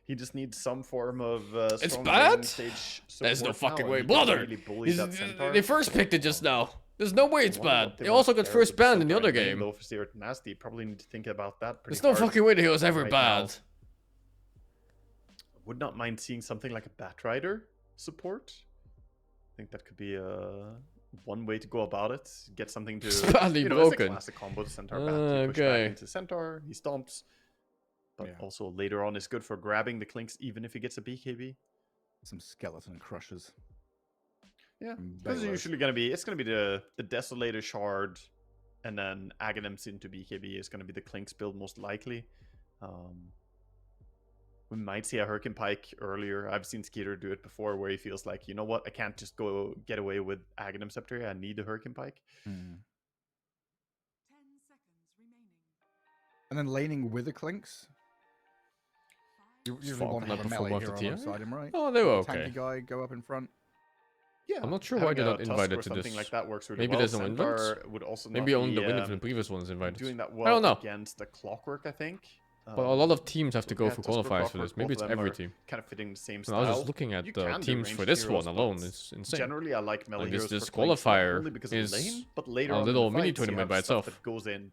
He just needs some form of It's strong bad? laning stage There's no support now, fucking and way. he can Brother! really bully that Centaur. They first picked it just now. There's no way it's I wonder bad. what They want also to got pair first with banned in the Centaur other lane, game. Though for Zero to Nasty, probably need to think about that pretty There's no hard fucking way the hero's ever right bad. now. Would not mind seeing something like a Batrider support. I think that could be one way to go about it. Get something to It's badly it's a broken. classic combo to Centaur bat. You push back Okay. into Centaur, he stomps. But Yeah. also later on is good for grabbing the Clinks even if he gets a BKB. Some skeleton crushers. Yeah. And This is Baylors. usually it's gonna be the Desolator Shard, and then Aghanims into BKB is gonna be the Clinks build most likely. We might see a Hurricane Pike earlier. I've seen Skeeter do it before where he feels like, you know what, I can't just go get away with Aghanim Scepter. I need a Hurricane Pike. And then laning with the Clinks. You usually want to Falcon have a not melee perform hero after tier? alongside him, right? Oh, they were Tanky okay. guy go up in front. Yeah, I'm not sure why having they're a not Tusk invited or to something this. like that works really Maybe well. there's no invite? Centaur would also Maybe not only the be, winner from the previous one's invited. doing that I well don't know. against the Clockwork, I think. But a lot of teams have to go yeah, for Tusk or qualifiers for Clockwork, this. Maybe both it's of them every are team. kind of fitting the same And style. I was just looking at You the can do teams for ranged this heroes, one but alone. It's insane. Generally, I like melee Like heroes this for Clinks, not qualifier only because of is lane, but later a on in little the mini fights, you tournament have by stuff itself. that goes in.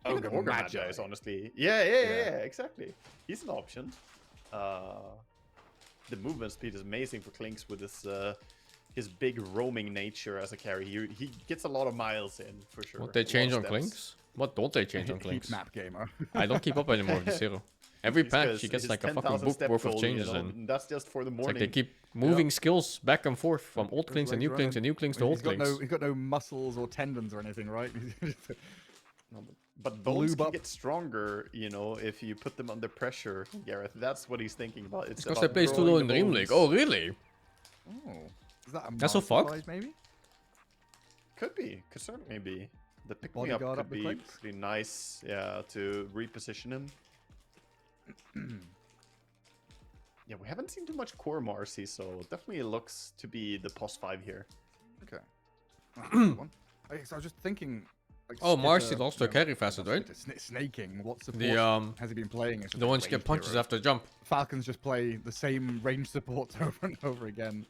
Ogre Even Ogre Magi. Magi is honestly, yeah, exactly. He's an option. The movement speed is amazing for Clinks with his big roaming nature as a carry. He gets a lot of miles in for sure. What they A lot change of on steps. Clinks? What don't they change on Heat Clinks? map gamer. I don't keep up anymore with this hero. Every He's patch got he gets his like a fucking 10,000 book step worth of goal, changes you know, in. and that's just for the It's morning. like they keep moving skills back and forth from old Those Clinks and legs new running. Clinks and new Clinks to old He's got Clinks. he's got no muscles or tendons or anything, right? No, but But bones lube can up. get stronger, you know, if you put them under pressure, Gareth. That's what he's thinking about. It's Because they about place too low growing in the Dream bones. League. Oh, really? Oh, is that a That's so master fucked. size, maybe? Could be. Could certainly be. The pick me Bodyguard up up could the be clicks? pretty nice, yeah, to reposition him. Yeah, we haven't seen too much core Marcy, so it definitely looks to be the POS 5 here. Okay. One. Okay, so I was just thinking. Like, Oh, Marcy Skitter, lost her carry facet, right? Snaking. What support The has he been playing? It's just the like ones you get ranged punches hero. after jump. Falcons just play the same range supports over and over again.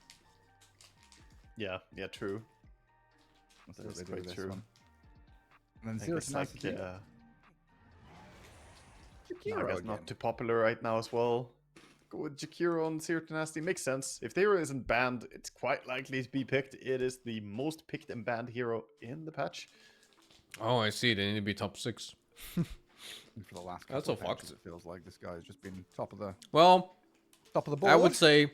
Yeah, yeah, true. Let's see what That's they do quite with this true. one. And then I think zero it's to like, nicety. no, Jakiro I guess again. not too popular right now as well. Go with Jakiro on Zero Tenacity. Makes sense. If the hero isn't banned, it's quite likely to be picked. It is the most picked and banned hero in the patch. Oh, I see. They need to be top 6. For the last That's couple of so fucked. patches, it feels like this guy's just been top of the Well, board. I would say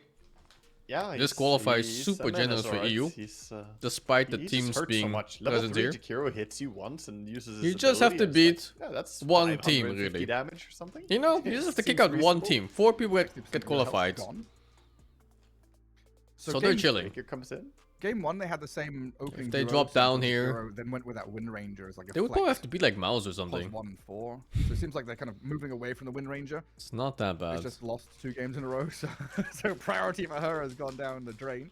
Yeah, this qualifies he's super a menace, generous for alright. EU, He's, despite the he just teams hurts being so much. Level present 3 here. Jakiro hits you once and uses his You just have to ability, and it's beat like, yeah, that's one team, 550 really. damage or something. You know, you just have to kick Seems out one reasonable. team. 4 people 60% get of your health's qualified. gone. So they're chilling. Baker comes in. Game 1, they had the same opening. If they duo, drop down Sentinel here- Jakiro, then went with that Wind Ranger as like a They would flex, probably have to be like MOUZ or plus something. 1 and 4. So it seems like they're kind of moving away from the Wind Ranger. It's not that It's bad. just lost 2 games in a row, so, so priority for her has gone down the drain.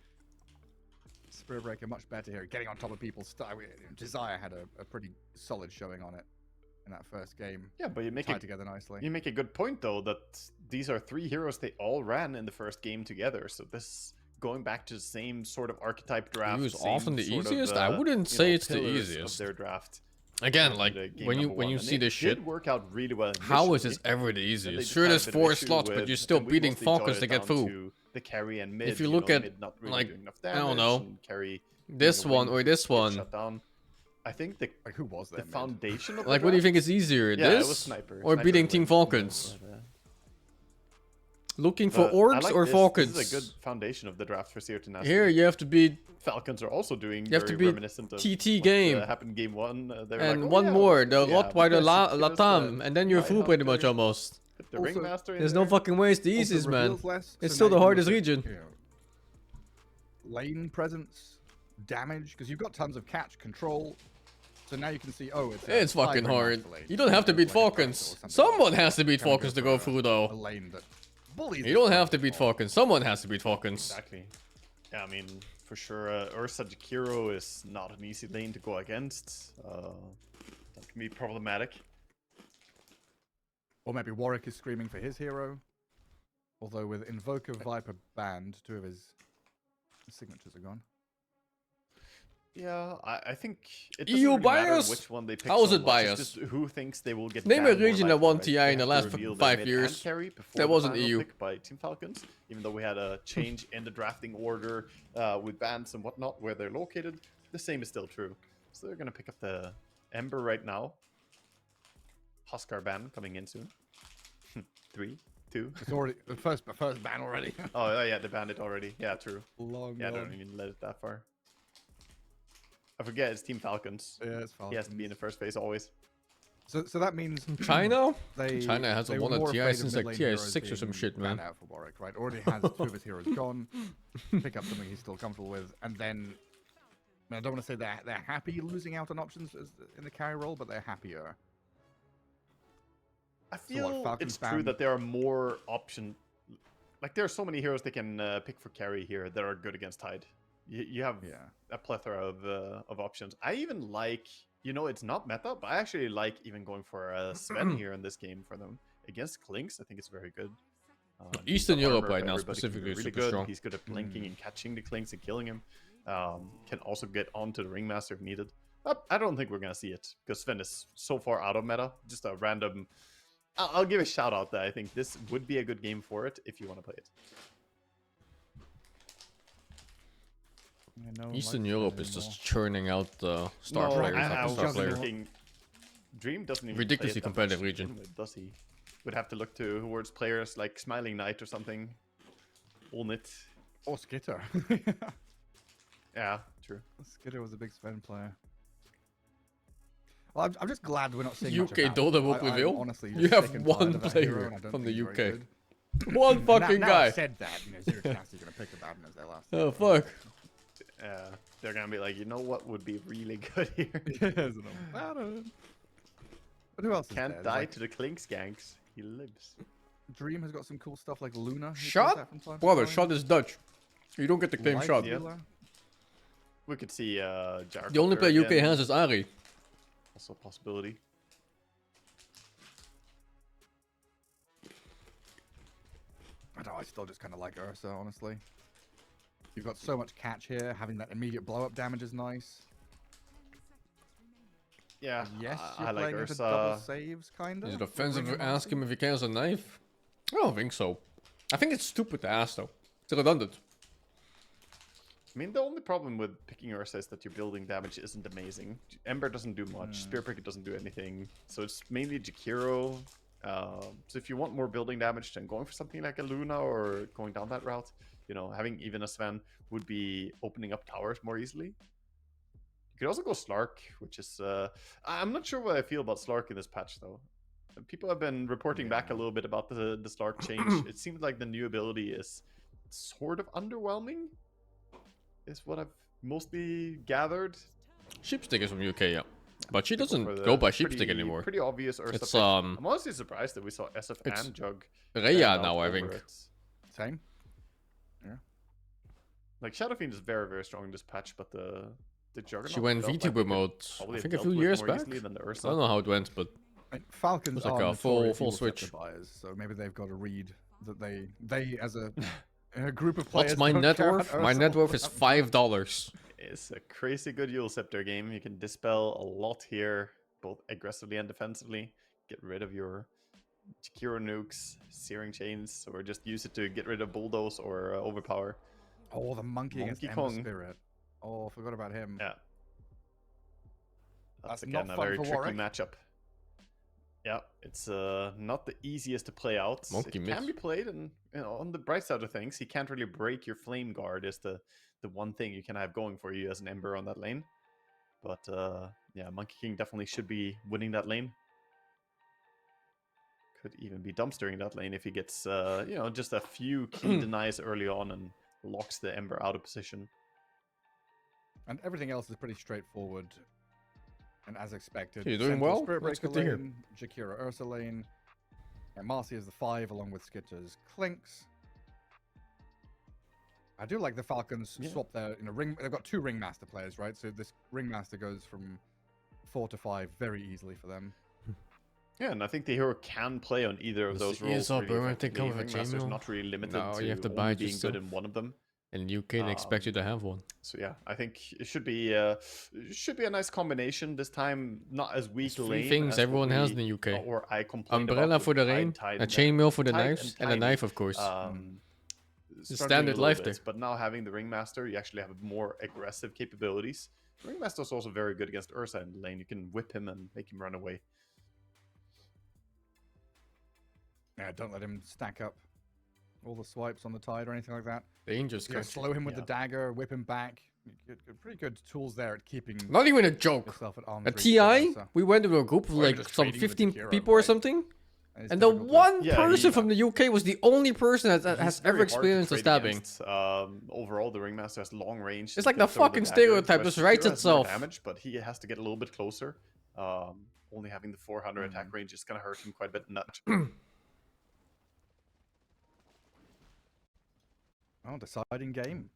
Spirit Breaker much better here, getting on top of people's stuff. Desire had a pretty solid showing on it in that first game. Yeah, but you make Tied it together nicely. You make a good point, though, that these are 3 heroes they all ran in the first game together. So this going back to the same sort of archetype draft. EU is same often the sort of, easiest? I wouldn't you say know, it's the pillars of easiest. Their draft. Again, in like the game when you number one. And see it this did shit, work out really well. how is this initially, ever the and they easiest? just Sure, had a there's bit of 4 issue slots, but with- you're still and we beating mostly jotted Falcons to it get down through. to the carry and mid. If you you look know, at, mid not really like, doing enough I don't damage know, and carry this being a one wing, or this get one. shut down. I think the Like, who was the that? foundation of Like, the what do you draft- think is easier, Yeah, it was this Sniper. or Sniper beating wins, Team you know, Falcons? but, Looking for but I orcs like or this. Falcons? This is a good foundation of the draft for Zero Tenacity. Here, you have to beat Falcons are also doing You have very to beat reminiscent of TT what, game. happened game 1. They were and like, oh, one yeah, more, the yeah, Rottweiler because give us Latam, and then you're Night through pretty much Hunter, almost. put the Also, Ringmaster in There's there. no fucking way it's the Also easiest, man. reveals less, It's so still now the you can hardest look at, region. you know, lane presence, damage, because you've got tons of catch control. So now you can see, oh, It's fucking high hard. Ringmaster lane. You don't have to It's beat like a Phantom or Falcons. something like Someone that. has to beat Kinda Falcons to go for through, a though. lane that bullies You the don't have to Falcons beat for. Falcons. Someone has to beat Falcons. Exactly. Yeah, I mean, for sure, Ursa Jakiro is not an easy lane to go against. That can be problematic. Or maybe Warwick is screaming for his hero. Although with Invoker Viper banned, 2 of his signatures are gone. Yeah, I think it EU doesn't really matter bias? which one they pick. How is so it much, it's bias? just who thinks they will get Name a banned more region that likely, won right? TI They in the have to last reveal 5 mid years. and carry before That the wasn't final EU. pick by Team Falcons, even though we had a change in the drafting order with bans and whatnot where they're located. The same is still true. So they're gonna pick up the Ember right now. Huskar ban coming in soon. 3, 2. It's already the first ban already. Oh yeah, they banned it already. Yeah, true. Long Yeah, I gone. don't even let it that far. I forget it's Team Falcons. Yeah, it's Falcons. He has to be in the first phase always. So that means China? they China hasn't they were won a more TI afraid of since, mid like, lane TI heroes 6 or some being shit, man. banned out for Warwick, right? Already has 2 of his heroes gone. Pick up something he's still comfortable with, and then I don't want to say they're happy losing out on options in the carry role, but they're happier. I what, feel Falcons it's true banned? that there are more options. Like there are so many heroes they can pick for carry here that are good against Tide. You have Yeah. a plethora of options. I even like, you know, it's not meta, but I actually like even going for Sven here in this game for them against Klinks. I think it's very good. Eastern he's got Europe armor right for now everybody, can be specifically is really super good. strong. He's good at blinking and catching the Klinks and killing him. Can also get onto the Ringmaster if needed. I don't think we're gonna see it because Sven is so far out of meta. Just a random. I'll give a shout out that I think this would be a good game for it if you want to play it. Yeah, no one Eastern likes Europe that is anymore. just churning out star No, players I after was star just players. thinking, Dream doesn't even Ridiculously play it that competitive much region. to begin with, does he? Would have to look towards players like Smiling Knight or something. Olnit. Or Skitter. Yeah, true. Skitter was a big Sven player. Well, I'm just glad we're not seeing much UK about Dota it. will I'm prevail. honestly You just have sick and tired one of that hero, player and I don't from think the he's very UK. good. One fucking now guy. I've said that, Zero Nasty going to pick Abaddon as their last. Oh hero. fuck. They're gonna be like, you know what would be really good here? Yes, an Abaddon. But who else is Can't there? die Like, to the Clink skanks. He lives. Dream has got some cool stuff like Luna. who plays Shot? that from time to Brother, time. shot is Dutch. You don't get to claim Light shot. Healer. We could see Jarek. The only player UK has is Ari. Also a possibility. I don't know, I still just kind of like Ursa, honestly. You've got so much catch here. Having that immediate blow-up damage is nice. Yeah, Yes, I you're like playing into double Ursa. saves, kind of. Is it offensive to ask him if he carries a knife? I don't think so. I think it's stupid to ask though. It's redundant. I mean, the only problem with picking Ursa is that your building damage isn't amazing. Ember doesn't do much. Spear Pricker doesn't do anything. So it's mainly Jakiro. So if you want more building damage, then going for something like a Luna or going down that route, you know, having even a Sven would be opening up towers more easily. You could also go Slark, which is... I'm not sure what I feel about Slark in this patch, though. People have been reporting back a little bit about the Slark change. It seems like the new ability is sort of underwhelming, is what I've mostly gathered. Sheepstick is from UK, yeah. But she For doesn't the go by Sheepstick anymore. Pretty obvious Ursa It's, pick. I'm honestly surprised that we saw SF it's and Jug. Rhea stand out now, I over think. it. Same. Like Shadow Fiend is very, very strong in this patch, but the Juggernaut She went felt VTuber like we could mode, probably I have think a dealt few with years more back. easily than the I Ursa. don't know how it went, but I mean, Falcons It's like are a full notorious switch. Euroscepter buyers, so maybe they've got to read that they as a group of players. what's my don't net care worth? about My Ursa net all worth is that much. $5. It's a crazy good Yule Scepter game. You can dispel a lot here, both aggressively and defensively. Get rid of your Jakiro nukes, Searing Chains, or just use it to get rid of Bulldoze or Overpower. Oh, the monkey against Monkey Ember Kong. Spirit. Oh, I forgot about him. Yeah. That's That's again not a fun very for tricky Warwick. matchup. Yeah, it's not the easiest to play out. Monkey It miss. can be played, and you know, on the bright side of things, he can't really break your Flame Guard. Is the one thing you can have going for you as an Ember on that lane. But yeah, Monkey King definitely should be winning that lane. Could even be dumpstering that lane if he gets you know, just a few key denies early on and locks the Ember out of position. And everything else is pretty straightforward. And as expected, You're doing Centaur well. Spirit That's Breaker good to hear. lane, Jakiro Ursa lane, and Marcy is the 5 along with Skitter's Clinks. I do like the Falcons swap their ring. They've got 2 Ringmaster players, right? So this Ringmaster goes from 4 to 5 very easily for them. Yeah, and I think the hero can play on either of those roles. ESL Really Birmingham effectively. come with a Ringmaster's chainmail? not really limited No, to you have to only buy it being good yourself. in one of them. And UK they expect you to have one. So yeah, I think it should be a nice combination this time. Not as weak There's lane. 3 things as everyone what has we- in the UK. Or I complained Umbrella about for with the Tide, rain, Tide a and chainmail for the Tide knives, and a Tiny, knife of course. struggling standard a little life bit, there. But now having the Ringmaster, you actually have more aggressive capabilities. Ringmaster's also very good against Ursa in the lane. You can whip him and make him run away. Yeah, don't let him stack up all the swipes on the Tide or anything like that. Dangerous You know, country. slow him with Yeah. the dagger, whip him back. Pretty good tools there at keeping Not even a joke. yourself at arm's A reach for TI, Ursa. we went to a group of Or like just some trading with 15 Jakiro, people or right? something. It's And the difficult to- one Yeah, person he- from the UK was the only person that He's has very ever hard to experienced a trade stabbing. against. Overall, the Ringmaster has long range. It's He like can the throw fucking dagger, stereotype whereas just writes Jakiro has more itself. damage, but he has to get a little bit closer. Only having the 400 attack range is going to hurt him quite a bit in that. Oh, deciding game.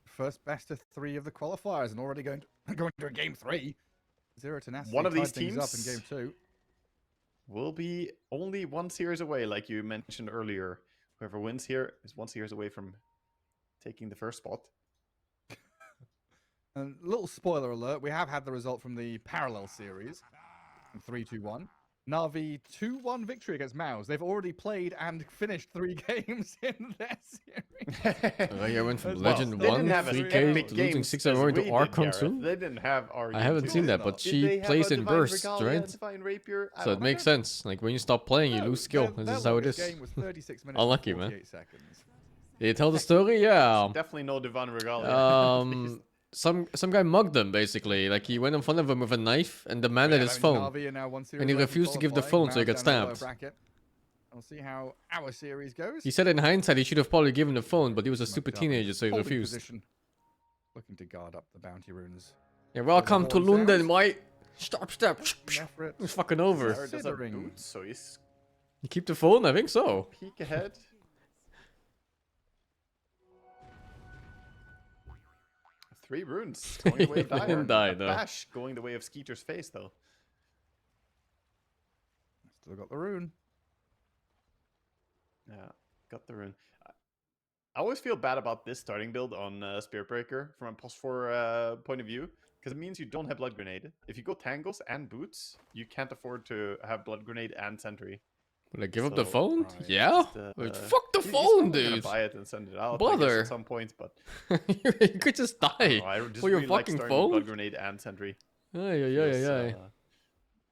First best of 3 of the qualifiers and already going to a game 3. Zero Tenacity One of tied these things up in teams- game 2. Will be only 1 series away, like you mentioned earlier. Whoever wins here is 1 series away from taking the first spot. And little spoiler alert, we have had the result from the parallel series. 3-2-1. Navi 2-1 victory against MOUZ. They've already played and finished 3 games in their series. I went from Well, Legend They 1, didn't have as 3K, epic to losing games 6 as more we to did, Archon Gareth. soon. They didn't have our I haven't seen that, but she plays in bursts, right? So it makes sense. Like when you stop playing, you lose skill. This is how it is. Game was 36 minutes Unlucky, and man. 48 seconds. Did you tell the story? Yeah. Definitely no Divine Regalia. some guy mugged him basically. Like he went in front of him with a knife and demanded his phone. And he refused to give the phone, so he got stabbed. We'll see how our series goes. He said in hindsight he should have probably given the phone, but he was a stupid teenager, so he Holding refused. position. Looking to guard up the bounty runes. Yeah, welcome to London, mate. Stop. Effort. It's fucking over. Jared does have Considering- boots, so he's You keep the phone? I think so. peek ahead. 3 runes going the way of Dire. Didn't die, A though. bash going the way of Skeeter's face, though. Still got the rune. Yeah, got the rune. I always feel bad about this starting build on Spirit Breaker from a +4 point of view, because it means you don't have Blood Grenade. If you go Tangles and Boots, you can't afford to have Blood Grenade and Sentry. Will I give up the So, phone? right. Yeah? Just, Like, fuck the he's phone, probably gonna dude. buy it and send it out I Bother. guess, at some point, but You could just I, die. don't know, I just For your really like fucking starting with phone? Blood Grenade and Sentry. Yeah.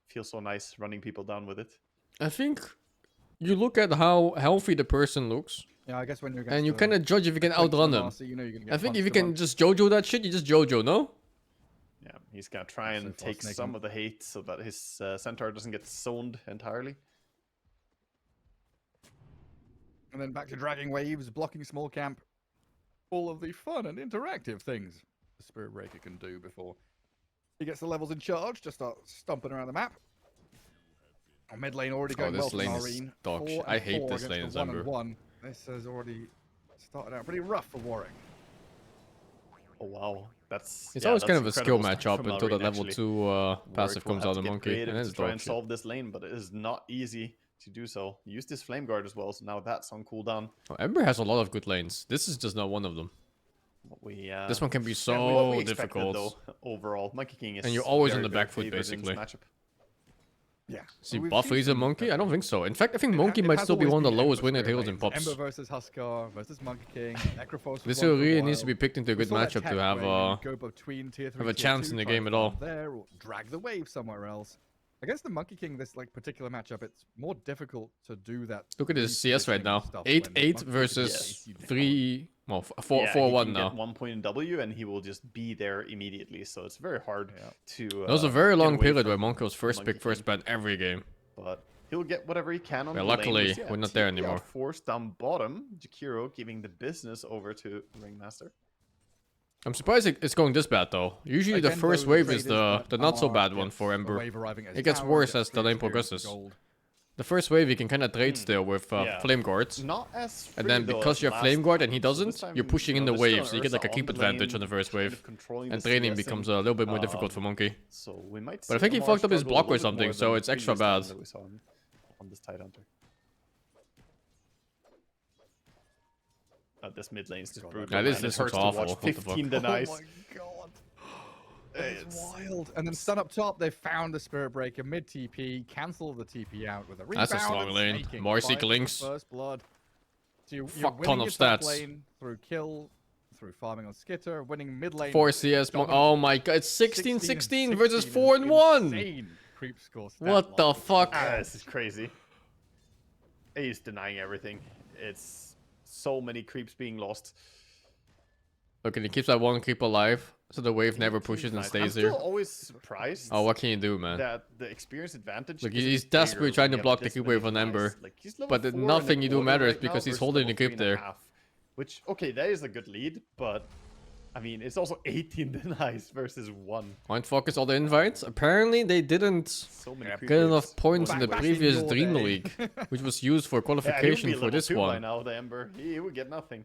Feels so nice running people down with it. I think you look at how healthy the person looks, Yeah, I guess when you're and you kind of judge if you can outrun them. You know you're gonna get I think if punched you a can bunch. just JoJo that shit, you just JoJo, no? Yeah, he's gonna try So and far, take snaking. some of the hate so that his centaur doesn't get zoned entirely. And then back to dragging waves, blocking small camp. All of the fun and interactive things the Spirit Breaker can do before he gets the levels in charge to start stomping around the map. Our mid lane already going well this for lane is Marine. dog shit. 4 I and hate 4 this against lane the as 1 and Ember. 1. This has already started out pretty rough for Warwick. Oh wow, that's It's yeah, always kind that's of a skill incredible start matchup from until the Marine, level actually. 2 passive Warwick will comes have out to of get Monkey, creative and then to it's try dog and shit. solve this lane, but it is not easy to do so. He used his flame guard as well, so now that's on cooldown. Oh, Ember has a lot of good lanes. This is just not one of them. What we This one can be what so we expected, difficult. though, overall. Monkey King is And you're always on very, the very back foot, favored in this basically. matchup. Yeah. See, We've Buffy seen is a some- Monkey? I don't think so. In fact, I think It Monkey it might has still be always one of the been lowest Ember winner Spirit tails in lanes. pops. Ember versus Huskar versus Monkey King. Necrophos This was one for a really needs to while. be picked into a We good saw that matchup tech to have where you go between tier 3, have a tier chance 2, in the try game and at all. farm there, or drag the wave somewhere else. Against the Monkey King, this like particular matchup, it's more difficult to do that. Look at his CS right now. stuff 8-8 when Monkey King versus chases you down. 3... Well, Yeah, 4-1 he can now. get 1 point in W, and he will just be there immediately. So it's very hard Yeah. to. There was a very get long away period from where Monkey was first Monkey pick, first ban every game. But he'll get whatever he can on Well, the lane. luckily, which, yeah, we're not there TP are anymore. Forced down bottom. Jakiro giving the business over to Ringmaster. I'm surprised it's going this bad though. Usually the Again, first though, wave traders is the that not so are- bad one yes, for a Ember. wave arriving at It gets tower, worse gets as the free lane experience progresses. for gold. The first wave you can kind of trade still with Yeah. Flame Guards. Not as free, And then though, because as you have last Flame Guard time. and he So this doesn't, time, you're pushing in you know, the there's still wave, so you an get like a Ursa creep on the advantage lane, on the first kind wave. of controlling And the training CS becomes thing. a little bit more difficult for Monkey. So we might. But I see think he Amar fucked up his struggle a block or little bit something, more so than it's extra previous times bad. that we saw him on this Tidehunter. This mid lane is just brutal. Yeah, this man. It looks hurts to awful. watch What the fuck? 15 denies. Oh my god. It's wild. And then stun up top, they found the Spirit Breaker mid TP, cancel the TP out with a rebound. That's a strong and lane. snaking. More Fight Seek for links. First blood. So you're Fuck winning ton your of top stats. lane through kill, through farming on Skitter, winning mid lane. 4 CS Monk. Oh my god, it's 16-16 versus 4-1! Insane creep score stat What the line. fuck? This is crazy. He's denying everything. It's so many creeps being lost. Look, and he keeps that one creep alive, so the wave never pushes and Nice. stays I'm there. still always surprised Oh, what can you do, man? that the experience advantage. Look, isn't he's bigger desperately when trying to you have block the this creep many wave on denies. Ember. Like, he's level But 4 and nothing a you do quarter matters right now because he's versus holding level the creep 3.5, there. Which, okay, that is a good lead, but I mean, it's also 18 denies versus 1. Point focus all the invites. Apparently, they didn't So many creep get waves. enough points in the Back in previous your Dream day. League, which was used for Yeah, he would qualification be for level this 2 by one. now, the Ember. He would get nothing.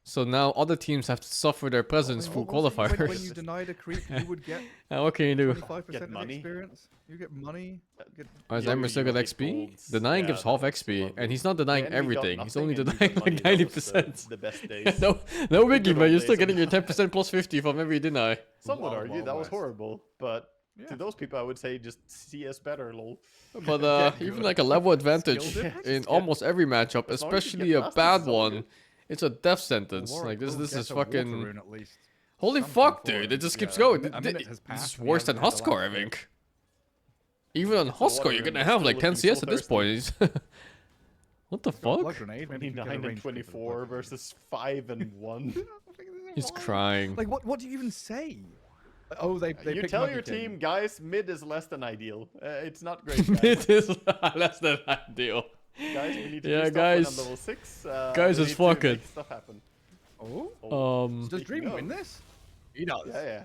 So now other teams have to suffer their presence through What was it? When qualifiers. you denied a creep, you would get What can you do? 25% Get of money. experience. You get money. Get Oh, is Yeah, Ember you still got get XP? golds. Denying Yeah, gives half that's XP, lovely. and he's not denying Then we got everything. He's nothing only and we got denying money. like That was 90%. the best days. no The wiggy, good man. old You're still days. getting your 10% plus 50 from every deny. Some would Wild, argue Wild that was West. horrible, but Yeah. to those people, I would say just CS better, lol. But Get even good. like a level advantage Skill difference? in Yeah. almost every matchup, As long as you especially get a past bad this, it's all one, good. it's a death Well, sentence. Warwick Like this will is get a water fucking. rune at least. Holy Something fuck, for dude! him. It just keeps Yeah, going. a minute has This passed is and he worse than hasn't hit the Huskar, last I bit. think. Even on It's a water Huskar, you're rune, gonna it's have still like 10 looking CS so at this thirsty. point. What the Got a blood fuck? grenade, maybe he can get a 29 and range creep with a 24 blood grenade. versus 5 and 1. He's crying. Like, what do you even say? Oh, they You picked tell Monkey your King. team, guys, mid is less than ideal. It's not great, guys. It is less than ideal. Guys, we need to Yeah, do stuff guys. when I'm level 6. Guys, we it's need to fucking. make stuff happen. Oh, does Speaking Dream of- win this? He does. Yeah.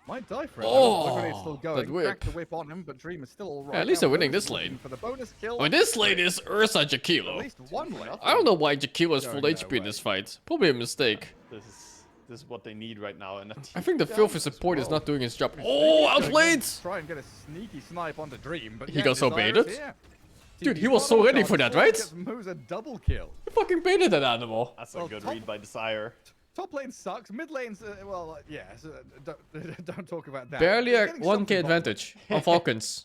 Might die for it. Oh, Look at it still that going. whip. Crack the whip on him, but Dream is still all right. Yeah, at least now. they're winning Moose this looking lane. for the bonus kill. I mean, this lane is Ursa At Jakilo. least one left. I don't know why Jakilo is full Going HP their in this way. fight. Probably a mistake. This is what they need right now. And I think the filthy support is not doing his job. He's Oh, gonna outplayed! Try and get a sneaky snipe onto Dream, but He yeah, got so Desire is baited? here. Dude, TP he was spot so on ready shot for that, before he right? gets Moose a double kill. He fucking baited that animal. That's a Well, good top- read by Desire. Top lane sucks. Mid lane's don't talk about that. Barely They're a getting 1k something advantage on Falcons.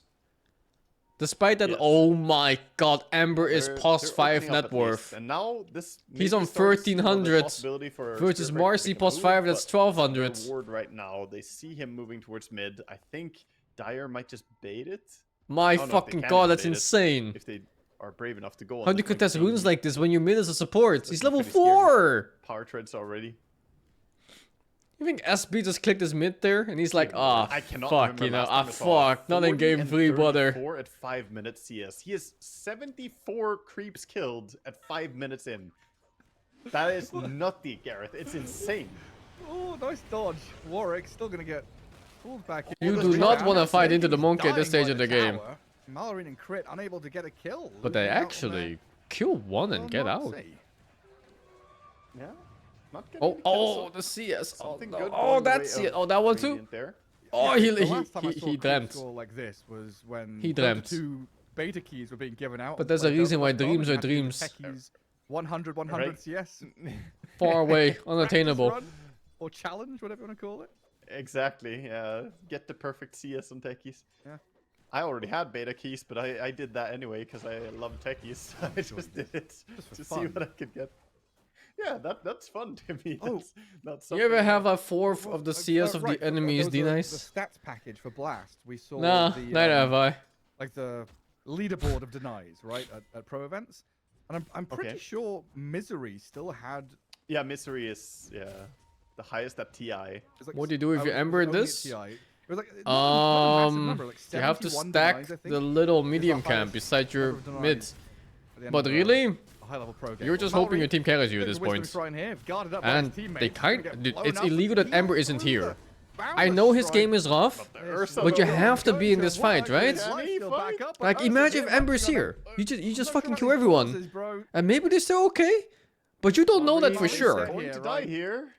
Despite that, Yes. oh my god, Ember is They're plus 5 opening up net at least. worth. And now this He's maybe on starts, you know, the 1300 possibility for versus Spirit Break to Marcy make a plus move, 5, that's but 1200. their ward right now, they see him moving towards mid. I think Dire might just bait it. My I don't know if they fucking can god, just that's bait it, insane. If they are brave enough to go on How do you this contest Monkey runes King. like this when you mid as a support? He's looking level pretty scary. 4! Power treads already. You think SB just clicked his mid there and he's like, ah, I cannot fuck, remember you know, last ah, time I saw fuck, not in 40 game and 3, brother. 34 at 5 minutes CS. He has 74 creeps killed at 5 minutes in. That is nutty, Gareth. It's insane. Oh, nice dodge. Warwick still gonna get pulled back. in. You Well, do there's not rebound. wanna fight into the Snake's monkey at this dying stage by of the game. tower. Mallory and Crit unable to get a kill. But they losing out on actually kill one and get their out. Moxie. Yeah. Not getting Oh, the kill, oh, so the CS. Oh, something no. good Oh, going the that's way it. of Oh, that one too? Radiant there. Oh, Yeah, the last time I he saw a creep dreamt. score like this was when He Dota dreamt. 2 beta keys were being given out. But there's by a reason why Dota.com, dreams and are had to do the dreams. techies 100 Right. CS. Far away, practice unattainable. run, or challenge, whatever you want to call it. Exactly. Yeah. Get the perfect CS on techies. Yeah. I already had beta keys, but I did that anyway because I love techies. So I just did it Just for to see fun. what I could get. Yeah, that's fun to me. Oh. That's not You ever something have that- a fourth of the CS of Right, the enemies those are D-Nice? The stats package for Blast. We saw Nah, the, neither have I. like the leaderboard of denies, right, at pro events. And I'm pretty Okay. sure Misery still had. Yeah, Misery is the highest at TI. It's like What do you do if I you was Ember in only at this? TI. It was like not a massive number, like You have to 71 stack denies, I think, the little is medium the camp highest beside your number of denies mid. at the end But of a really, high-level pro game. you're just hoping your team carries you at this point. And they dude, it's illegal that Ember isn't here. I know his game is rough, but you have to be in this fight, right? Like, imagine if Ember's here. You just fucking kill everyone. And maybe they're still okay, but you don't know that for sure. Going to die here.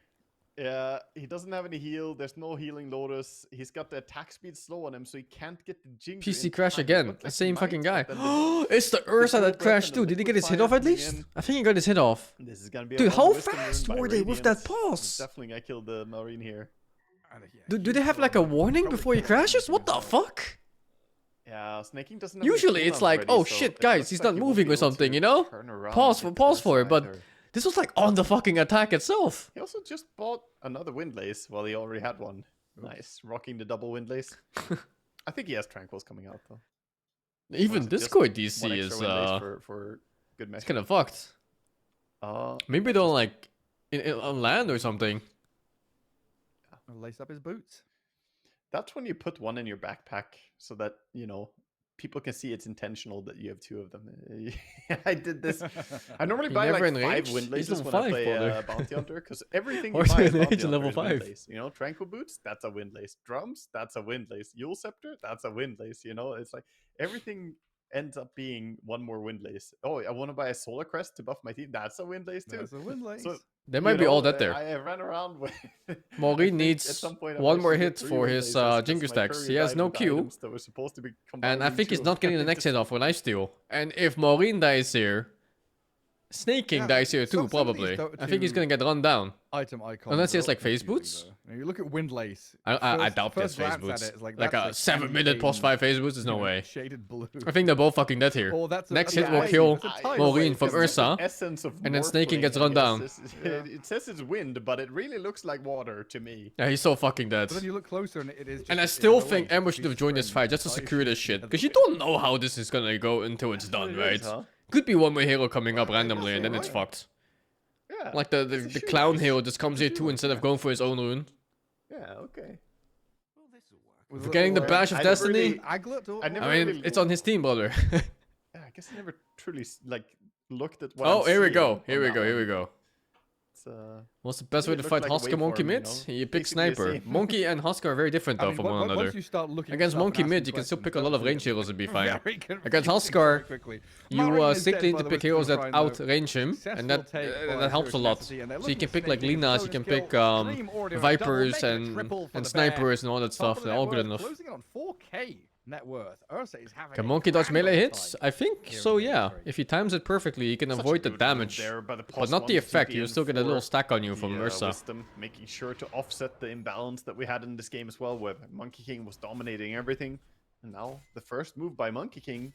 Yeah, he doesn't have any heal. There's no healing Lotus. He's got the attack speed slow on him, so he can't get the Jinx. PC crash again. The same fucking guy. It's the Ursa that crashed too. Did he get his hit off at least? I think he got his hit off. This is gonna be Dude, a how wisdom rune fast by were they with that Radiant. pause? Definitely gonna kill the Marine here. Do they have like a warning before he crashes? What the fuck? Yeah, Snaking doesn't have any Usually it's cooldowns like, already, oh so shit, it guys, looks he's like not he won't moving be or able to something, you know? turn around Pause and for hit it, but either. this was like on the fucking attack itself. He also just bought another Windlace while he already had one. Nice, rocking the double Windlace. I think he has Tranquils coming out though. Even Or is it just Discord one DC extra is Windlace for good it's measure. kind of fucked. Uh, Maybe they'll like on land or something. Lace up his boots. That's when you put one in your backpack so that, you know, people can see it's intentional that you have two of them. I did this. I normally He buy never like 5 enraged? He's Windlaces level when I 5, play brother. Bounty Hunter, because everything you Or is buy he as Bounty enraged Hunter level is 5? Windlace. You know, Tranquil Boots, that's a Windlace. Drums, that's a Windlace. Yule Scepter, that's a Windlace. You know, it's like everything ends up being one more Windlace. Oh, I want to buy a Solar Crest to buff my team. That's a Windlace too. That's a Windlace. So, There you might be know, all that there. I ran around with. Maureen I think needs at some point I one might more should get hit 3 for his Windlaces, 'cause Jingle my stacks. courier He has died no with Q. items that were supposed to be And I combined think he's into not getting the next hit off when I steal. And if Maureen dies here, Snake King Yeah, dies here too, some of these probably. Dota I think he's 2 gonna get run down. Item icon. Unless he has like phase boots. You look at Windlace. I doubt he has first phase glance at boots. it, it's Like that's a 7-minute plus 5 phase boots, there's no way. Shaded blue. I think they're both fucking dead here. Oh, that's a- Next that's hit a will tiny- kill that's a tiny Maureen way, from isn't it? Ursa. Essence of And then Snaking gets morphling, run I guess. down. It says it's wind, but it really looks like water to me. Yeah, he's so fucking dead. But then you look closer and it is just, And I it's still no think way. Ember should have He's joined this sprint, fight just to nice secure this shoot shit. at Because the you don't know how this is gonna go until it's done, It right? is, huh? Could be one more hero coming up randomly and then it's fucked. Yeah, Yeah. Like the clown hero just comes here too instead of going for his own rune. Yeah, okay. Forgetting the Bash of I never Destiny? really- Aglet or I never I mean, really- it's on his team, brother. Yeah, I guess I never truly like looked at what. Oh, I'm here we seeing go. on Here we that go. Here we one. go. It's, What's the best way it to looked fight like a Husker Monkey waveform, mid? you know? You pick Basically the Sniper. same. Monkey and Husker are very different though from one another. Once you start looking Against stuff and Monkey asking mid, you can still pick a lot of questions, range heroes and be fine. very Against confusing Husker, very quickly. you Marine is strictly dead, need by to the pick way, heroes through that Prime, though. outrange him, and Successful take by that helps a Zero lot. Tenacity, and they're So you looking can to pick like snake in his Linas, you can bonus pick kill. Dream already on a double, Vipers making a and triple for the Snipers Bear. and all that Top stuff. of They're the all net good worth, enough. closing in on 4K net worth. Ursa is having Can a Monkey dodge grand melee old hits? time I think here so, in yeah. Victory. If he times it perfectly, he can such a avoid the good move damage. there by the But not the +1 effect, TP you in still get a little for stack on you from the, Ursa. Wisdom, making sure to offset the imbalance that we had in this game as well, where Monkey King was dominating everything. And now the first move by Monkey King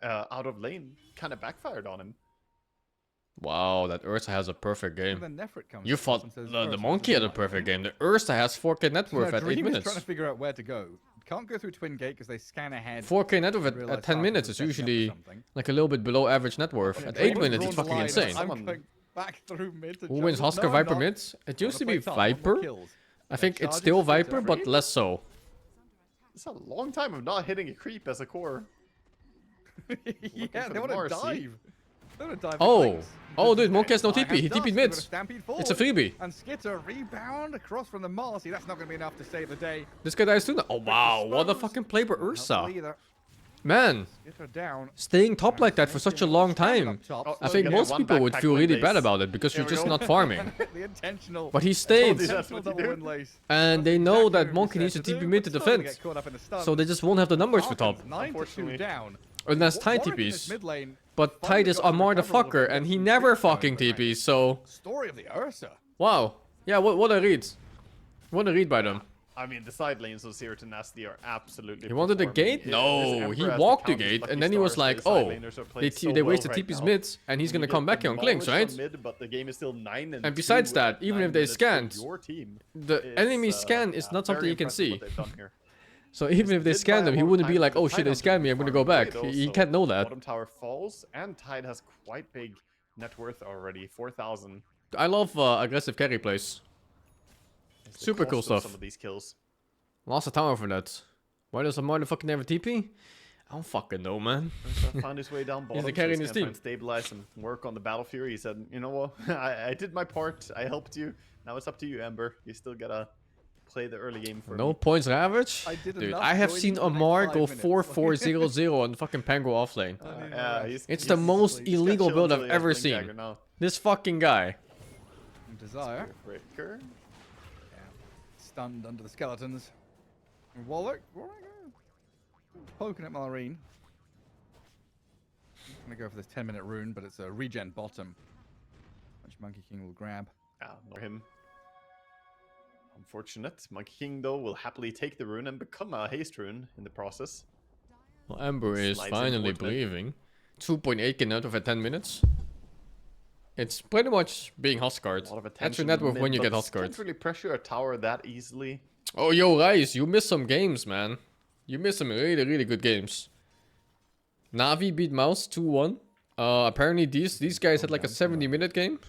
out of lane kind of backfired on him. Wow, that Ursa has a perfect And game. then Nefrit comes You across thought and says, the "Ursa, Monkey this had is a my perfect lane." game. The Ursa has 4k net worth No, at 8 Dream is minutes. trying to figure out where to go. Can't go through Twin Gate because they scan ahead. 4k net worth and realise at 10 Falcons minutes are is setting up for usually something. like a little bit below average net worth. Yeah, At Dream 8 has minutes, drawn it's the fucking line. insane. I'm Someone- going back through mid to Who wins jungle. Husker No, I'm Viper not. mids? It used to Wanna be play tough, want more Viper. kills. I think it's Charges still to Viper, but Victory. less so. It's a long time of not hitting a creep as a core. Yeah, for they the want to Marcy. dive. They want to dive. Oh. Oh, dude, Monkey has no TP. He TP'd mids. It's a freebie. And Skitter rebound across from the Marcy. That's not going to be enough to save the day. This guy dies too now. Oh, wow. What a Exposed. fucking play by Not helpful Ursa. either. Man, Skitter down. staying top like that for such a long time. Up top. Oh, I so think you most get one people would backpack feel win really base. bad about it because There you're we just go. not farming. The intentional. But he stayed. you. Intentional That's what you double do. win lace. And That's they know exactly that what Monkey we needs to said TP do, mid but to still they defend. get caught up in the stun. So they just won't have the numbers for top. 9 to 2 Unfortunately. down. And that's tight Warwick in this TPs. mid lane But finally tight is got to Amar the recover a little fucker, bit, and get he some never creeps going, fucking but right. TPs, so... Story of the Ursa. Wow. Yeah, what a read. What a read by them. I mean, the side lanes of Zero Tenacity are absolutely. He wanted the performing. gate? This No, Emperor he has walked the become his gate, lucky and then he was stars. like, The side oh, laners are they playing so wasted well TP's right mids, and now. he's You gonna get come back here on Clinks, right? demolished on Mid, but the game is still 9 And besides 2 that, at even 9 if they minutes for scanned, your team. The It's, enemy scan is yeah, not something very you can impressive see. what they've done here. So even if they Did scanned buy him, he more wouldn't be time like, for oh the shit, they Tidehunter scanned me, I'm gonna go farm back. away, He though, can't know so that. Bottom tower falls, and Tide has quite big net worth already, 4,000. I love aggressive carry plays. Is the Super cool cost of stuff. Some of these kills. Lost a tower for that. Why does a motherfucker never TP? I don't fucking know, man. Ursa found his way down bottom. the so carry in he's his gonna try team. and stabilize and work on the Battle Fury. He said, you know what, I did my part. I helped you. Now it's up to you, Ember. You still gotta play the early game for No me. points average? I did Dude, enough I have joining seen for the next Amar 5 go minutes. 4-4-0-0 on fucking Pango offlane. It's the most he's got illegal chill build until I've he has ever Blink Dagger seen. now. This fucking guy. Desire. Breaker. Stunned under the skeletons. Warwick. Poking at Marine. I'm gonna go for this 10-minute rune, but it's a regen bottom, which Monkey King will grab. Not him. Unfortunate. Monkey King, though, will happily take the rune and become a haste rune in the process. Well, Ember is Slides in finally towards mid. breathing. 2.8 can out of 10 minutes. It's pretty much being Huskard. A lot of That's attention. your net worth mid, when you but get can't Huskard. really pressure a tower that easily. Oh, yo, Rice, you missed some games, man. You missed some really good games. Navi beat MOUZ 2-1. Apparently these guys had like a 70-minute game.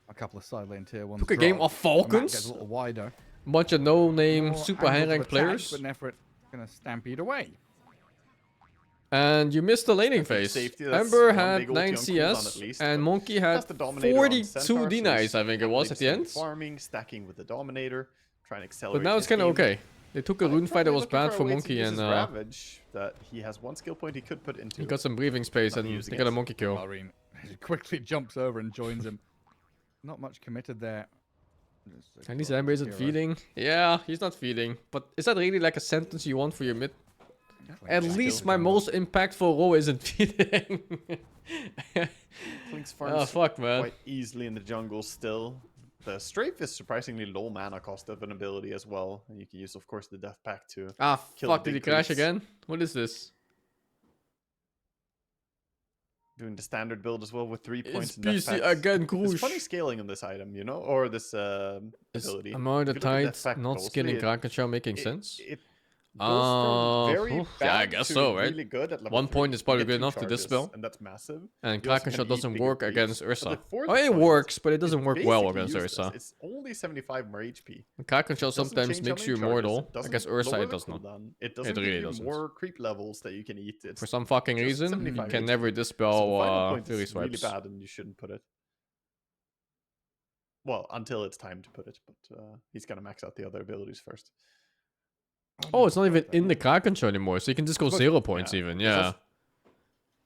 A couple of side lane tier 1s. Took a game off The map gets Falcons. a little wider. Bunch of no-name, More super high angles of ranked attack, players. But Nefrit gonna stampede away. And you missed the laning phase. safety, that's Ember one had big ulti 9 on cooldown CS, at least, and but Monkey had That's the Dominator on 42 Centaur, so denies, he's I think it was, at the happily end. Farming, stacking with the Dominator, trying to accelerate. But now it's his kind of game. okay. They took a rune fight that Probably was looking bad a for way to Monkey, use and his Ravage, that he has one skill point he could put into. he got some breathing space, Not and using they got a it. Monkey kill. Marine quickly jumps over and joins him. Not much committed there. Just a At least close Ember isn't hero. feeding. Yeah, he's not feeding. But is that really like a sentence you want for your mid? At Clean least still. my most impactful role isn't feeding. Flinks Oh farms fuck, man. quite easily in the jungle still. The Strafe is surprisingly low mana cost of an ability as well. And you can use, of course, the Death Pact to Ah Kill the fuck, did he big crash creeps. again? What is this? doing the standard build as well with 3 Is points. in Death PC Pacts. again, There's funny Krush? scaling on this item, you know, or this Is ability. Amar the If you look at Death Tide Pact not closely, skilling it- Kraken Shell making it- sense? it- goes from very oof, bad yeah, I guess to so, right? really good at level 1 point 3. is probably You get good 2 enough to charges, dispel. and that's massive. And You also Kraken can Shot eat doesn't bigger work creeps. against But Ursa. the fourth Oh, it point works, but it is doesn't work well basically against useless. Ursa. It's only 75 more HP. Kraken Shot Doesn't sometimes change makes how you many charges, immortal. it Against doesn't Ursa, lower it the does not. cooldown, it doesn't really give you doesn't. more creep levels that you can eat. It's For some fucking just reason, you 75 can HP. never So the dispel final point Fury is really Swipes. bad, and you shouldn't put it. Well, until it's time to put it, but he's gonna max out the other abilities first. Oh, it's not even in the Kraken Shot anymore, so you can just go Look, 0 points yeah, even, there's yeah. also-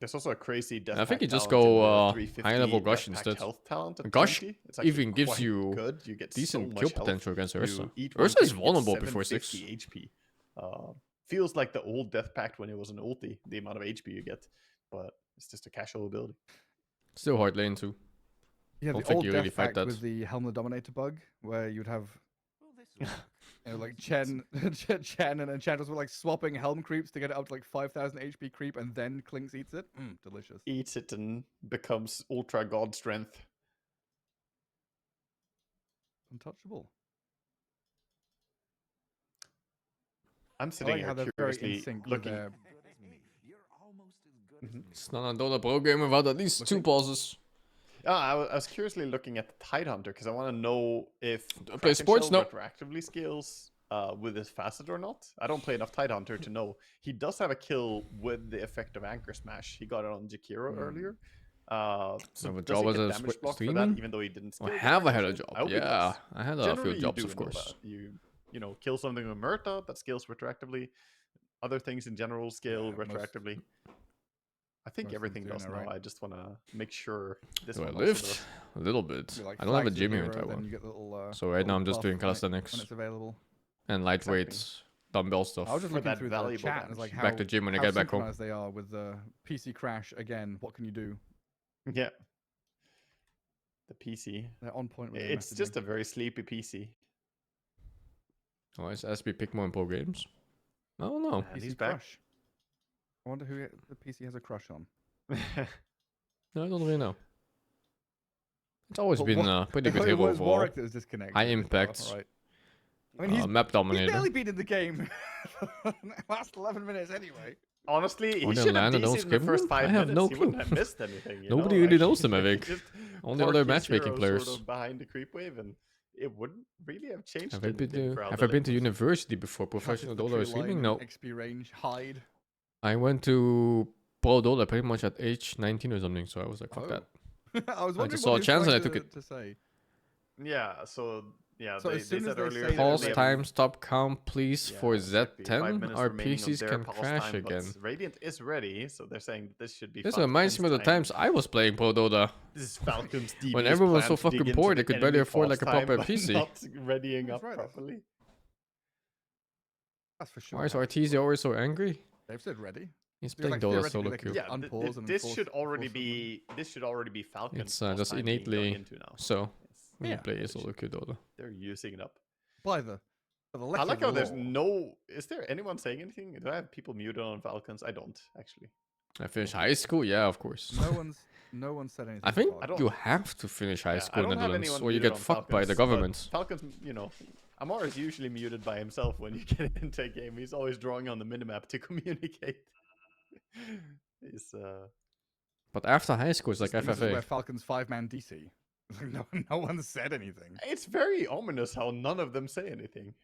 There's also a crazy death I think pact you just talent in go, the high level 350 Gush death pact instead. health talent at Gush 20. It's actually even gives quite you good. You get decent so kill much health. potential against Ursa. You eat one Ursa is creep, you get vulnerable before 6. 750 HP. Feels like the old death pact when it was an ulti, the amount of HP you get, but it's just a casual ability. Still hard lane too. Yeah, Don't the think old you death really fight pact that. with the Helm the Dominator bug, where you'd have, like Chen, Chen and Enchantress were like swapping Helm creeps to get it up to like 5,000 HP creep, and then Clinks eats it. Delicious. Eats it and becomes ultra god strength. Untouchable. I'm I sitting like how here they're very in curiously sync with looking. their. It's not a Dota pro game without at least 2 pauses. I was curiously looking at the Tidehunter because I want to know if Play sports? No. retroactively scales with his facet or not. I don't play enough Tidehunter to know. He does have a kill with the effect of Anchor Smash. He got it on Jakiro earlier. So Have a does job he as get a damage block for that, streaming? even though he didn't I skill have the had a Dragon job, Shield? I hope he yeah. does. I had a Generally, few you jobs, do of know course. that. You know, kill something with Murta, that scales retroactively. Other things in general scale retroactively. I think most everything things does do now. now, right? I just want to make sure this Do I one also lift? does. A little bit. You, like, I don't have a flag the gym here in hero, then Taiwan. you get the little, So right now I'm just buff doing when calisthenics it's available. and lightweight Exactly. dumbbell stuff. I was just For looking that through the valuable chat and it's damage. like Back to gym when I how get back home. synchronized they are with the PC crash again. What can you do? Yeah. The PC. They're on point with their It's just a very sleepy PC. Oh, is SB pick more in pro games? I don't know. And PC he's back. crush. I wonder who the PC has a crush on. No, I don't really know. It's always Well, been what- a pretty good It hero was overall. Warwick that was disconnected. High as well, impact. right? I mean, he's Map dominator. barely been in the game last 11 minutes anyway. Honestly, On he the should have land and don't DC'd in the skip first him? 5 I have minutes. no He wouldn't clue. have missed anything. You Nobody know, really knows actually. them, I think. Just Only park other his matchmaking hero players. Sort of behind the creep wave, and it wouldn't really have changed. Have I been anything to, for have other I been to lanes. university before professional Dota or streaming? No. XP range, hide. I went to pro Dota pretty much at age 19 or something, so I was like, fuck Oh. that. I was wondering just what saw a he was chance and trying I took it. to say. Yeah, so yeah, So they, as soon they as said they earlier. say that Pause they're time stop count please Yeah, for exactly. 5 Z10. minutes Our remaining of PCs their can pause crash time, but again. Radiant is ready, so they're saying that this should be. This Falcon's reminds me of the time. times I was playing pro Dota. This is Falcon's devious When everyone was so plan to dig fucking into poor, the they could barely enemy afford like a pause time proper by PC. Not readying That's up right, that's- properly. That's for sure. Why is Artesia always so angry? They've said ready. He's They're playing like, Dota theoretically, solo they could queue. Yeah, unpause and this force- should already force be Falcon's It's pause just time being dug innately into now. so. Yes. When you Yeah, play they solo should- queue Dota. They're using it up. By the letter I like of how the there's law. no. Is there anyone saying anything? Do I have people muted on Falcons? I don't actually. I finished high school? Yeah, of course. No one said anything. I think about I it. don't- you have to finish high Yeah, school I in don't have Netherlands anyone or you muted get on fucked by the Falcons, but government. Falcons, you know, Amar is usually muted by himself when you get into a game. He's always drawing on the minimap to communicate. He's But after high school, it's like This is where FFA. Falcons 5-man DC. No one said anything. It's very ominous how none of them say anything.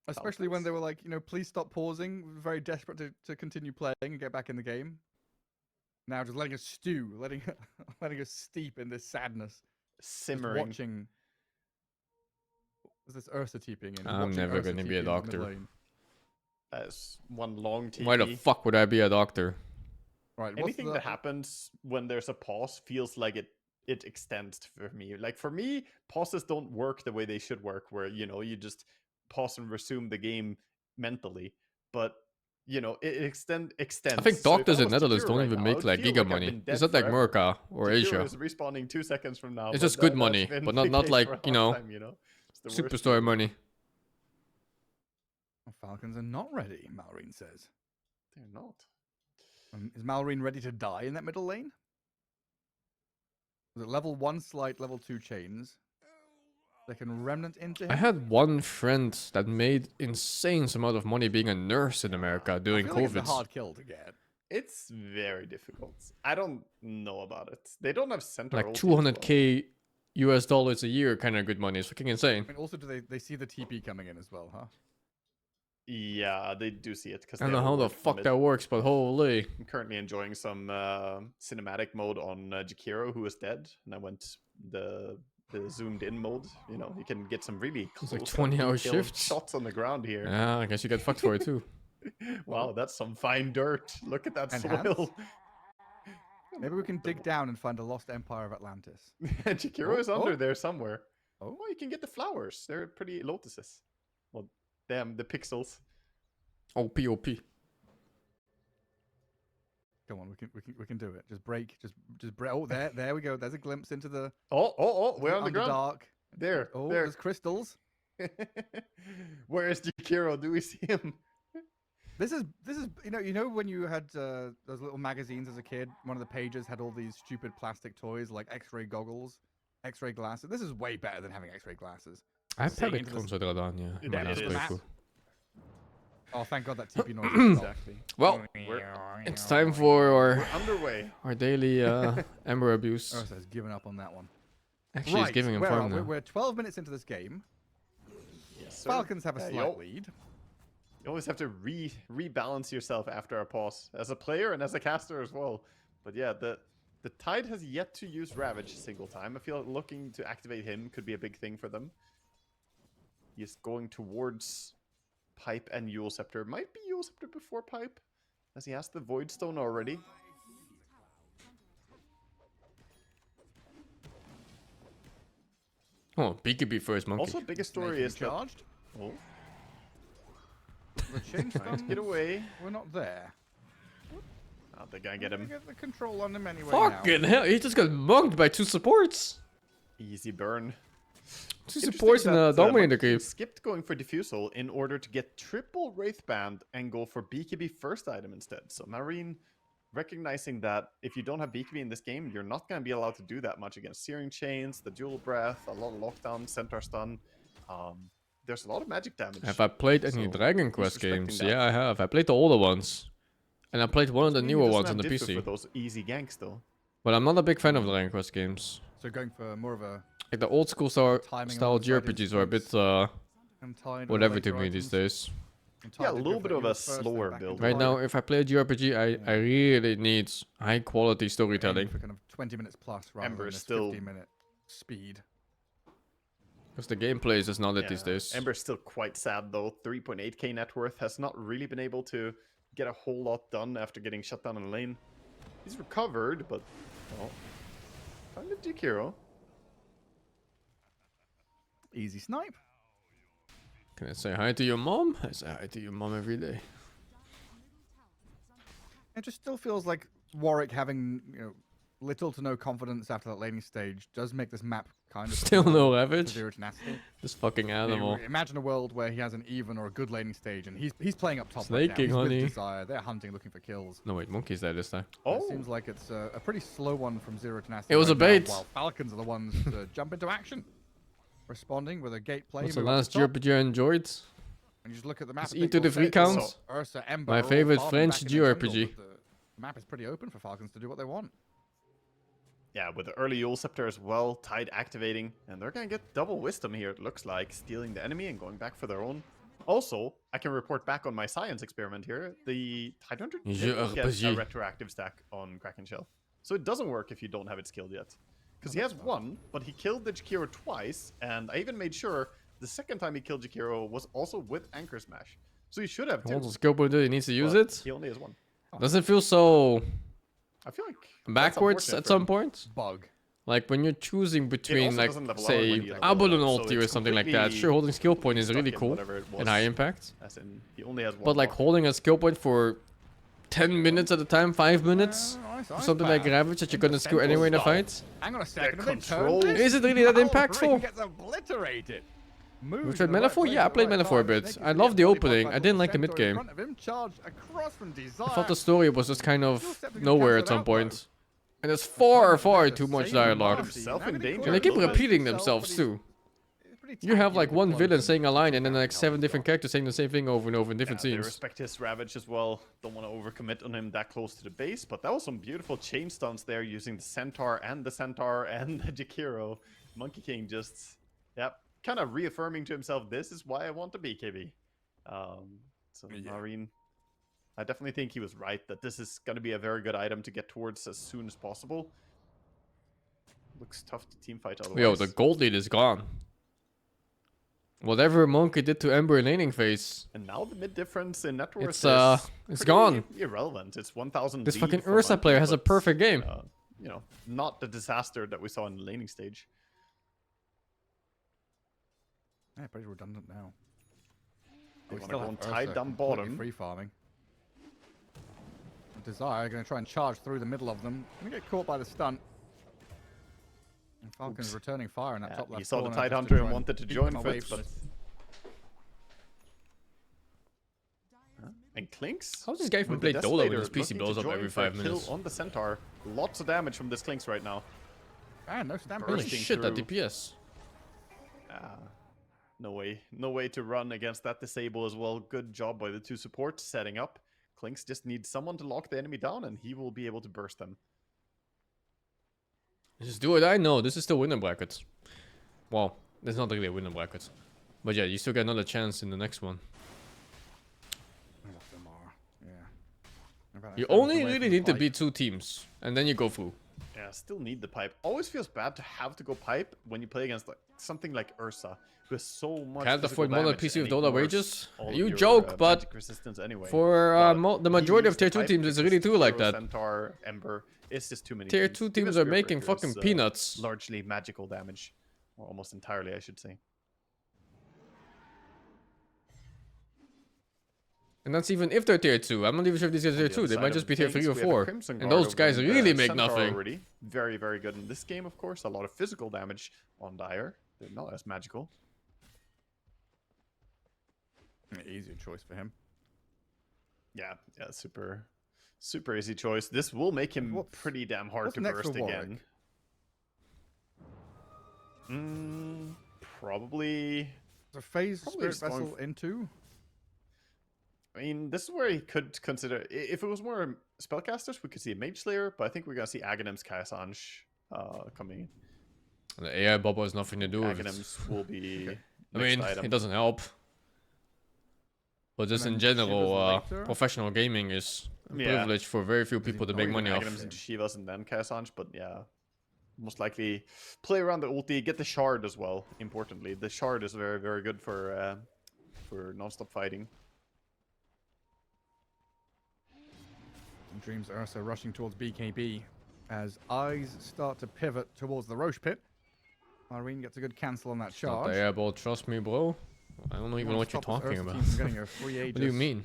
Especially when Falcons. they were like, please stop pausing. Very desperate to continue playing and get back in the game. Now just letting us stew, letting us steep in this sadness. Just Simmering. watching. There's this Ursa TPing in. I'm watching never Ursa gonna be a TP in the mid doctor. lane. As one long TV. Why the fuck would I be a doctor? Right. what's Anything the- that happens when there's a pause feels like it extends for me. Like for me, pauses don't work the way they should work, where you just pause and resume the game mentally. But it extends. I think So if doctors I in was Netherlands Jakiro don't right even now, I make would like feel giga I've money. been dead Is that like forever. Merca or Jakiro Asia? is respawning 2 seconds from now. It's but just good that's money, been but the not case like, for a you long know, time, It's the worst Superstar feeling. money. Falcons are not ready, Malrine says. They're not. Is Malrine ready to die in that middle lane? Was it level 1 slight, level 2 chains? They can remnant into him. I had one friend that made insane amount of money being a nurse in America during I feel like COVID. it's a hard kill to get. It's very difficult. I don't know about it. They don't have center Like ulti as well. 200k US dollars a year, kind of good money. It's fucking insane. I mean, also, do they see the TP coming in as well, huh? Yeah, they do see it. I don't know how the fuck that works, but holy. I'm currently enjoying some cinematic mode on Jakiro, who is dead. And I went the zoomed in mode. You know, you can get some really It's like close 20-hour detailed shifts. shots on the ground here. Yeah, I guess you get fucked for it too. Wow, that's some fine dirt. Look at that Enhance? soil. Maybe we can dig down and find a lost empire of Atlantis. Jakiro is under oh. there somewhere. Oh. Oh, you can get the flowers. They're pretty lotuses. Well, damn, the pixels. OP. Come on, we can do it. Just break. Oh, there we go. There's a glimpse into the We're on the ground. Underdark. There. Oh, there. there's crystals. Where is Jakiro? Do we see him? This is you know when you had those little magazines as a kid, one of the pages had all these stupid plastic toys like X-ray goggles, X-ray glasses. This is way better than having X-ray glasses. I Seeing probably into comes the- with it on, yeah. Yeah, Man, it that's is. pretty cool. Oh, thank God that TP noise is stopped. Exactly. Well, it's time for We're underway. our daily Ember abuse. Ursa has given up on that one. Actually, he's giving him where farm are we? now. We're 12 minutes into this game. Yes, sir. Falcons have a Yeah, slight lead. You always have to rebalance yourself after a pause, as a player and as a caster as well. But yeah, the Tide has yet to use Ravage a single time. I feel like looking to activate him could be a big thing for them. He's going towards Pipe and Eul Scepter. Might be Eul Scepter before Pipe, as he has the Void Stone already. Oh, BKB first, monkey. Also, biggest story Making is that... charged. Oh, The chain trying to stun, get away. we're not there. Oh, they're gonna get We're him. gonna get the control on him anyway. Fucking hell, he just got mugged by 2 supports. Easy burn. 2 Interesting supports in that, a Dominator Monkey creep. skipped going for Diffusal in order to get triple Wraith Band and go for BKB first item instead. So Marine recognizing that if you don't have BKB in this game, you're not going to be allowed to do that much against Searing Chains, the Dual Breath, a lot of Lockdown, Centaur Stun. There's a lot of magic damage. Have I played any So, Dragon who's Quest respecting games? that? Yeah, I have. I played the older ones. And I played one of the Maybe he newer doesn't ones have on the Diffu PC. for those easy ganks though. But I'm not a big fan of Dragon Quest games. So going for more of a Like the old school style Timing JRPGs alongside are a bit untied. whatever to me these days. Yeah, a little bit of a slower build. Right now, if I play a JRPG, I really need high quality storytelling. for kind of 20 minutes plus rather Ember than is this still- 15-minute speed. Because the gameplay is just not it Yeah, these days. Ember's still quite sad though. 3.8k net worth, has not really been able to get a whole lot done after getting shut down in lane. He's recovered, but well, kind of Jakiro. Easy snipe. Can I say hi to your mom? I say hi to your mom every day. It just still feels like Warwick having little to no confidence after that laning stage does make this map kind of Still no Ravage. zero tenacity. This fucking animal. Imagine a world where he has an even or a good laning stage, and he's playing up top. Snaking, right now. He's honey. with Desire. They're hunting, looking for kills. No, wait, Monkey's there this time. Oh, It seems like it's a pretty slow one from zero tenacity. It was a right now, bait. While Falcons are the ones to jump into action, responding with a gate play. What's the move up last top, JRPG I enjoyed? And you just look at the map. It's and E think, to the well, free Fate, count. Ursa, Ember, My are all favorite farming French back in the jungle, JRPG. but the map is pretty open for Falcons to do what they want. yeah, with the early Eul Scepter as well, Tide activating, and they're gonna get double Wisdom here, it looks like, stealing the enemy and going back for their own. Also, I can report back on my science experiment here. The Tide Hunter didn't get a JRPG. retroactive stack on Kraken Shell. So it doesn't work if you don't have it skilled yet. Because he has one, but he killed the Jakiro twice, and I even made sure the second time he killed Jakiro was also with Anchor Smash. So he should have He two. wants to skill point it, he needs to use but it. He only has one. Does it feel so I feel like that's backwards unfortunate at for some him. point? Bug. Like when you're choosing between, also like, doesn't level out say, when you level Abalone up, so ulti or it's something like that. completely Sure, holding skill point is stuck really in cool whatever it and was. high impact. As in, he only has one. But like block. holding a skill point for 10 minutes at a time, 5 minutes, Nice or ice something like bath. Ravage that you're gonna skill anyway in a fight. Hang on a second. have they control- turned this? Is it really that Wow, impactful? Ring gets obliterated. We Moves tried in the right Metaphor? place Yeah, I at the played right Metaphor a time. bit. Naked I Spear love the volley opening. by I didn't like the Centaur in mid-game. front of him, charged across from Desire. I thought the story was just kind of Still gonna nowhere cancel at it some out, point. though. And there's far That's too the much same dialogue. Marcy. Himself in Now, danger And they keep a little bit. repeating himself, themselves but too. he's pretty You have tanky like with one villain deployment. saying a line and then like Yeah, 7 different characters saying the same thing over and over in different They scenes. respect his Ravage as well. Don't want to overcommit on him that close to the base, but that was some beautiful chain stunts there using the Centaur and the Jakiro. Monkey King just, kind of reaffirming to himself, this is why I want to be KB. So Marine, I definitely think he was right that this is going to be a very good item to get towards as soon as possible. Looks tough to teamfight otherwise. Yo, the gold lead is gone. Whatever Monkey did to Ember in laning phase. And now the mid difference in net worth It's is it's pretty gone. irrelevant. It's 1,000. This lead fucking for Ursa Monkey, player has a but, perfect game. You know, not the disaster that we saw in the laning stage. Yeah, pretty redundant now. They We wanna go have and tied Ursa down completely bottom. Free farming. Desire going to try and charge through the middle of them. Going to get caught by the stunt. And Falcon's returning fire in that top left He saw the corner Tide just to Hunter try and and wanted to keep join them away Fritz, from- but... And Clinks? How's this guy even with the play Dolo when Desolator his PC looking to blows up join every for a 5 kill minutes? on the Centaur. Lots of damage from this Clinks right now. And no stampede. Holy bursting shit, that through. DPS. No way to run against that disable as well. Good job by the two supports setting up. Clinks just needs someone to lock the enemy down and he will be able to burst them. Just do it, I know. This is still winner brackets. Well, there's not really a winner bracket. But yeah, you still get another chance in the next one. Yeah. You only really need to beat 2 teams. And then you go through. Yeah, still need the pipe. Always feels bad to have to go pipe when you play against like something like Ursa, who has so much. Can't physical afford more than damage PC and with dollar ignores wages? all of You your, joke, but magic resistance anyway. for But the he majority needs of tier the 2 pipe teams, it's because really true like Hero, that. Centaur, Ember, it's just too many. Tier 2 Even teams are Spirit making Breaker fucking is, peanuts. Largely magical damage, or almost entirely, I should say. And that's even if they're tier 2. I'm not even sure if these guys are tier 2. They might just be tier 3 or 4. And those guys really make nothing. Already. Very, very good in this game, of course. A lot of physical damage on Dire. They're not as magical. Easier choice for him. Yeah, super easy choice. This will make him pretty damn hard to burst again. Probably. So phase Spirit Vessel into. I mean, this is where he could consider. If it was more spellcasters, we could see a Mage Slayer, but I think we're gonna see Aghanim's Kaisanj coming. The AI bubble has nothing to do with it. Aghanim's will be. I mean, it doesn't help. But just in general, professional gaming is a privilege for very few people to make money off. Aghanim's into Shivas and then Kaisanj, but yeah. Most likely play around the ulti, get the shard as well, importantly. The shard is very, very good for non-stop fighting. Dreams are also rushing towards BKB as eyes start to pivot towards the Roche pit. Irene gets a good cancel on that charge. Not the airball, trust me, bro. I don't even know what you're talking about. What do you mean?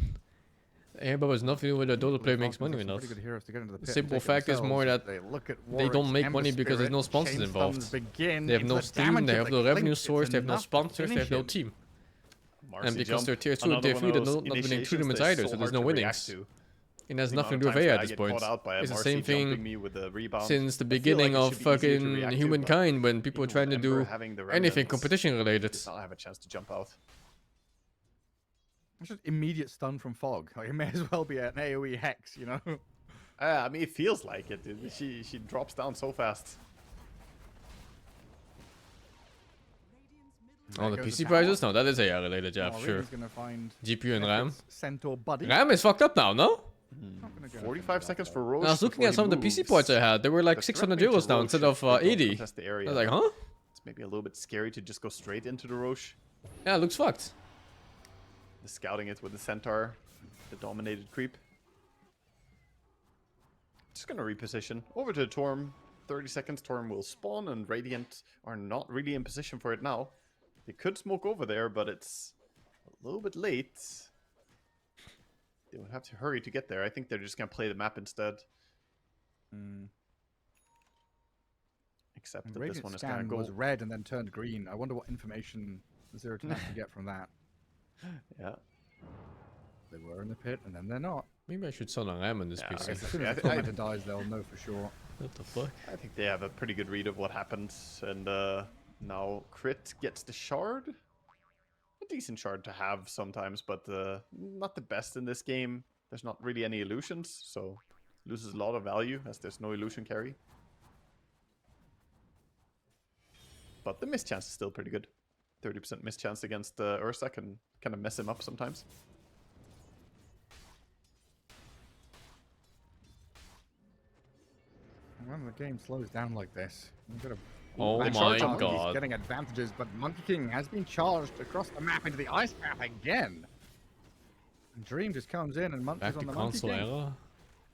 Airball has nothing to do with the Dota player makes money enough. The simple fact is more that they don't make money because there's no sponsors involved. They have no Steam, they have no revenue source, they have no sponsors, they have no team. And because they're tier 2 and tier 3, they're not winning tournaments either, so there's no winnings. It has nothing to do with AI at this point. It's the same thing since the beginning of fucking humankind when people were trying to do anything competition related. Does not have a chance to jump out. It's just immediate stun from Fog. Like, it may as well be an AoE hex, you know? I mean, it feels like it, dude. She drops down so fast. Oh, the PC prices? No, that is AI related, yeah, sure. GPU and RAM. Centaur buddy. RAM is fucked up now, no? 45 seconds for Roche. I was looking at some of the PC parts I had. They were like 600 euros now instead of 80. I was like, huh? It's maybe a little bit scary to just go straight into the Roche. Yeah, it looks fucked. The scouting it with the Centaur, the dominated creep. Just gonna reposition over to the Torm. 30 seconds, Torm will spawn, and Radiant are not really in position for it now. They could smoke over there, but it's a little bit late. They would have to hurry to get there. I think they're just gonna play the map instead. Except that this one is gonna go. Was red and then turned green. I wonder what information Zero to get from that. Yeah. They were in the pit and then they're not. Maybe I should sell a RAM on this PC. As soon as the commenter dies, they'll know for sure. What the fuck? I think they have a pretty good read of what happened, and Now Crit gets the shard. A decent shard to have sometimes, but not the best in this game. There's not really any illusions, so loses a lot of value as there's no illusion carry. But the miss chance is still pretty good. 30% miss chance against Ursa can kind of mess him up sometimes. When the game slows down like this, you've got to Oh my He's god. getting advantages, but Monkey King has been charged across the map into the ice path again. And Dream just comes in and munches Back on to the Monkey console King. era.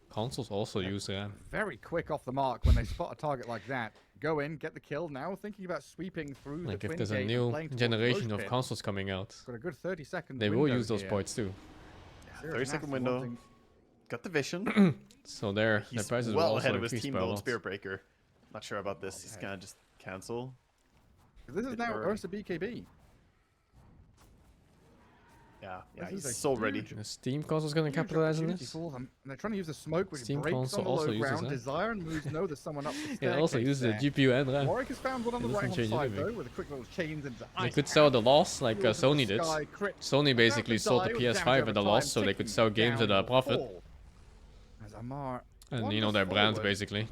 Consoles also use RAM. Very quick off the mark when they spot a target like that. Go in, get the kill. Now thinking about sweeping through Like the if twin there's a gate and new playing towards generation of Roach Pit. consoles coming out, Got a good 30-second they will window use those here. points too. 30-second window. Got the vision. So their He's prices will well also ahead of his increase team by a though, lot. Spear Breaker. Not sure about this. He's gonna just cancel. This is now Or- Ursa BKB. Yeah, This is a he's so ready. huge The Steam console's gonna Huge capitalize on opportunity this. for them. And they're trying to use the smoke, which Steam breaks console on the also low uses ground. that. Desire and MOUZ know there's someone up the It staircase also uses the there. GPU and RAM. Warwick has found one on the It doesn't right-hand change side, anything. though, with a quick little chains into They ice could sell path. the loss like Heels in Sony the did. sky, crit. Sony basically Without sold the die, with PS5 damage at a over loss time, so they could ticking sell games at down a the profit. fall. As Amar And you know their wanders brand forward. basically. And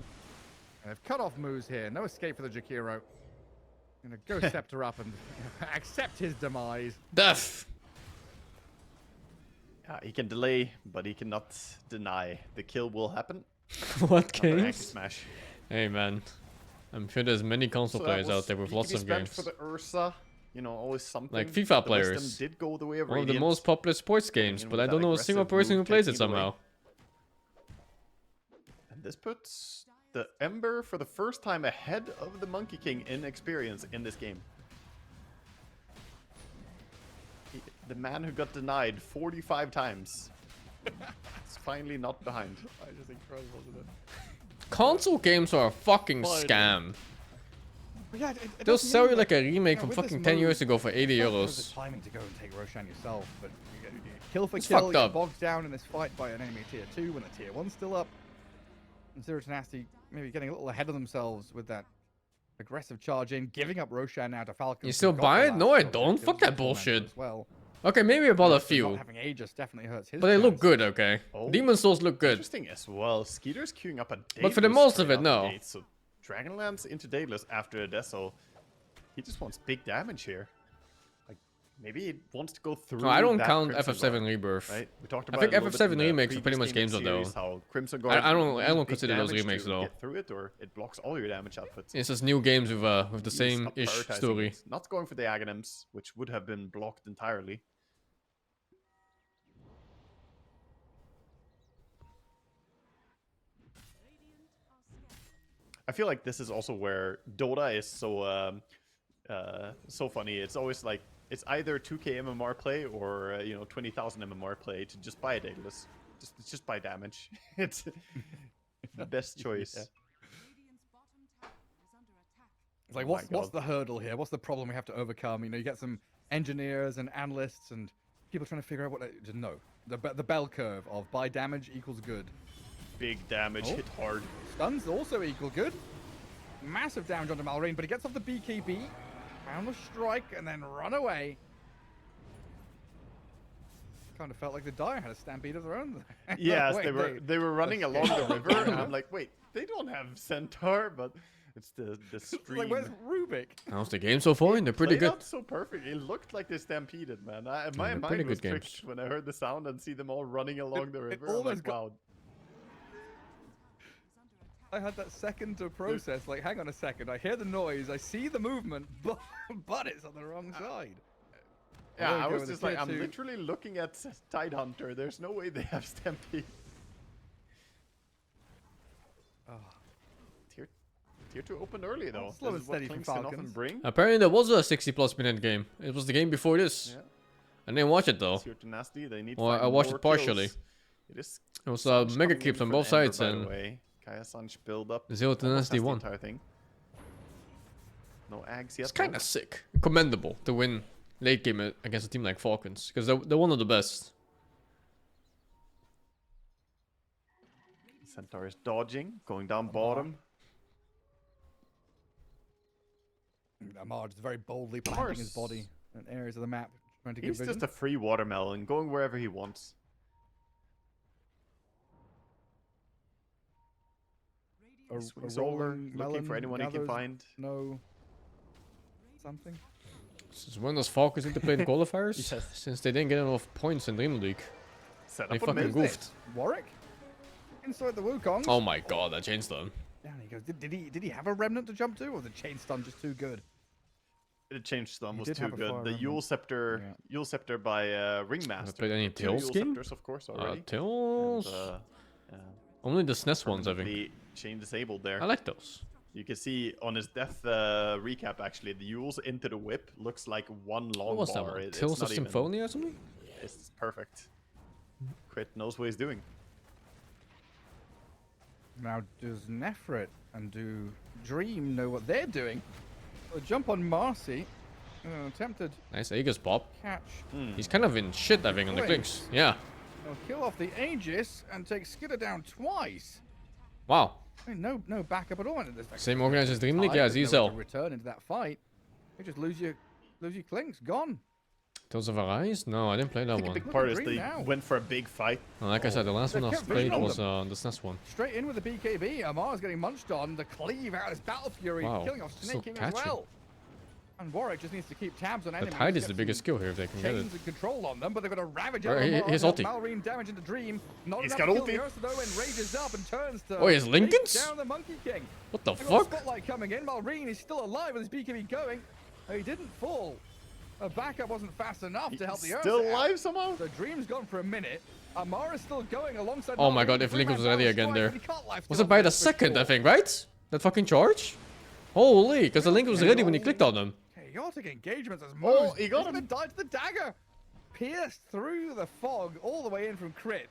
they've cut off MOUZ here. No escape for the Jakiro. Gonna go Scepter up and accept his demise. Death! Yeah, he can delay, but he cannot deny. The kill will happen. What Another games? Anti-smash. Hey man. I'm sure there's many console So that players was out there with lots BKB of spent games. for the Ursa. You know, always something. Like FIFA The wisdom players. did go the way of One of the Radiant. most popular sports games, in but with I that don't know a single aggressive person who move, plays it taking it away. somehow. And this puts the Ember for the first time ahead of the Monkey King in experience in this game. The man who got denied 45 times is finally not behind. It's just incredible, isn't it? Console games are a fucking scam. But yeah, it They'll doesn't sell mean you like that- a remake know, from with this fucking 10 years move, ago for 80 There's the euros. timing to go and take Roshan yourself, but you get kill for It's kill, fucked you up. get bogged down in this fight by an enemy tier 2 when the tier 1's still up. And Zero to Nasty maybe getting a little ahead of themselves with that aggressive charge in, giving up Roshan now to Falcon. You still buy it? No, I don't. Fuck that bullshit. As well. Okay, maybe I bought a Not few. having Aegis definitely hurts his But they look chances. good, okay? Oh. Demon Souls look good. Interesting as well. Skeeter's queuing up a But for the Daedalus most of straight it, out no. the gate, so Dragonlance into Daedalus after a Deso. He just wants big damage here. Like, maybe he wants to go through. No, I don't that count Crimson FF7 Guard, Rebirth. right? We talked I about think it a little bit FF7 in the remakes are pretty previous much game in games the though. series, How Crimson Guard I don't uses big consider those damage remakes, to though. Get through it, or it blocks all your damage outputs. It's just new games with the He's same-ish prioritizing story. it, not going for the Aghanims, which would have been blocked entirely. I feel like this is also where Dota is so funny. It's always like it's either 2k MMR play or 20,000 MMR play to just buy a Daedalus. Just buy damage. It's the best choice. Yeah. It's like, Oh my what's God. the hurdle here? What's the problem we have to overcome? You know, you get some engineers and analysts and people trying to figure out what they just know. The bell curve of buy damage equals good. Big damage, Oh. hit hard. Stuns also equal good. Massive damage onto Malrain, but he gets off the BKB. Found the strike and then run away. Kind of felt like the Dire had a stampede of their own. Yes, Wait, they were running along the river, and I'm like, wait, they don't have Centaur, but it's the stream. like, where's Rubik? How's the game so far? They're pretty Played good. out so perfect. It looked like they stampeded, man. My they're mind pretty was good tricked games. when I heard the sound and see them all running along the river. I'm almost like, got- wow. I had that second to process. Like, hang on a second. I hear the noise. I see the movement, but it's on the wrong side. Yeah, There we I go was with the just like, tier I'm two. literally looking at Tidehunter. There's no way they have Stampede. Oh. Tier 2 opened early, though. Slow This and is what steady from Klinks can often Falcons. bring. Apparently there was a 60+ minute game. It was the game before this. Yeah. I didn't watch it though. Tier 2 nasty. They need to Well, find I watched more it partially. kills. It is It was Sanj mega coming clips in on for both the Ember, sides by the and way. Kaya Sanj build up. Zero to Almost Nasty has the won. entire thing. No Ags yet. It's kind of sick. Commendable to win late game against a team like Falcons. Because they're one of the best. Centaur is dodging, going down bottom. Amar just very boldly planting his body in areas of the map, trying to get He's vision. just a free watermelon, going wherever he wants. A Swings over, rolling looking for melon anyone he can gathers find. No. Something. Since when does Falcons need to play in qualifiers? Yes. Since they didn't get enough points in Dream League. Set They up a fucking mid. goofed. Warwick? Inside the Wukong. Oh my god, that chain stun. Down he goes. Did he have a remnant to jump to, or was the chain stun just too good? The change stun He was did too have a good. fire The remnant. Yule Scepter, Yeah. Yule Scepter by Ringmaster. Played any Two Tails Yule game? Scepters, of course, already. Tails? And, Only the SNES ones, I think. permanently chain disabled there. I like those. You can see on his death recap, actually, the Yules into the whip looks like one long What was that bar. one? It's Tales of not even- Symphonia or something? It's perfect. Crit knows what he's doing. Now, does Nefrit and do Dream know what they're doing? They'll jump on Marcy in an attempted Nice Aegis pop. catch. He's kind of in shit, I think, on the clinks. Yeah. They'll kill off the Aegis and take Skidder down twice. Wow. I mean, no backup at all. And there's, like, Same organizer as Dream League? time, Yeah, there's nowhere ESL. to return into that fight. You just lose your clinks. Gone. Tales of Arise? No, I didn't play I that think a one. big Look part at is Dream they now. went for a big fight. Well, like I said, the last They one I've kept played vision on was them. the SNES one. Straight in with the BKB. Amar's getting munched on. The cleave out of his Battle Fury, Wow, killing off still Snake King as catching. well. And Warwick just needs to keep tabs on The enemies. Tide is get the biggest some skill here if they can get it. chains and control on them, but they've got a Ravage Right, out of here's Amar. ulti. Malrine damage into Dream. Not He's enough got to kill ulti. the Ursa, though, and rages up and turns to Oh, he has take Lincolns? down the Monkey King. What the They've got a fuck? spotlight coming in. Malrine is still alive with his BKB going. He didn't fall. A backup wasn't fast enough to help the Ursa Still out. alive somehow? So Dream's gone for a minute. Amara's still going alongside. Oh my Malrine. god, if Dream Lincoln had was ready Battle again Strike, there. but he can't life Was steal it by the for second, I sure. think, right? That fucking charge? Holy, because the Lincoln was ready when he clicked on him. Chaotic engagements as Oh, MOUZ. he got He's gonna him. die to the dagger. Pierced through the fog all the way in from crit.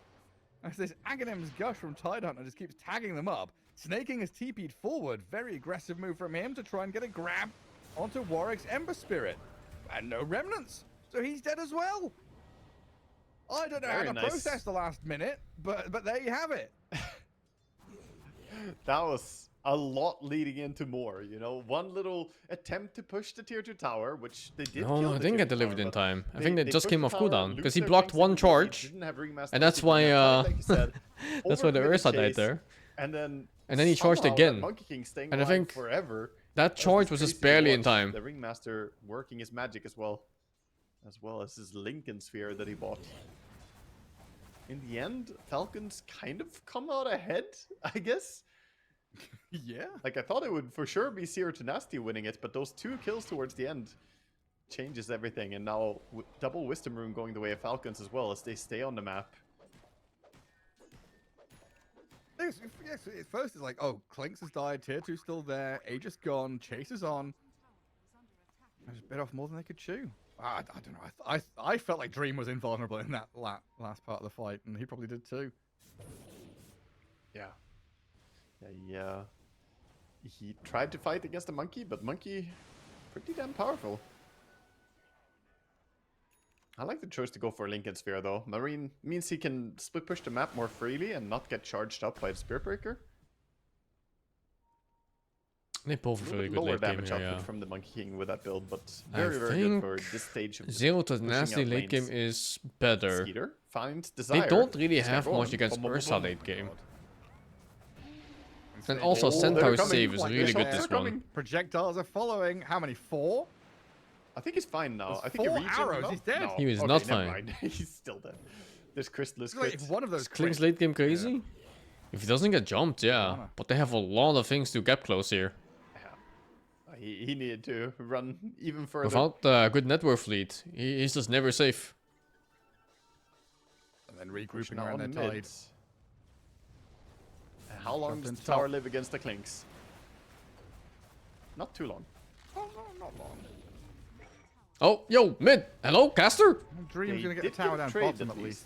As this Aghanim's gush from Tidehunter just keeps tagging them up. Snaking has TP'd forward. Very aggressive move from him to try and get a grab onto Warwick's Ember Spirit. And no remnants. So he's dead as well. I don't know how Very to nice. process the last minute, but there you have it. That was a lot leading into more, you know? One little attempt to push the tier 2 tower, which they did No, kill no, the it didn't tier get 2 delivered tower, in but time. I think they just pushed came the off tower, cooldown, looped because he their blocked things one into the lead, charge, didn't have Ringmaster and that's keeping why, that fight, like you said. that's why the Overcommitted Ursa died chase, there. And then he charged somehow again. that Monkey King staying And I alive think forever. That charge was just crazy to barely in watch. time. The Ringmaster working his magic as well as his Lincoln Sphere that he bought. In the end, Falcons kind of come out ahead, I guess. Yeah. Like, I thought it would for sure be Seer Tenacity winning it, but those 2 kills towards the end changes everything. And now, double Wisdom Rune going the way of Falcons as well, as they stay on the map. Yes, at first it's like, oh, Clinks has died, tier 2 still there, Aegis gone, Chase is on. I just bit off more than they could chew. I don't know. I felt like Dream was invulnerable in that last part of the fight, and he probably did too. Yeah. Yeah, he tried to fight against the Monkey, but Monkey, pretty damn powerful. I like the choice to go for Lincoln Sphere, though. Marine means he can split push the map more freely and not get charged up by the Spear Breaker. They both have really good Lower late game damage here, output yeah. from the Monkey King with that build, but I very good think for this stage of Zero to pushing Nasty out late lanes. game is better. Skeeter finds Desire. They don't really He's got have Rowan. much against Boom, boom, boom, Ursa boom. late game. And And also they're Centaur's coming. save is Like, really they're good this coming. one. Projectiles are following. How many? 4? I think he's fine now. There's I think he 4 reaches arrows, him. he's dead. No. He was Okay, not never fine. mind. He's still dead. There's Crystallis Like, crit. if one of those Is Kling's crits- late game crazy? If he doesn't get jumped, yeah. Banana. But they have a lot of things to gap close here. He needed to run even further. Without a good network fleet, he's just never safe. And then regrouping Now around their on tide. mid. How long Jumped does in the tower top. live against the Clinks? Not too long. Oh, no, not long. Oh, yo, mid! Hello, caster? Dream's They gonna get did the tower get down trade bottom at at least.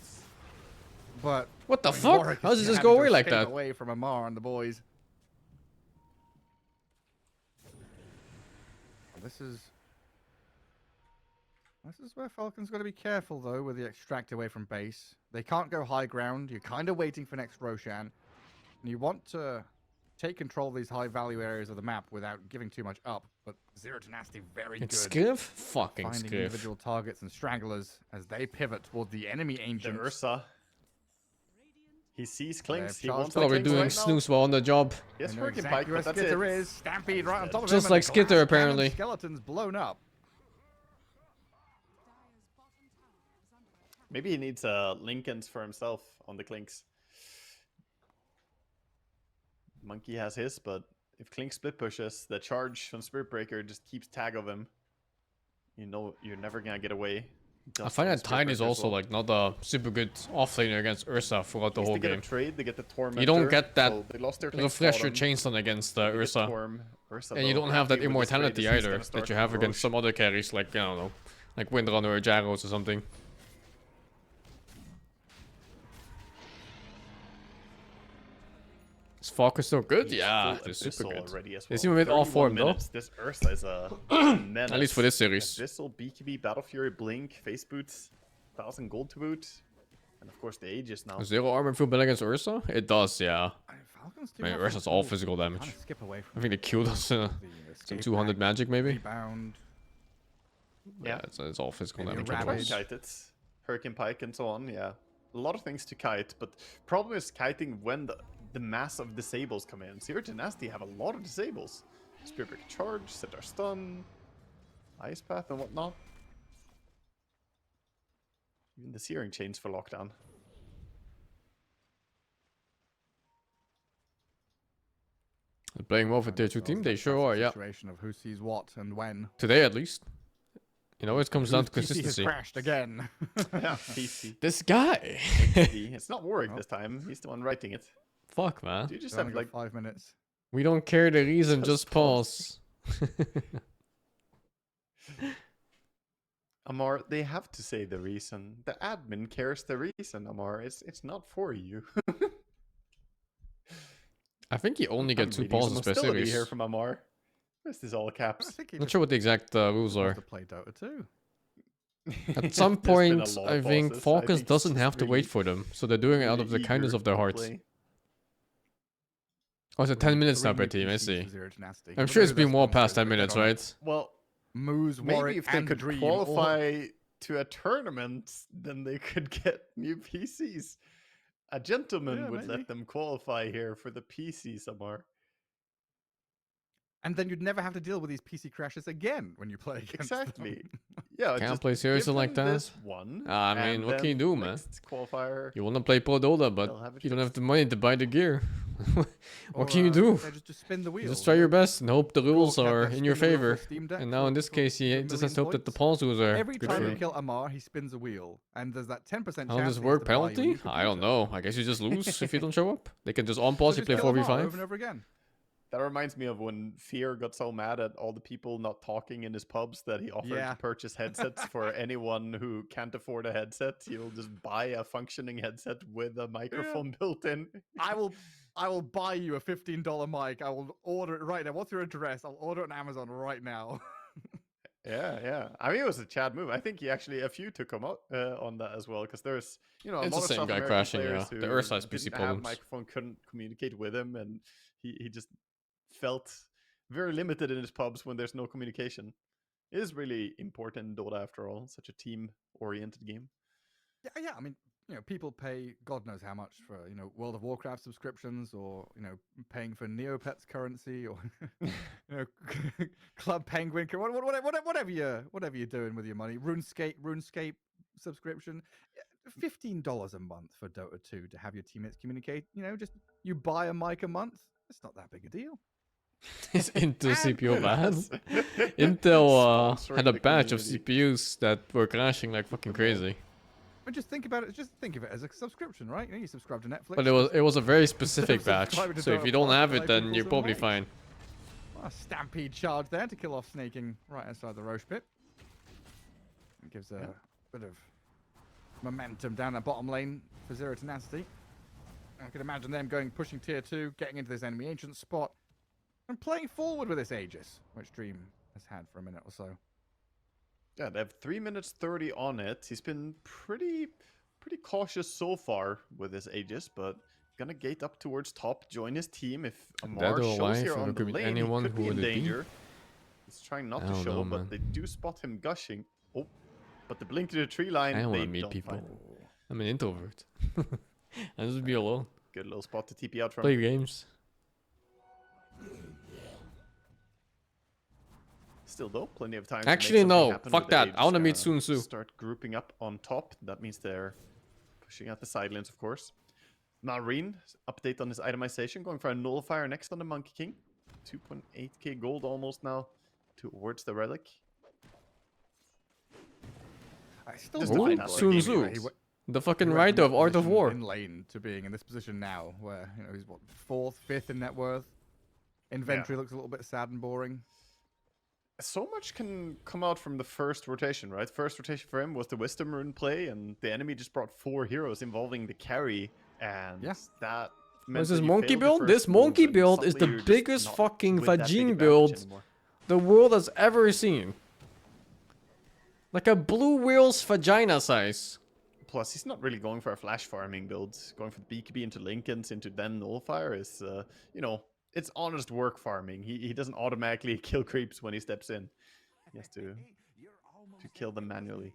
But What the I mean, fuck? Warwick How is does this having go to away like escape that? Away from Amar and the boys. This is where Falcon's got to be careful though with the extract away from base. They can't go high ground. You're kind of waiting for next Roshan, and you want to take control of these high-value areas of the map without giving too much up. But Zero Tenacity very It's good. Skiff? Fucking Finding Skiff. individual targets and stragglers as they pivot toward the enemy The ancient. Ursa. He sees Clinks. He wants Probably Clinks doing right now. snooze while on the job. Yes, I know Hurricane exactly Pike, where but that's Skitter it. is. Stampede right on top of Just him. like and the glass Skitter, cannon apparently. Skeleton's blown up. Maybe he needs Lincolns for himself on the Clinks. Monkey has his, but if Clink split pushes, the charge from Spirit Breaker just keeps tag of him. You know you're never gonna get away. I find that Tide is also like not a super good offlaner against Ursa throughout the whole They get game. a trade, they get the Tormentor. You don't get that So they lost their Clink refresh your bottom, chainstone against they get Ursa. Ursa And you though, don't have that happy with this trade immortality as he's either gonna start that you have against Roche. some other carries like, I don't know, like Windrunner or Gyros or something. Is Falcon still good? He's Yeah, full they're super Abyssal good. already as They well. seem a bit off 31 form though. minutes. This Ursa is a menace. At least for this series. Abyssal, BKB, Battle Fury, Blink, Face Boots, 1,000 gold to boot. And of course the Aegis now. Does Zero Armor feel better against Ursa? It does, yeah. Falcons do I mean, have Ursa's some all tools physical to damage. kinda skip away I from think they killed us the some escape 200 pack, magic maybe. rebound. Yeah, it's all physical Maybe a damage. Ravage. otherwise. Kite it. Hurricane Pike and so on, yeah. A lot of things to kite, but problem is kiting when the mass of disables come in. Zero to Nasty have a lot of disables. Spirit Breaker Charge, Sitar Stun, Ice Path and whatnot. Even the Searing Chains for lockdown. They're playing well for tier 2 team, they sure are, yeah. Situation of who sees what and when. Today at least. You know, it comes down to Whose PC has consistency. crashed again. Yeah, PC. This guy! It's not Warwick this time. He's the one writing it. Fuck, man. Do you just It's only have got like 5 minutes. We don't care the reason, Just just pause. Amar, they have to say the reason. The admin cares the reason, Amar. It's not for you. I think you only get I'm 2 reading some pauses per hostility series. here from Amar. This is all I caps. think he Not just sure what the exact rules wants are. to play Dota 2. At some There's been a point, lot I of think pauses. Focus he's doesn't just have to really- wait for them, so they're doing it out really of the kindness eager of their to hearts. play. Oh, it's at 10 minutes now per Three team, I PCs see. for Zero Tenacity. I'm But sure it's maybe been that's well one past series 10 we minutes, bet on. right? Well, MOUZ, maybe Warwick, if they and could Dream all- qualify to a tournament, then they could get new PCs. A gentleman Yeah, would maybe. let them qualify here for the PC, Amar. And then you'd never have to deal with these PC crashes again when you play against Exactly. them. Yeah, Can't just play seriously give like them that. this one, I mean, and what can you then do, man? next qualifier. You want to play Pro Dota, but They'll have it you don't have fixed. the money to buy the gear. Or, What can you do? yeah, just spin the wheel. You just try your best and hope the rules Rourke had are that in your spin the wheel favor. for Steam Deck And now for- in this for case, he 1 just has to million hope that the points. pawns are Every good time for you him. kill Amar, he spins a wheel, and there's that 10% chance. How does he this has work? to buy you a new Penalty? I don't computer. know. I guess you just lose if you don't show up. They can just on So pause, you just play kill Amar 4v5. over and over again. That reminds me of when Fear got so mad at all the people not talking in his pubs that he offered Yeah. to purchase headsets for anyone who can't afford a headset. He'll just buy a functioning headset with a microphone built in. I will buy you a $15 mic. I will order it right now. What's your address? I'll order it on Amazon right now. Yeah. I mean, it was a Chad move. I think he actually, a few took him out on that as well, because there's, a It's the lot of same South guy American crashing, players yeah. The who Ursa has PC didn't have problems. microphone, couldn't communicate with him, and he just felt very limited in his pubs when there's no communication. It is really important in Dota after all, such a team-oriented game. Yeah. I mean, people pay God knows how much for World of Warcraft subscriptions, or paying for Neopets currency, or Club Penguin, whatever you're doing with your money. RuneScape subscription, $15 a month for Dota 2 to have your teammates communicate. Just you buy a mic a month. It's not that big a deal. Is Intel CPU bad? Yes. Intel Sponsoring had a the batch of community. CPUs that were crashing like fucking crazy. But just think about it. Just think of it as a subscription, right? You subscribe to Netflix. But it was a very specific batch. subscribing to So if Dota you don't Plus, have like it, then people's you're probably away. fine. A stampede charge there to kill off Snaking right outside the Roche pit. It gives a bit of momentum down that bottom lane for Zero Tenacity. I can imagine them pushing tier 2, getting into this enemy ancient spot, and playing forward with this Aegis, which Dream has had for a minute or so. Yeah, they have 3 minutes 30 on it. He's been pretty cautious so far with his Aegis, but gonna gate up towards top, join his team. If Dead Amar or shows alive, here if on it the could be lane, anyone, he could who be in would it be? danger. He's trying not I to don't show, know, but man. they do spot him gushing. Oh, but the blink to the tree line, I don't they want to meet don't people. find him. I'm an introvert. I just be alone. Good little spot to TP out from. Play games. Still though, plenty of time. Actually, to make something no. happen Fuck with the that. Aegis. I want to meet Gonna Sun Tzu. Start grouping up on top. That means they're pushing out the side lanes, of course. Marine, update on his itemization, going for a nullifier next on the Monkey King. 2.8k gold almost now towards the relic. I still Just Ooh, define that Sun game, Tzu. anyways. The fucking He went writer from of Art that of position War. in lane to being in this position now, where he's what 4th, 5th in net worth. Inventory looks a little bit sad and boring. So much can come out from the first rotation, right? First rotation for him was the Wisdom Rune play, and the enemy just brought 4 heroes involving the carry, and that. What's this monkey build? This monkey build is the biggest fucking vagine build the world has ever seen. Like a blue whale's vagina size. Plus, he's not really going for a flash farming build. Going for the BKB into Lincolns into then Nullifier is, you know, it's honest work farming. He doesn't automatically kill creeps when he steps in. He has to kill them manually.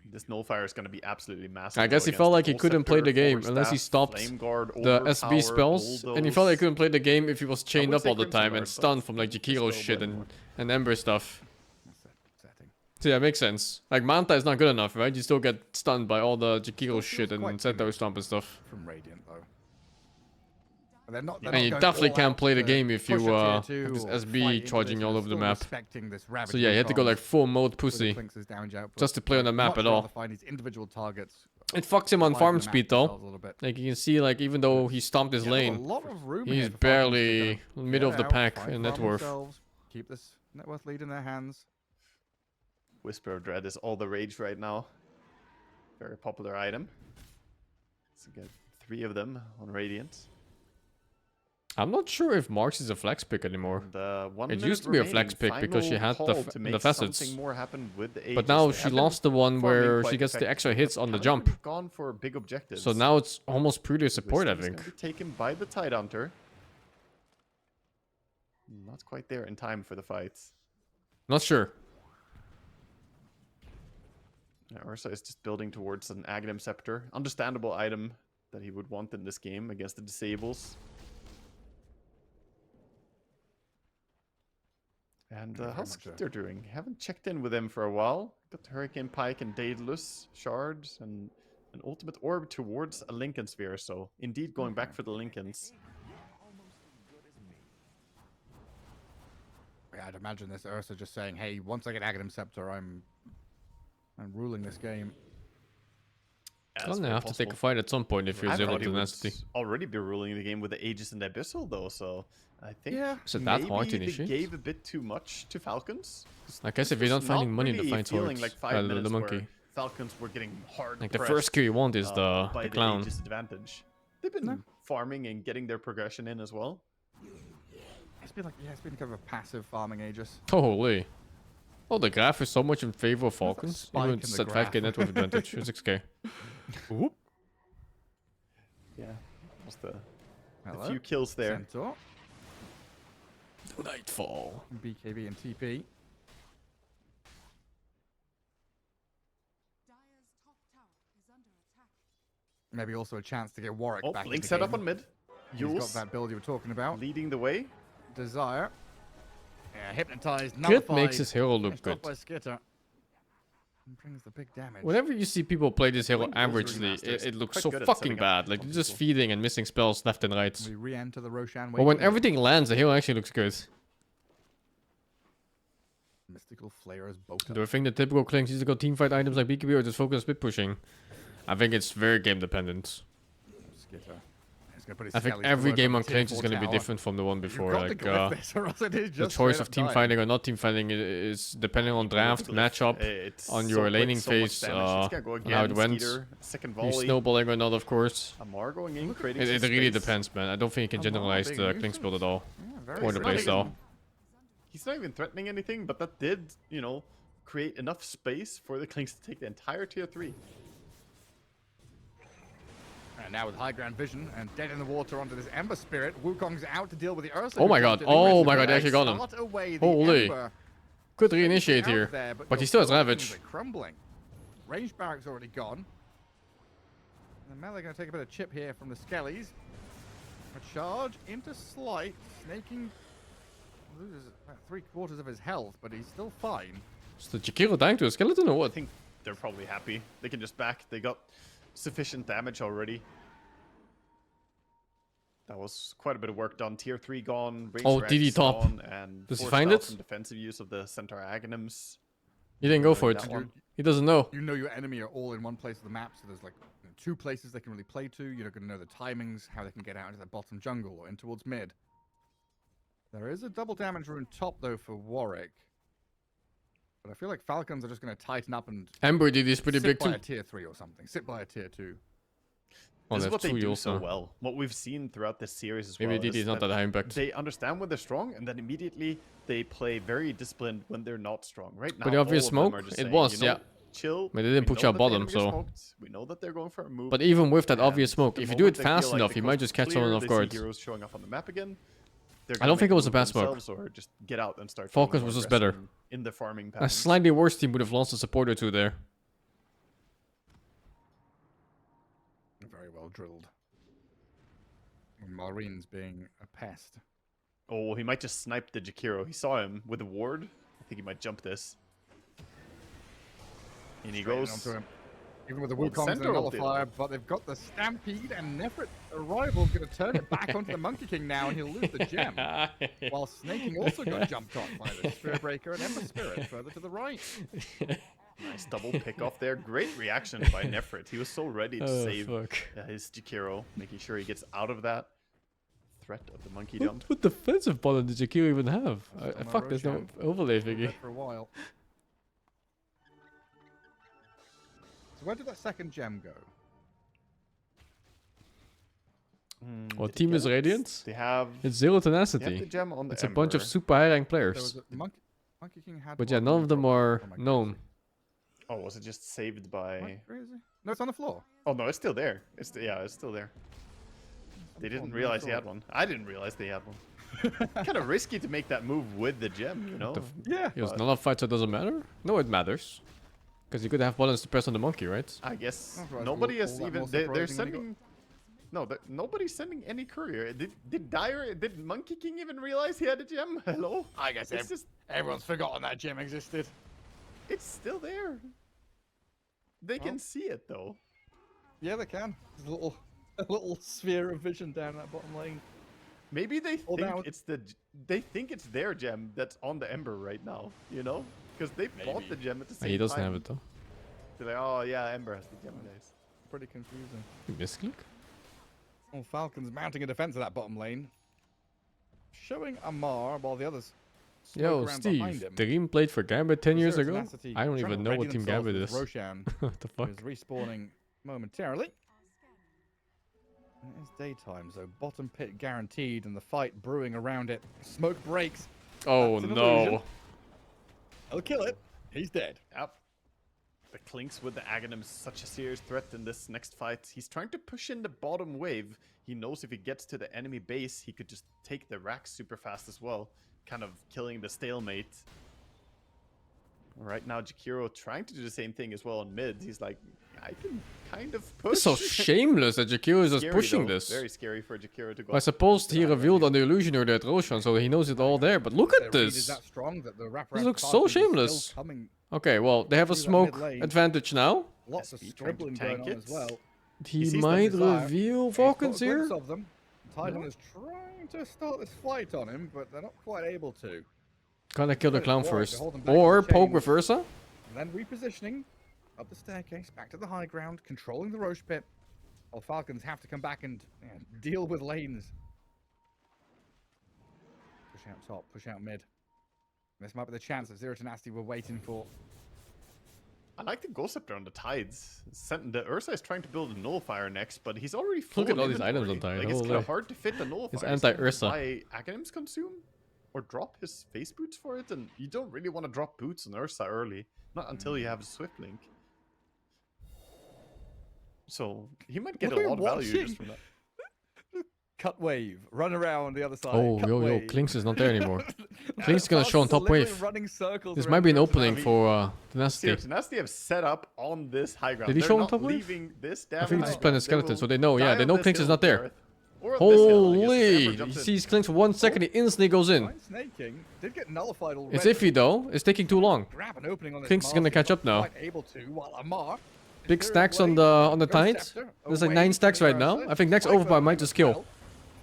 This Nullifier is going to be absolutely massive. I guess he felt like he couldn't play the game unless he stopped the SB spells, and he felt like he couldn't play the game if he was chained up all the time and stunned from like Jakiro shit and Ember stuff. So yeah, makes sense. Like Manta is not good enough, right? You still get stunned by all the Jakiro shit and Centaur stomp and stuff. From Radiant though. They're not And you definitely can't play the game if you have this SB charging all over the map. So yeah, you had to go like full mode pussy just to play on the map at all. It fucks him on farm speed though. Like you can see, like even though he stomped his lane, he's barely middle of the pack in net worth. Keep this net worth lead in their hands. Whisper of Dread is all the rage right now. Very popular item. So get 3 of them on Radiant. I'm not sure if Marks is a flex pick anymore. It used to be a flex pick because she had the facets. But now she lost the one where she gets the extra hits on the jump. Gone for big objectives. So now it's almost purely support, I think. Taken by the Tidehunter. Not quite there in time for the fights. Not sure. Yeah, Ursa is just building towards an Aghanim Scepter. Understandable item that he would want in this game against the Disables. And how's Skeeter doing? Haven't checked in with him for a while. Got the Hurricane Pike and Daedalus shards and an ultimate orb towards a Lincoln Sphere. So indeed going back for the Lincolns. Yeah, I'd imagine this Ursa just saying, "Hey, once I get Aghanim Scepter, I'm ruling this game." Yeah, gonna have to take a fight at some point if you're zero tenacity. Already be ruling the game with the Aegis and the Abyssal though, so I think is it that hard to they initiate? gave a bit too much to Falcons. I guess if you're not finding money in the fight towards like the monkey. Falcons were getting hard. Like the first kill you want is the clown. Aegis advantage. They've been farming and getting their progression in as well. It's been like it's been kind of a passive farming Aegis. Holy. Oh, the graph is so much in favor of Falcons. Even it's at 5k net worth advantage, 6k. Whoop. Yeah, just a few kills there. Centaur. Nightfall. BKB and TP. Maybe also a chance to get Warwick back. Blink set up on mid. He's got that build you were talking about. Leading the way. Desire. Yeah, hypnotized. Kit makes his hero look good. By Skitter. Brings the big damage. Whenever you see people play this hero averagely, it looks so fucking bad. Like, you're just feeding and missing spells left and right. We re-enter the Roshan But when everything lands, the hero actually looks good. Mystical Flares both. Do I think the typical Clanks used to go teamfight items like BKB or just focus on split pushing? I think it's very game dependent. Skitter. I think every game on Clanks is going to be different from the one before. Like the choice of team fighting or not team fighting is depending on draft, matchup, on your laning phase, on how it went. You snowballing or not, of course. It really depends, man. I don't think you can generalize the Clanks build at all. Or the playstyle. He's not even threatening anything, but that did, you know, create enough space for the Clanks to take the entire tier 3. And now with high ground vision and dead in the water onto this Ember Spirit, Wukong's out to deal with the Ursa. Oh my god. Oh my god, they actually got him. Holy. Could reinitiate here. But he still has Ravage. Crumbling. Range barracks already gone. And the melee going to take a bit of chip here from the Skellies. A charge into Slight. Snaking loses about 3/4 of his health, but he's still fine. Is the Jakiro dying to a skeleton or what? I think they're probably happy. They can just back. They got sufficient damage already. That was quite a bit of work done. Tier 3 gone. Oh, DD top. Gone, and does he find it? Some defensive use of the Centaur Aghanims. He didn't go for it. He doesn't know. You know your enemy are all in one place of the map, so there's like 2 places they can really play to. You're going to know the timings, how they can get out into the bottom jungle or in towards mid. There is a double damage rune top though for Warwick. But I feel like Falcons are just going to tighten up and Ember DD is pretty big sit by too. a tier 3 or something. Sit by a tier 2. Oh, This is what they do so also. well. What we've seen throughout this series as Maybe well. DD is not that high impact. They understand when they're strong, and then immediately they play very disciplined when they're not strong. Right now, But the obvious all of them smoke, are just it saying, was, you know, yeah. Chill. But they didn't we push know out that the bottom, enemies are so. smoked, we know that they're going for a move. But even with that obvious and smoke, the if you do it moment they feel fast like enough, the you coast might is just catch clear, someone off they guard. see heroes showing up on the map again. They're I gonna don't think make it was a move bad smoke. themselves or just get out and start. Focus getting was more just better. aggressive in the farming A patterns. slightly worse team would have lost a support or two there. Very well drilled. And Maureen's being a pest. Oh, he might just snipe the Jakiro. He saw him with a ward. I think he might jump this. In he Straight goes. onto him. Even with the Well, Wukong's and the Centaur will nullifier, but they've got the Stampede, and Nefrit arrival's going to turn it back onto the Monkey King now, and he'll lose the gem. While Snaking also got jumped on by the Spirit Breaker and Ember Spirit further to the right. Nice double pick off there. Great reaction by Nefrit. He was so ready to save his Jakiro, making sure he gets out of that threat of the monkey jump. What defensive button did Jakiro even have? That's on Fuck, there's no Roshan. overlay Been thingy. dead for a while. So where did that second gem go? What Did he team get is it? Radiant? They have, It's zero they have the tenacity. gem on the It's a bunch of Ember. super high ranked There players. was a Monkey King had But yeah, one none on of them top. are Oh my known. goodness. Oh, was it just saved by? What? Where is it? No, it's on the floor. Oh no, it's still there. Yeah, it's still there. They didn't realize he had one. I didn't realize they had one. Kind of risky to make that move with the gem, you know? Yeah. It was But- nullified, so it doesn't matter? No, it matters. Because you could have buttons to press on the monkey, right? I guess That's right, nobody all is that even. more They're surprising when you sending. No, nobody's sending any courier. Did Monkey King even realize he had a gem? Hello? I guess It's just. everyone's forgotten that gem existed. It's still there. They can see it though. Yeah, they can. There's a little sphere of vision down that bottom lane. Maybe they Oh, think now- it's they think it's their gem that's on the Ember right now. You know, because they bought the gem at the same time. He doesn't have it though. They're like, oh yeah, Ember has the gem, guys. Pretty confusing. Misclick? Oh, Falcon's mounting a defense of that bottom lane. Showing Amar while the others smoke Yo, around behind Steve, him. the team played for Gambit 10 years Zero ago? tenacity, I don't trying even to know what ready Team themselves Gambit with is. Roshan, What the who fuck? is respawning momentarily. And it is daytime, so bottom pit guaranteed, and the fight brewing around it. Smoke breaks. Oh That's an no. illusion. I'll kill it. He's dead. Yep. The Clinks with the Aghanim is such a serious threat in this next fight. He's trying to push in the bottom wave. He knows if he gets to the enemy base, he could just take the racks super fast as well, kind of killing the stalemate. Right now, Jakiro trying to do the same thing as well on mid. He's like, I can kind of push. It's so shameless that Jakiro is just Scary, pushing though. this. Very scary for Jakiro to go. I suppose he revealed on the illusioner that Roshan, so he knows it all there. But look at Their read is this. that strong that the wraparound This looks so Falcon is still shameless. coming. Okay, well, they have a through that smoke mid lane. advantage now. Lots of SP trying to scribbling tank going on it. as well. He sees might the desire. reveal He's got a Falcons here. glimpse of them. Titan is trying to start this fight on him, but they're not quite able to. Gonna kill the Right, clown Warwick, first. they hold him back Or in the poke chain. with Ursa. And then repositioning up the staircase, back to the high ground, controlling the Roche pit. While Falcons have to come back and deal with lanes. Push out top, push out mid. This might be the chance that Zero Tenacity were waiting for. I like the Ghost Scepter on the tides. The Ursa is trying to build a nullifier next, but he's already full. Look at in all these items inventory. on tide, Like, it's kind holy. of hard to fit the nullifier. It's anti-Ursa. Why Aghanims consume or drop his face boots for it, and you don't really want to drop boots on Ursa early, not until you have a Swift Link. So he might get What a are we lot of value watching? just from that. Cut wave, run around the other side. Oh, cut yo, wave. Klinks is not there anymore. Klinks is gonna show on top Literally wave. running circles This around might be an Zero to opening Navi. for Dynasty. Zero to Nasty have set up on this high ground. Did he They're show on not top wave? leaving this I damn think high it's ground. Planet They Skeleton, will so they know. die Yeah, they on know this Klinks is hill, not there. Gareth. Or on this hill, I guess, if Holy! Ember jumps He in. sees Klinks for 1 second, he instantly goes in. Fine snaking. Did get nullified already. It's iffy though. It's taking too long. Grab an opening on this Klinks is gonna Marcy, catch not up now. quite able to, while Amar is Big cleared stacks away. on the Ghost tide. Scepter There's like away 9 from stacks the right now. Ursa. I think next Cyclone overbuy might as just kill. well.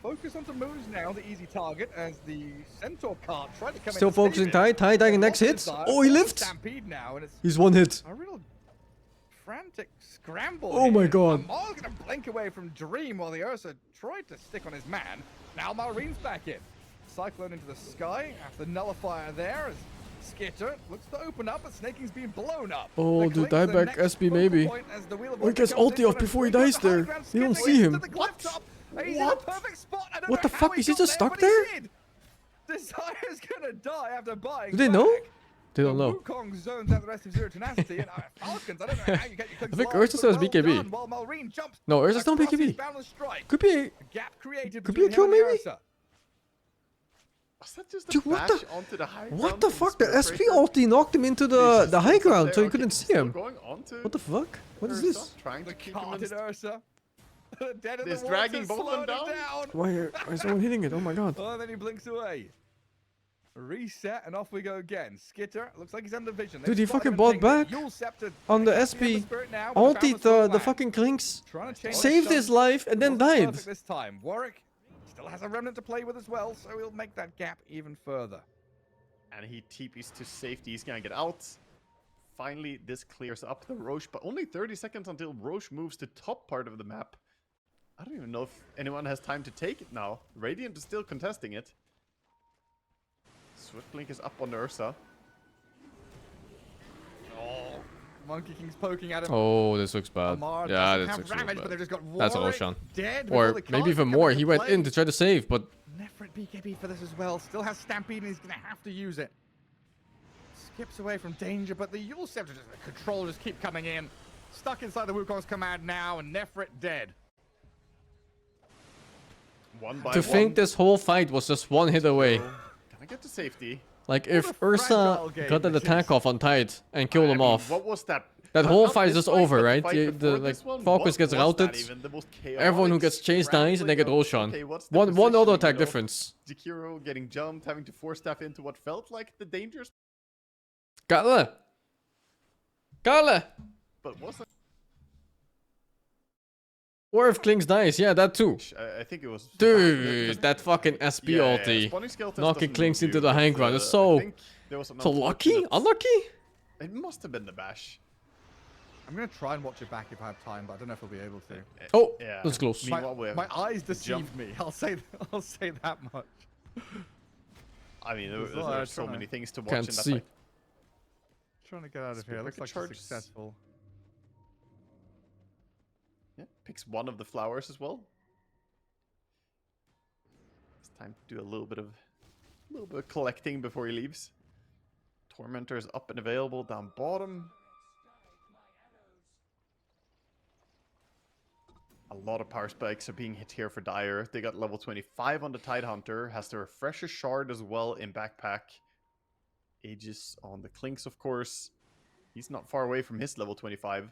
Focus onto MOUZ now, the easy target, as the Centaur cart tried to come Still in to save focusing it. Tide. Tide dying next Lost hit. his dive, Oh, he lost lived. Stampede now, and it's He's 1 hit. a real frantic scramble. Oh my here. God. Amar's gonna blink away from Dream while the Ursa tried to stick on his man. Now Malreen's back in. Cyclone into the sky after nullifier there as Skitter looks to open up, but Snaking's being blown up. Oh, The dude, Klinks, the dieback next SB focal maybe. point as the Wheel of Oh, he Wonder gets comes ulti in, off gonna before he bring dies up the high there. ground. They don't Skitter see into him. the cliff top. He's What? in a perfect spot. I don't What know the how fuck? he Is he got just there, stuck but he there? did. Desire's gonna die after buying. Do they know? back. They don't The know. Wukong zones out the rest of Zero Tenacity, and Falcons, I don't know how you get your I think Ursa still has BKB. While Malreen jumps No, Ursa's still across his BKB. boundless strike. Could be a... A gap created Could be a between kill, him and the maybe? Ursa. Was that just a Dude, what bash the- onto the high What ground the from fuck? The Spirit SP Breaker? ulti knocked him into He's the just high still ground, there. so you Okay, couldn't see still him. Going onto What the fuck? What is Ursa, this? Trying The to keep him in carted Ursa. Dead in This the dragging water, both of them slowed it down? Why is someone hitting it? Oh my god. Oh, and then he blinks away. Reset, and off we go again. Skitter, looks like he's under vision. Dude, They've he spotted fucking him bought and pinged it. back Yule Scepter on the against SP. Ember Spirit now, with the Ultied boundless the wingman. fucking Klinks. Trying to change Saved the his sun. life and then Wasn't died. perfect this time. Warwick still has a remnant to play with as well, so he'll make that gap even further. and he TPs to safety. He's gonna get out. Finally, this clears up the Roche, but only 30 seconds until Roche moves to top part of the map. I don't even know if anyone has time to take it now. Radiant is still contesting it. Swiftblink is up on Ursa. Oh, Monkey King's poking at him. Oh, this looks bad. Amar Yeah, doesn't this have looks really Ravage, but they've bad. just got That's Warwick Roshan. dead with all Or the cards maybe even coming more. into He went play. in to try to save, but Nefrit BKB for this as well. Still has Stampede and he's going to have to use it. Skips away from danger, but the Yule Scepter, the control just keep coming in. Stuck inside the Wukong's command now, and Nefrit dead. One by to one. think this whole fight was just one hit away. Gonna get to safety. Like What if a fragile Ursa game got that this attack is. off on Tide and killed I him mean, off. What was that? That Not- whole not fight is this just fight, over, but the right? fight The before like this one? Focus What gets was routed. that even? The most Everyone who chaotic gets chased dies, and they get scrambling Roshan. of, okay, what's the One auto positioning, attack you know? difference. Jakiro getting jumped, having to force staff into what felt like the dangerous, Gale! Gale! but wasn't. Or if Klinks dies, yeah, that too. I think it was. Dude, that fucking SB Yeah, ulti. Spawning Skeletons Knocking doesn't Klinks into do, the high but, ground is I so... think there was an So lucky? unfortunate- Unlucky? It must have been the bash. I'm going to try and watch it back if I have time, but I don't know if I'll be able to. Oh, Yeah. that's close. Meanwhile, we have My eyes deceived jump. me. I'll say that much. I mean, There's there a lot are of so trying many things to watch Can't in that see. fight. Trying to get out of here. Spear Looks Breaker like it's charges. successful. Yeah, picks one of the flowers as well. It's time to do a little bit of collecting before he leaves. Tormentor is up and available down bottom. A lot of power spikes are being hit here for Dire. They got level 25 on the Tidehunter. Has the Refresher Shard as well in backpack. Aegis on the Klinks, of course. He's not far away from his level 25.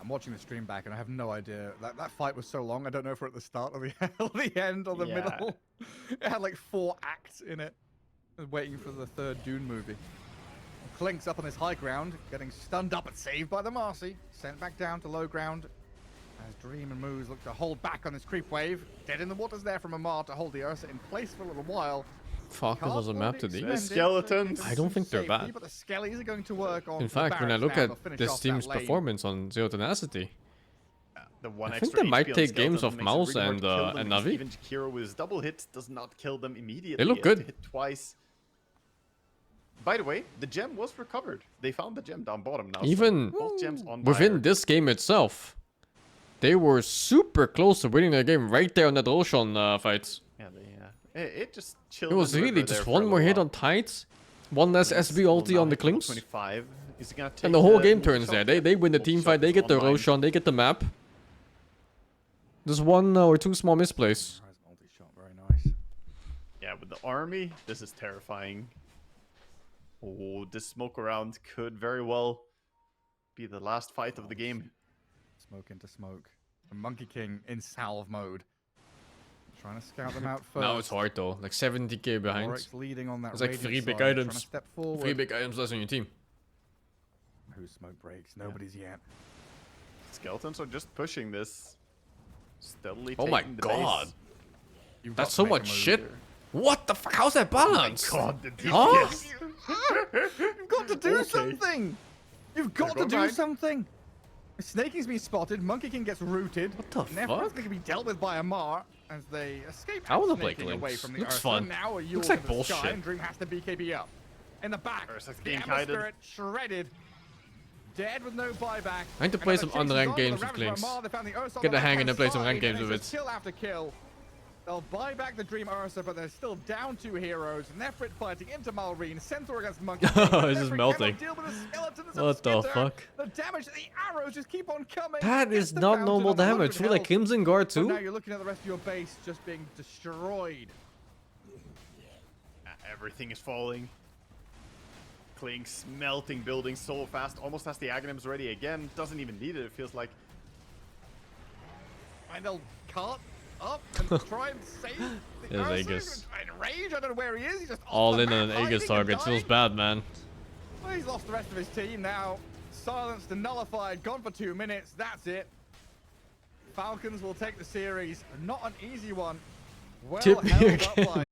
I'm watching the stream back and I have no idea. That fight was so long, I don't know if we're at the start or the, or the end or the Yeah. middle. It had like 4 acts in it. I was waiting for the 3rd Dune movie. Klink's up on his high ground, getting stunned up and saved by the Marcy. Sent back down to low ground. As Dream and MOUZ look to hold back on this creep wave. Dead in the waters there from Amar to hold the Ursa in place for a little while. Fuck, this was a map to The these. skeletons. I don't think they're bad. But the skellies are going to work on In the fact, when I barracks look now. at They'll finish this off that team's lane. performance on Zero Tenacity, The one I think extra they might HP on take games Skeleton off makes it MOUZ really hard to kill them and because Navi. Even Jakiro with his double hit does not kill them immediately. They look He has to good. hit twice. By the way, the gem was recovered. They found the gem down bottom now. so Even both gems on within Dire. this game itself, they were super close to winning the game right there on that Roshan fight. Yeah, it just chilled. It was in the really river there just for one a more little hit while. on Tides, One less Klings SB will ulti now on the hit level Klings. 25. Is he gonna take And the whole game multi turns shot? there. Yeah, They win the multi team shot fight, they is get the online. Roshan, they get the map. Just one or two small misplays. Multi-shot, very nice. Yeah, with the army, this is terrifying. Oh, this smoke around could very well be the last fight of the game. Smoke into smoke. The Monkey King in salve mode. Trying to scout them out first. Now it's hard though. Like 70k behind. Oryx leading on that There's like radiant 3 big side, trying to items. step forward. 3 big items less on your team. Who's smoke breaks? Nobody's yet. Skeletons are just pushing this. Steadily Oh my taking the god. base. You've That's got to so make a much move shit. here. What the fuck? How's that balanced? God, the Huh? DPS. You've got to do Okay. something! You've got to go do behind. something! Snaking's been spotted, Monkey King gets rooted. What the Nephron's fuck? going to be dealt with by Amar as they escape I wanna play snaking away Klings. from the Looks Ursa. fun. Now a Looks Yulk like in the sky, bullshit. and Dream has to BKB up. In the back, Ursa's the getting Ember kited. Spirit shredded. Dead with no buyback. I need to And play now some they're chasing unranked on games the with Ravage by Klings. Amar. They found the Ursa on Get the hang left-hand and then play some side, ranked games and with it's it. a kill after kill. They'll buy back the Dream Ursa, but they're still down 2 heroes. Nefrit fighting into Malrine. Centaur against Monkey King. Oh, this is Nefrit melting. cannot deal with the skeletons of What the Skitter. fuck? The damage, the arrows just keep on coming. That Gets is the not fountain normal on 100 damage. For like health. Crimson Guard But now too? you're looking at the rest of your base just being destroyed. Everything is falling. Klings melting buildings so fast. Almost has the Aghanims ready again. Doesn't even need it, it feels like. And they'll cart up and try and save the There's Ursa. Aegis. In rage, I don't know where he is. He's just off All the in on map, an Aegis hiding and target. Feels dying. bad, man. Well, he's lost the rest of his team now. Silenced and nullified. Gone for 2 minutes. That's it. Falcons will take the series. Not an easy one. Well Tip me held up again. by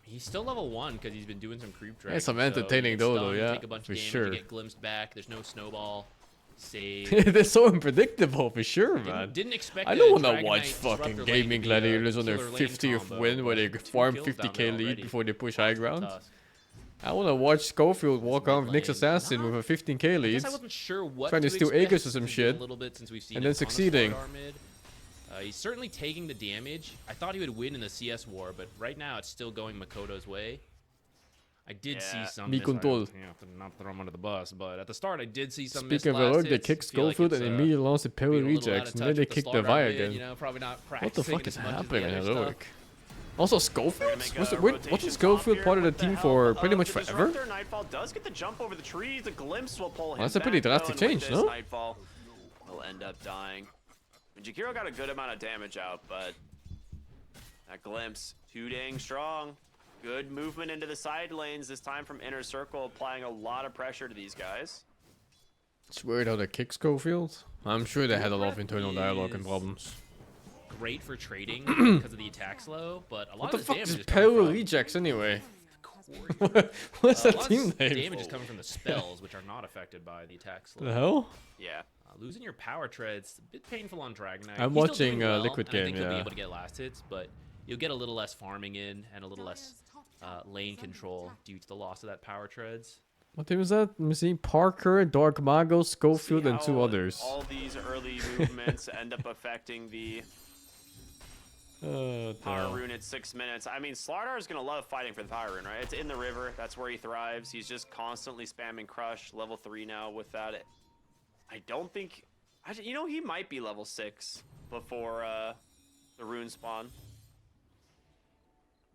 He's still level 1 because he's been doing some creep dragging. Yeah, some so entertaining you get though, stunned, yeah, take a bunch for of damage, sure. You get glimpsed back. There's no snowball. Save. They're so unpredictable, for sure, man. Didn't expect I don't want to Dragonite watch fucking Disruptor lane gaming to be a gladiators on their killer lane 50th combo, win where they but 2 farm kills down 50k there lead already. before they push high ground. Tusk. I want to watch Schofield walk mid on with Nick's lane. Assassin Nah. with a 15k I lead. guess I wasn't sure what Trying to steal expect. Aegis or some He's been shit, a little bit since we've seen and a then ton of succeeding. Slardar mid. He's certainly taking the damage. I thought he would win in the CS war, but right now it's still going Makoto's way. I did see some Mi control. not throw him under the bus, but at the start I did see some Speaking of missed Heroic, last they hits. kicked Feel like Schofield it's, and immediately launched the parry being a little out rejects, of and then touch they with the kicked the Slardar Vi mid, again. You know, probably not What the practicing fuck it is as much as the happening in other stuff. Heroic? Also, Schofield? Make a Wasn't rotation Schofield swap part of here the with team help for of pretty much the forever? Disruptor. Nightfall does get the jump over the trees. The glimpse will pull him That's a pretty back, drastic though, and with change, this, no? Nightfall will end up dying. And Jakiro got a good amount of damage out, but that glimpse too dang strong. Good movement into the side lanes this time from inner circle, applying a lot of pressure to these guys. It's weird how they kick Schofield. I'm sure they had a lot of internal dialogue and is- problems. Great for trading because of the attack slow, but a lot What the of his fuck damage is is coming parry from rejects anyway? Courier. What's A that lot of team his name? damage is coming from the spells, which are not affected by the attack slow. The hell? Yeah. Losing your power treads, a bit painful on Dragonite. I'm He's still watching, doing well, Liquid and I Game, think he'll be yeah. able to get last hits, but you'll get a little less farming in and a little less lane control due to the loss of that power treads. What team is that? Let me see. Parker, Dark Mago, Schofield, See and 2 how others. All these early movements end up affecting the power Damn. rune at 6 minutes. I mean, Slardar is going to love fighting for the power rune, right? It's in the river. That's where he thrives. He's just constantly spamming Crush. Level 3 now with that. I don't think... you know, he might be level 6 before the rune spawn.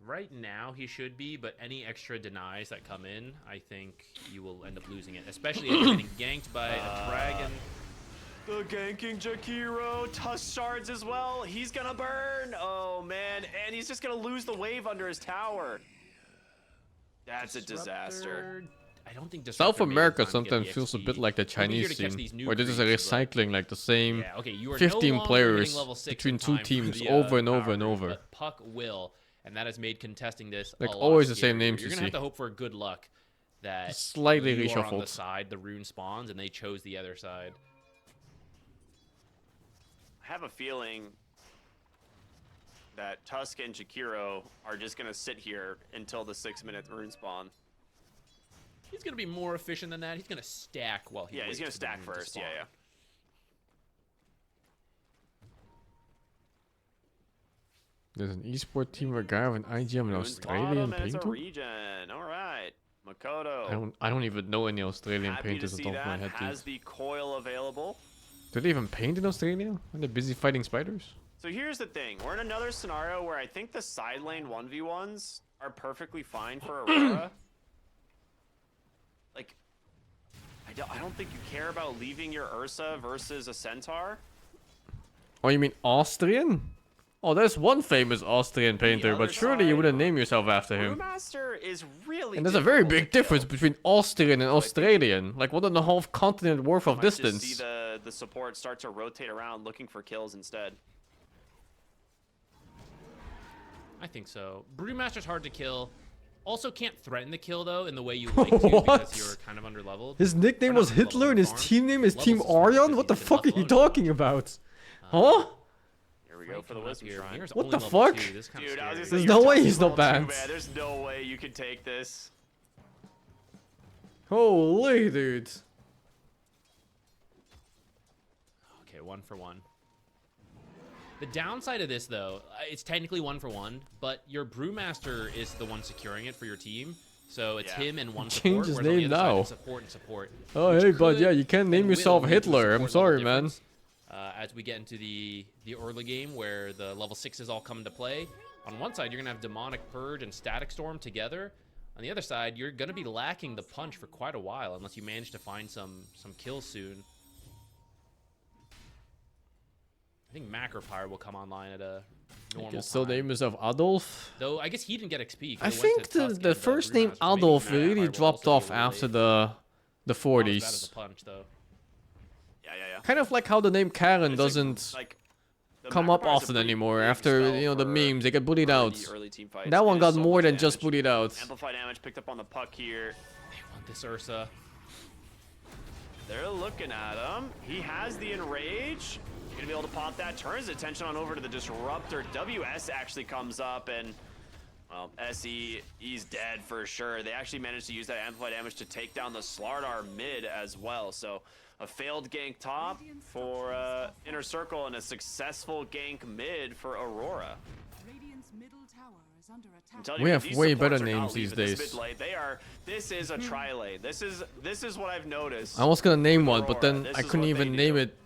Right now, he should be, but any extra denies that come in, I think you will end up losing it, especially if you're getting ganked by a dragon. The ganking Jakiro, Tusk shards as well. He's gonna burn. Oh man, and he's just gonna lose the wave under his tower. That's a disaster. Disruptor- I don't think South Disruptor made America time to get the sometimes feels a XP. bit like the We'll be here Chinese to catch scene, these new where they're just creeps, but- recycling like the same Yeah, okay, you are 15 no longer players hitting level 6 between in 2 time for teams the, over and power over and rune, over. but Puck will, and that has made contesting this Like a lot always the same scarier. names You're you gonna have see. to hope for good luck that Slightly you are on the reshuffled. side the rune spawns and they chose the other side. I have a feeling that Tusk and Jakiro are just gonna sit here until the 6 minute rune spawn. He's gonna be more efficient than that. He's gonna stack while he Yeah, he's waits gonna for the stack rune to first. Yeah, spawn. yeah. There's an esport team where a guy with an IGM in Rune's Australian bottom, and it's a painter? regen. All right, Makoto. I don't even know any Australian Happy to painters on see top of my that. head, Has dude. the coil available. Do they even paint in Australia? When they're busy fighting spiders? So here's the thing. We're in another scenario where I think the side lane 1v1s are perfectly fine for Aurora. Like, I don't think you care about leaving your Ursa versus a Centaur. Oh, you mean Austrian? Oh, there's one famous Austrian painter, but other surely you side- wouldn't name yourself after him. Brewmaster is really And there's a very difficult big to difference kill. between Austrian and Australian. Like 1.5 continent worth of Might just see distance. the support start to rotate around looking for kills instead. I think so. Brewmaster's hard to kill. Also can't threaten the kill though in the way you like to What? because you're kind of underleveled. His nickname Or not was underleveled, Hitler and his farm. team name is Level's Team just fine Orion? because What the he's been fuck are you left alone. talking about? Huh? Here we go for the Coming up Wisdom here. Shrine. Mirror's What only the level fuck? 2. This is kinda Dude, I was gonna scary. say, There's you're no way touching he's not level 2, banned. man. There's no way you can take this. Holy dude. Okay, 1 for 1. The downside of this, though, it's technically 1 for 1, but your Brewmaster is the one securing it for your team. So it's Yeah. him and one Change support. his whereas on the name other side, now. it's support and support. Oh, which hey, bud, could yeah, you can't name and will yourself lead to Hitler. I'm support sorry, level man. difference, as we get into the early game where the level 6s all come into play. On one side, you're going to have Demonic Purge and Static Storm together. On the other side, you're going to be lacking the punch for quite a while unless you manage to find some kills soon. I think Macropyre will come online at a normal Can still time. name yourself Adolf? Though I guess he didn't get XP. 'cause I it went think to Tusk the and, first name Brewmaster, so maybe Adolf Macropyre really will dropped also off be a little after late. the Not as bad as 40s. a punch, though. Yeah. Kind of like how the name Karen It's like- doesn't like come up Magpies are often pretty anymore big after, spell you know, the for memes. They get bullied the out. early team fights. That one It got is so more much than just damage. bullied out. Amplify damage picked up on the puck here. They want this Ursa. They're looking at him. He has the enrage. Gonna be able to pop that. Turns attention on over to the disruptor. WS actually comes up and, well, SE, he's dead for sure. They actually managed to use that amplify damage to take down the Slardar mid as well. So a failed gank top for Inner Circle and a successful gank mid for Aurora. I'm telling you, We have these way supports better are not names these leaving this days. mid lane. They are. This is a tri-lane. This is what I've noticed. I was gonna name one, but Aurora, then this I is couldn't what even they name do. it.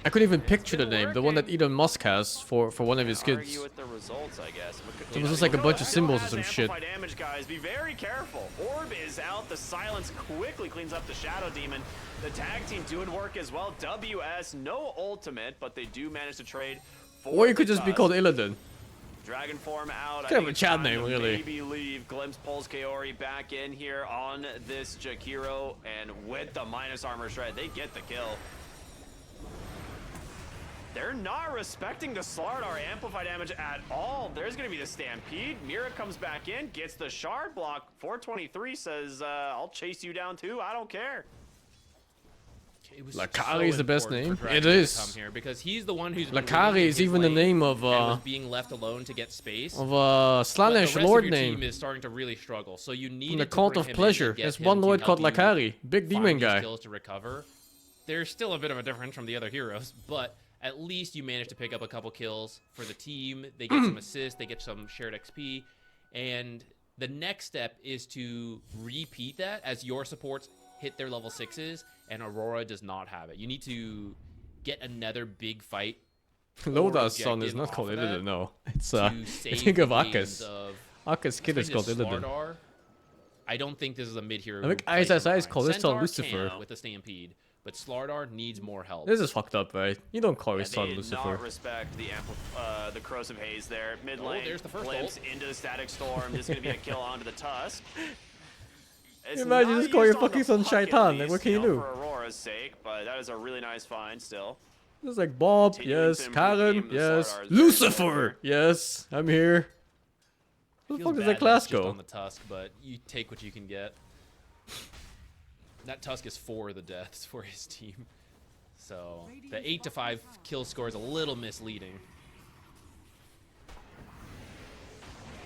I couldn't even picture the name. The one that Elon Musk has for one of his Argue kids. with the results, I guess. It was just like a bunch of symbols or some shit. Amplify damage, guys. Be very careful. Orb is out. The silence quickly cleans up the Shadow Demon. The tag team doing work as well. WS, no ultimate, but they do manage to trade. Or you could just be called Illidan. Dragon form out. Kind of a it's chat time name, to really. Maybe leave. Glimpse pulls Kaori back in here on this Jakiro, and with the minus armor shred, they get the kill. They're not respecting the Slardar amplify damage at all. There's going to be the Stampede. Mira comes back in, gets the shard block. 423 says, I'll chase you down too. I don't care. It was Lakari is the best important for name. Dragon It to is. come here because he's the one who's been Lakari leading is his even the lane name of and was being left alone to get space. of But Slanesh the rest lord of your name team is starting to really struggle. So you need from the Cult of Pleasure. There's one lord called Lakari, big demon guy. Skills to recover. There's still a bit of a difference from the other heroes, but at least you manage to pick up a couple kills for the team. They get some assists, they get some shared XP, and the next step is to repeat that as your supports hit their level 6s and Aurora does not have it. You need to get another big fight. Loda's son is objective not off called of that Illidan, no. It's to I save think of games Akkas. of- Akkas' kid is called especially Illidan. Slardar. I don't think this is a mid hero. I think who plays ISSI is in called line. his son Centaur Lucifer. can with the Stampede, but Slardar needs more help. This is fucked up, right? You don't call your They son did Lucifer. not respect the Corrosive Haze there. Mid lane, there's the first glimpse ult. into the Static Storm. This is going to be a kill onto the Tusk. It's Imagine not just call your used on fucking the son puck at Shaitan, like, what least, can you know, do? For Aurora's sake, but that is a really nice find still. It's like Bob, Continuing yes. to improve Karen, game, the yes. Slardar is very Lucifer, similar. yes. I'm here. Where the Feels fuck does bad that class it's just go? on the Tusk, but you take what you can get. That Tusk is 4 of the deaths for his team. So the 8-5 kill score is a little misleading.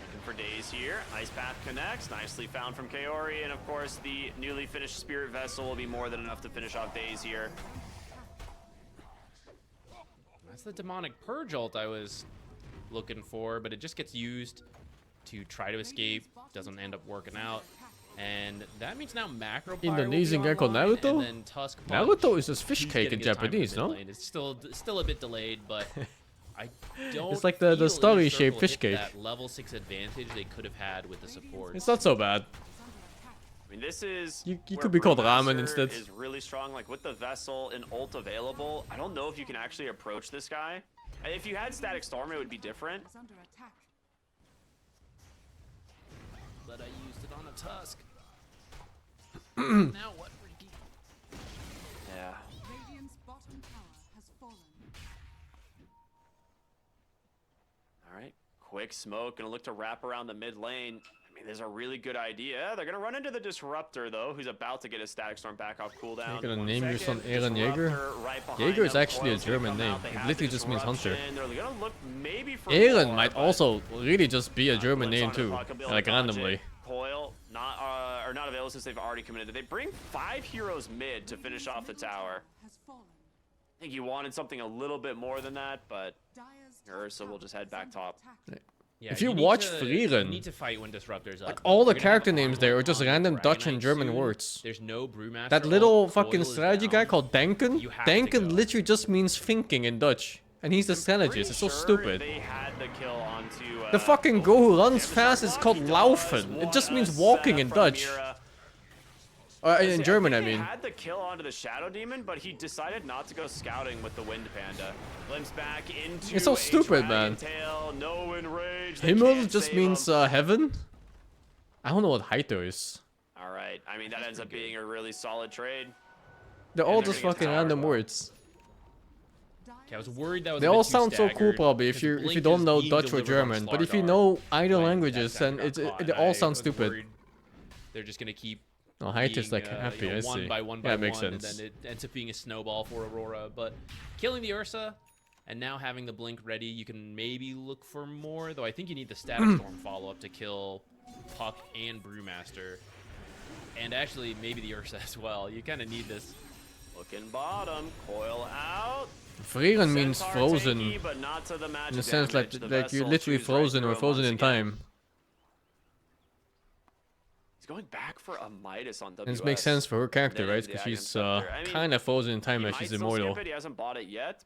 Looking for days here. Ice Path connects. Nicely found from Kaori. And of course, the newly finished Spirit Vessel will be more than enough to finish off days here. That's the demonic purge ult I was looking for, but it just gets used to try to escape. Doesn't end up working out. And that means now Macro Pyre will be Indonesian guy called online, Naruto? and then Tusk Punch. Naruto is just fish He's cake in getting his time from Japanese, mid no? lane. It's still a bit delayed, but I don't. It's like the feel story-shaped Inner Circle fish hit cake. That level 6 advantage they could have had with the support. It's not so bad. I mean, this is. You where could be called Brewmaster ramen instead. Is really strong. Like with the Vessel and ult available, I don't know if you can actually approach this guy. And if you had Static Storm, it would be different. But I used it on a Tusk. Now what, Ricky? Yeah. All right. Quick smoke. Gonna look to wrap around the mid lane. I mean, there's a really good idea. They're gonna run into the Disruptor though, who's about to get his Static Storm back off cooldown. You're gonna 1 name your son second. Aaron Jaeger? Disruptor right behind Jaeger is them. actually a Coil's gonna German come name. out. They It have literally the just means hunter. disruption. They're gonna look maybe for Aaron more, might but- also really just be a German Glimpse name onto the too, puck, he'll be able like to dodge randomly. it. Coil not available since they've already committed. They bring 5 heroes mid to finish off the tower. I think you wanted something a little bit more than that, but Ursa will just head back top. Yeah, If you need watch to- Frieren, you need to fight when Disruptor's up. Like all the You're gonna have character names there are just Armor random on Dutch and Dragonite German soon. words. There's no Brewmaster. That ult. little Coil fucking is strategy guy down. called Danken. You have to Danken go. literally just means thinking in Dutch. And he's the strategist. It's so Pretty stupid. They had the kill onto, The fucking go who runs Damage fast is Unlock. called He does laufen. It want just a means walking setup in from Dutch. Mira. In German, I think mean. They had the kill onto the Shadow Demon, but he decided not to go scouting with the Wind Panda. Glimpse back into It's so a stupid, Dragon man. Tail, no enrage. They Himmel can't just save means him. heaven. I don't know what Heiter is. All right. I mean, that ends up being a really solid trade. They're all they're just gonna get fucking tower random as well. words. Okay, I was worried that was They a bit all too sound so cool, staggered, probably, if because you Blink don't is know being Dutch or delivered on German. But if you Slardar know either when that languages, then stagger got caught, it and all I sounds was stupid. worried they're just gonna keep Oh, height is being, like happy, you know, I one see. by one by Yeah, it makes one, sense. and then it ends up being a snowball for Aurora. But killing the Ursa and now having the Blink ready, you can maybe look for more. Though I think you need the Static Storm follow-up to kill Puck and Brewmaster. And actually, maybe the Ursa as well. You kind of need this. Looking bottom, coil out. Frieren means Centaur frozen, tanky, but not to the magic in the sense damage. like, The you're vessel literally chews right frozen through or him frozen once in again. time. He's going back for a Midas on WS. This makes sense for her character, Then right? into the Because Aghanim she's Scepter. I mean, kind of frozen in time he as might she's still immortal. skip it. He hasn't bought it yet.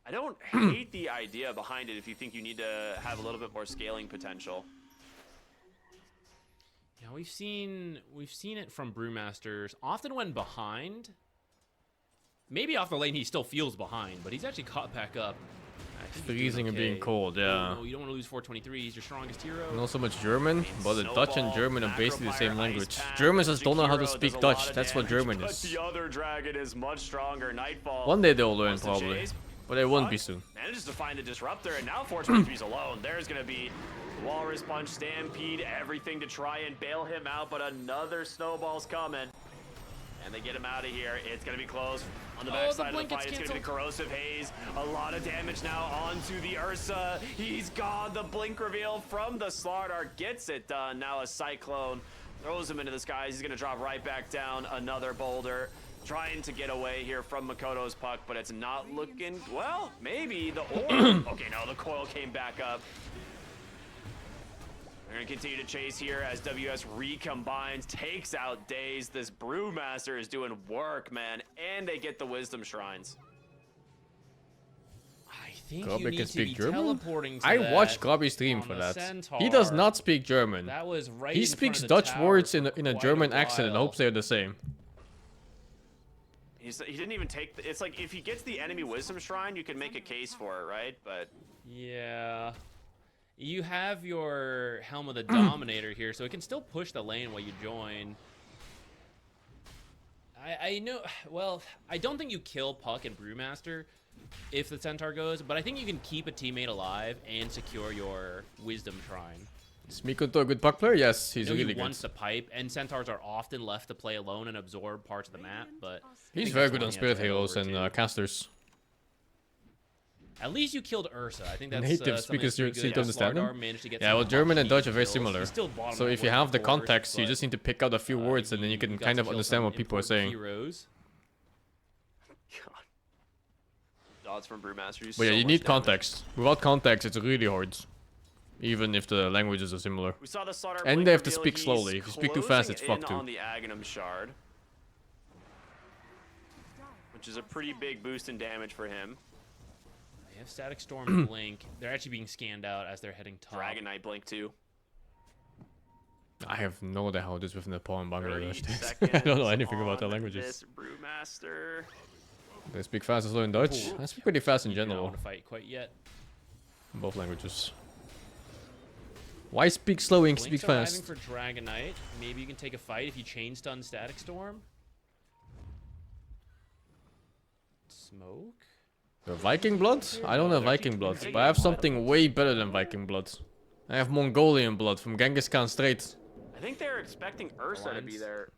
I don't hate the idea behind it if you think you need to have a little bit more scaling potential. Yeah, we've seen it from Brewmasters often when behind. Maybe off the lane he still feels behind, but he's actually caught back up. I think he's doing Freezing and being okay. cold, yeah. No, you don't want to lose 423. He's your strongest hero. Not so much German, but the Dutch and Snowball, German are basically the same Macropire, language. Ice Pack, Germans just don't know how to Jakiro speak does a lot Dutch. of That's what damage, German but is. the other dragon is much stronger. Nightfall. One day they'll learn, wants to probably. chase. But it won't Puck be soon. Manages to find the disruptor, and now 423's alone. There's going to be Walrus Punch, Stampede, everything to try and bail him out, but another snowball's coming. And they get him out of here. It's going to be close on the backside of the Blink fight. gets It's going to be the Corrosive Haze. A lot of damage now onto the Ursa. He's gone. The Blink reveal from the Slardar gets it done. Now a Cyclone throws him into the skies. He's going to drop right back down. Another boulder. Trying to get away here from Makoto's Puck, but it's not looking... Well, maybe the orb... Okay, no, the coil came back up. We're going to continue to chase here as WS recombines, takes out Daze. This Brewmaster is doing work, man, and they get the Wisdom Shrines. I think Gobi you need can to be speak German? teleporting to I that watched Gobi's stream on for the that. Centaur. He does not speak German. That was right He in front speaks of the Dutch tower words for in a quite German accent and while. hopes they're the same. He didn't even take... It's like, if he gets the enemy Wisdom Shrine, you can make a case for it, right? But... Yeah. You have your Helm of the Dominator here, so it can still push the lane while you join. I know... Well, I don't think you kill Puck and Brewmaster if the Centaur goes, but I think you can keep a teammate alive and secure your Wisdom Shrine. Is Mikoto a good puck player? Yes, he's I know really he wants good. to pipe, and Centaurs are often left to play alone and absorb parts of the map, but... I He's think very that's good one on he has Spirit to head Heroes over and to. casters. At least you killed Ursa. I think that's Native something speakers that's pretty seem good. to understand Slardar them. managed to get Yeah, some well, German and much Dutch are very kills. similar. He's still bottom So of if you one have the of course, context, you but, just need to pick out a few words and then you can got kind to of kill understand some what people are important saying. Heroes. God. Odds from Brewmaster. But yeah, so you much need damage. context. Without context, it's really hard. Even if the languages are similar. We saw the Slardar And Blink they have to reveal. speak He's slowly. If you speak too fast, it's closing fucked in too. on the Aghanim Shard, which is a pretty big boost in damage for him. They have Static Storm Blink. They're actually being scanned out as they're heading top. Dragon Knight Blink too. I have no idea how it is with Nepal and 30 Bangladesh. I seconds don't know anything about their on languages. This Brewmaster. They speak fast as well in Dutch. I speak pretty fast in You do not general. want to fight quite yet. In both languages. Why speak slow and Blink's speak arriving fast? for Dragon Knight. Maybe you can take a fight if you chain stun Static Storm. Smoke. The Viking blood? I don't have Viking blood, but I have something way better than Viking blood. I have Mongolian blood from Genghis Khan Strait. I think they're expecting Ursa to be there.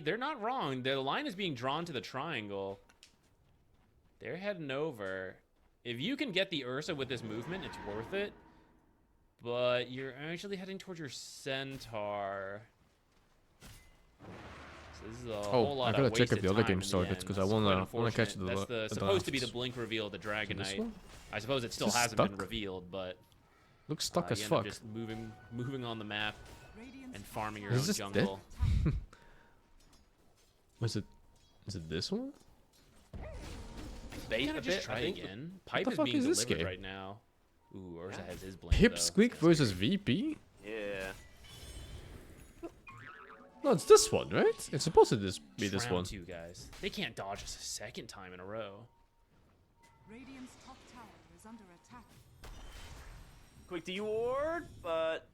They're not wrong. The line is being drawn to the triangle. They're heading over. If you can get the Ursa with this movement, it's worth it. But you're actually heading towards your Centaur. So this is a whole lot I gotta of check if wasted the other time game in the started, end. 'cause I That's wanna quite catch the unfortunate. That's the supposed to be the drafts. Blink reveal of the Dragon This Knight. one? I suppose it still this hasn't been stuck? revealed, but Looks stuck as you end up fuck. just moving on the map and farming your Is own this jungle. Is it this one? Bait Gotta a just bit, try I think. again. Pipe the is fuck being is this delivered game? right now. Ooh, Ursa has his blink. Pipsqueak versus VP? Yeah. No, it's this one, right? It's supposed to be this Round one. 2, guys. They can't dodge us a second time in a row. Radiant's top tower is under attack. Quick, do you ward? But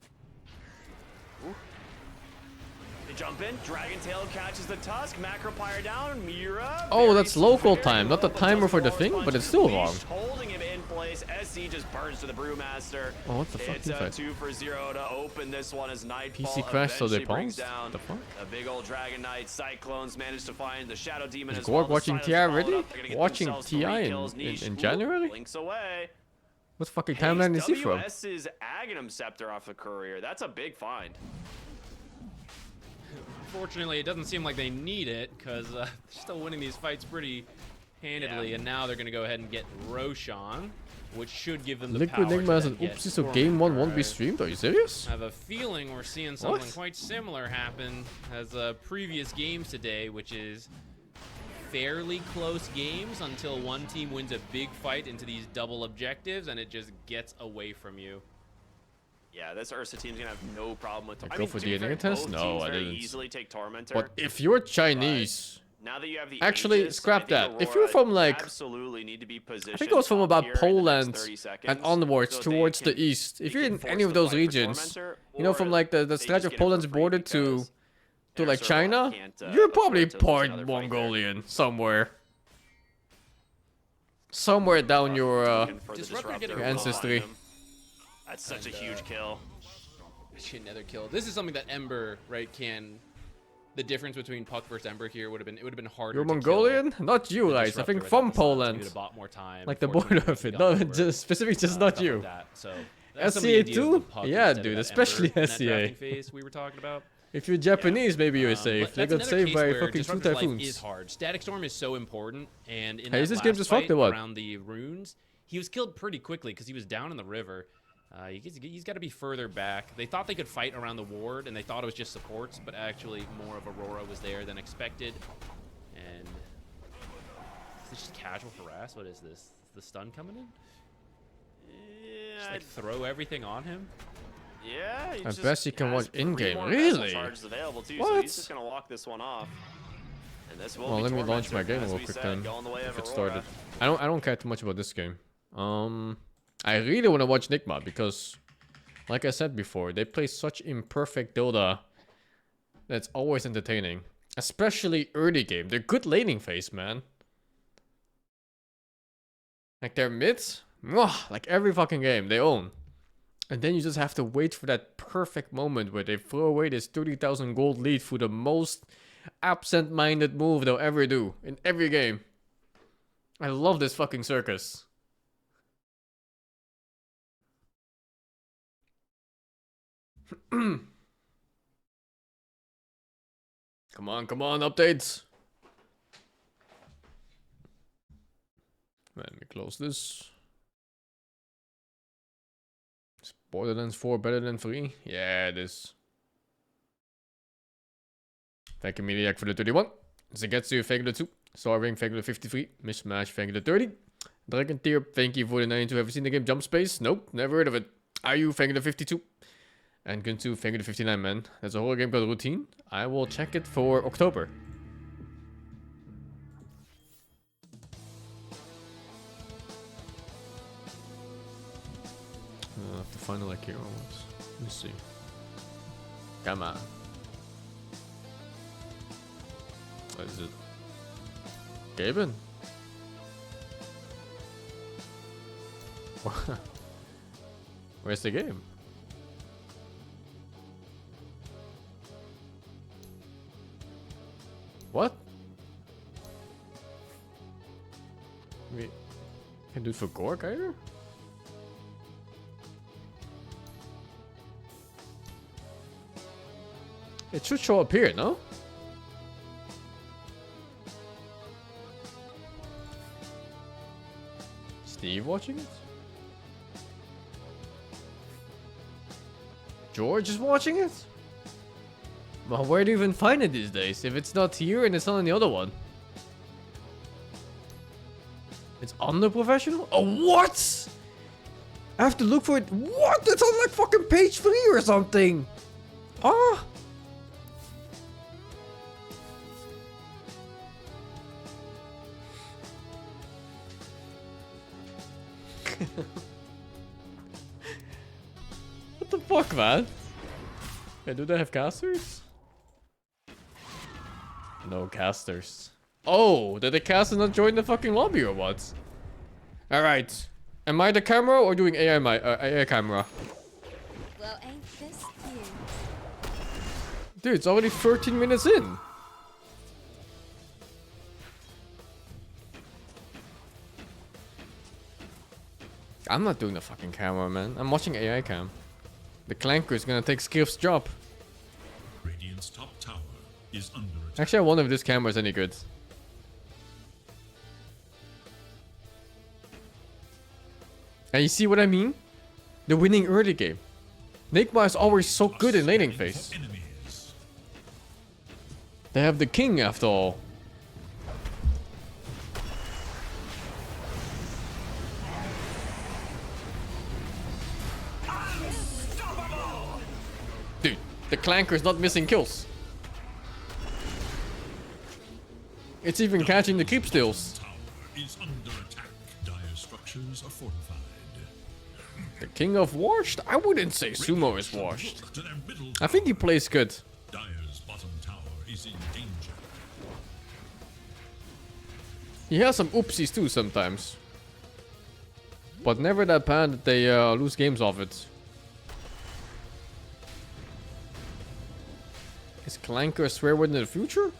They jump in, Dragon Tail catches the Tusk, Macropyre down, Mira. Oh, that's local time, not the timer for the thing, but it's still wrong. Holding him in place, SC just burns to the Brewmaster. Oh, what the fuck? It's a 2 for 0 to open this one as Nightfall PC crashed, so they brings paused? down The fuck? a big old Dragon Knight. Cyclones managed to find the Shadow Demon Is as Gorg well. watching TI already? Watching TI in January? Blinks away. What fucking timeline is he from? WS's Aghanim Scepter off the Courier. That's a big find. Unfortunately, it doesn't seem like they need it because they're still winning these fights pretty handedly, Yeah. and now they're going to go ahead and get Roshan, which should give them the Liquid power Enigma has to an then get oopsie, so game 1 won't be Stormcry. streamed? Are you serious? I have a feeling we're seeing something What? quite similar happen as previous games today, which is fairly close games until one team wins a big fight into these double objectives and it just gets away from you. Yeah, this Ursa team's gonna have no problem with. Go for to be the fair, DNA test? both No, teams I very didn't. Easily take Tormentor. But if you're Chinese, now that you have the actually, Aegis, scrap I think that. If Aurora you're from, like, absolutely need to be positioned. I think it was from top about tier in the next Poland 30 and seconds, onwards so they towards can- the east. If they you're can in force any of the those fight for regions, Tormentor, you know, from or like the they stretch just of get it for Poland's free border because to like Ursa China, can't, you're afford probably to lose part another fight there. Mongolian somewhere. Somewhere down your Looking for the Disruptor getting Disruptor ancestry. behind him. That's such a huge kill. Actually, another kill. This is something that Ember, right, can. The difference between Puck versus Ember here would have been harder. You're to Mongolian? kill Not you, the guys. I Disruptor think without from the silence. We Poland. would have bought more time. Like the Unfortunately, border of we it. got No, over, just specific, just not stuff like you. that. So that's some of SCA the ideas of too? the Puck Yeah, instead of dude, that especially Ember in that SCA. drafting phase we were talking about. If you're Japanese, maybe you're But safe. They that's got another saved case by where fucking 2 Disruptor's life typhoons. is hard. Static Storm is so important, and in Hey, is that this game last just fucked fight or what? around the runes, he was killed pretty quickly because he was down in the river. He's got to be further back. They thought they could fight around the ward, and they thought it was just supports, but actually more of Aurora was there than expected. And is this just casual harass? What is this? Is the stun coming in? Just Yeah, like throw everything on him? yeah. I bet you can watch in-game. More Really? charges available too, so What? he's just gonna walk this one off. And this will Well, be let me launch my Tormentor, game as real we quick said, then. going the way of If it Aurora. started. I don't care too much about this game. I really want to watch Nigma because, like I said before, they play such imperfect Dota that's always entertaining. Especially early game. They're good laning phase, man. Like their mids, mwah, like every fucking game they own. And then you just have to wait for that perfect moment where they throw away this 30,000 gold lead for the most absent-minded move they'll ever do in every game. I love this fucking circus. Come on, updates. Let me close this. Is Borderlands 4 better than 3? Yeah, it is. Thank you, Mediac, for the 31. Zagetsu, thank you, the 2. Starving, thank you, the 53. Mishmash, thank you, the 30. Dragon Tier, thank you for the 92. Have you seen the game Jump Space? Nope, never heard of it. Ayu, thank you, the 52. And Guntu, thank you, the 59, man. There's a whole game called Routine. I will check it for October. I'll have to find a like hero ones. Let me see. Come on. What is it? Gaben? Where's the game? What? We can do it for Gork either? It should show up here, no? Steve watching it? George is watching it? Well, where do you even find it these days? If it's not here and it's not on the other one. It's on the professional? Oh, what? I have to look for it. What? It's on like fucking page 3 or something. Ah. What the fuck, man? Yeah, do they have casters? No casters. Oh, did the caster not join the fucking lobby or what? Alright. Am I the camera or doing AI camera? Well, ain't this cute? Dude, it's already 13 minutes in. I'm not doing the fucking camera, man. I'm watching AI cam. The clanker is gonna take Skiff's job. Radiant's top tower is under attack. Actually, I wonder if this camera is any good. And you see what I mean? The winning early game. Nigma is always so good in laning phase. Enemies. They have the king after all. Dude, the clanker is not missing kills. It's even catching the creep steals. Tower is under attack. Dire structures are fortified. The king of washed? I wouldn't say Sumo is washed. To their middle I think he plays good. Dire's bottom tower is in danger. He has some oopsies too sometimes. But never that bad that they lose games off it. Is Clanker a swear word in the future?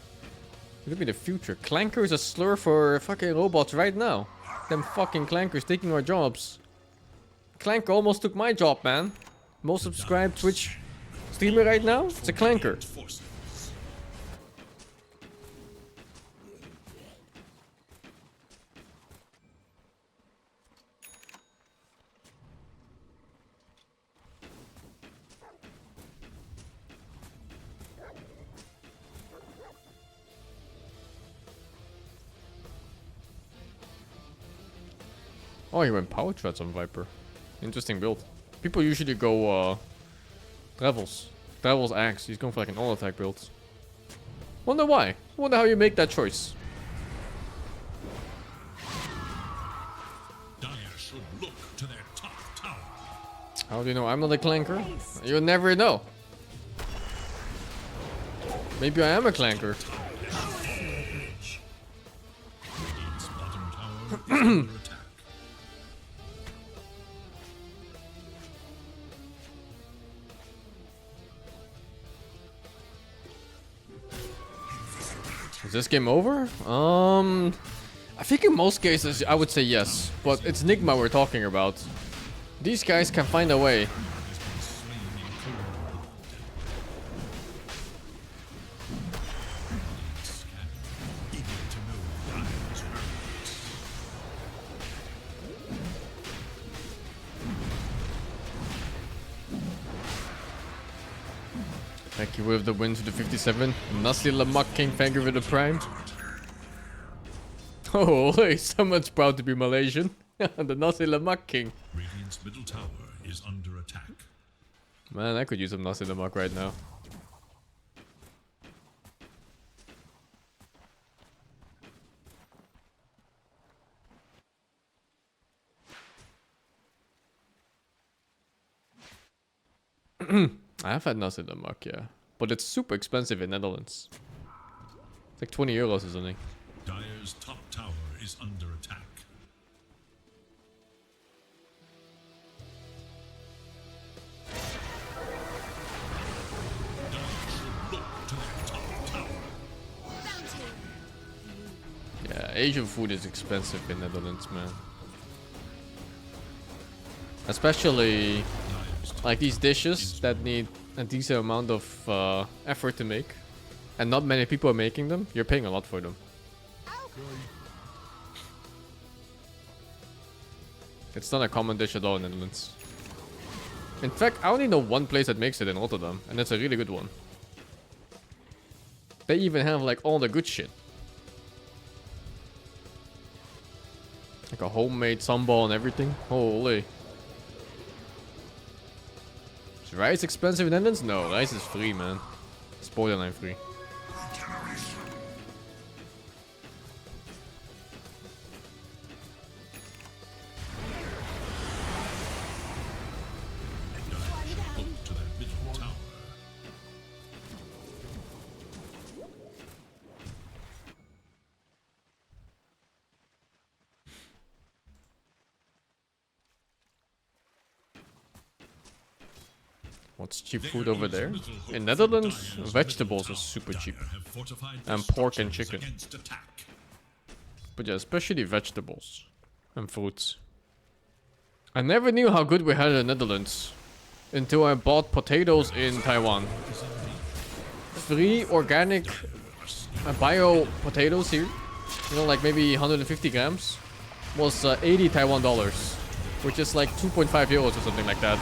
It could be the future. Clanker is a slur for fucking robots right now. Them fucking clankers taking our jobs. Clanker almost took my job, man. Most subscribed Twitch streamer right now? It's a clanker. Forces. Oh, he went power treads on Viper. Interesting build. People usually go Travels. Travels Axe. He's going for like an all attack build. Wonder why. Wonder how you make that choice. Dire should look to their top tower. How do you know I'm not a clanker? You'll never know. Maybe I am a clanker. Radiant's bottom tower is under attack. Is this game over? I think in most cases I would say yes, but it's Nigma we're talking about. These guys can find a way. Thank you with the win to the 57. Nasty Lamak King, thank you with the prime. Oh, he's so much proud to be Malaysian. The Nasty Lamak King. Radiant's middle tower is under attack. Man, I could use some Nasty Lamak right now. I've had Nasty Lamak, yeah. But it's super expensive in Netherlands. It's like 20 euros or something. Dire's top tower is under attack. Dire should look to their top tower. Yeah, Asian food is expensive in Netherlands, man. Especially like these dishes that need a decent amount of effort to make. And not many people are making them. You're paying a lot for them. It's not a common dish at all in the Netherlands. In fact, I only know one place that makes it in Rotterdam. And that's a really good one. They even have like all the good shit. Like a homemade sambal and everything. Holy. Is rice expensive in the Netherlands? No, rice is free, man. It's borderline free. Look to their middle tower. What's cheap food over there? In Netherlands, vegetables are super cheap. And pork and chicken. But yeah, especially vegetables and fruits. I never knew how good we had in the Netherlands until I bought potatoes in Taiwan. 3 organic bio potatoes here, you know, like maybe 150 grams, was 80 Taiwan dollars, which is like 2.5 euros or something like that.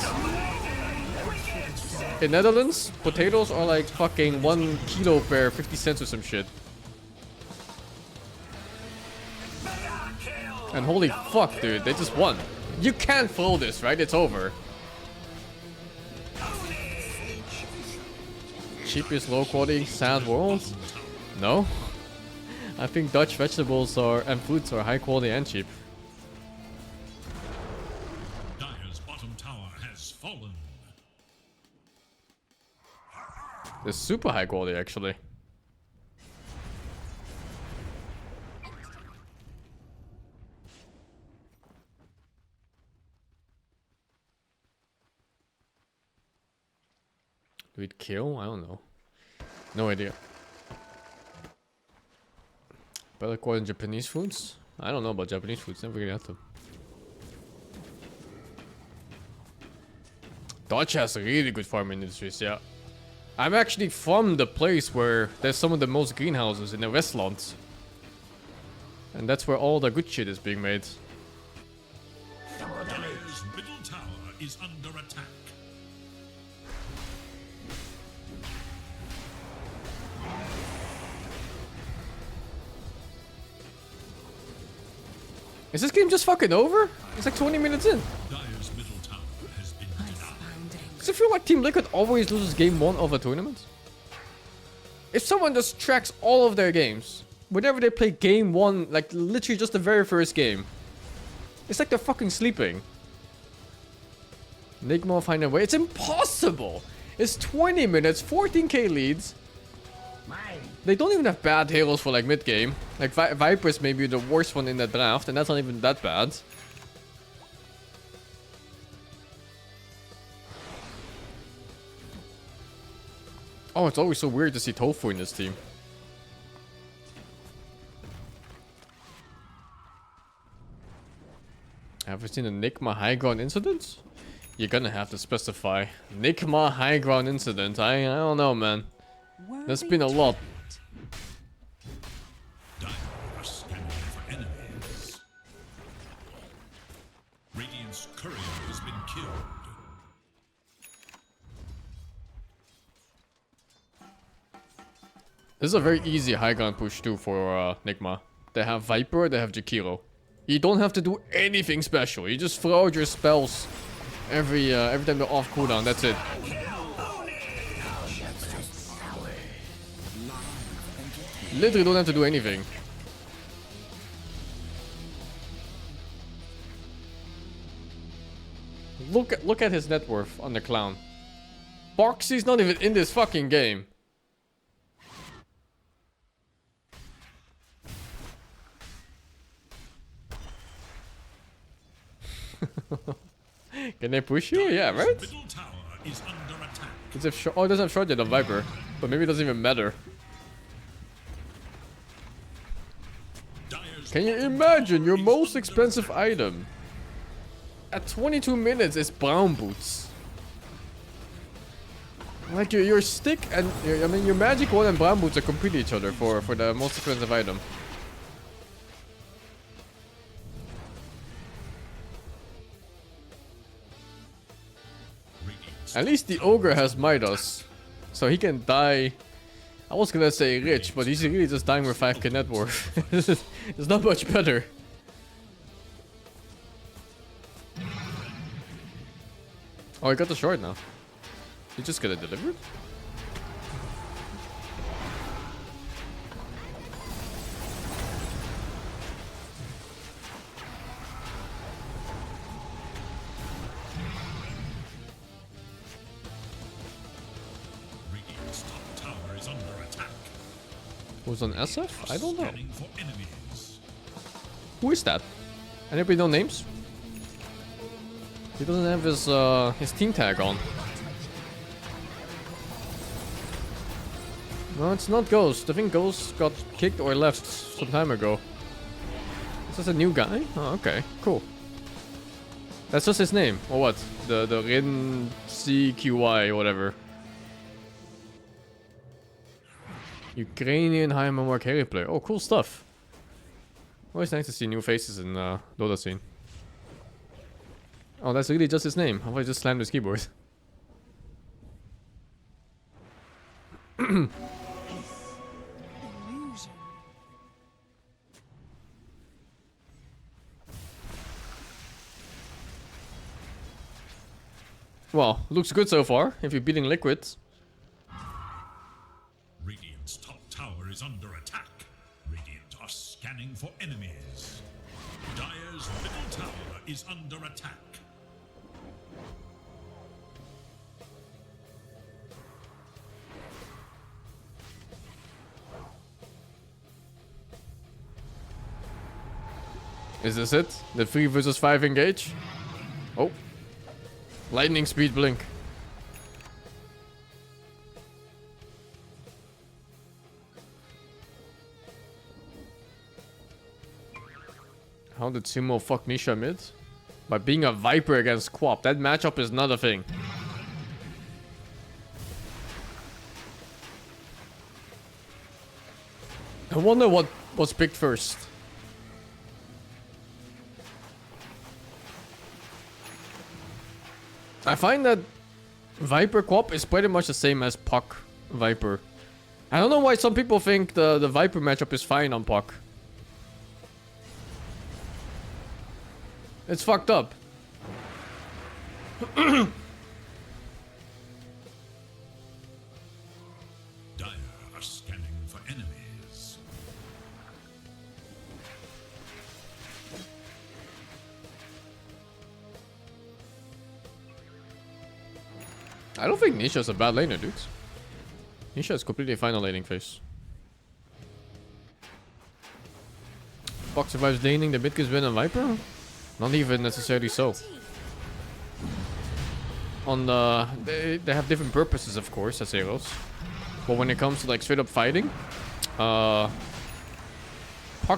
In Netherlands, potatoes are like fucking 1 kilo per 50 cents or some shit. And holy fuck, dude, they just won. You can't throw this, right? It's over. Cheapest low quality sad world? No. I think Dutch vegetables are and fruits are high quality and cheap. Dire's bottom tower has fallen. It's super high quality actually. Do it kill? I don't know. No idea. Better quality than Japanese foods? I don't know about Japanese foods. Never really had them. Dutch has really good farming industries, yeah. I'm actually from the place where there's some of the most greenhouses in the Westland. And that's where all the good shit is being made. Dire's middle tower is under attack. Is this game just fucking over? It's like 20 minutes in. Dire's middle tower has been denied. Does it feel like Team Liquid always loses game 1 of a tournament? If someone just tracks all of their games, whenever they play game 1, like literally just the very first game, it's like they're fucking sleeping. Nigma find a way. It's impossible. It's 20 minutes, 14k leads. They don't even have bad heroes for like mid game. Like Viper is maybe the worst one in that draft, and that's not even that bad. Oh, it's always so weird to see Tofu in this team. Have you seen a Nigma high ground incident? You're gonna have to specify. Nigma high ground incident. I don't know, man. There's been a lot. Dire are scanning for enemies. Radiant's courier has been killed. This is a very easy high ground push too for Nigma. They have Viper, they have Jakiro. You don't have to do anything special. You just throw out your spells every time they're off cooldown. That's it. Literally don't have to do anything. Look at his net worth on the clown. Boxy's not even in this fucking game. Can they push you? Yeah, right? Middle tower is under attack. Oh, it doesn't have short yet on Viper. But maybe it doesn't even matter. Can you imagine your most expensive item at 22 minutes is brown boots? Like your stick and your magic wand and brown boots are complete each other for the most expensive item. At least the ogre has Midas, so he can die. I was gonna say rich, but he's really just dying with 5k net worth. It's not much better. Oh, he got the short now. He just got it delivered? Radiant's top tower is under attack. Who's on SF? I don't know. Scanning for enemies. Who is that? Anybody know names? He doesn't have his team tag on. No, it's not Ghost. I think Ghost got kicked or left some time ago. Is this a new guy? Oh, okay. Cool. That's just his name, or what? The Rin CQY or whatever. Ukrainian high memory carry player. Oh, cool stuff. Always nice to see new faces in Dota scene. Oh, that's really just his name. How about I just slammed his keyboard? Well, looks good so far, if you're beating Liquid. Radiant's top tower is under attack. Radiant are scanning for enemies. Dire's middle tower is under attack. Is this it? The 3 versus 5 engage? Oh. Lightning speed blink. How did Sumo fuck Nisha mid? By being a Viper against Quap. That matchup is not a thing. I wonder what was picked first. I find that Viper Quap is pretty much the same as Puck Viper. I don't know why some people think the Viper matchup is fine on Puck. It's fucked up. Dire are scanning for enemies. I don't think Nisha's a bad laner, dudes. Nisha is completely fine on laning phase. Puck survives laning, the mid gives win on Viper? Not even necessarily so. On the... They have different purposes, of course, as heroes. But when it comes to like straight up fighting, Puck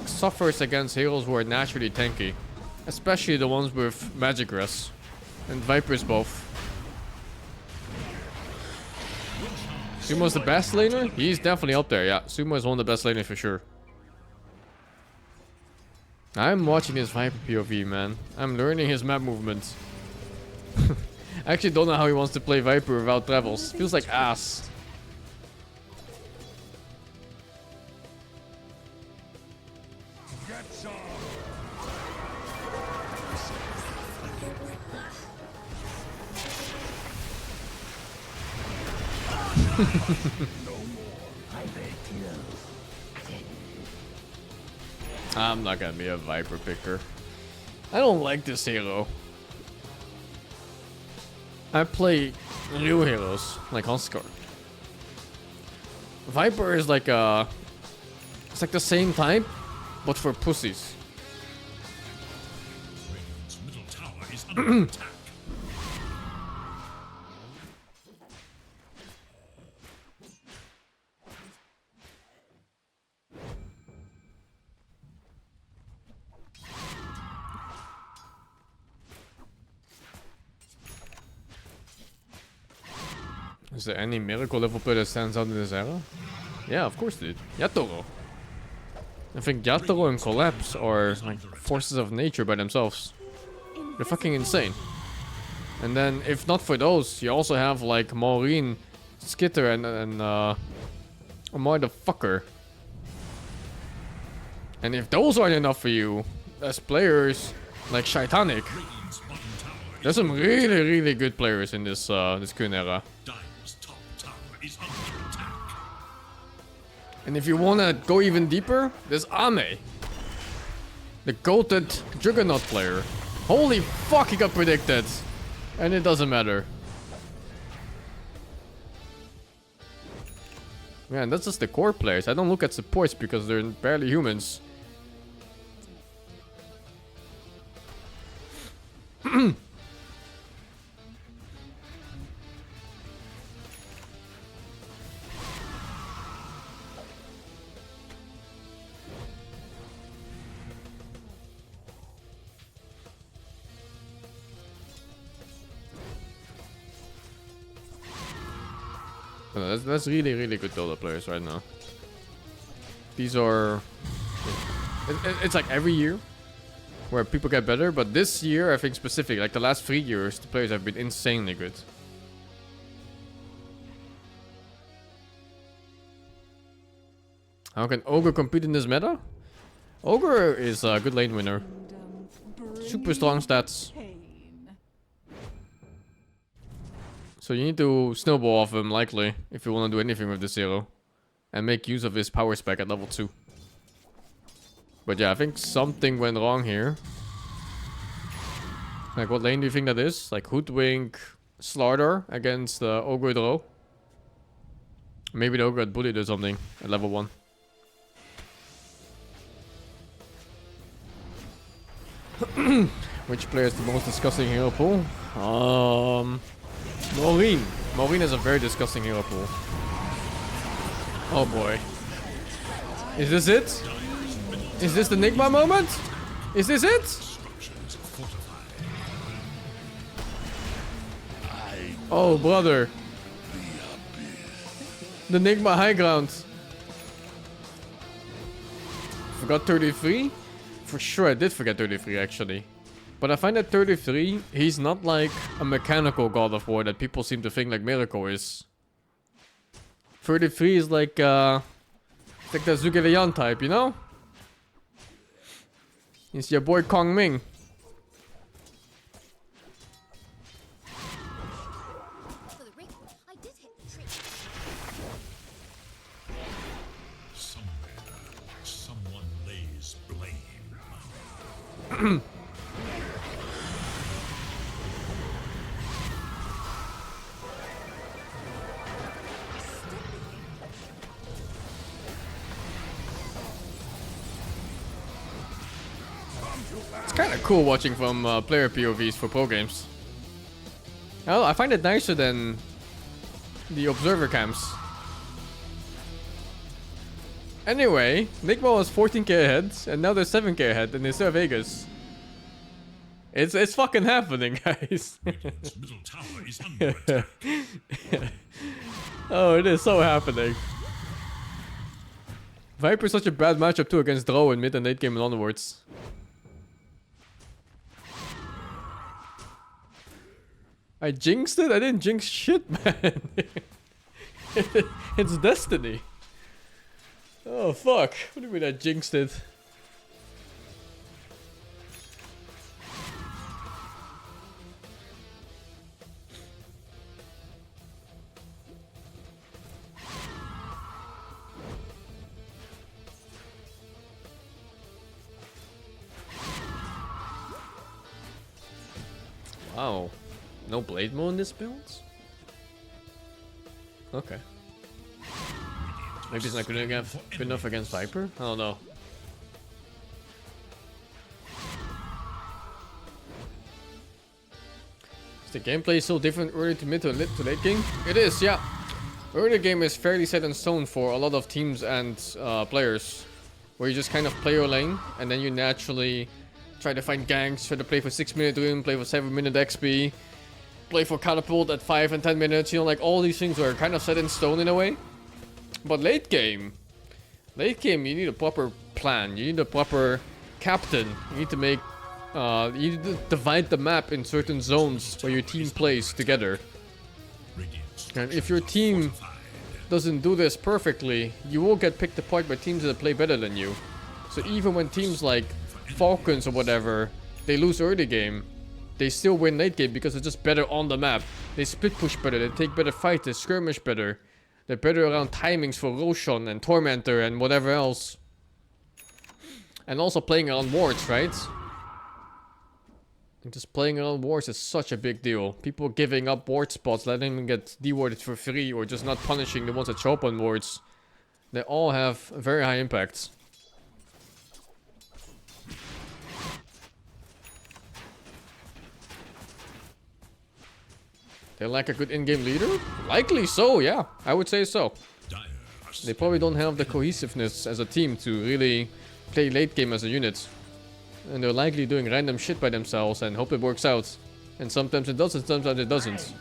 suffers against heroes who are naturally tanky. Especially the ones with magic res. And Viper is both. Sumo's the best laner? He's definitely up there, yeah. Sumo is one of the best laners for sure. I'm watching his Viper POV, man. I'm learning his map movements. I actually don't know how he wants to play Viper without travels. Feels like ass. I'm not gonna be a Viper picker. I don't like this hero. I play new heroes, like Huskar. Viper is like a... It's like the same type, but for pussies. Radiant's middle tower is under attack. Is there any miracle level player that stands out in this era? Yeah, of course, dude. Yatoro. I think Yatoro and Collapse are like forces of nature by themselves. They're fucking insane. And then, if not for those, you also have like Maureen, Skitter, and Amar the Fucker. And if those aren't enough for you, as players like Shaitanic, there's some really good players in this this current era. Is under attack. And if you wanna go even deeper, there's Ame. The goated Juggernaut player. Holy fuck, he got predicted. And it doesn't matter. Man, that's just the core players. I don't look at supports because they're barely humans. No, that's really, really good Dota players right now. These are... It's like every year where people get better, but this year, I think specific, like the last 3 years, the players have been insanely good. How can Ogre compete in this meta? Ogre is a good lane winner. Super strong stats. So you need to snowball off him, likely, if you want to do anything with this hero. And make use of his power spec at level 2. But yeah, I think something went wrong here. Like, what lane do you think that is? Like, Hoodwink, Slaughter against Ogre Draw. Maybe the Ogre got bullied or something at level 1. Which player is the most disgusting hero pool? Maureen. Maureen is a very disgusting hero pool. Oh boy. Is this it? Is this the Nigma moment? Is this it? Oh brother. The Nigma high ground. Forgot 33? For sure I did forget 33 actually. But I find that 33, he's not like a mechanical God of War that people seem to think like Miracle is. 33 is like the Zhuge type, you know? It's your boy Kong Ming. Somewhere, someone lays blame. It's kind of cool watching from player POVs for pro games. Well, I find it nicer than the observer cams. Anyway, Nigma was 14k ahead, and now they're 7k ahead, and they still have Vegas. It's fucking happening, guys. Radiant's middle tower is under attack. Oh, it is so happening. Viper's such a bad matchup too against Drow in mid and late game and onwards. I jinxed it? I didn't jinx shit, man. It's destiny. Oh, fuck. What do you mean I jinxed it? Wow. No blade mode in this build? Okay. Maybe it's not good enough against Viper? I don't know. Is the gameplay so different early to mid to late game? It is, yeah. Early game is fairly set in stone for a lot of teams and players. Where you just kind of play your lane and then you naturally try to find ganks, try to play for 6-minute Doom, play for 7-minute XP. Play for Catapult at 5 and 10 minutes, you know, like all these things are kind of set in stone in a way. But late game, you need a proper plan, you need a proper captain, you need to make, you need to divide the map in certain zones where your team plays together. And if your team doesn't do this perfectly, you will get picked apart by teams that play better than you. So even when teams like Falcons or whatever, they lose early game, they still win late game because they're just better on the map. They split push better, they take better fights, they skirmish better. They're better around timings for Roshan and Tormentor and whatever else. And also playing around wards, right? And just playing around wards is such a big deal. People giving up ward spots, letting them get dewarded for free, or just not punishing the ones that show up on wards. They all have very high impacts. They lack a good in-game leader? Likely so, yeah. I would say so. They probably don't have the cohesiveness as a team to really play late game as a unit. And they're likely doing random shit by themselves and hope it works out. And sometimes it does and sometimes it doesn't.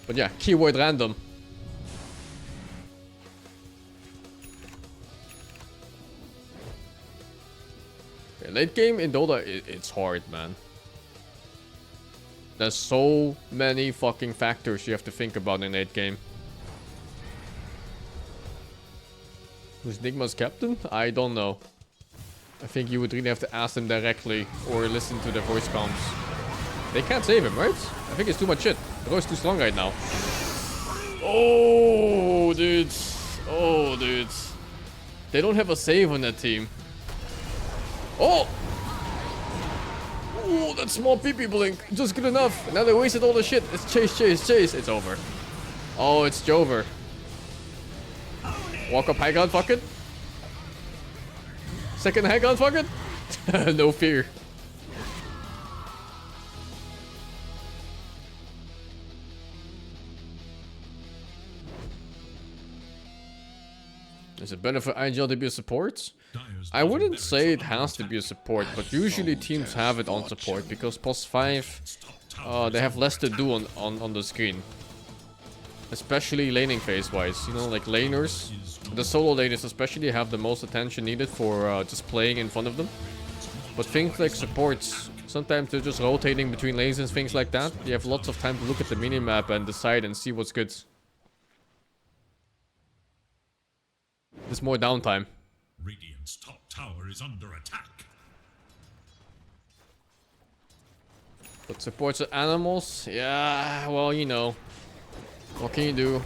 But yeah, keyword random. Okay, late game in Dota, it's hard, man. There's so many fucking factors you have to think about in late game. Who's Nigma's captain? I don't know. I think you would really have to ask them directly or listen to their voice comms. They can't save him, right? I think it's too much shit. The road's too strong right now. Oh, dudes. Oh, dudes. They don't have a save on that team. Oh! Oh, that small PP blink. Just good enough. Now they wasted all the shit. It's chase, chase, chase. It's over. Oh, it's Jover. Walk up high ground, fuck it. Second high ground, fuck it. No fear. Is it better for IGL to be a support? I wouldn't say it has to be a support, but usually teams have it on support because post 5, they have less to do on the screen. Especially laning phase wise, you know, like laners, the solo laners especially have the most attention needed for just playing in front of them. But things like supports, sometimes they're just rotating between lanes and things like that. You have lots of time to look at the minimap and decide and see what's good. There's more downtime. Radiant's top tower is under attack. But supports are animals? Yeah, well, you know. What can you do?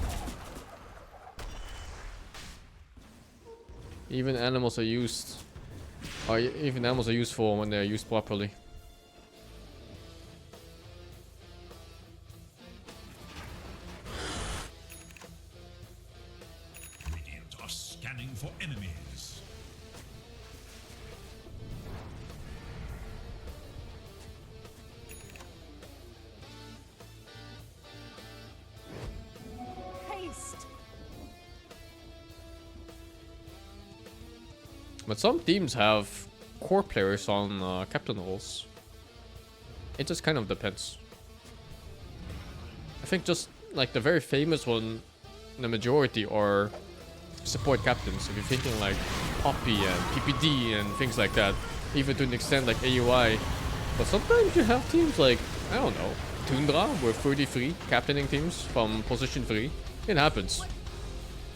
Even animals are used. Even animals are useful when they're used properly. Radiant are scanning for enemies. But some teams have core players on captain roles. It just kind of depends. I think just like the very famous one, the majority are support captains. If you're thinking like Poppy and PPD and things like that, even to an extent like AUI. But sometimes you have teams like, I don't know, Tundra with 33 captaining teams from position 3. It happens.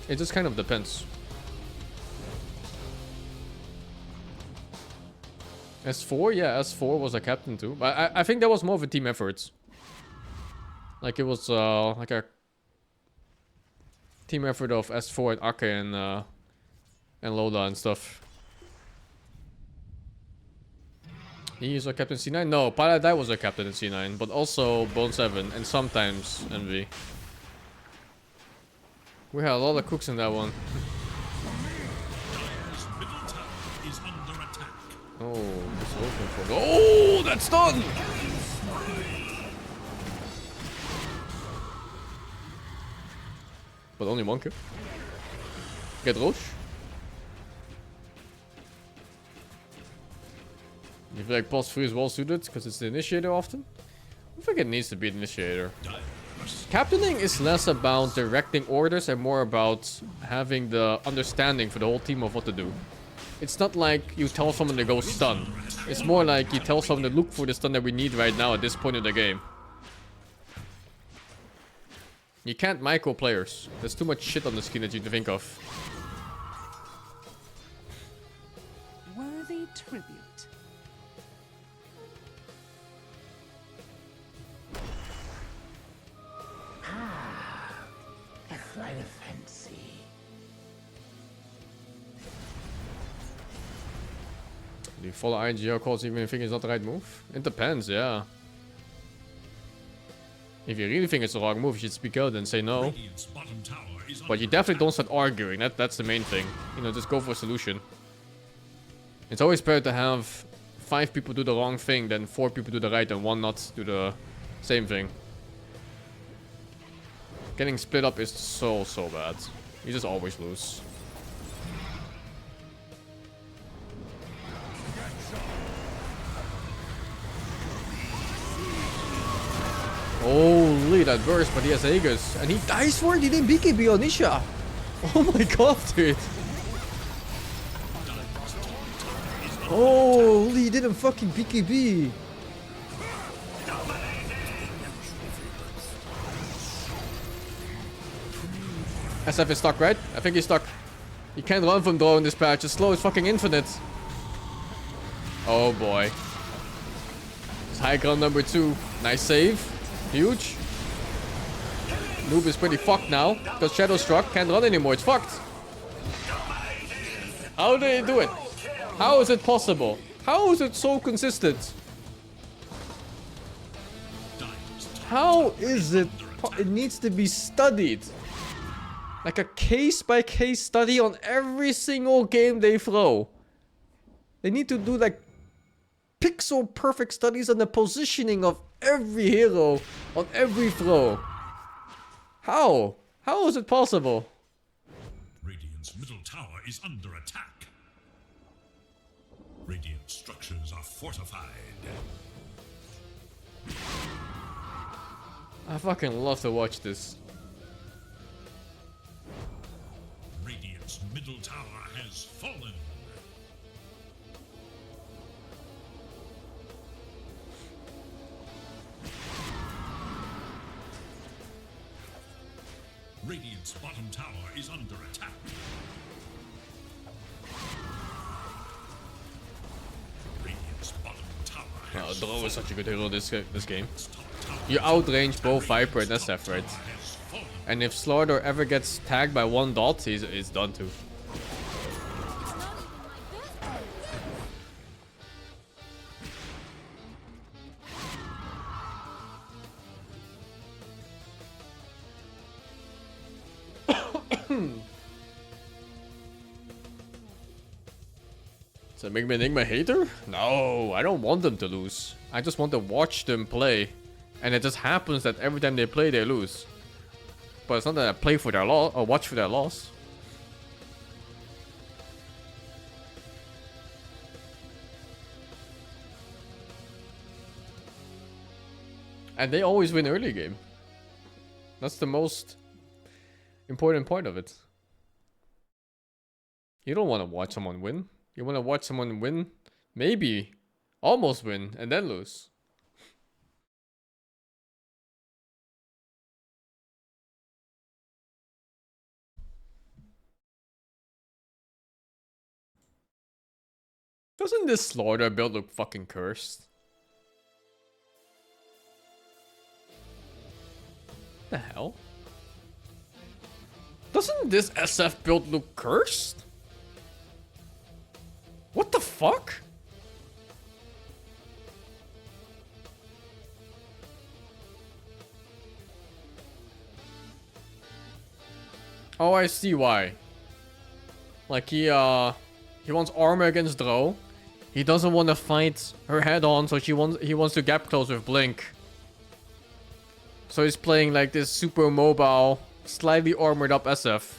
It just kind of depends. S4? Yeah, S4 was a captain too. But I think that was more of a team effort. Like it was like a team effort of S4 and Ake and Loda and stuff. He is a captain C9? No, Paladai was a captain in C9, but also Bone 7 and sometimes NV. We had a lot of cooks in that one. Oh, it's open for. Oh, that's done! But only one kill. Get Roche. You feel like pulse 3 is well suited because it's the initiator often? I think it needs to be the initiator. Captaining is less about directing orders and more about having the understanding for the whole team of what to do. It's not like you tell someone to go stun. It's more like you tell someone to look for the stun that we need right now at this point in the game. You can't micro players. There's too much shit on the screen that you need to think of. Worthy tribute. A flight of fancy. Do you follow IGL calls even if you think it's not the right move? It depends, yeah. If you really think it's the wrong move, you should speak out and say no. But you definitely don't start arguing. That's the main thing. You know, just go for a solution. It's always better to have 5 people do the wrong thing than 4 people do the right and 1 not do the same thing. Getting split up is so bad. You just always lose. Oh, Holy, that burst by the Aegis. And he dies for it? He didn't BKB on Nisha. Oh my god, dude. Holy, he didn't fucking BKB. SF is stuck, right? I think he's stuck. You can't run from Drow in this patch. It's slow as fucking infinite. Oh boy. It's high ground number 2. Nice save. Huge. Noob is pretty fucked now. Because Shadow struck. Can't run anymore. It's fucked. How do they do it? How is it possible? How is it so consistent? How is it? It needs to be studied. Like a case-by-case study on every single game they throw. They need to do like pixel-perfect studies on the positioning of every hero on every throw. How? How is it possible? Radiant's middle tower is under attack. Radiant structures are fortified. I fucking love to watch this. Radiant's middle tower has fallen. Radiant's bottom tower is under attack. Radiant's bottom tower has Drow is such a good hero this game. You outrange both Viper and SF, right? And if Slaughter ever gets tagged by 1 dot, he's done too. So make me an Enigma hater? No, I don't want them to lose. I just want to watch them play. And it just happens that every time they play, they lose. But it's not that I play for their loss or watch for their loss. And they always win early game. That's the most important part of it. You don't want to watch someone win. You want to watch someone win, maybe almost win, and then lose. Doesn't this Slaughter build look fucking cursed? The hell? Doesn't this SF build look cursed? What the fuck? Oh, I see why. Like he wants armor against Drow. He doesn't want to fight her head on, so he wants to gap close with Blink. So he's playing like this super mobile, slightly armored up SF.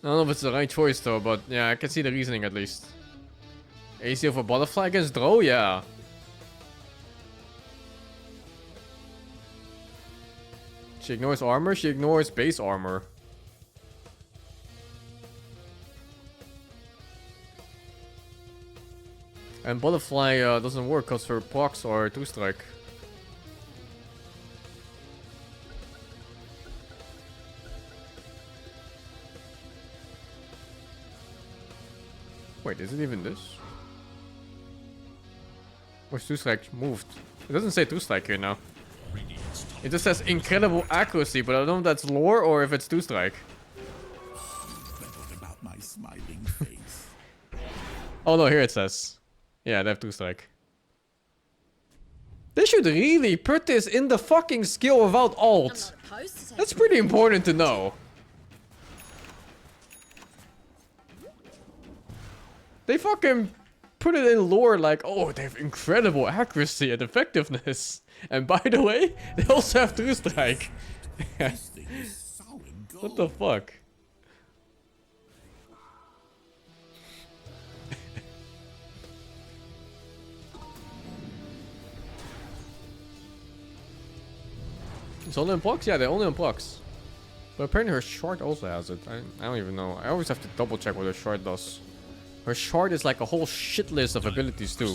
I don't know if it's the right choice though, but yeah, I can see the reasoning at least. AC for Butterfly against Drow? Yeah. She ignores armor, she ignores base armor. And Butterfly doesn't work because her procs are 2-strike. Wait, is it even this? Or 2-strike moved? It doesn't say 2-strike here now. It just says incredible accuracy, but I don't know if that's lore or if it's 2-strike. About my smiling face. Oh no, here it says. Yeah, they have 2-strike. They should really put this in the fucking skill without ult. That's pretty important to know. They fucking put it in lore like, oh, they have incredible accuracy and effectiveness. And by the way, they also have 2-strike. What the fuck? It's only on blocks? Yeah, they're only on blocks. But apparently her shard also has it. I don't even know. I always have to double check what her shard does. Her shard is like a whole shit list of abilities too.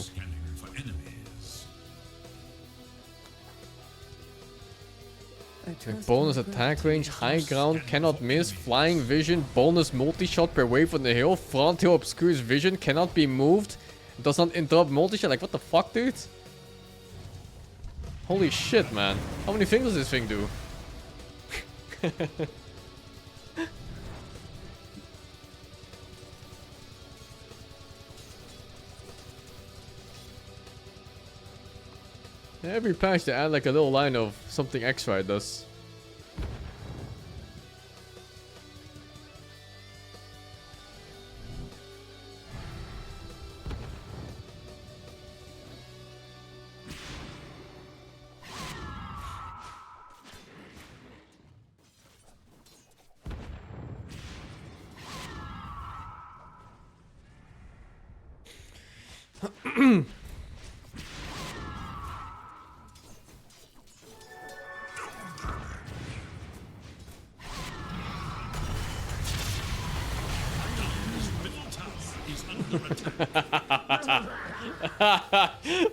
Bonus attack range, high ground, cannot miss, flying vision, bonus multi-shot per wave on the hill, front hill obscures vision, cannot be moved, does not interrupt multi-shot. Like, what the fuck, dude? Holy shit, man. How many things does this thing do? Every patch they add like a little line of something extra it does.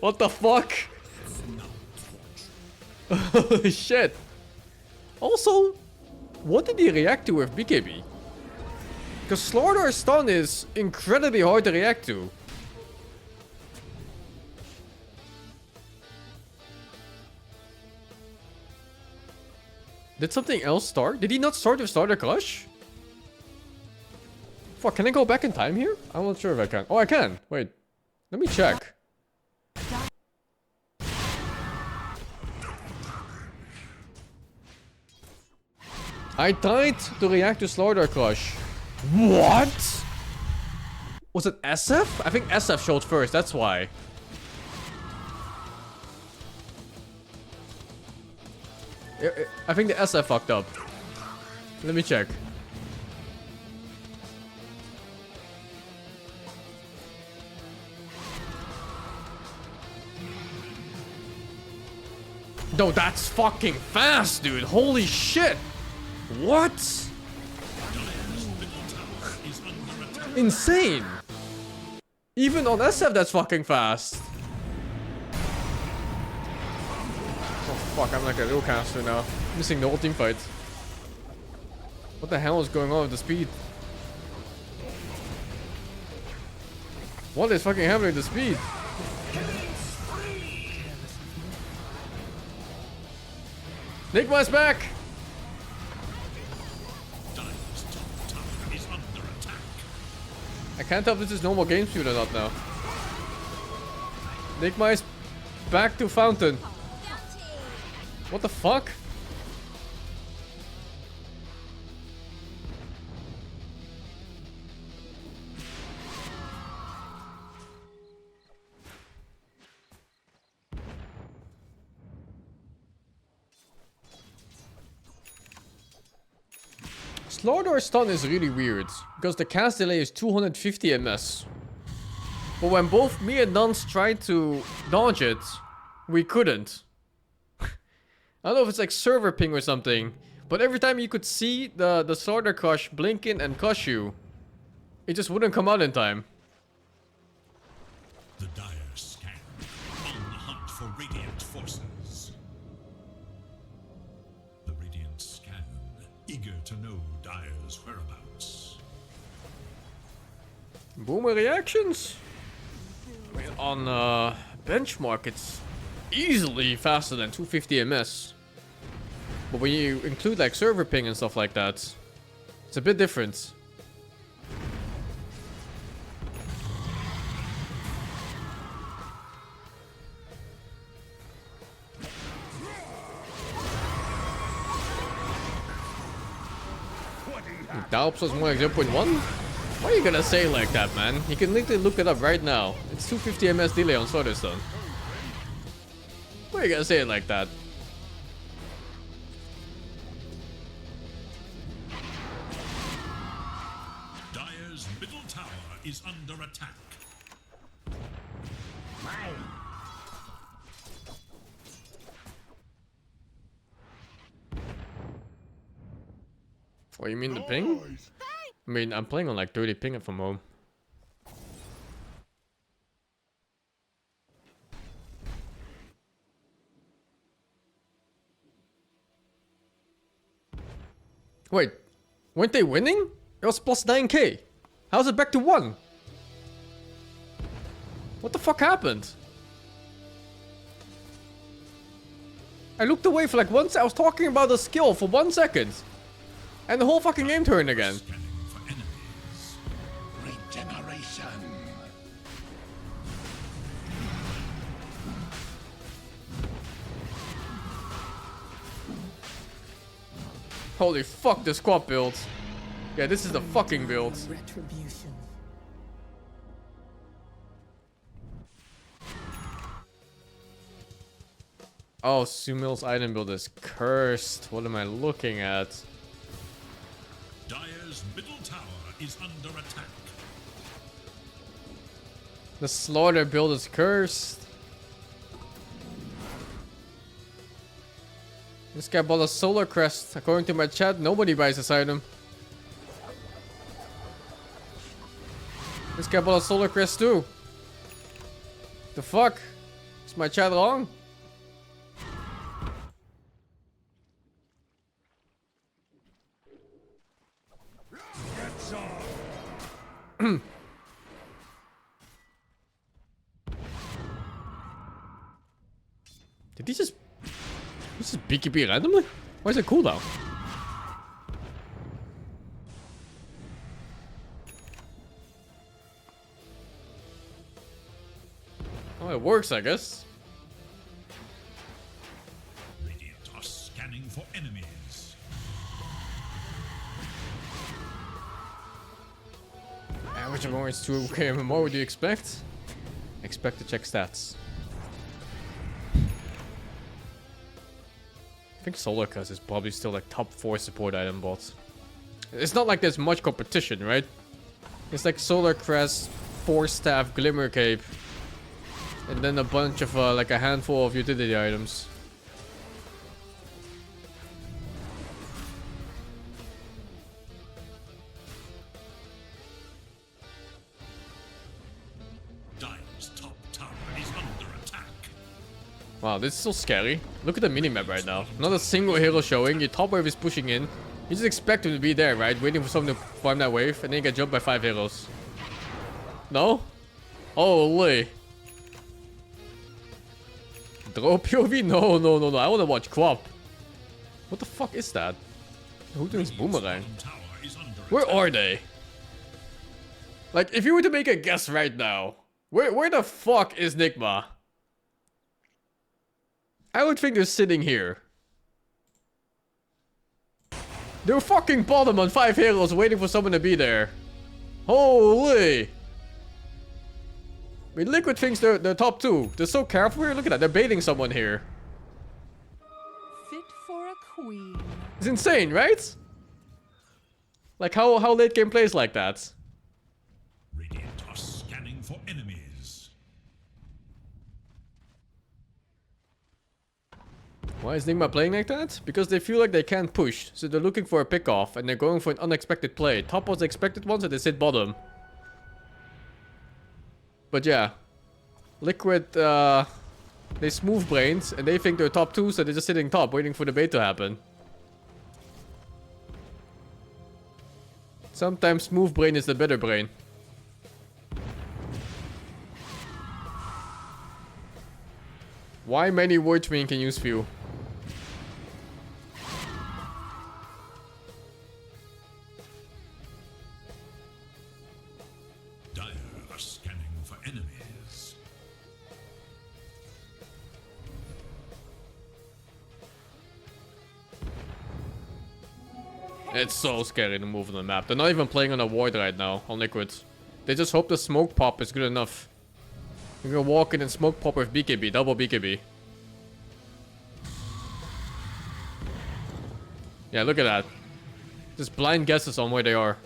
What the fuck? Holy shit. Also, what did he react to with BKB? Because Slaughter stun is incredibly hard to react to. Did something else start? Did he not start with Starter Crush? Fuck, can I go back in time here? I'm not sure if I can. Oh, I can. Wait. Let me check. I tried to react to Slaughter Crush. What? Was it SF? I think SF showed first, that's why. I think the SF fucked up. Let me check. No, that's fucking fast, dude. Holy shit. What? Insane. Even on SF, that's fucking fast. Oh fuck, I'm like a real caster now. Missing the whole team fight. What the hell is going on with the speed? What is fucking happening with the speed? Nigma's back! I can't tell if this is normal game speed or not now. Nigma is back to Fountain. What the fuck? Slaughter stun is really weird, because the cast delay is 250 ms. But when both me and Nance tried to dodge it, we couldn't. I don't know if it's like server ping or something, but every time you could see the Slaughter Crush blink in and crush you, it just wouldn't come out in time. The Dire scan, on the hunt for Radiant forces. The Radiant scan, eager to know Dire's whereabouts. Boomer reactions? I mean, on benchmark, it's easily faster than 250 ms. But when you include like server ping and stuff like that, it's a bit different. Dalps was more like 0.1? Why are you gonna say like that, man? You can literally look it up right now. It's 250 ms delay on Slaughter Stun. Why are you gonna say it like that? Dire's middle tower is under attack. Oh, you mean the ping? I mean, I'm playing on like 30 ping from home. Wait, weren't they winning? It was plus 9k. How's it back to 1? What the fuck happened? I looked away for like I was talking about the skill for 1 second. And the whole fucking game turned again. Regeneration. Holy fuck, the squad build. Yeah, this is the fucking build. Retribution. Oh, Sumil's item build is cursed. What am I looking at? Dire's middle tower is under attack. The Slaughter build is cursed. This guy bought a Solar Crest. According to my chat, nobody buys this item. This guy bought a Solar Crest too. The fuck? Is my chat wrong? Did he just... This is BKB randomly? Why is it cooldown? Oh, it works, I guess. Radiant are scanning for enemies. Average of more is 2k MMR, what do you expect? Expect to check stats. I think Solar Crest is probably still like top 4 support item bots. It's not like there's much competition, right? It's like Solar Crest, 4 Staff, Glimmer Cape, and then a bunch of like a handful of utility items. Dire's top tower is under attack. Wow, this is so scary. Look at the minimap right now. Not a single hero showing. Your top wave is pushing in. You just expect him to be there, right? Waiting for someone to farm that wave, and then you get jumped by 5 heroes. No? Holy. Draw POV? No, no, no, no. I want to watch Quap. What the fuck is that? Who doing Boomerang? Where are they? Like, if you were to make a guess right now, where the fuck is Nigma? I would think they're sitting here. They're fucking bottom on 5 heroes waiting for someone to be there. Holy. I mean, Liquid thinks they're top 2. They're so careful here. Look at that. They're baiting someone here. Fit for a queen. It's insane, right? Like, how late game plays like that? Radiant are scanning for enemies. Why is Nigma playing like that? Because they feel like they can't push. So they're looking for a pick off and they're going for an unexpected play. Top was the expected one, so they sit bottom. But yeah. Liquid, they smooth brains and they think they're top 2, so they're just sitting top waiting for the bait to happen. Sometimes smooth brain is the better brain. Why many words when you can use few? Dire are scanning for enemies. It's so scary to move on the map. They're not even playing on a ward right now, on Liquid. They just hope the smoke pop is good enough. You can walk in and smoke pop with BKB, double BKB. Yeah, look at that. Just blind guesses on where they are.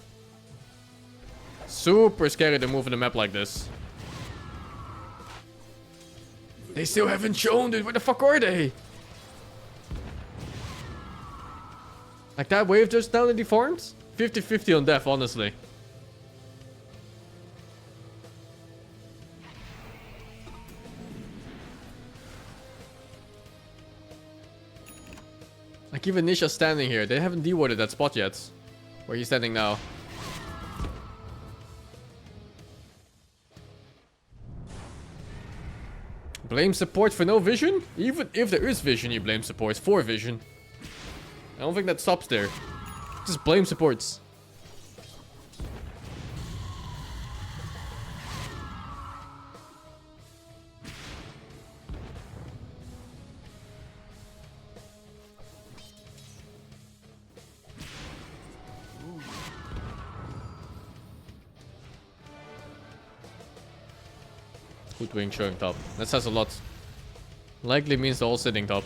Super scary to move on the map like this. They still haven't shown it. Where the fuck are they? Like that wave just down in deformed? 50-50 on death, honestly. Like even Nisha's standing here. They haven't dewarded that spot yet. Where he's standing now. Blame support for no vision? Even if there is vision, you blame support for vision. I don't think that stops there. Just blame supports. Hoodwink showing top. That says a lot. Likely means they're all sitting top.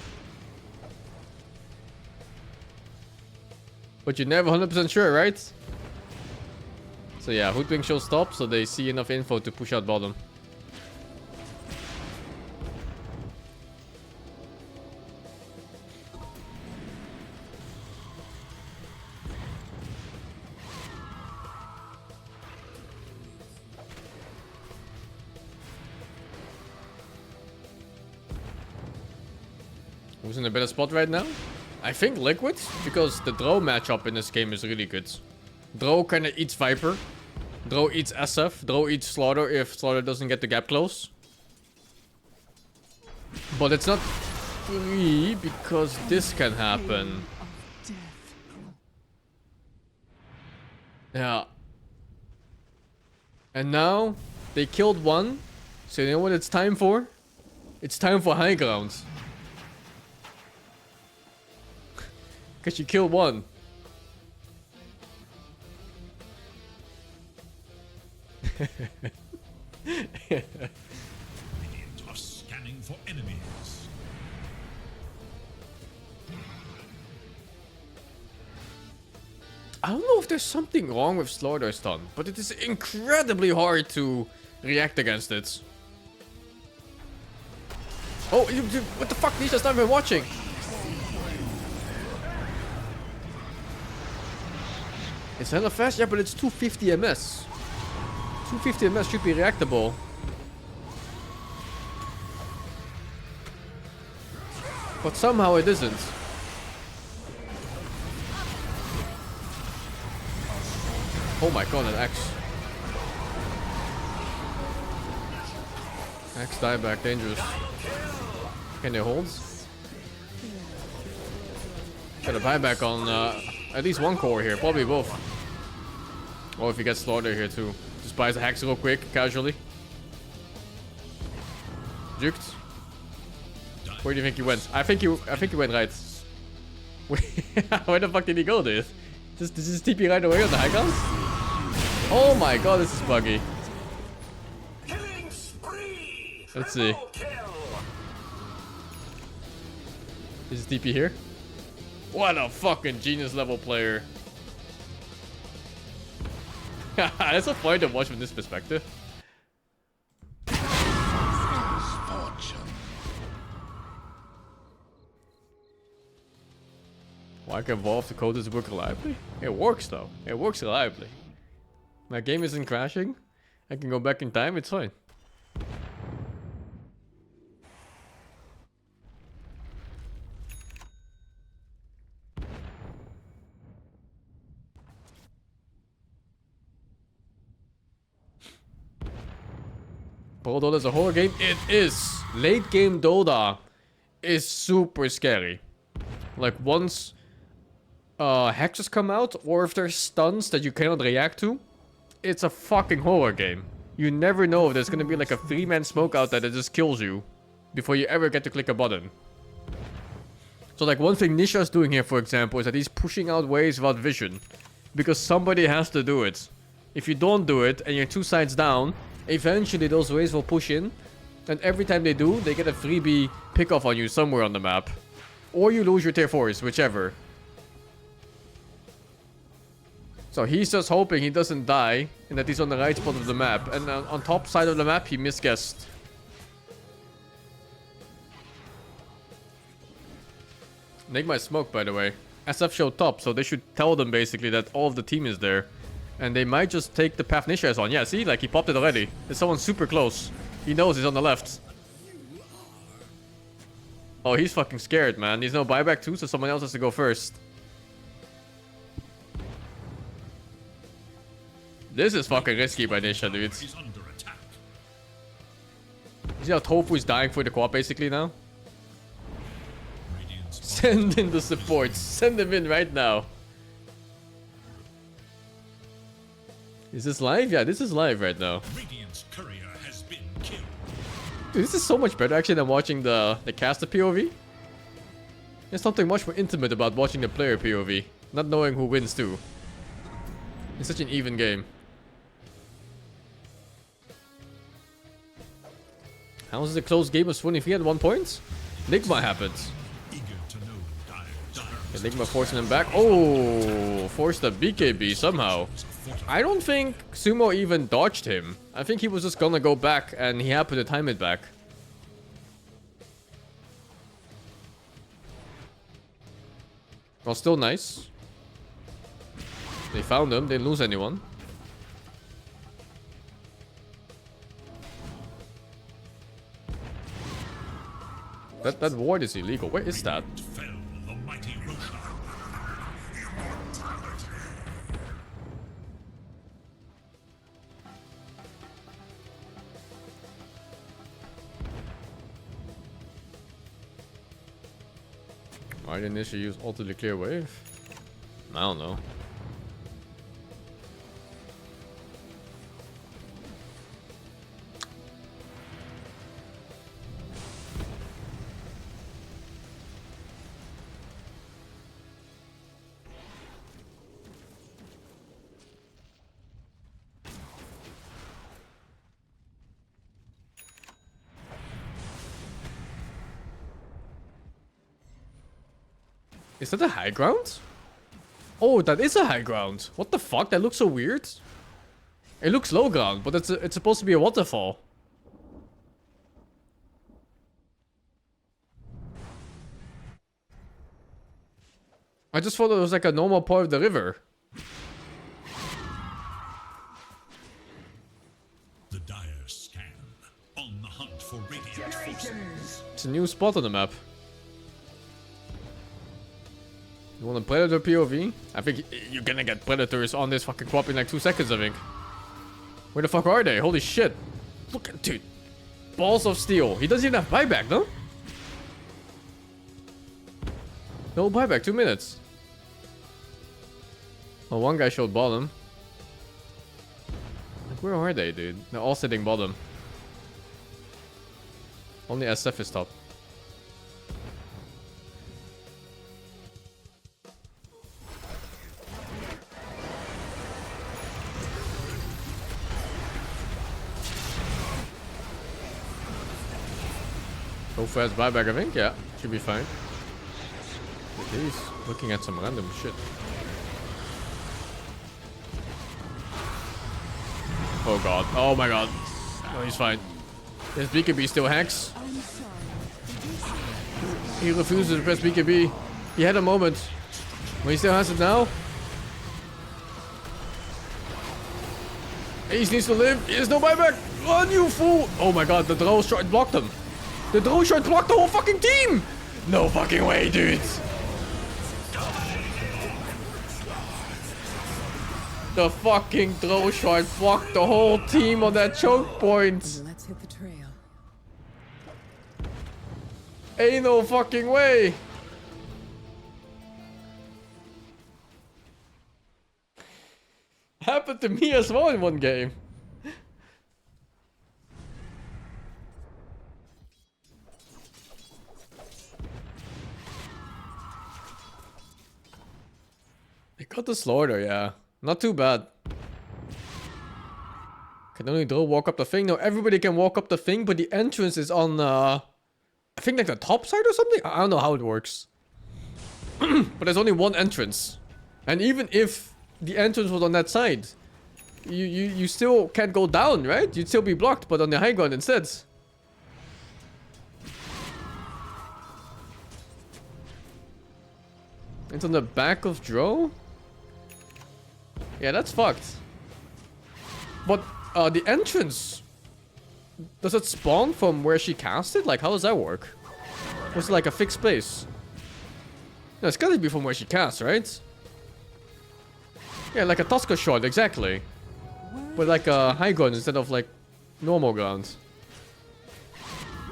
But you're never 100% sure, right? So yeah, Hoodwink shows top, so they see enough info to push out bottom. Who's in a better spot right now? I think Liquid, because the Drow matchup in this game is really good. Drow kinda eats Viper. Drow eats SF. Drow eats Slaughter if Slaughter doesn't get the gap close. But it's not free because this can happen. Yeah. And now they killed one. So you know what it's time for? It's time for high ground. Because you killed one. Radiant are scanning for enemies. I don't know if there's something wrong with Slaughter stun, but it is incredibly hard to react against it. Oh, what the fuck? Nisha's not even watching. It's hella fast, yeah, but it's 250 MS. 250 MS should be reactable. But somehow it isn't. Oh my god, an axe. Axe dieback, dangerous. Can they hold? Got a buyback on at least one core here, probably both. Or if he gets Slaughter here too. Just buys a Hex real quick, casually. Juked. Where do you think he went? I think he went right. Where the fuck did he go, dude? Just TP right away on the high ground? Oh my god, this is buggy. Let's see. Is TP here? What a fucking genius level player. That's a fun to watch from this perspective. Why can Evolve the code work reliably? It works though. It works reliably. My game isn't crashing. I can go back in time, it's fine. Pro Dota is a horror game? It is! Late game Dota is super scary. Like once hexes come out, or if there's stuns that you cannot react to, it's a fucking horror game. You never know if there's gonna be like a 3-man smoke out there that just kills you before you ever get to click a button. So like one thing Nisha's doing here, for example, is that he's pushing out waves without vision. Because somebody has to do it. If you don't do it and you're 2 sides down, eventually those waves will push in. And every time they do, they get a freebie pick-off on you somewhere on the map. Or you lose your tier 4s, whichever. So he's just hoping he doesn't die and that he's on the right spot of the map. And on top side of the map, he misguessed. Make my smoke, by the way. SF showed top, so they should tell them basically that all of the team is there. And they might just take the path Nisha is on. Yeah, see? Like, he popped it already. There's someone super close. He knows he's on the left. Oh, he's fucking scared, man. He's no buyback too, so someone else has to go first. This is fucking risky by Nisha, dude. You see how Tofu is dying for the quad basically now? Send in the supports. Send them in right now. Is this live? Yeah, this is live right now. Dude, this is so much better actually than watching the caster POV. There's something much more intimate about watching the player POV. Not knowing who wins too. It's such an even game. How is it a close game of Swoon if he had 1 point? Nigma happens. Enigma forcing him back. Oh, forced a BKB somehow. I don't think Sumo even dodged him. I think he was just gonna go back and he happened to time it back. Well, still nice. They found him. Didn't lose anyone. That ward is illegal. Where is that? Why didn't Nisha use ulti to clear wave? I don't know. Is that a high ground? Oh, that is a high ground. What the fuck? That looks so weird. It looks low ground, but it's supposed to be a waterfall. I just thought it was like a normal part of the river. The dire scan. On the hunt for radiant forces. It's a new spot on the map. You want a Predator POV? I think you're gonna get Predators on this fucking crop in like 2 seconds, I think. Where the fuck are they? Holy shit. Look at, dude. Balls of steel. He doesn't even have buyback, no? No buyback, 2 minutes. Well, one guy showed bottom. Like, where are they, dude? They're all sitting bottom. Only SF is top. Go fast buyback, I think. Yeah, should be fine. He's looking at some random shit. Oh god. Oh my god. No, he's fine. His BKB still hacks. He refuses to press BKB. He had a moment. But he still has it now. Ace needs to live. He has no buyback. Run, you fool. Oh my god, the draw shot blocked him. The drone shot blocked the whole fucking team! No fucking way, dude! The fucking drone shot blocked the whole team on that choke point! Let's hit the trail. Ain't no fucking way! Happened to me as well in one game. They got the slaughter, yeah. Not too bad. Can only walk up the thing. No, everybody can walk up the thing, but the entrance is on, I think like the top side or something? I don't know how it works. But there's only one entrance. And even if the entrance was on that side, you still can't go down, right? You'd still be blocked, but on the high ground instead. It's on the back of Dro? Yeah, that's fucked. But the entrance, does it spawn from where she cast it? Like, how does that work? Was it like a fixed space? No, it's gotta be from where she cast, right? Yeah, like a Tosca shot, exactly. But like a high ground instead of like normal ground.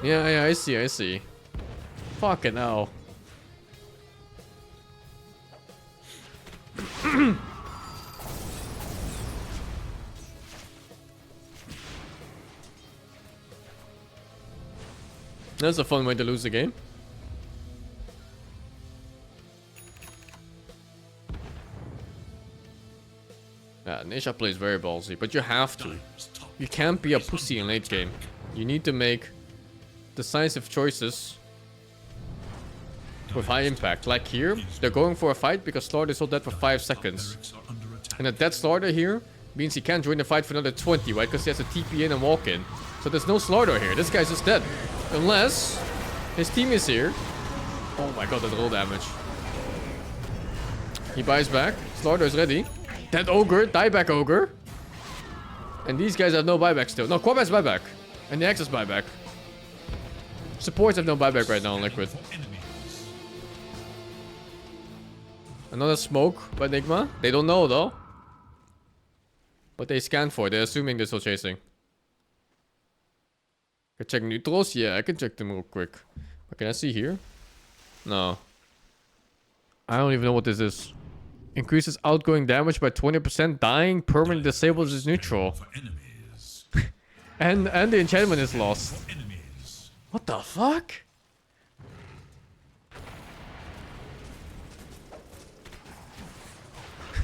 Yeah, I see. Fucking hell. That's a fun way to lose the game. Yeah, Nisha plays very ballsy, but you have to. You can't be a pussy in late game. You need to make decisive choices with high impact. Like here, they're going for a fight because Slaughter is so dead for 5 seconds. And a dead Slaughter here means he can't join the fight for another 20, right? Because he has a TP in and walk in. So there's no Slaughter here. This guy's just dead. Unless his team is here. Oh my god, that roll damage. He buys back. Slaughter is ready. Dead Ogre, dieback Ogre. And these guys have no buyback still. No, Quab has buyback. And the X has buyback. Supports have no buyback right now on Liquid. Another smoke by Nigma. They don't know though. But they scan for it. They're assuming they're still chasing. Can I check neutrals? Yeah, I can check them real quick. What can I see here? No. I don't even know what this is. Increases outgoing damage by 20%. Dying permanently disables his neutral. and the enchantment is lost. What the fuck?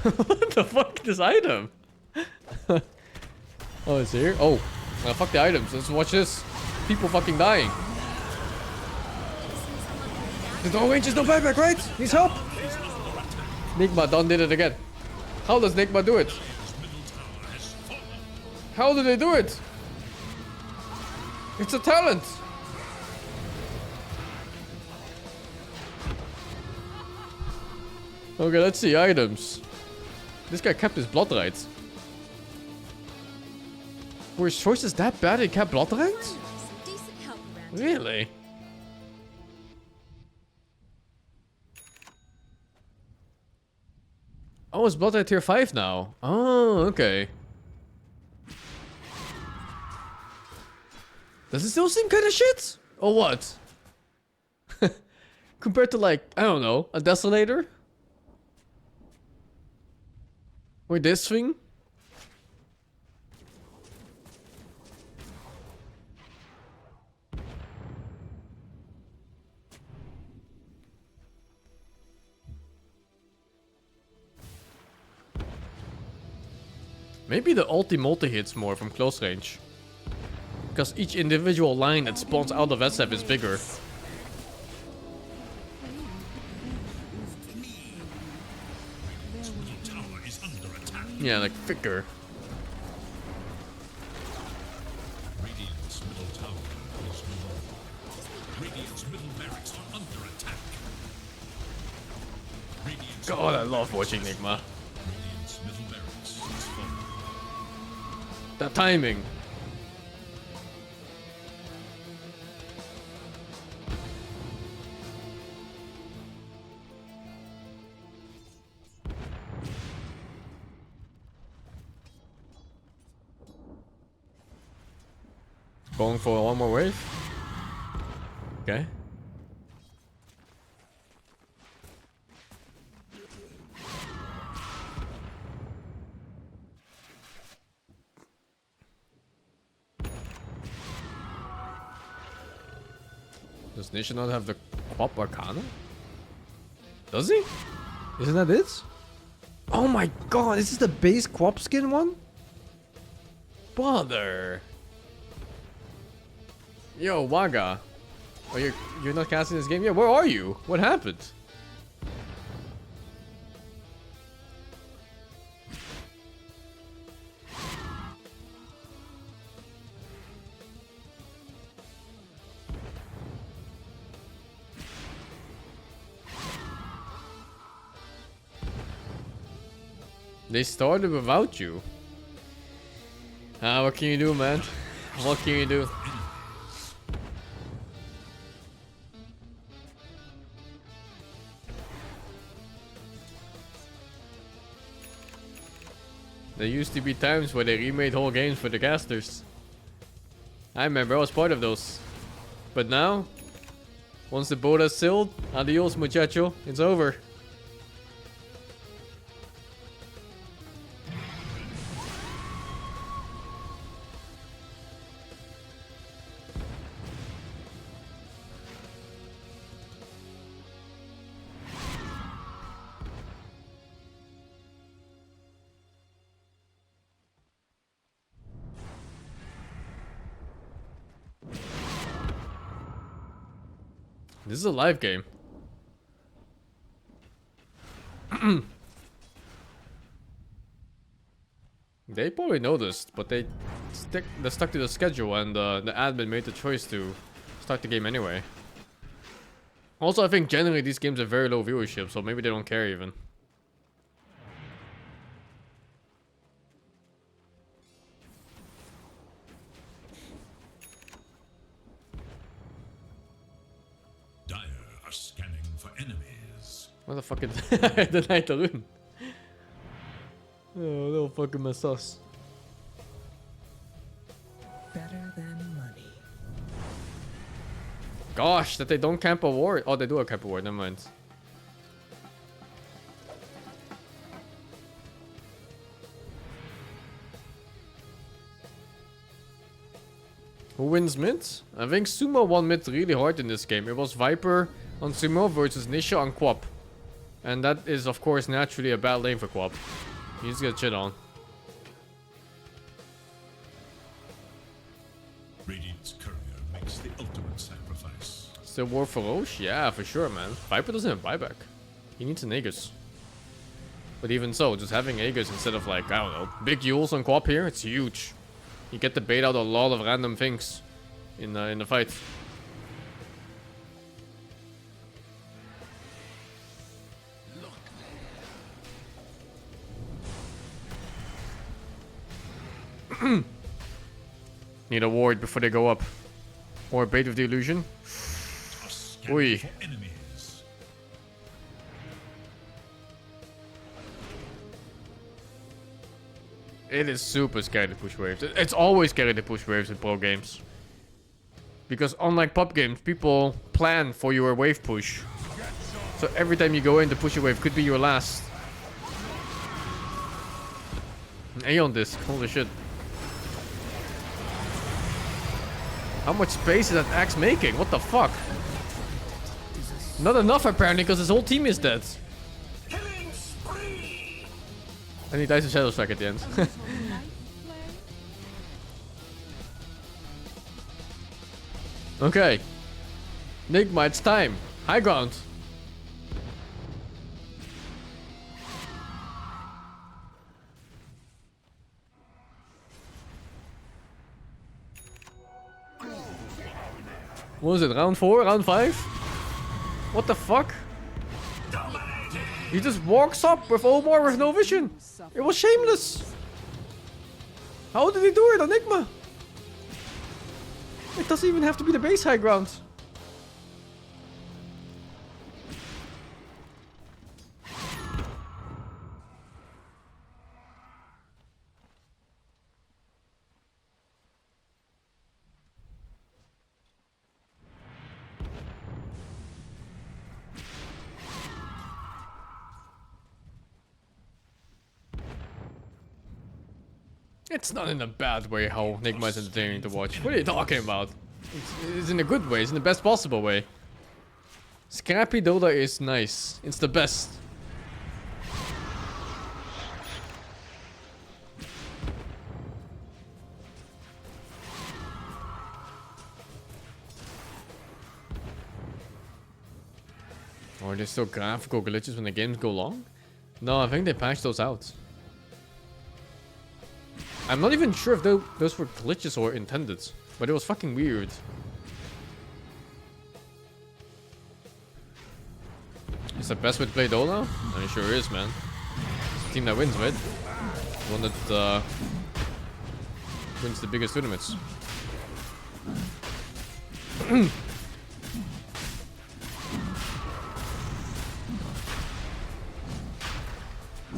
What the fuck is this item? Oh, it's here? Oh, fuck the items. Let's watch this. People fucking dying. There's no range, there's no buyback, right? Needs help. Nigma done did it again. How does Nigma do it? How do they do it? It's a talent. Okay, let's see items. This guy kept his blood rights. Were his choices that bad he kept blood rights? Really? Oh, it's blood right tier 5 now. Oh, okay. Does it still seem kind of shit? Or what? Compared to like, I don't know, a Desolator? Or this thing? Maybe the ulti hits more from close range. Because each individual line that spawns out of SF is bigger. Yeah, like thicker. Radiant's middle tower is low. Radiant's middle barracks are under attack. Radiant's God, I love watching Nigma. Radiant's middle barracks is falling. That timing. Going for one more wave. Okay. Does Nation not have the Quap Arcana? Does he? Isn't that it? Oh my god, is this the base Quap skin one? Brother. Yo, Waga. Oh, you're not casting this game yet? Where are you? What happened? They started without you. What can you do, man? What can you do? There used to be times where they remade whole games for the casters. I remember I was part of those. But now, once the boat has sailed, adios muchacho, it's over. This is a live game. They probably noticed, but they stuck to the schedule, and the admin made the choice to start the game anyway. Also, I think generally these games are very low viewership, so maybe they don't care even. What the fuck is the night rune? Oh, little fucking mess us. Better than money. Gosh, that they don't camp a ward. Oh, they do a camp a ward, never mind. Who wins mid? I think Sumo won mid really hard in this game. It was Viper on Sumo versus Nisha on Quap. And that is, of course, naturally a bad lane for Quap. You just get shit on. Radiant's courier makes the ultimate sacrifice. Still war for Roche? Yeah, for sure, man. Viper doesn't have buyback. He needs an Aegis. But even so, just having Aegis instead of, like, I don't know, big Yules on Quap here, it's huge. You get to bait out a lot of random things in the fight. Need a ward before they go up. Or bait with the illusion. Oi. It is super scary to push waves. It's always scary to push waves in pro games. Because unlike pop games, people plan for your wave push. So every time you go in to push a wave could be your last. Aeon disc, holy shit. How much space is that axe making? What the fuck? Not enough apparently, because his whole team is dead. And he dies to Shadow Strike at the end. Okay. Nigma, it's time. High ground. What was it? Round 4? Round 5? What the fuck? He just walks up with Omar with no vision. It was shameless. How did he do it, Enigma? It doesn't even have to be the base high ground. It's not in a bad way how Nigma is entertaining to watch. What are you talking about? It's in a good way. It's in the best possible way. Scrappy Dota is nice. It's the best. Or are there still graphical glitches when the games go long? No, I think they patched those out. I'm not even sure if those were glitches or intended, but it was fucking weird. It's the best way to play Dota? It sure is, man. the team that wins, right? The one that wins the biggest tournaments.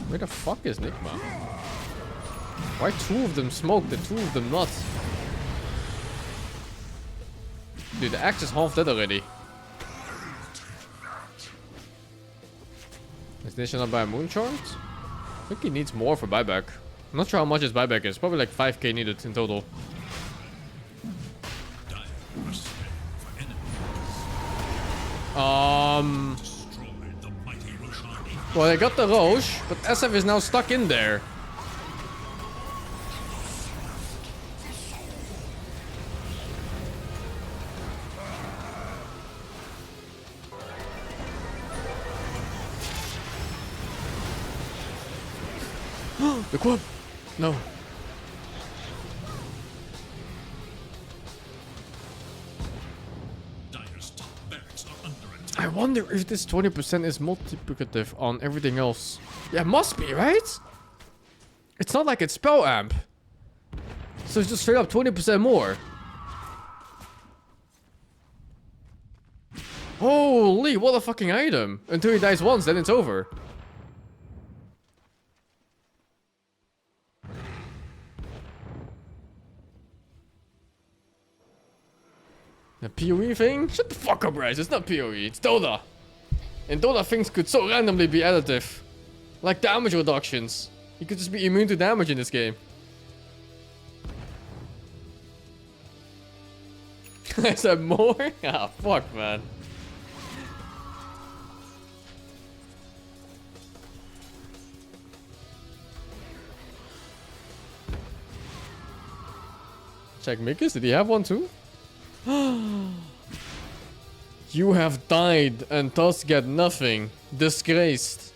Where the fuck is Nigma? Why 2 of them smoked and 2 of them not? Dude, the axe is half dead already. Is this not by a moonshard? I think he needs more for buyback. I'm not sure how much his buyback is. Probably like 5k needed in total. Well, I got the Roche, but SF is now stuck in there. The quad! No. I wonder if this 20% is multiplicative on everything else. Yeah, must be, right? It's not like it's spell amp. So it's just straight up 20% more. Holy, what a fucking item. Until he dies once, then it's over. The PoE thing? Shut the fuck up, Bryce. It's not PoE. It's Dota. And Dota things could so randomly be additive. Like damage reductions. You could just be immune to damage in this game. I said more? Ah, fuck, man. Check Mikus. Did he have one too? You have died and thus get nothing. Disgraced.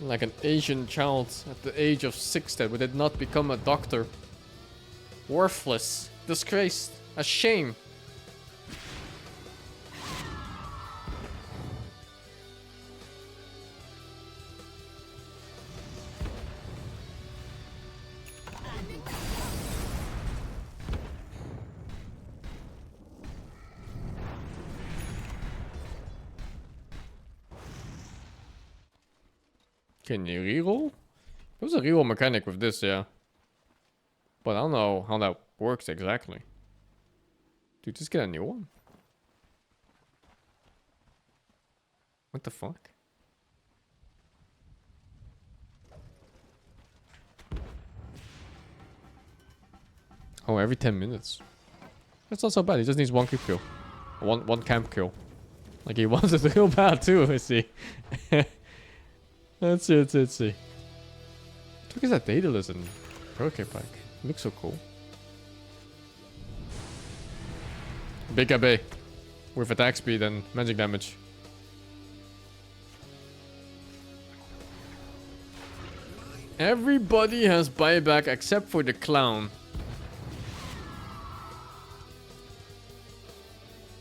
Like an Asian child at the age of 6 that would not become a doctor. Worthless. Disgraced. A shame. Can you reroll? There's a reroll mechanic with this, yeah. But I don't know how that works exactly. Dude, just get a new one. What the fuck? Oh, every 10 minutes. That's not so bad. He just needs one creep kill. One camp kill. Like he wants it real bad too, I see. Let's see. Look at that Daedalus and Hurricane Pack. Looks so cool. Big AB with attack speed and magic damage. Everybody has buyback except for the clown.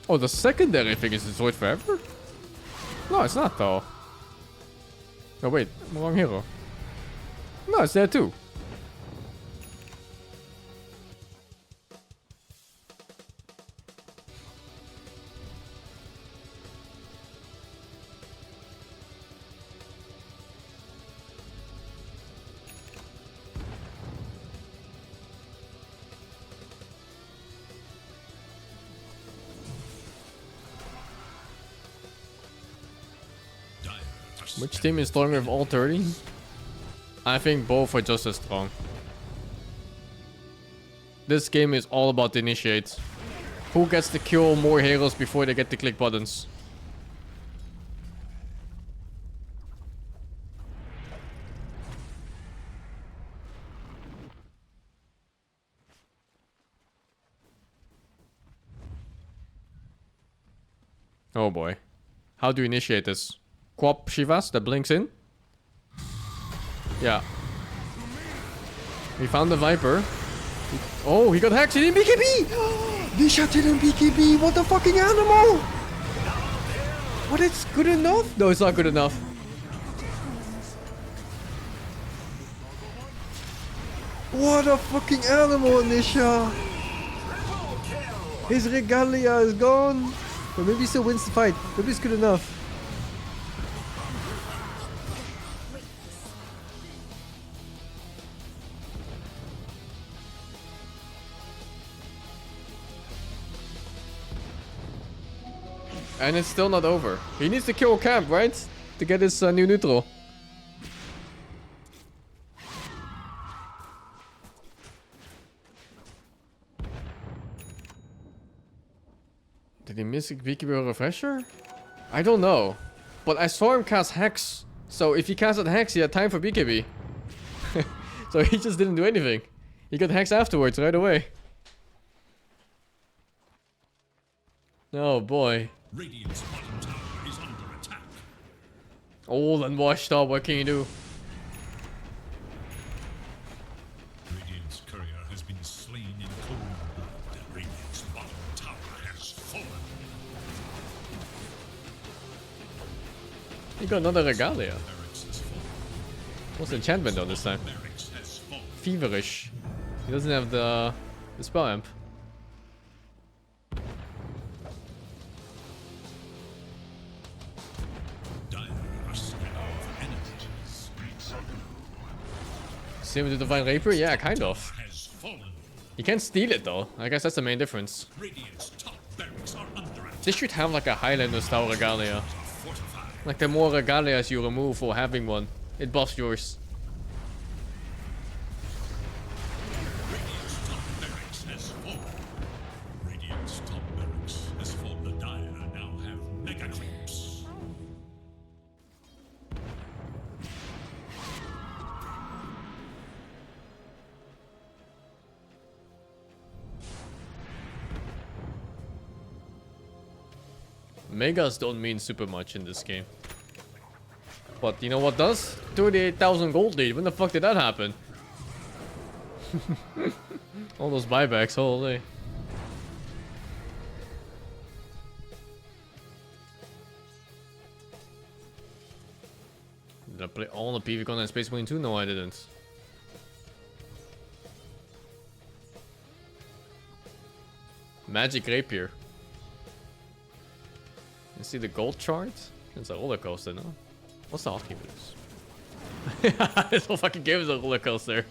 Oh, the secondary thing is destroyed forever? No, it's not though. Oh wait, wrong hero. No, it's there too. Which team is stronger of all 30? I think both are just as strong. This game is all about the initiate. Who gets to kill more heroes before they get to click buttons? Oh boy. How do you initiate this? Quap Shivas that blinks in? Yeah. He found the Viper. Oh, he got hacked. He didn't BKB! Nisha didn't BKB! What the fucking animal! What, it's good enough? No, it's not good enough. What a fucking animal, Nisha! His regalia is gone! But maybe he still wins the fight. Maybe it's good enough. And it's still not over. He needs to kill Camp, right? To get his new neutral. Did he miss a BKB refresher? I don't know. But I saw him cast Hex. So if he casted Hex, he had time for BKB. So he just didn't do anything. He got Hex afterwards, right away. Oh boy. Radiant's bottom tower is under attack. Old and washed up, what can you do? Radiant's courier has been slain in cold blood. Radiant's bottom tower has fallen. He got another regalia. Barracks has fallen. What's enchantment though this time? Barracks has fallen. Feverish. He doesn't have the spell amp. Dire are scanning for enemies. Same with the Divine Rapier? Yeah, kind of. Has fallen. You can't steal it though. I guess that's the main difference. Radiant's top barracks are under attack. This should have like a Highlander style regalia. Fortified. Like the more regalias you remove for having one, it buffs yours. Radiant's top barracks has fallen. Radiant's top barracks has fallen. The Dire now have mega creeps. Megas don't mean super much in this game. But you know what does? 38,000 gold lead. When the fuck did that happen? All those buybacks, holy. Did I play all the PvCon and Space Marine 2? No, I didn't. Magic Rapier. You see the gold chart? It's a roller coaster, no? What's the hotkey for this? This whole fucking game is a roller coaster.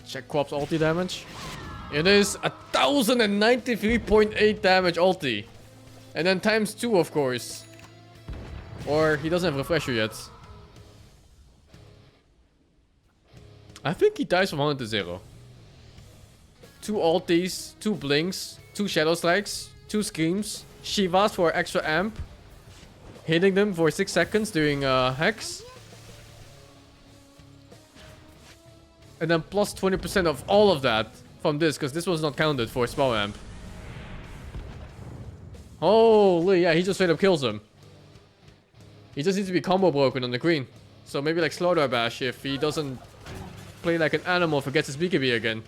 Check Quap's ulti damage. It is 1093.8 damage ulti. And then times 2, of course. Or he doesn't have refresher yet. I think he dies from 100 to 0. 2 ultis, 2 blinks, 2 shadow strikes, 2 screams, Shivas for extra amp, hitting them for 6 seconds during Hex. And then plus 20% of all of that from this, because this was not counted for spell amp. Holy, yeah, he just straight up kills him. He just needs to be combo broken on the queen. So maybe like Slaughter Bash if he doesn't play like an animal, forgets his BKB again.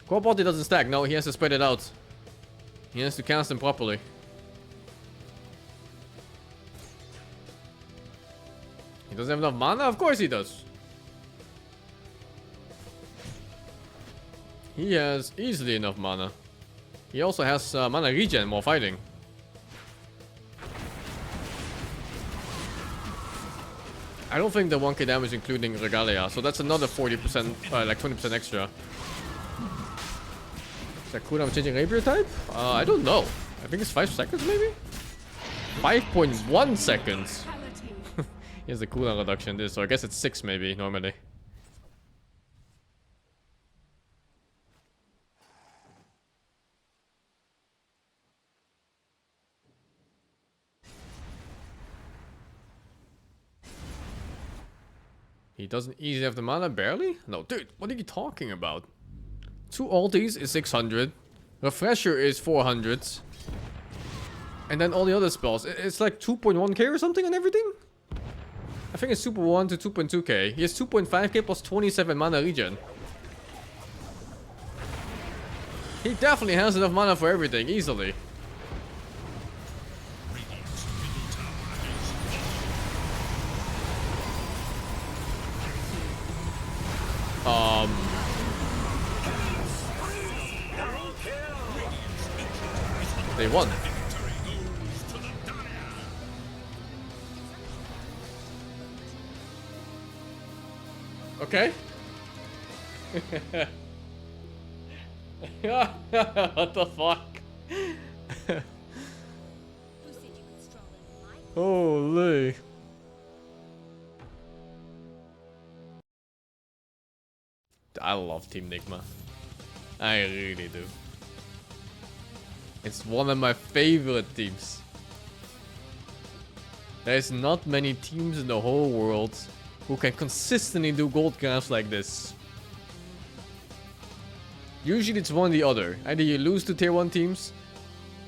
Core body doesn't stack, no, he has to spread it out. He has to cast them properly. He doesn't have enough mana? Of course he does. He has easily enough mana. He also has mana regen while fighting. I don't think the 1k damage including Regalia, so that's another 40%, like 20% extra. Is that cooldown changing Rapier type? I don't know. I think it's 5 seconds maybe? 5.1 seconds. Here's the cooldown reduction this, so I guess it's 6 maybe normally. He doesn't easily have the mana, barely? No, dude, what are you talking about? 2 ultis is 600. Refresher is 400. And then all the other spells, it's like 2.1k or something on everything? I think it's super 1 to 2.2k. He has 2.5k plus 27 mana regen. He definitely has enough mana for everything, easily. They won. Okay. What the fuck? Holy. I love Team Nigma. I really do. It's one of my favorite teams. There's not many teams in the whole world who can consistently do gold grabs like this. Usually it's one or the other. Either you lose to tier 1 teams,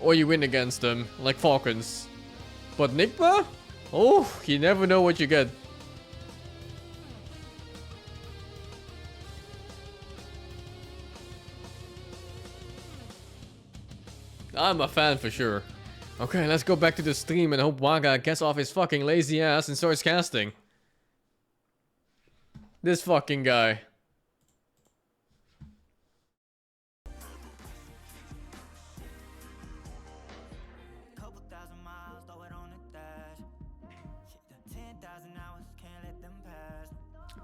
or you win against them, like Falcons. But Nigma? Oh, you never know what you get. I'm a fan for sure. Okay, let's go back to the stream and hope Waga gets off his fucking lazy ass and starts casting. This fucking guy.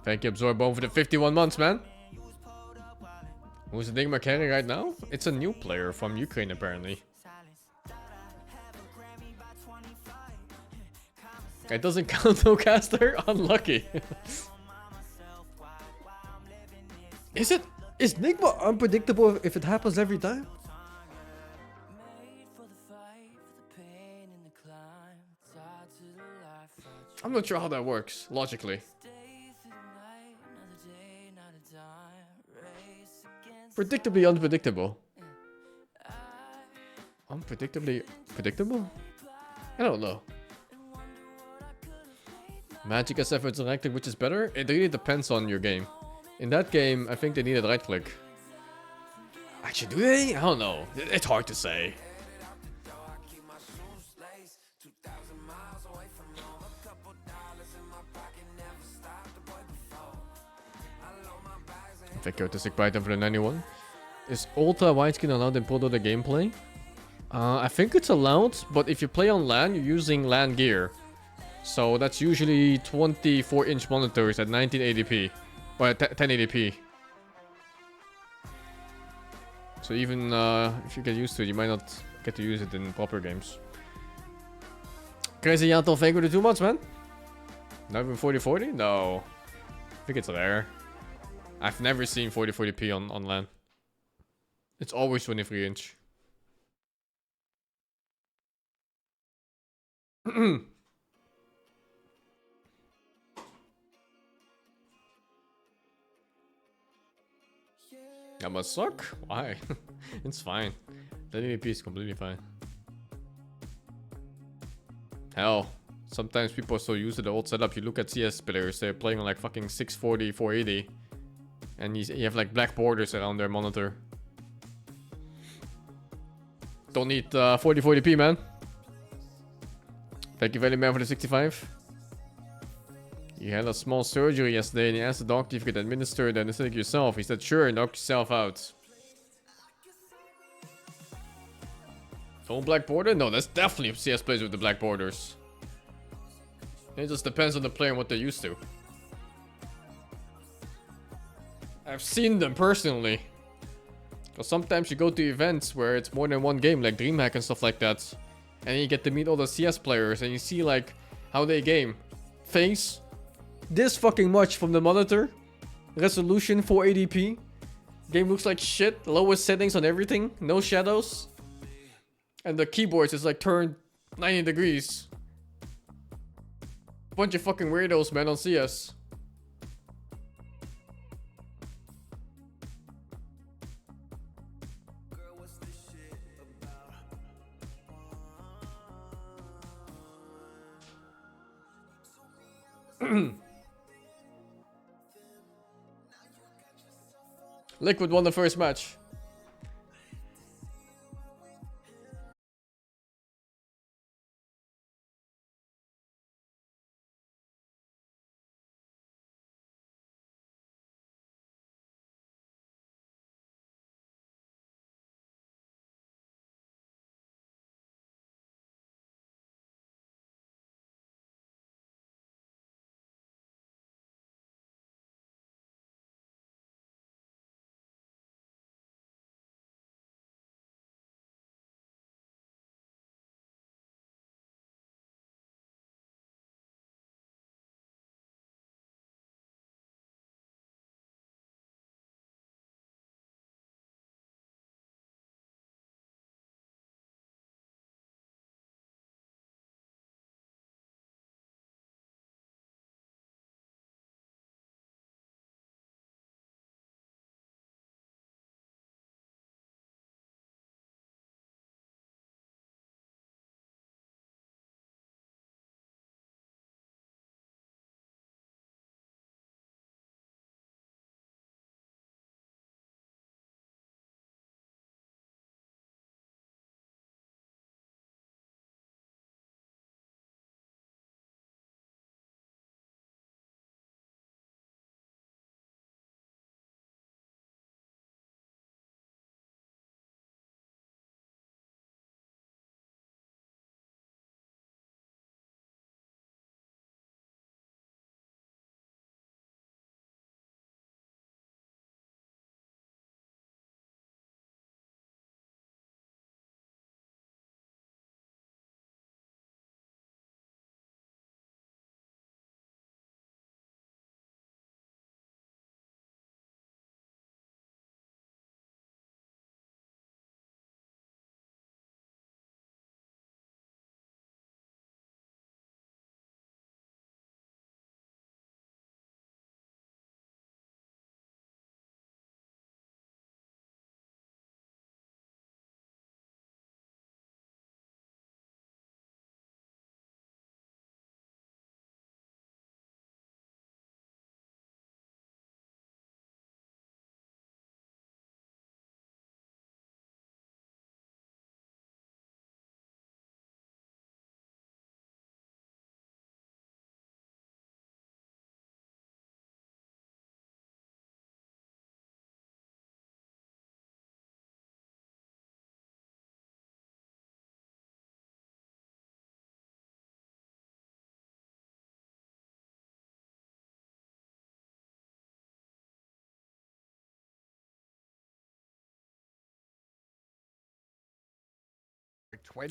Thank you, Absorbone, for the 51 months, man. Who's the Nigma carry right now? It's a new player from Ukraine, apparently. It doesn't count, no caster? Unlucky. Is Nigma unpredictable if it happens every time? I'm not sure how that works, logically. Predictably unpredictable. Unpredictably predictable? I don't know. Magic SF interacting, which is better? It really depends on your game. In that game, I think they needed right click. Actually, do they? I don't know. It's hard to say. Thank you, Artistic Python, for the 91. Is ultra widescreen allowed in Pro Dota gameplay? I think it's allowed, but if you play on LAN, you're using LAN gear. So that's usually 24-inch monitors at 1980p. Or at 1080p. So even if you get used to it, you might not get to use it in proper games. Crazy Yato, thank you for the 2 months, man. Not even 4040? No. I think it's rare. I've never seen 4040p on LAN. It's always 23-inch. That must suck? Why? It's fine. 1080p is completely fine. Hell, sometimes people are so used to the old setup. You look at CS players, they're playing on like fucking 640, 480. And you have like black borders around their monitor. Don't need 4040p, man. Thank you very much for the 65. You had a small surgery yesterday and you asked the doctor if you could administer the anesthetic yourself. He said, sure, knock yourself out. Full black border? No, that's definitely CS players with the black borders. It just depends on the player and what they're used to. I've seen them personally. Because sometimes you go to events where it's more than one game, like DreamHack and stuff like that. And you get to meet all the CS players and you see like how they game. Face. This fucking much from the monitor. Resolution 480p. Game looks like shit. Lowest settings on everything. No shadows. And the keyboards is like turned 90 degrees. Bunch of fucking weirdos, man, on CS. Liquid won the first match.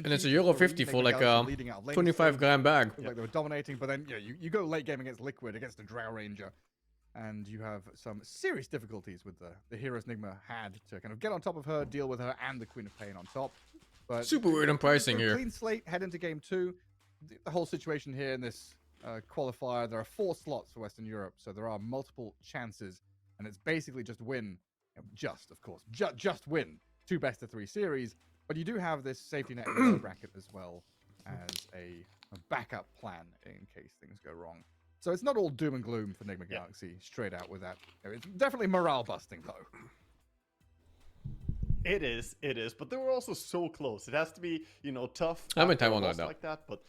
And it's a Euro 50 for like a 25-gram bag. Like they were dominating, but then you go late game against Liquid, against the Drow Ranger, and you have some serious difficulties with the heroes Nigma had to kind of get on top of her, deal with her, and the Queen of Pain on top. But super weird on pricing here. Clean slate, head into game 2. The whole situation here in this qualifier, there are 4 slots for Western Europe, so there are multiple chances, and it's basically just win, of course, just win 2 best-of-3 series. But you do have this safety net in the bracket as well as a backup plan in case things go wrong. So it's not all doom and gloom for Nigma Galaxy straight out with that. It's definitely morale busting though. It is, but they were also so close. It has to be, tough. I'm in Taiwan right now. Like that, but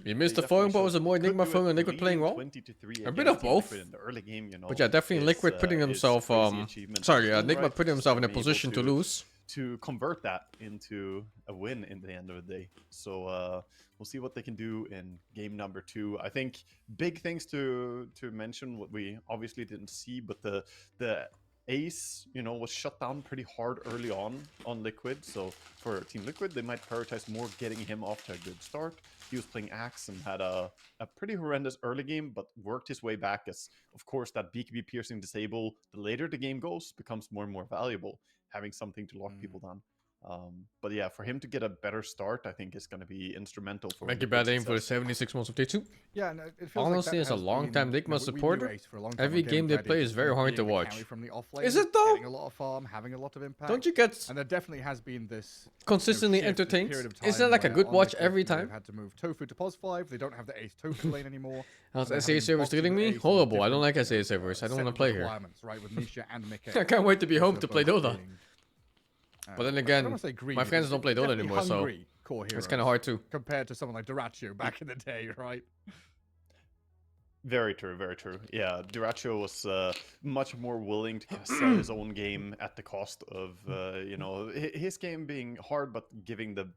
you missed the phone, but was it more Nigma phone and Liquid playing well? A bit of both. In the early game, but yeah, definitely Liquid putting himself Nigma putting himself in a position to lose. To convert that into a win in the end of the day. So we'll see what they can do in game number 2. I think big things to mention, what we obviously didn't see, but the Ace, was shut down pretty hard early on Liquid. So for Team Liquid, they might prioritize more getting him off to a good start. He was playing Axe and had a pretty horrendous early game, but worked his way back as, of course, that BKB piercing disable, the later the game goes, becomes more and more valuable, having something to lock people down. But yeah, for him to get a better start, I think is going to be instrumental for. Make a bad aim for the 76 months of T2. Yeah, no, it feels Honestly, like as a long-time Nigma we supporter, knew Ace for a long time every on game they Ready, play is just very hard being to the watch. carry from the off Is lane, it though? Getting a lot of farm, having a lot of impact. Don't you get And there definitely has been this consistently shift, this entertained? period of Isn't that time like a where good on watch Liquid, every They've time? had to move Tofu to Pos 5. They don't have the Ace Tofu lane anymore. How's and they're SA having servers boxes treating of me? Ace with Horrible. I don't different, like SA servers. I don't set want to play here. requirements, right, with Nisha and Mickey. I can't wait to be home Also to play both Dota. being, But then I again, don't wanna say greedy, my friends but don't play they're Dota definitely anymore, so hungry core it's heroes kind of hard too. compared to someone like Duracho back in the day, right? Very true, very true. Yeah, Duracho was much more willing to kind of sell his own game at the cost of, you know, his game being hard, but giving the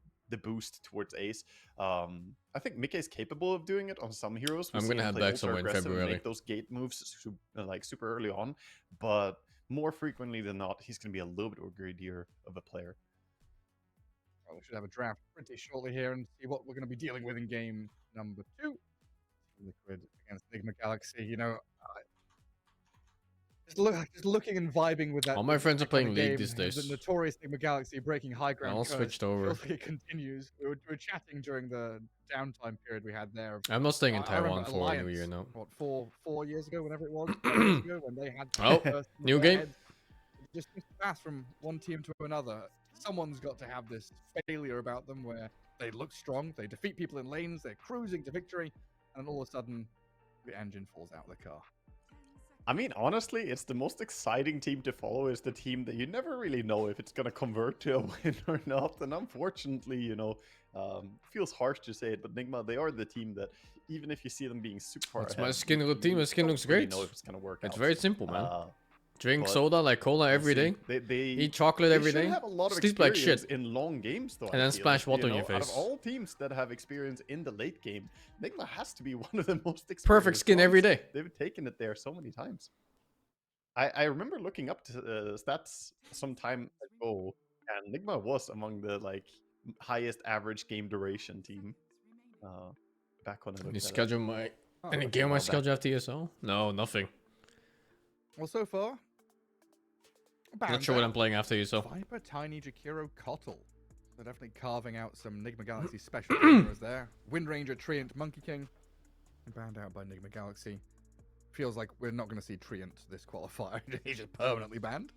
boost towards Ace. I think Mickey is capable of doing it on some heroes. I'm gonna head back somewhere in February. Make those gate moves like super early on, but more frequently than not, he's gonna be a little bit more greedier of a player. Well, we should have a draft pretty shortly here and see what we're going to be dealing with in game number 2. Liquid against Enigma Galaxy, you know, just looking and vibing with that. All my friends are playing kind League of these game, days. The notorious Enigma Galaxy breaking high ground. all curse. switched over. Feels like it continues. We were chatting during the downtime period we had there. I'm not staying in I Taiwan remember for a new Alliance, year now. What, 4 years ago, whenever it was, 5 years ago, when they had Oh, first new their game. heads. Just pass from one team to another. Someone's got to have this failure about them where they look strong, they defeat people in lanes, they're cruising to victory, and all of a sudden, the engine falls out of the car. I mean, honestly, it's the most exciting team to follow is the team that you never really know if it's going to convert to a win or not. And unfortunately, you know, feels harsh to say it, but Nigma, they are the team that even if you see them being super far That's ahead, my skin routine. My skin don't looks really great. know if it's going to work It's out. very simple, man. Drink but soda like cola every day. They Eat chocolate every should day. have a lot of Sleep like experience shit. in long games, though. And I then feel, splash water you in know, your Out of face. all teams that have experience in the late game, Nigma has to be one of the most experienced. Perfect skin every ones. day. They've taken it there so many times. I remember looking up to stats some time ago, and Nigma was among the like highest average game duration team. Back when I Any looked at it. schedule my Oh, any look game at my all schedule have TSL? No, nothing. Well, so far, Not sure what I'm playing after you, so. Viper, Tiny, Jakiro, Kotl. They're definitely carving out some Enigma Galaxy special heroes there. Wind Ranger, Treant, Monkey King. Banned out by Enigma Galaxy. Feels like we're not going to see Treant this qualifier. He's just permanently banned.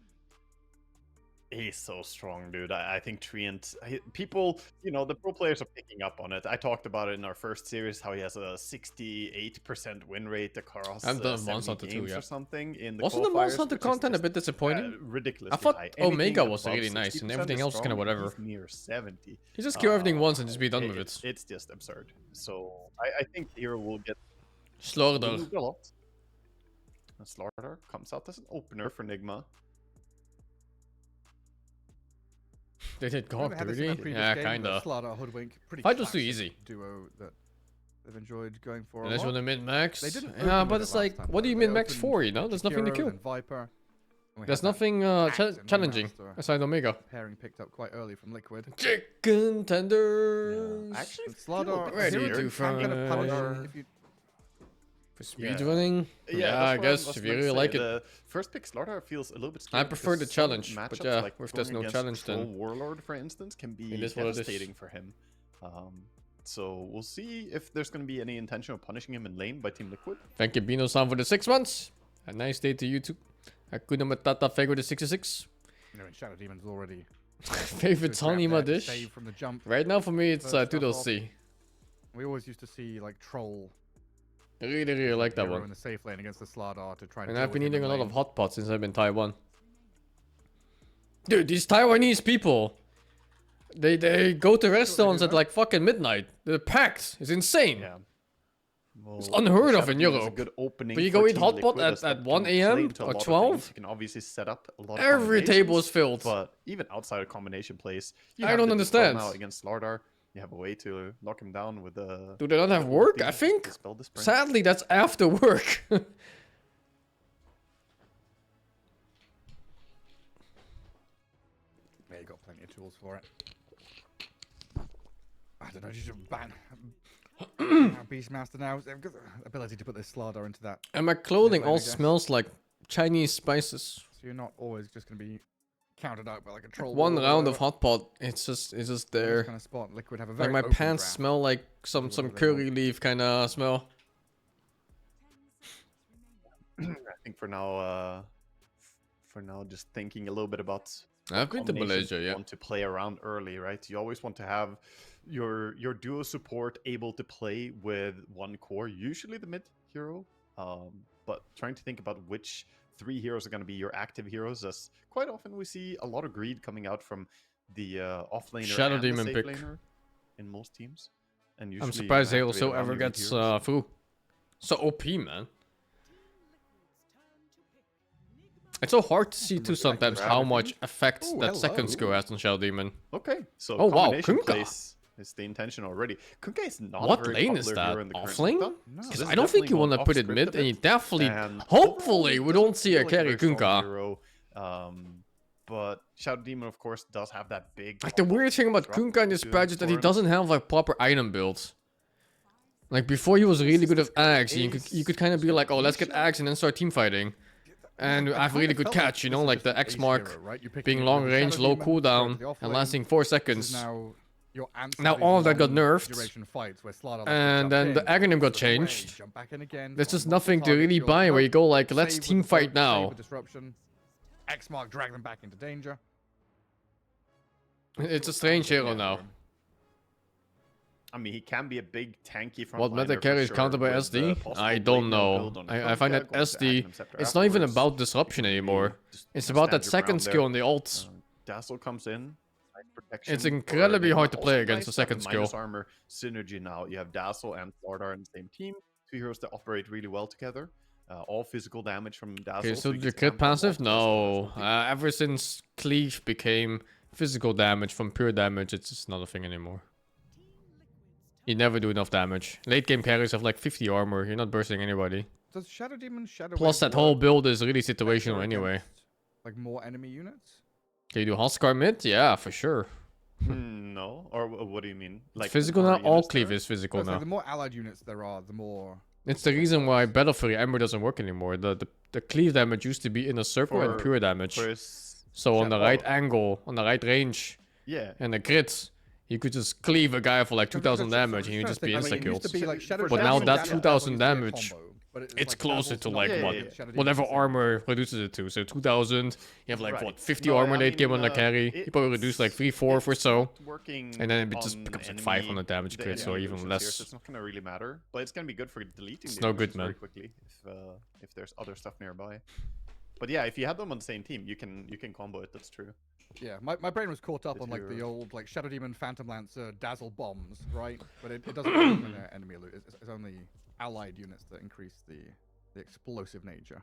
He's so strong, dude. I think Treant, people, you know, the pro players are picking up on it. I talked about it in our first series, how he has a 68% win rate across I've done 70 Monster too, games yeah. or something. In the Wasn't the qualifiers, Monster which is content a just, bit disappointing? ridiculous. I thought Anything Omega was above really nice, and 60% everything is else kind of strong, whatever. he's near 70. You just kill everything once and just be done with it. It's just absurd. So I think the hero will get Slaughter. moved a lot. Slaughter comes out as an opener for Nigma. They did We've Gawk had this in our dirty? previous Yeah, game, kinda. Slaughter, Hoodwink, pretty Fight was too classic easy. duo that they've enjoyed going for a Unless you lot. want to min-max. They didn't Yeah, open but with it's it last like, time, what do though. you They min-max opened for, you know? There's nothing to Jakiro, kill. then Viper, and we There's had that nothing Axe and challenging, Remaster aside Omega. pairing picked up quite early from Liquid. Chicken tenders! Yeah, actually, Slaughter, Ready Zero to can get a punish fry. if you For speedrunning? Yeah, that's I what guess, was if you meant to really say. like it. The first pick Slaughter feels a little bit scary. I prefer because the some challenge, but matchups, yeah, like if there's going no against challenge, Troll then Warlord, for instance, can be it is what it is. devastating for him. So we'll see if there's going to be any intention of punishing him in lane by Team Liquid. Thank you, Bino-san, for the 6 months. A nice day to you too. Hakuna Matata Fago the 66. You know, and Shadow Demon's already Favorite good grab Tanima there to dish? save from the jump. Right now for me it's First Doodle off. C. We always used to see like Troll I really like that hero in one. the safe lane against the Slardar to try And deal I've been with him eating in a lot lane. of hot pots since I've been Taiwan. Dude, these Taiwanese people, they go to restaurants at like fucking midnight. They're packed. It's insane. Yeah. Well, It's unheard of Shadow in Demon is a Europe. good opening But you for go eat Team hot pot Liquid, as at that 1 can play AM into a or lot of 12? things. You can obviously set up a lot of Every table is combinations, filled. But even outside of combination plays, you I have don't the dispel understand. now against Slardar. You have a way to knock him down with a. Do they not have work? I think. Dispel the sprint. Sadly, that's after work. Yeah, you got plenty of tools for it. I don't know, you should ban Beastmaster now. They've got the ability to put this Slardar into that. And my clothing Midlane, I all guess. smells like Chinese spices. So you're not always just going to be countered out by like a troll. One wall or round of whatever. hot pot, it's just there. Kind of spot. Liquid have a Like very my open pants draft. smell like some curry leaf kind of smell. I think for now, just thinking a little bit about. I've been to combinations Malaysia, you yeah. want to play around early, right? You always want to have your duo support able to play with one core, usually the mid hero. But trying to think about which 3 heroes are going to be your active heroes, as quite often we see a lot of greed coming out from the off laner Shadow and Demon the safe pick. laner in most teams. And I'm usually surprised you they activate also around ever your mid gets heroes. through. So OP, man. It's so hard to see too sometimes how much effect Ooh, that second hello. skill has on Shadow Demon. Okay, so Oh, wow, combination Kunkka. plays is the intention already. Kunkka is not What a very lane is popular that? hero in the current Off lane? meta. No. So Because this I is don't think definitely you one want to put it off-script mid, a and you bit, definitely, and hopefully, we doesn't don't see a feel like carry very strong Kunkka. hero, but Shadow Demon, of course, does have that big. Like the weird thing about drop Kunkka in this to patch is that he torrent. doesn't have like proper item builds. Like before he was really good at Axe, and you could kind of be like, oh, let's get Axe and then start team fighting. And I have really good catch, you know, like the X mark being long range, low cooldown, and lasting 4 seconds. Now all of that got nerfed, and then the acronym got changed. There's just nothing to really buy where you go like, let's team fight now. X mark drag them back into danger. It's a strange hero now. I mean, he can be a big tanky front What liner meta for carry is sure, countered by with the SD? possible I blade don't no know. build on I find Kunkka, that going to SD, Agnum Scepter it's not even afterwards. about disruption You can anymore. just It's stand about that your second ground skill there. on the ult. Dazzle comes in. Nice protection It's for incredibly Enigma. hard to play Also against nice the to have second skill. minus armor synergy now. You have Dazzle and Slardar in the same team. 2 heroes that operate really well together. All physical damage from Dazzle. Okay, so you the can crit stand them passive? off close to No. Ever since Cleave became physical damage from pure damage, it's just not a thing anymore. You never do enough damage. Late game carries have like 50 armor. You're not bursting anybody. Does Shadow Demon Shadow Plus, Wave that whole work build is really better situational anyway. against, like more enemy units? Can you do Huskar mid? Yeah, for sure. No, or what do you mean? Like physical more now? All units Cleave there? is physical So now. the more allied units there are, the more. It's the reason why Battle Fury Ember doesn't work anymore. The Cleave damage used to be in a circle and For- pure damage. for his So on the right Shadow- angle, on the right range, Yeah. and the crits, you could just cleave a guy for like 2,000 damage and you'd just be insta-killed. But now that's 2,000 damage. It's closer to like, what, whatever armor reduces it to. So 2,000, you have like, Right. what, 50 No, armor I late game mean, on the carry. You probably reduce like 3-4 or so. Working And then it just on becomes like enemy- 500 damage the crits enemy or even illusions less. here, so it's not gonna really matter, but it's gonna be good for deleting It's the no good, illusions very man. quickly if there's other stuff nearby. But yeah, if you have them on the same team, you can combo it. That's true. Yeah, my brain was caught up If on like the you're- old like Shadow Demon, Phantom Lancer, Dazzle bombs, right? But it doesn't work when they're enemy. It's only allied units that increase the explosive nature.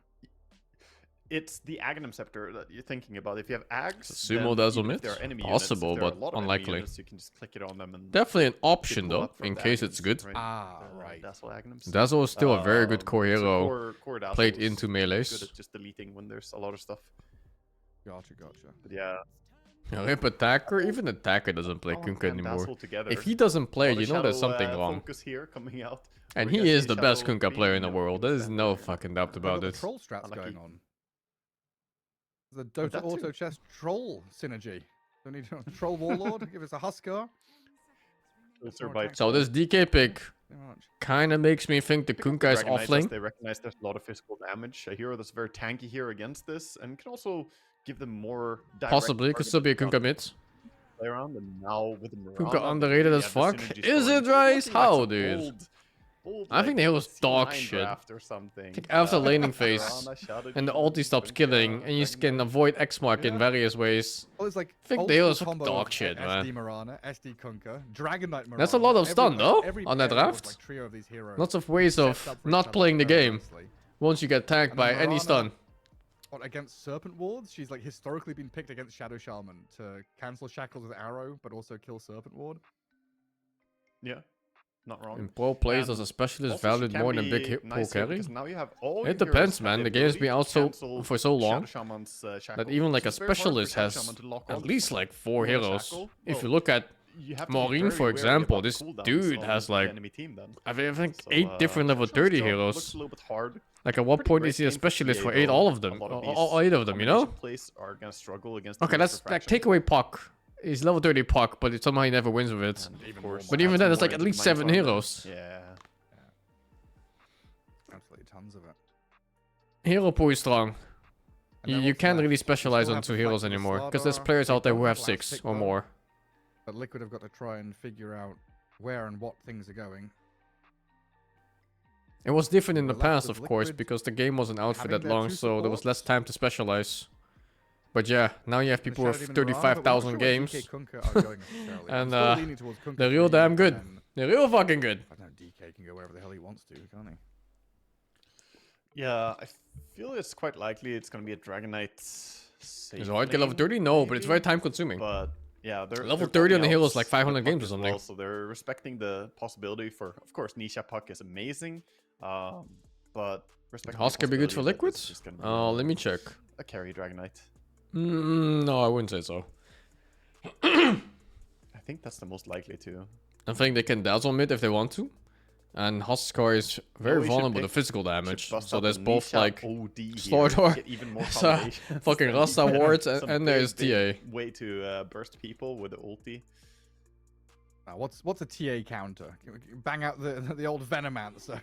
It's the Agnum Scepter that you're thinking about. If you have Ags, Sumo then Dazzle even if mid? there are enemy Possible, units, if there are but a lot of enemy unlikely. units, you can just click it on them and Definitely an pick option them though, up from in the case it's Agnums, good. right? Right. Dazzle Agnums. Dazzle is still a very good core so hero. core Dazzle played is into good melees. at just deleting when there's a lot of stuff. Gotcha. But yeah, Rip Attacker? Even Attacker doesn't play Dazzle Kunkka and anymore. Dazzle together. If he doesn't play, A lot you of know there's Shadow, something wrong. Focus here coming out. And We're he gonna is see the best Shadow Kunkka player in the being world. There's no fucking doubt about The it. troll strats Unlucky. going on. The Dota that Auto too. Chess troll synergy. Don't need to troll warlord. Give us a Huskar. Closer by So this DK pick Pretty much. kind of makes me think the Pick up Kunkka is Dragon Knights as off-lane. They recognize there's a lot of physical damage. A hero that's very tanky here against this, and can also give them more. direct Possibly, it could still be a Kunkka mid. play around, and now with the Mirana, Kunkka underrated they as have the fuck. synergy Is story. it, Rice? Looking like How, some dude? old, I think the hero's C9 dog shit. draft or something. Like after laning Mirana, phase, Shadow and the Demon, ulti stops Kunkka, killing, and you Dragon can Knight. avoid X-Mark in Yeah. various ways. Well, it's like I think old they school was combo dog of shit, SD man. Mirana, SD Kunkka, Dragon Knight Mirana. That's a lot of stun, though, every on that pair was, draft. like, trio of these heroes Lots of ways sets of up for each not other playing the very game nicely. once you get tagged And by then any Mirana- stun. Against Serpent Wards, she's like historically been picked against Shadow Shaman to cancel Shackles with Arrow, but also kill Serpent Ward. Yeah, not wrong. In pro plays And as a specialist also, she valued can more than be big hit nice pro here carry. because now you have all It your depends, heroes have man. the The game's ability been to out cancel for so long Shadow Shaman's that shackles, even like which a is very hard for specialist Shadow has Shaman to lock at on. least like 4 With a heroes. shackle. If you Well, look at you have to be Maureen, very for wary example, about this cooldowns dude on has the like, enemy team then. I think So, 8 different level Churchill's 30 job heroes. looks a little bit hard. Like at what Pretty point great is he a game for specialist TA for 8 though. all of them? A lot of All these 8 of them, you know? combination plays are gonna struggle against Okay, TA's like refraction. take away Puck. He's level 30 Puck, but somehow he never wins with it. And of course, But even then, it's more like at into least the 7 Mind Farm. heroes. Yeah. Absolutely tons of it. Hero pool is strong. And then You what's can't left? really We specialize still on have 2 the heroes fight for the anymore. Because there's Slardar. players We out there who don't have last 6 pick or though. more. But Liquid have got to try and figure out where and what things are going. It was different in We're the left past, with of course, Liquid because the game wasn't out for having that their long, 2 so there was less supports. time to specialize. But yeah, now you have The people with Shadow Demon Mirage, but we're not 35,000 sure where games. DK Kunkka are going necessarily. I'm And still leaning towards Kunkka they're real for me, damn good. and They're real fucking good. I know DK can go wherever the hell he wants to, can't he? Yeah, I feel it's quite likely it's gonna be a Dragon Knight. Is it hard to get level 30? No, but it's very time consuming. But yeah, they're Level they're 30 on the building hill out is like the 500 puck games or as something. well, so they're respecting the possibility for, of course, Nisha Puck is amazing, but respecting the Hosk can be good possibility for that liquids? this is gonna be Let me check. a carry Dragon Knight. No, I wouldn't say so. I think that's the most likely to. I think they can dazzle mid if they want to. And Huskar is very No, he should vulnerable to pick- physical should damage. bust So out there's the both Nisha like OD here, Slardar, get even more so combinations fucking and Rasta wards, some and there's big TA. way to burst people with the ulti. Now, what's a TA counter? Bang out the old Venomancer.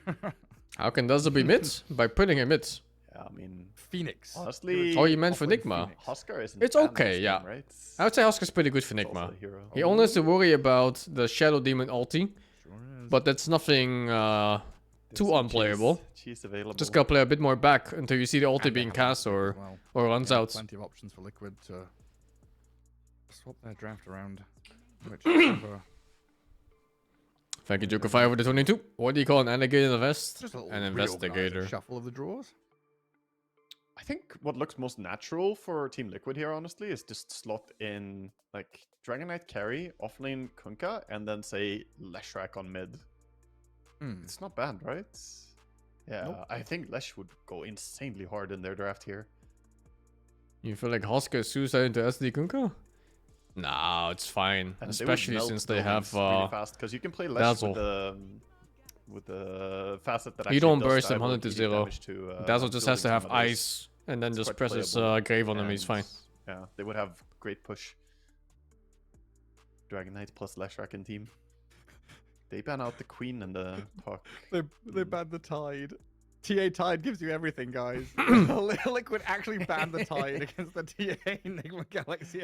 How can dazzle be mids? By putting him mids. Yeah, I mean, Phoenix. honestly, Oh, you meant for Offering Nigma? Phoenix. Huskar isn't It's bad in okay, this yeah. game, right? I would say Huskar's pretty good for He's also Nigma. a hero. He only has to worry about the Shadow Demon ulti, Sure is. but that's nothing There's too some unplayable. cheese available. Just gotta play a bit more back until you see the ulti And being they have cast Liquid or as well. runs Yeah, out. Plenty of options for Liquid to swap their draft around. Whichever. Thank you, Joker5 for the 22. What do you call an alligator in a vest? Just a little An reorganized investigator. shuffle of the drawers. I think what looks most natural for Team Liquid here, honestly, is just slot in like Dragon Knight carry, offlane Kunkka, and then say Leshrac on mid. Hmm. It's not bad, right? Yeah, Nope. I think Lesh would go insanely hard in their draft here. You feel like Husker is suicide into SD Kunkka? No, it's fine. And Especially they would since melt they have buildings really fast, because you can play Lesh Dazzle. with the facet that You actually don't does burst them diabolical 100 to eating 0. damage to, Dazzle just has to buildings have nowadays. ice and then It's just quite press his playable, grave on him, he's and, fine. Yeah, they would have great push. Dragon Knight plus Leshrac in team. They ban out the Queen and the Puck. They banned the Tide. TA Tide gives you everything, guys. Liquid actually banned the Tide against the TA Enigma Galaxy.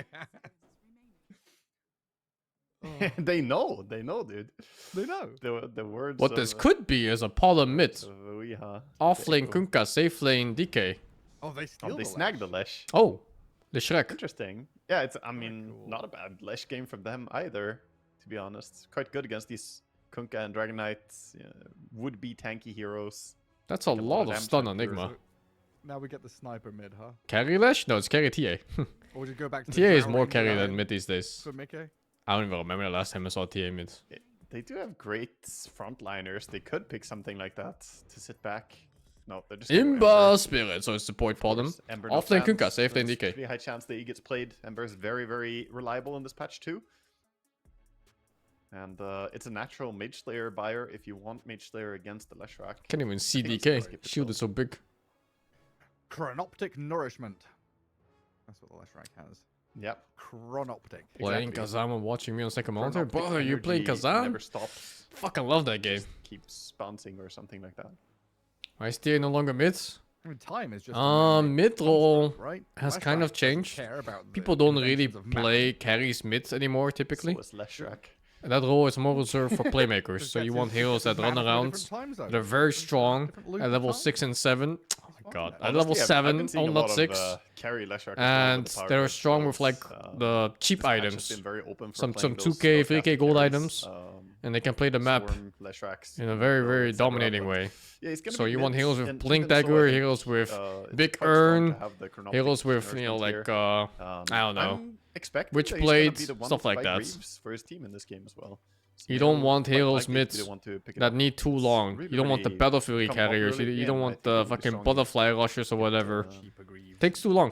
They know, dude. They know. The words. What this could be is a Apollo mid. Ouija. Off lane There you go. Kunkka, safe lane DK. Oh, they steal They the snagged Lash. the Lesh. Oh, the Shrek. Interesting. Yeah, it's. I mean, cool. not a bad Lesh game from them either. To be honest, quite good against these Kunkka and Dragon Knights. Would-be tanky heroes. That's a Like a lot lot of of damage stun on on heroes. Enigma. Now we get the sniper mid, huh? Carry Lash? No, it's carry TA. Or would you go back to TA the is Drow more Ranger carry guy than mid these days. for Mickey? I don't even remember the last time I saw TA mid. They do have great frontliners. They could pick something like that to sit back. No, they're just. Imba Spirit, so it's support for them. Off lane Kunkka, safe lane DK. Pretty high chance that he gets played. Ember is very, very reliable in this patch too. And it's a natural Mage Slayer buyer if you want Mage Slayer against the Leshrac. Can't even see think it's DK. skip it Shield though. is so big. Chronoptic Nourishment. That's what the Leshrac has. Yep. Chronoptic. Playing Exactly. Kazam and watching me on second monitor? Chronoptic Brother, you playing energy Kazam? Never stops. Fucking love that game. Just keeps bouncing or something like that. Why is TA no longer mid? I mean, time is just. a man-made Mid role construct, right? has Leshrac kind of doesn't changed. care about the People don't really conventions of play mapping. carries mid anymore, typically. So is Leshrac. And that role is more reserved for playmakers. Just So you gets want his- heroes his that run mana from a around. different time zone, They're very different strong different loop at of level time. 6 and 7. Oh my fine, god. man. At level Honestly, I've 7, been seeing on a not lot 6. of, carry Leshrac as well with And the power they're grid, strong so with like it's, the cheap this patch has items. been very open for Some playing those 2k, spellcasting 3k gold carries, items. And they can play the map Swarm, Leshracs, in a very, Hero, very etc., dominating but way. Yeah, he's gonna So be you want mid, heroes with and Blink even so, I Dagger, think, heroes with it's Big quite strong to Urn, have the Chronoptic heroes with, you know, nourishment like, here. I don't know. I'm expecting Witch that he's gonna be Blade, the one stuff to like buy that. Greaves for his team in this game as well. So You they're don't want quite heroes likely mid to want to pick it that up. need too It's long. really, You don't want the really Battle Fury become carriers. popular You again, don't and I want think the it'll be fucking strong Butterfly Rushers or whatever. uh, Takes too long.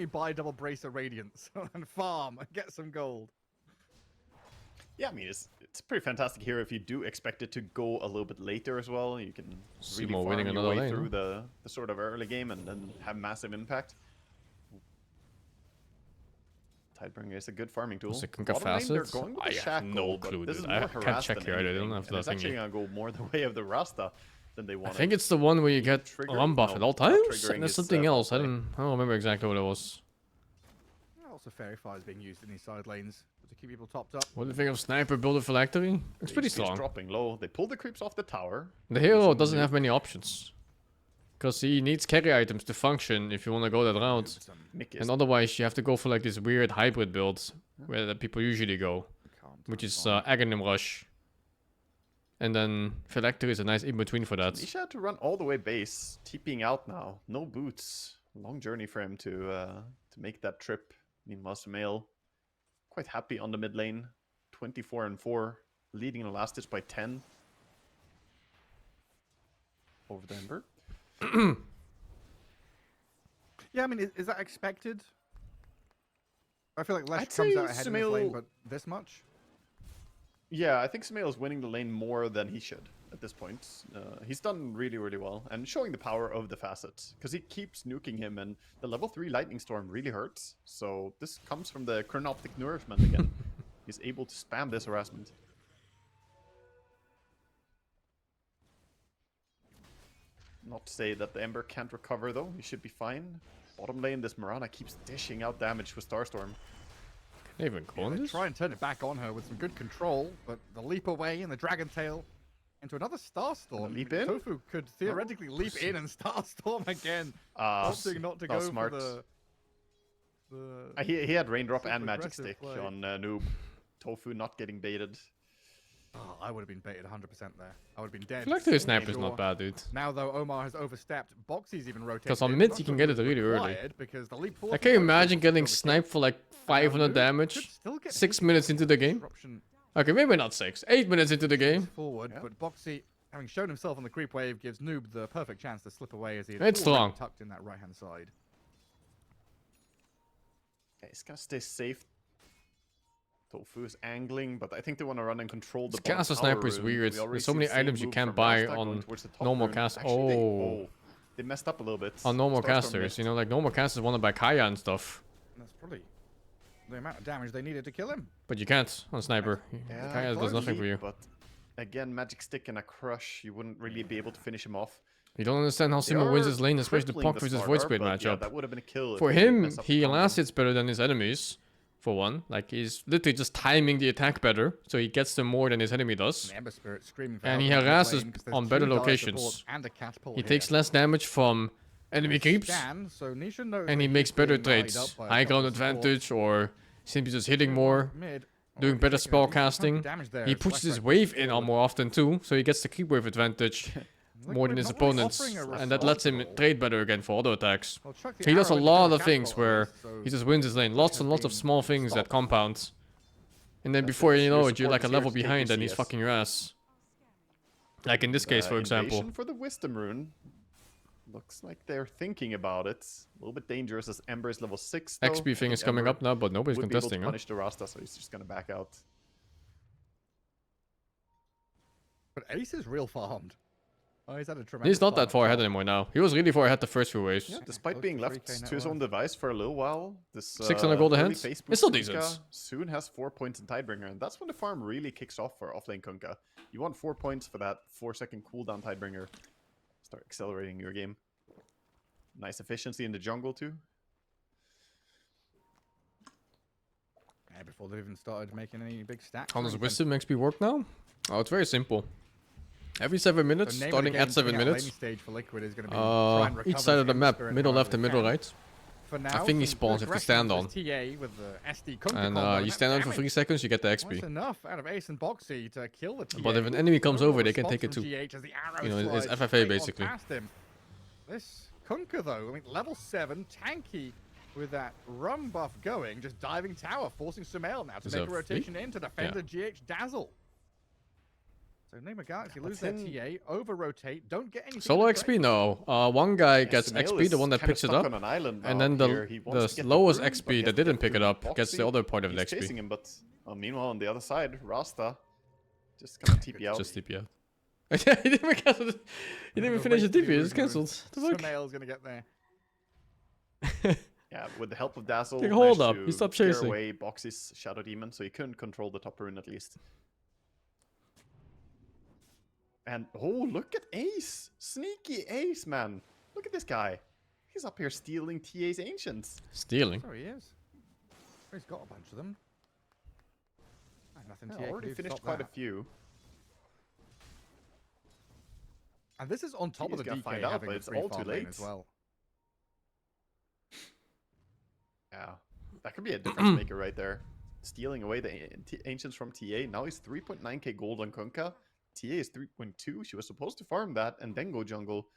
me buy double bracer radiance and farm and get some gold. Yeah, I mean, it's pretty fantastic here if you do expect it to go a little bit later as well. You can really Sumo farm winning your another way lane, through huh? the sort of early game and then have massive impact. Tidebringer is a good farming tool. Is it Kunkka Bottom lane, they're Facet? going with I the have shackle, no but clue, this dude. is I more can't harass check than here. I don't anything, have and it's that actually thingy. gonna go more the way of the Rasta than they I wanted. think it's the one where you get Trigger? run buff No, at all not times, triggering and there's is, something else. I play. don't remember exactly what it was. Also, Fairy Fire is being used in these side lanes to keep people topped up. What do you think of Sniper Build a Phylactery? It's pretty HP is strong. dropping low. They pull the creeps off the tower. The hero using doesn't nuke. have many options. Because he needs carry items to function if you want to go that route. Mick is And otherwise you have to go for like this weird hybrid build where the people usually go. Which is Aghanim Rush. And then Phylactery is a nice in-between for that. Nisha had to run all the way base, TPing out now. No boots. Long journey for him to make that trip. Meanwhile, Sumail quite happy on the mid lane. 24-4, leading the last ditch by 10. Over the Ember. Yeah, I mean, is that expected? I feel like less I'd comes say out ahead in this lane, Sumail- but this much? Yeah, I think Sumail is winning the lane more than he should at this point. He's done really, really well and showing the power of the facet because he keeps nuking him, and the level 3 Lightning Storm really hurts. So this comes from the Chronoptic Nourishment again. He's able to spam this harassment. Not to say that the Ember can't recover though. He should be fine. Bottom lane, this Mirana keeps dishing out damage with Starstorm. Can they even go on They this? try and turn it back on her with some good control, but the leap away and the Dragon Tail into another Starstorm. Leap in? Tofu could theoretically leap in and Starstorm again, opting not to not go smart. for the He had Raindrop super and Magic aggressive Stick play. on Noob. Tofu not getting baited. Oh, I would have been baited 100% there. I would have been dead. Phylactery so Sniper is sure. not bad, dude. Now, though, Omar has overstepped. Boxy's even rotated. 'Cause on in. mid, Not you can sure get it who's really early. required, because the leap force Like, can you from Tofu imagine is getting overkill. sniped for like 500 damage? Still get 6 hit. minutes into the game? Disruption Okay, maybe not 6. 8 minutes into the game. forward, but Boxy, having shown himself on the creep wave, gives Noob the perfect chance to slip away as he had It's already strong. tucked in that right-hand side. Okay, he's gonna stay safe. Tofu is angling, but I think they want to run and control the This caster sniper is weird. There's so many items you can't buy on normal cast. Oh, they messed up a little bit. on normal Starstorm casters. missed. You know, like normal casters want to buy Kaya and stuff. And that's probably the amount of damage they needed to kill him. But you can't on sniper. Yeah, Kaya does nothing for you. But again, Magic Stick and a Crush, you wouldn't really be able to finish him off. You don't understand how They Simo wins are his lane, especially the crippling Puck versus Slardar, Void Spirit but yeah, matchup. that would have been a kill. if For they didn't him, mess up he the combo. last hits better than his enemies. For one, like he's literally just timing the attack better, so he gets them more than his enemy does. And the Ember Spirit screaming for And he help in the harasses lane 'cause there's on two better dire locations. supports and a catapult He here. takes less damage from enemy creeps, Scan, so Nisha knows and that he he's makes better being eyed trades. up by a High couple ground of supports. advantage, or simply just hitting more, Mid, doing already better taking spell a decent chunk of casting. damage there He as pushes his Flashback wave pushes in forward. more often too, so he gets the creep wave advantage more than his not really opponents, offering a and that lets him response. trade better again for auto attacks. Well, chuck the He does a arrow into lot the of things catapult at where least, so he just wins his lane. Lots and lots of been small things that stopped. compound. And then That's before it. you Your know it, you're support like a is here level to take your behind and he's CS. fucking your ass. Like in this case, for example. Invasion for the Wisdom Rune. Looks like they're thinking about it. A little bit dangerous as Ember is level 6. Though. XP I thing think is coming Ember up now, but nobody's would be able to contesting, huh? punish the Rasta, so he's just gonna back out. But Ace is real farmed. Oh, he's had a tremendous He's not that farm far ahead shot. anymore now. He was really far ahead the first few waves. Yeah, despite close being to left 3K net to his worth. own device for a little while, this 600 gold early ahead? Facebook It's still Kunkka decent. soon has 4 points in Tidebringer, and that's when the farm really kicks off for offlane Kunkka. You want 4 points for that 4-second cooldown Tidebringer. Start accelerating your game. Nice efficiency in the jungle too. Yeah, before they've even started making any big stacks. How or does anything. Wisdom XP work now? Oh, it's very simple. Every 7 minutes, So name of the starting game at 7 coming out minutes, laning stage for Liquid is going to be try and each recover side of the Ember map, Spirit middle however left and they middle can. right. For now, I think he some spawns if you stand on. aggression with TA with the SD Kunkka And combo, you that stand on for damage 3 seconds, you get the was XP. enough out of Ace and Boxy to kill the TA. But if an enemy comes No over, they can response take it from too. GH as the arrow You know, it's slides FFA straight on basically. past him. This Kunkka though, I mean, level 7, tanky with that rum buff going, just diving tower, forcing Sumail now to Is make that a rotation in to defend Yeah. the GH Dazzle. So Enigma Galaxy lose their TA, over-rotate, don't get anything. Solo XP? No. One guy gets Sumail XP, the one that kinda picks it stuck up. on an island And now then here. He wants to the get lowest rune, but XP he has that to didn't get pick it through up gets the Boxy. other part of the He's XP. chasing him, but meanwhile on the other side, Rasta just gonna TP out. Just TP out. he didn't even, cancel it. He didn't even finish the TP, it just cancelled. The fuck? Sumail's gonna get there. Yeah, with the help of Dazzle, Like, hold managed up, to he stopped clear chasing. away Boxy's Shadow Demon, so he couldn't control the top rune at least. And oh, look at Ace! Sneaky Ace, man! Look at this guy. He's up here stealing TA's Ancients. Stealing? So he is. He's got a bunch of them. Nothing Yeah, TA can already do to finished stop quite that. a few. And this is on top of the gonna DK find out, having but the it's free all too farm lane late. as well. Yeah, that could be a difference maker right there. Stealing away the Ancients from TA. Now he's 3.9k gold on Kunkka. TA is 3.2. She was supposed to farm that and then go jungle.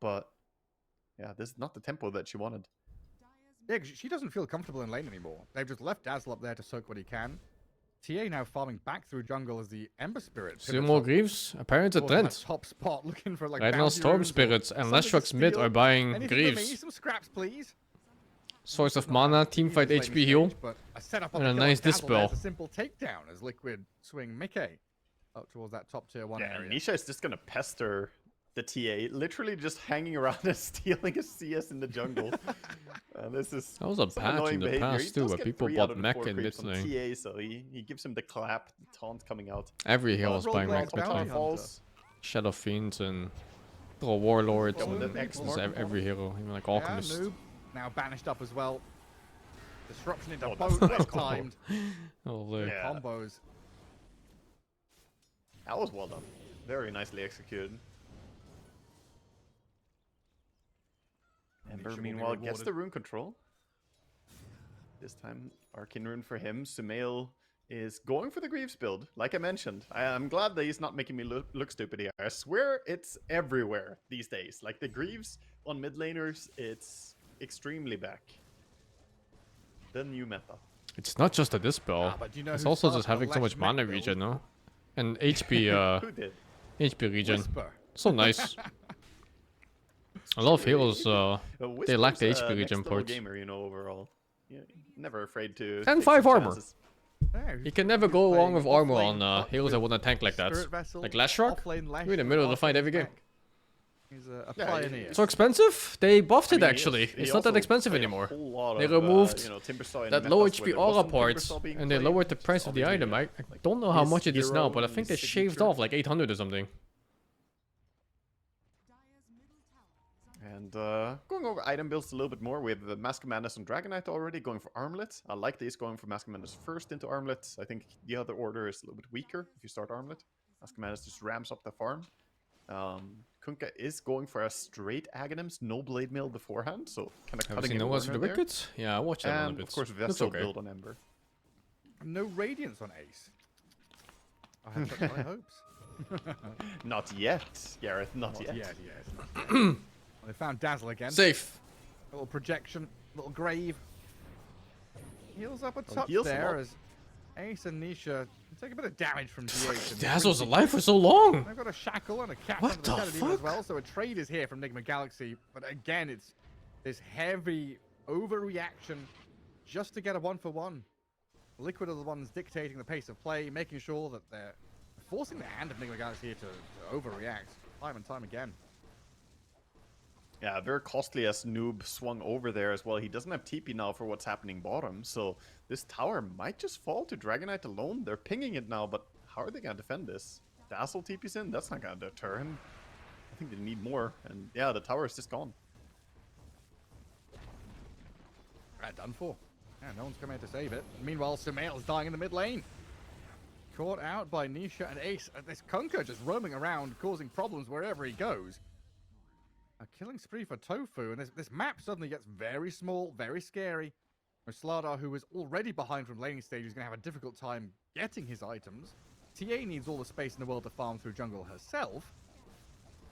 But yeah, this is not the tempo that she wanted. Yeah, 'cause she doesn't feel comfortable in lane anymore. They've just left Dazzle up there to soak what he can. TA now farming back through jungle as the Ember Spirit. See more Greaves? Apparently it's a trend. Top spot looking for like Right now, bounty Storm runes or Spirits and something to Leshrax mid steal. are buying Anything for me? Greaves. Some scraps, please. Source of mana, teamfight Easy HP heal, stage, but a setup on and a the kill on nice Dazzle there. dispel. It's a simple takedown as Liquid swing Mickey up towards that top tier 1 Yeah, area. and Nisha is just gonna pester the TA, literally just hanging around and stealing a CS in the jungle. This is That was a some patch in annoying the behavior. He past too, does where get people 3 out bought of the mech 4 in mid creeps on lane. TA, so he gives him the clap, the taunt coming out. Every hero is Roll buying Blade mech mid Bounty lane. Hunter. Falls. Shadow Fiends and Warlords Going and to X just mark. every hero, even like Yeah, Alchemist. Noob now banished up as well. Disruption into Oh, both that's well nice timed. Oh, Yeah. Combos. That was well done. Very nicely executed. Ember, Nisha will be meanwhile, gets rewarded. the rune control. This time, Arcane Rune for him. Sumail is going for the Greaves build, like I mentioned. I'm glad that he's not making me look stupid here. I swear it's everywhere these days. Like the Greaves on mid laners, it's extremely back. The new meta. It's not just a dispel. But do you know It's who also started just the having so Lesh much mech mana build? regen, no? And HP, Who did? HP regen. Whisper. So nice. A lot of heroes, they lack the Whisper's, HP next regen level parts. gamer, you know, overall. Yeah, never afraid to. And take 5 some armor. chances. Yeah, You can never go playing wrong with armor offlane on Puck heroes with that want to tank like that. Spirit Vessel, Like Lashrock, offlane Lash you're in the with middle of the fight offlane every game. mech. He's a Yeah, pioneer. So expensive? They buffed it I mean, actually. he It's not that also expensive played a anymore. whole lot They of, removed you know, Timbersaw in that metas low where HP there aura wasn't parts, Timbersaw being and they played. lowered the price of the Timbersaw item. being, I don't know how his much it is now, hero but I and think they his shaved signature. off like 800 or something. And going over item builds a little bit more, we have Mask of Madness and Dragonite already going for Armlet. I like these going for Mask of Madness first into Armlet. I think the other order is a little bit weaker if you start Armlet. Mask of Madness just ramps up the farm. Kunkka is going for a straight Aghanims, no Blade Mail beforehand, so kind of Have you cutting seen it No One's for the there. Wicked? Yeah, I watched that one a And bit. of course Looks Vessel okay. build on Ember. No Radiance on Ace. I have such high hopes. Not yet, Gareth, not yet. Yeah. They found Dazzle again. Safe. Little projection, little grave. Heals up a touch heals him there up. as Ace and Nisha take a bit of damage from DH. and Dazzle's really- alive for so long. They've got a shackle and a cap What under the the Shadow Demon as fuck? well, so a trade is here from Enigma Galaxy. But again, it's this heavy overreaction just to get a 1-for-1. Liquid are the ones dictating the pace of play, making sure that they're forcing the hand of Enigma Galaxy here to overreact time and time again. Yeah, very costly as Noob swung over there as well. He doesn't have TP now for what's happening bottom, so this tower might just fall to Dragonite alone. They're pinging it now, but how are they going to defend this? Dazzle TP's in? That's not going to deter him. I think they need more, and yeah, the tower is just gone. Right, done for. Yeah, no one's coming here to save it. Meanwhile, Sumail's dying in the mid lane. Caught out by Nisha and Ace. This Kunkka just roaming around, causing problems wherever he goes. A killing spree for Tofu, and this map suddenly gets very small, very scary. Slardar, who is already behind from laning stage, is going to have a difficult time getting his items. TA needs all the space in the world to farm through jungle herself.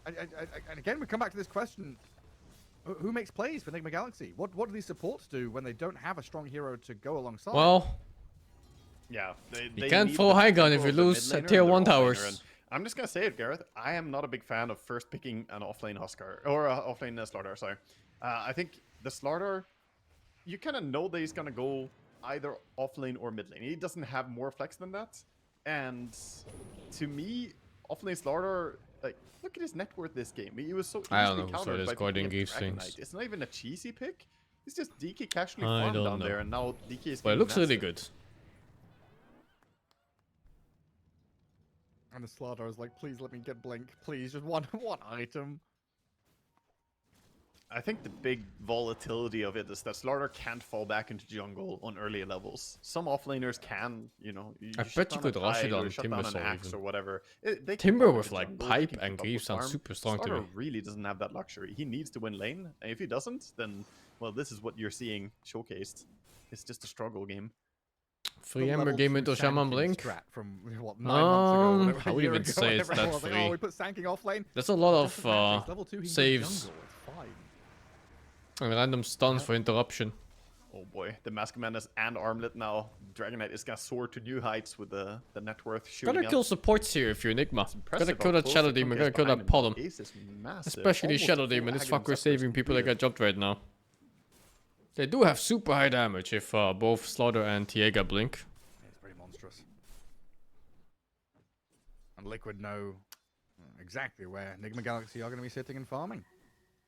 And again, we come back to this question. Who makes plays for Enigma Galaxy? What do these supports do when they don't have a strong hero to go alongside? Well, Yeah, you can't throw high gun if you lose at tier 1 towers. I'm just gonna say it, Gareth. I am not a big fan of first picking an offlane Huskar or offlane Slardar. Sorry, I think the Slardar, you kind of know that he's gonna go either offlane or mid lane. He doesn't have more flex than that. And to me, offlane Slardar, like, look at his net worth this game. He was so easily I don't know. So countered this by Guardian picking a gives Dragon things. Knight. It's not even a cheesy pick. It's just DK casually I farmed don't down know. there, and now DK is. But it looks really massive. good. And the Slardar is like, please let me get Blink. Please, just one item. I think the big volatility of it is that Slardar can't fall back into jungle on early levels. Some offlaners can, you know. I bet you could rush it on Timber an axe even. or whatever. They can Timber farm with into like jungle, they pipe can and keep up Greaves with sounds farm. super strong to Slardar me. really doesn't have that luxury. He needs to win lane, and if he doesn't, then, well, this is what you're seeing showcased. It's just a struggle game. Free Ember game into Shaman Blink. From what, 9 months ago, whatever, I a would year even ago, say it's whatever it that was. Like, free. oh, we put Sanking off lane. There's a lot Doesn't matter, of he's level 2, he can go saves jungle, it's fine. and random stuns for interruption. Oh boy, the Mask of Madness and Armlet now. Dragon Knight is gonna soar to new heights with the net worth shooting Gotta up. kill supports here if you're Enigma. Gotta kill that Shadow Demon, gotta kill that Potom. Especially Shadow Demon, this fucker is saving people that get jumped right now. They do have super high damage if both Slaughter and Tiega blink. It's pretty monstrous. And Liquid know exactly where Enigma Galaxy are going to be sitting and farming.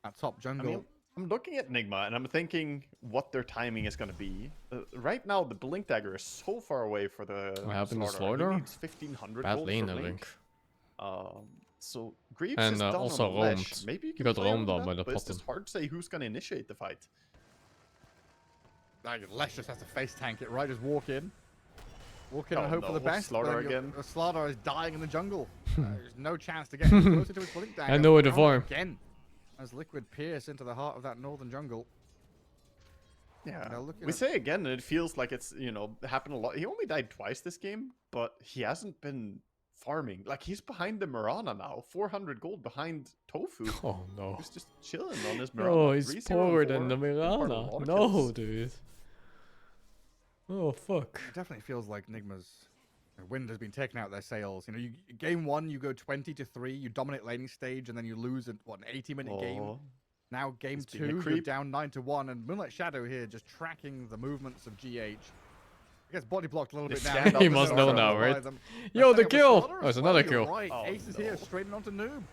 At top jungle. I mean, I'm looking at Enigma and I'm thinking what their timing is going to be. Right now, the Blink Dagger is so far away for the What happened to Slaughter. Slaughter? He needs 1,500 Bad gold lane, for I Blink. think. So Greaves And, is done also on a ledge. roamed. Maybe you He can got play roamed on on by that, the but it's just Potom. hard to say who's going to initiate the fight. Like, Lesh just has to face tank it, right? Just walk in. Walk in Oh, and hope for the no, best. Slaughter but then again. The Slaughter is dying in the jungle. There's no chance to get any closer to his Blink Dagger. I know where to Down farm. Again, as Liquid pierce into the heart of that northern jungle. Yeah, Now look we at- say again, and it feels like it's, you know, happened a lot. He only died twice this game, but he hasn't been farming. Like, he's behind the Mirana now, 400 gold behind Tofu. Oh no. He's just chilling on his Mirana. Oh, he's 3-0-4, poorer than the part of a lot Mirana. of No, kills. dude. Oh, fuck. It definitely feels like Enigma's wind has been taken out of their sails. You know, game 1, you go 20-3, you dominate laning stage, and then you lose an 80-minute game. Oh, Now game It's been a 2, you're creep. down 9-1, and Moonlight Shadow here just tracking the movements of GH. He gets body blocked a little They bit now. stand up He and must start know to now, fly right? Them. Yo, the With kill! Slaughter Oh, it's as well, another you're kill. Right. Oh, Ace is here, no. straight onto Noob.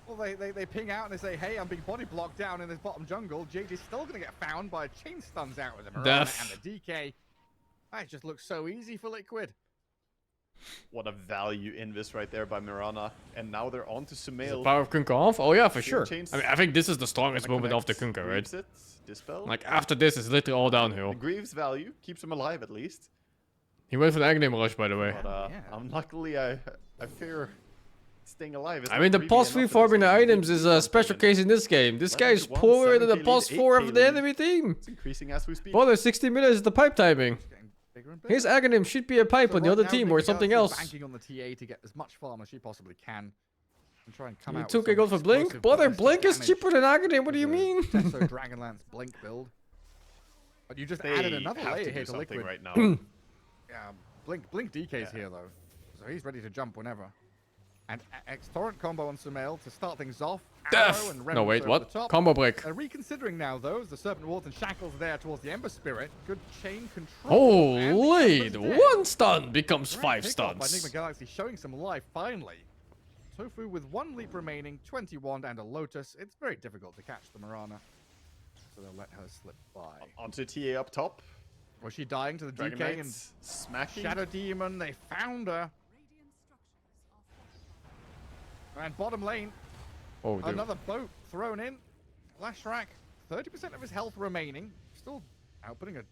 Well, they ping out and they say, hey, I'm being body blocked down in this bottom jungle. GH is still going to get found by chain stuns out with the Mirana Death. and the DK. That just looks so easy for Liquid. What a value invis right there by Mirana. And now they're on to Is the Sumail. power of Kunkka off? Oh yeah, for sure. Chains- I mean, I think this is the strongest Gonna moment of the connect, Kunkka, right? Greaves it, Dispel. Like, after this, it's literally all downhill. The Greaves value keeps him alive at least. He went for the Aghanim Rush, by the way. But Yeah. unluckily, I fear staying alive is I not mean, the greedy pause enough 3 in this farming the game. items is a special case in this game. This guy is 11-1, poorer than the 7K plus lead, 4 of 8K the lead. enemy team. It's increasing as we speak. Brother, 60 minutes is the pipe timing. Getting bigger and bigger. His Aghanim should be a pipe So on the right other now, team Enigma or something Galaxy else. Banking on the TA to get as much farm as she possibly can. And try and come You out took with a gold some for Blink? explosive Brother, ballistic Blink is damage cheaper than Aghanim, what do you with the mean? Tesso Dragonlance Blink build. But you just They added another have layer to here do to something Liquid. right now. Yeah, Blink DK's here though, so he's ready to jump whenever. And X-Torrent combo on Sumail to start things off. Arrow Death! and No, Remnants wait, over what? the top. Combo break. Reconsidering now, though, as the Serpent Wards and Shackles there towards the Ember Spirit. Good chain control. and the Holy! Ember's dead. 1 stun becomes Great 5 pickoff by Enigma stuns. Galaxy showing some life finally. Tofu with 1 leap remaining, 20 wand and a Lotus. It's very difficult to catch the Mirana, so they'll let her slip by. Onto TA up top. Was she dying to the Dragon DK and Knights smacking. Shadow Demon? They found her. And bottom lane, Oh, dude. another boat thrown in. Lashrak, 30% of his health remaining. Still outputting a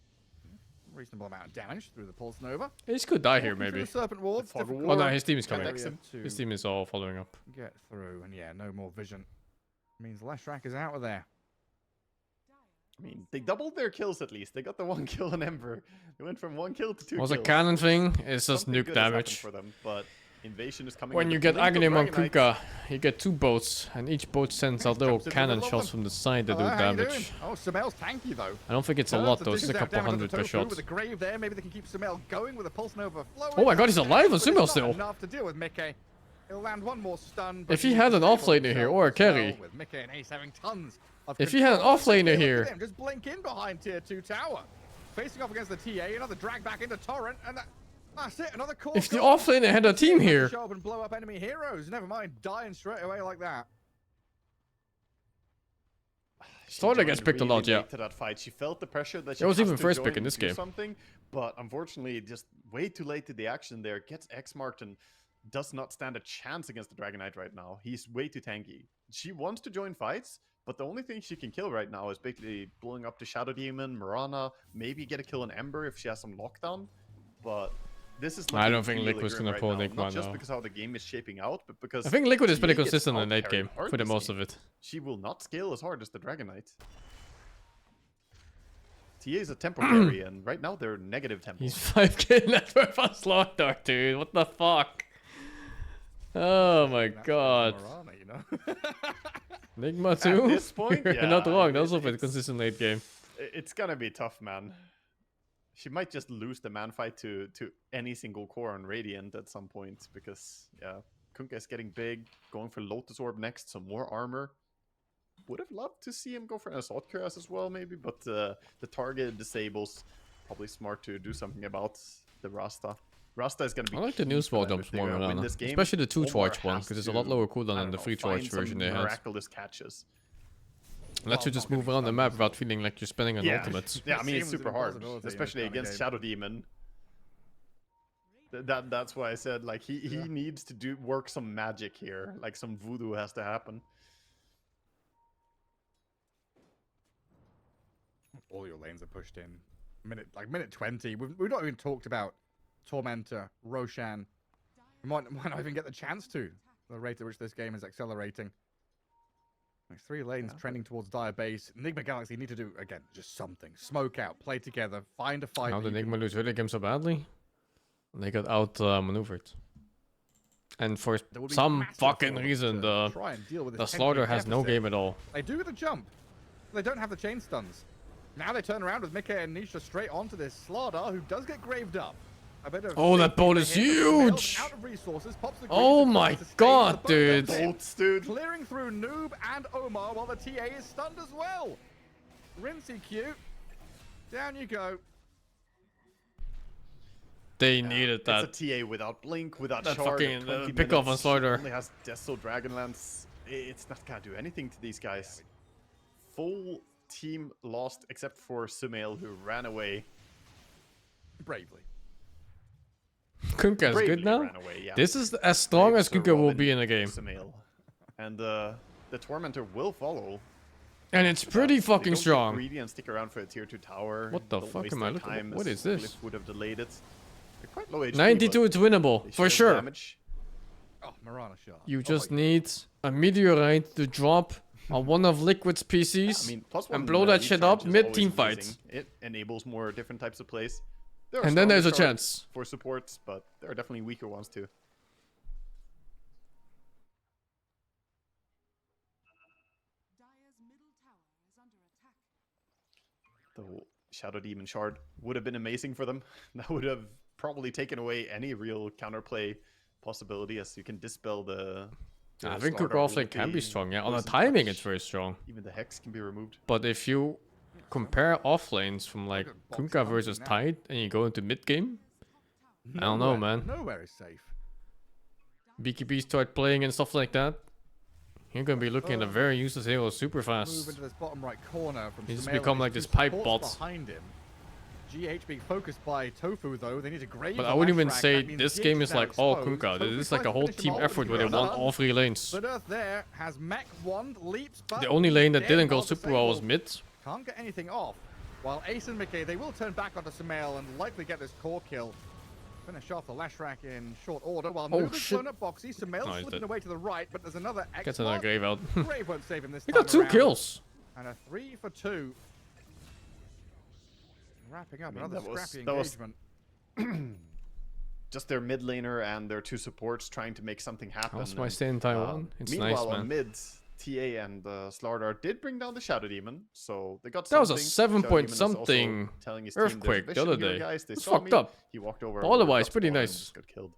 reasonable amount of damage through the Pulse Nova. He could die here, Walking through maybe. the Serpent Wards. Fog difficult Oh no, War. his team is coming. area to His team is all following up. get through, and yeah, no more vision. Means Lashrak is out of there. I mean, they doubled their kills at least. They got the 1 kill on Ember. They went from 1 kill to 2 Was a kills. cannon thing? It's just Something nuke good has happened damage. for them, but invasion is coming. When with you the get Blink of Aghanim on Dragon Knights. Kunkka, you get 2 boats, and each boat sends out little Jumps into the cannon middle of shots them. from the side that do Hello, how you doing? damage. Oh, Sumail's tanky though. I don't think it's a Turns lot and though, it's dishes just a out couple damage onto hundred per Tofu shot. With a grave there, maybe they can keep Sumail going with a Pulse Nova flowing. Oh my god, he's alive on But it's Sumail not still. enough to deal with Mickey. He'll land one more stun. But If he had an offlaner here or a carry. With Mickey and Ace having tons of If he had an offlaner Look here. at him just blink in behind tier 2 tower. Facing off against the TA, another drag back into Torrent, and that's it, another core. If the offlaner had a team here. Show up and blow up enemy heroes. Never mind dying straight away like that. Slaughter gets picked a lot, yeah. To that fight. She felt the pressure that she was has even to first join pick in and this do game. Something, but unfortunately, just way too late to the action there. Gets X-marked and does not stand a chance against the Dragon Knight right now. He's way too tanky. She wants to join fights, but the only thing she can kill right now is basically blowing up the Shadow Demon, Mirana, maybe get a kill on Ember if she has some lockdown. But this is I don't think really Liquid's grim gonna right pull now. Nick Not one just now. because how the game is shaping out, but because I think Liquid is pretty TA gets consistent in the late out-carried game hard for the this most game. of it. She will not scale as hard as the Dragon Knight. TA is a tempo carry, and right now they're negative tempo. He's 5k net worth on Slaughter, dude. What the fuck? Oh my god. Mirana, you know? Nigma too? At this point, You're yeah, not wrong. I mean, That was a bit it's- consistent late game. It's gonna be tough, man. She might just lose the man fight to any single core on Radiant at some point, because, yeah, Kunkka is getting big, going for Lotus Orb next, some more armor. Would have loved to see him go for an Assault Cuirass as well, maybe, but the target disables. Probably smart to do something about the Rasta. Rasta is going to be I like the new key small for them jumps if they more, wanna win Mirana. this game. Especially the 2 Omar charge one, has because it's a to, lot lower cooldown I than don't the know, 3 find charge some version they had. miraculous catches. Lets you just move around the map without feeling like you're spending on Yeah, ultimates. yeah, I mean, it's Seems an super hard, impossibility in this especially kind of against game. Shadow Demon. That's why I said, like, he needs to work some magic here. Like, some voodoo has to happen. All your lanes are pushed in. Minute 20. We've not even talked about Tormentor, Roshan. We might not even get the chance to. The rate at which this game is accelerating. Like 3 lanes trending towards Dire Base. Enigma Galaxy need to do, again, just something. Smoke out, play together, find a fight. How that did you can- Enigma lose early game so badly? They got out maneuvered. And for There will be some massive fucking force reason, to try and deal with the this Slaughter 10k has no deficit. game at all. They do with the jump. They don't have the chain stuns. Now they turn around with Mickey and Nisha straight onto this Slardar, who does get graved up. A bit of Oh, that safety bolt for is him, but Nails huge! Out of resources, pops the Oh green my to sustain god, the dude. boat. Bolts, dude. Clearing through Noob and Omar while the TA is stunned as well. Rinsey Q. Down you go. They needed that. It's a TA without Blink, without That Shard. fucking, 20 pick off on minutes, Slaughter. Only has Deathsoul Dragonlance. It's not gonna do anything to these guys. Full team lost except for Sumail, who ran away. Bravely. Kunkka is Bravely good now? ran away, yeah. This is as strong as Sir Kunkka will Robin be in the game. Sumail. And the Tormentor will follow. And it's pretty They fucking don't get strong. greedy and stick around for a tier 2 tower. What the Don't fuck waste am I their looking time at? What as is this? Glyph would have delayed it. They're quite low HP, 92, it's winnable, but for they still sure. damage. Oh, Mirana shot. You Oh just my- need a meteorite to drop on one of Liquid's PCs I mean, plus and one, blow that lead shit charge up is mid always team amazing. fights. It enables more different types of plays. There are And then stronger there's a shards chance. for supports, but there are definitely weaker ones too. Dire's middle tower is under attack. The Shadow Demon Shard would have been amazing for them. That would have probably taken away any real counterplay possibility, as you can dispel the I think Slaughter Kunkka offlane with can be the strong, yeah. On the poison timing, touch. it's very strong. Even the Hex can be removed. But if you compare offlanes from like Look at box Kunkka jumping versus now. Tide and you go into mid game, I don't know, man. Nowhere is safe. BKB start playing and stuff like that. You're gonna be looking at a very useless hero super Move fast. into this bottom right corner from He's just Sumail become and like his this two pipe supports bot. behind him. GH being focused by Tofu though. They need to grave. But the I wouldn't lash even rack. say That means this GH game is now like all exposed. Kunkka. Tofu This is tries like a to whole finish him team off, effort but where they he's want done. all 3 lanes. But Earth there has mech wand leaps, but The only lane that dead didn't go while super well was disabled. mid. Can't get anything off. While Ace and Mickey, they will turn back onto Sumail and likely get this core kill. Finish off the lash rack in short order. While Oh, Noob is shit. blown up boxy, Sumail No, he's slipping dead. away to the right, but there's another X. Gets another grave out. Grave won't save him this He time got 2 around. kills. And a 3 for 2. Wrapping up I mean, another that was- scrappy that was- engagement. Just their mid laner and their 2 supports trying to make something happen. How's my and, stay in Taiwan? It's nice, meanwhile, man. on mid, TA and Slardar did bring down the Shadow Demon, so they got That was a something. 7 Shadow point Demon is also something telling his team, "There's a earthquake the vision other here, day. guys. They It's saw fucked me." up. He walked over. Otherwise, got pretty spawned and nice. just got killed.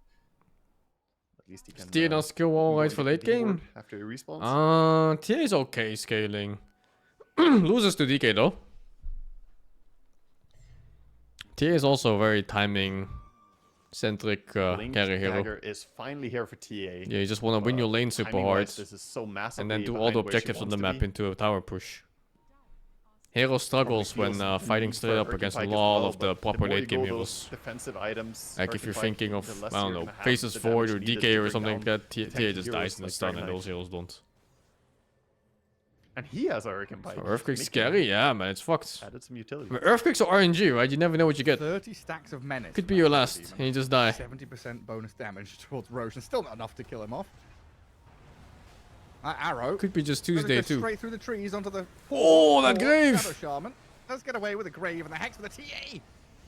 At least he can. TA not skill alright for late game? After he respawns. TA is okay scaling. Loses to DK though. TA is also very timing centric carry hero. Dagger is finally here for TA. Yeah, you just want to win your lane super hard. This is so massively and then do all the objectives on the map into a tower push. Hero struggles when fighting straight up against a lot of the proper late game heroes. Defensive items. Like if you're thinking of, I don't know, Faces Forward or DK or something like that, TA just dies in the stun and those heroes don't. And he has a Hurricane Pike. So Earthquake's scary, yeah man, it's fucked. Added some utility. I mean, Earthquakes are RNG, right? You never know what you get. 30 stacks of menace. Could be your last, and you just die. 70% bonus damage towards Roshan. Still not enough to kill him off. Arrow. Could be just Tuesday too. Straight through the trees onto the. Oh, that grave! Shadow Shaman. Let's get away with a grave and the hex with a TA.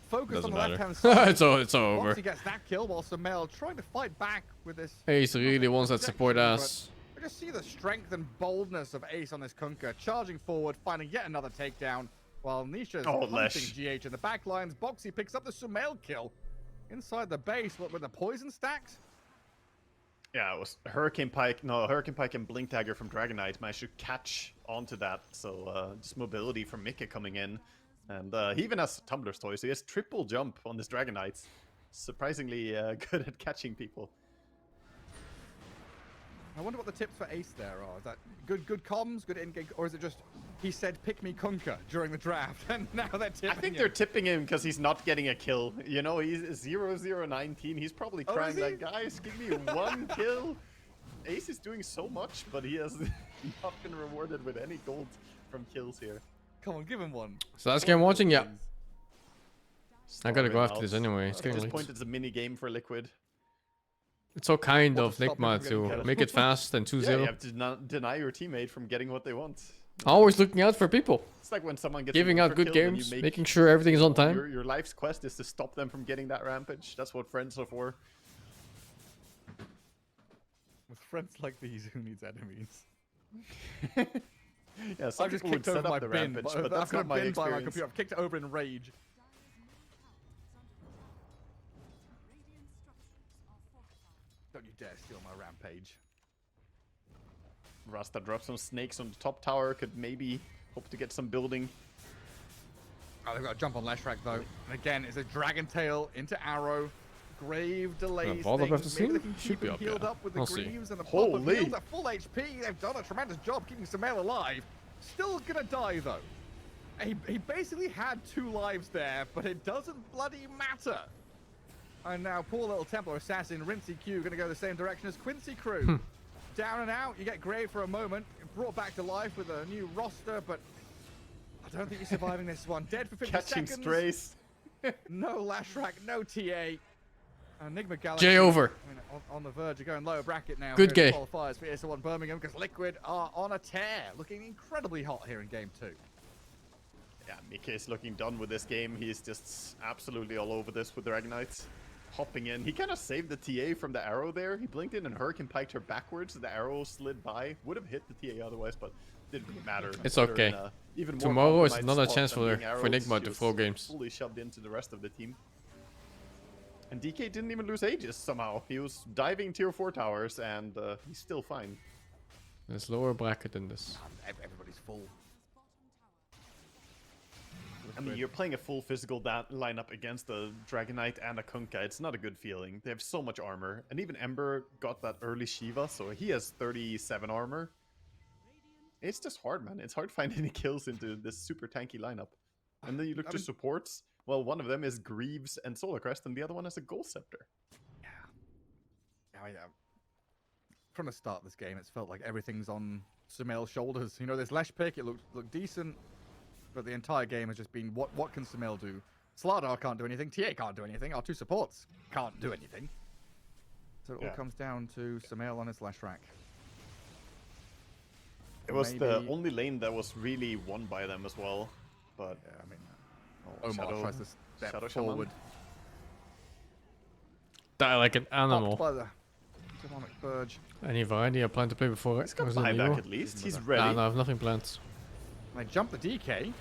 Focus on the matter. left-hand side. it's over. Once he gets that kill, while Samel trying to fight back with this. Ace really wants that support ass. I just see the strength and boldness of Ace on this Kunkka, charging forward, finding yet another takedown, while Nisha's hunting GH in the back lines. Boxy picks up the Sumail kill inside the base, what with the poison stacks? Yeah, it was Hurricane Pike. No, Hurricane Pike and Blink Dagger from Dragon Knight managed to catch onto that. So just mobility from Mika coming in. And he even has Tumbler's Toy, so he has triple jump on this Dragon Knight. Surprisingly good at catching people. I wonder what the tips for Ace there are. Is that good comms, good in-game, or is it just he said pick me Kunkka during the draft and now they're tipping him? I think they're tipping him because he's not getting a kill. You know, he's 0-0-19. He's probably crying like, guys, give me one kill. Ace is doing so much, but he has not been rewarded with any gold from kills here. Come on, give him one. So last game watching, yeah. I gotta go after this anyway. It's At getting this late. point, it's a mini game for Liquid. It's so kind of Nigma to make it fast and 2-0. Yeah, you have to not deny your teammate from getting what they want. Always looking out for people. It's like when someone gets giving out good games, making sure everything is on time. Your life's quest is to stop them from getting that rampage. That's what friends are for. With friends like these, who needs enemies? Yeah, some I've just people would kicked over set up my the bin, rampage, but that's I've not my been by my experience. computer. I've kicked it over in rage. Don't you dare steal my rampage. Rasta drops some snakes on the top tower. Could maybe hope to get some building. Oh, they've got to jump on Leshrac though. And again, it's a Dragon Tail into Arrow. Grave delays things. Maybe they can keep him healed up with the Greaves and the pop of heals at full HP. They've done a tremendous job keeping Sumail alive. Still gonna die though. He basically had 2 lives there, but it doesn't bloody matter. And now poor little Templar Assassin, Rincey Q, gonna go the same direction as Quincy Crew. Down and out, you get Grave for a moment, brought back to life with a new roster, but I don't think he's surviving this one. Dead for 50 Catching seconds. strays. No Lashrac, no TA. Enigma Galaxy. J over. I mean, on the verge of going lower bracket now. Good game. Qualifiers for ESL One Birmingham because Liquid are on a tear, looking incredibly hot here in game 2. Yeah, Mika is looking done with this game. He's just absolutely all over this with Dragon Knights. Hopping in. He kind of saved the TA from the arrow there. He blinked in and Hurricane piked her backwards. The arrow slid by. Would have hit the TA otherwise, but didn't really matter. It's okay. Even Tomorrow is another spot chance than being for arrows. Enigma She to was throw games. Fully shoved into the rest of the team. And DK didn't even lose Aegis somehow. He was diving tier 4 towers and he's still fine. There's lower bracket than this. Everybody's full. I mean, you're playing a full physical lineup against a Dragon Knight and a Kunkka. It's not a good feeling. They have so much armor. And even Ember got that early Shiva, so he has 37 armor. It's just hard, man. It's hard to find any kills into this super tanky lineup. And then you look to supports. Well, one of them is Greaves and Solar Crest, and the other one is a Gold Scepter. Yeah. From the start of this game, it's felt like everything's on Sumail's shoulders. You know, this Lesh pick, it looked decent. But the entire game has just been, what can Sumail do? Slardar can't do anything, TA can't do anything, our 2 supports can't do anything. So it all comes down to Sumail on his Leshrac. It was the only lane that was really won by them as well. But yeah, I mean, Omar tries to step forward. Die like an animal. By the demonic Burge. Any variety I plan to play before it? He's got buyback at least. He's ready. No, I have nothing planned. They jump the DK.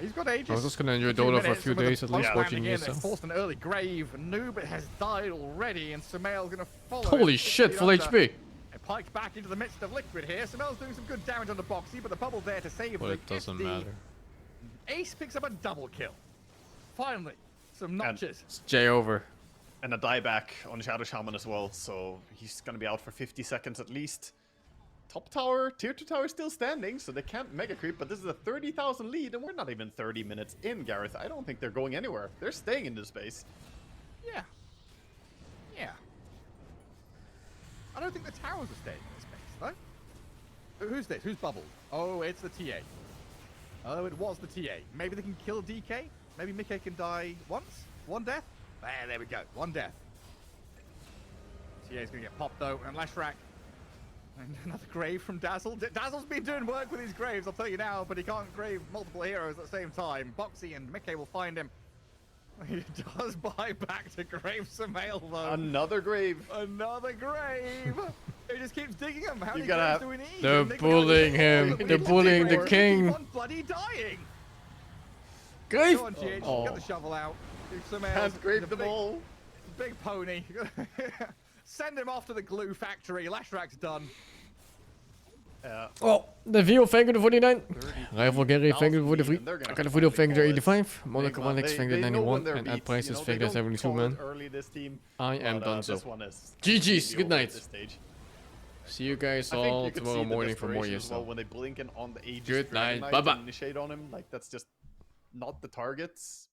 He's got ages. I was just gonna enjoy For 2 Dota for a minutes, few and with the days at least post watching landing in, they ESL. forced an early grave. Noob has died already, and Sumail's gonna follow. Holy him, shit, 60 full under. HP. And Pike's back into the midst of Liquid here. Sumail's doing some good damage on the Boxy, but the bubble there to save But the it doesn't SD. matter. Ace picks up a double kill. Finally, some notches. It's J over. And a dieback on Shadow Shaman as well, so he's gonna be out for 50 seconds at least. Top tower, tier 2 tower still standing, so they can't mega creep, but this is a 30,000 lead, and we're not even 30 minutes in, Gareth. I don't think they're going anywhere. They're staying in this space. Yeah. Yeah. I don't think the towers are staying in this space, though. Who's this? Who's bubbled? Oh, it's the TA. Oh, it was the TA. Maybe they can kill DK? Maybe Mickey can die once? One death? There we go. One death. TA's gonna get popped, though, and Lashrak. And another grave from Dazzle. Dazzle's been doing work with his graves, I'll tell you now, but he can't grave multiple heroes at the same time. Boxy and Mickey will find him. He does buy back to Grave Sumail, though. Another grave. Another grave. He just keeps digging them. How many gotta graves have- do we need? They're And Nick bullying goes, him. "Oh, we They're need bullying more. the Keep king. on bloody dying. Grave! Go on, GH. Oh. Get the shovel out. Sumail. Can't grave them all. Big pony. Send him off to the glue factory. Lashrak's done. Oh, de video Fanger voor die 9. Rival Gary Fanger voor de 3. I got a video Fanger 85. Monaco Alex Fanger 91. And at prices Fanger 72, man. I am done so. GG's, good night. See you guys all tomorrow morning for more ESL. When they blink in on the Aegis Good night, Dragon Knight bye-bye. and initiate on him, like that's just not the targets.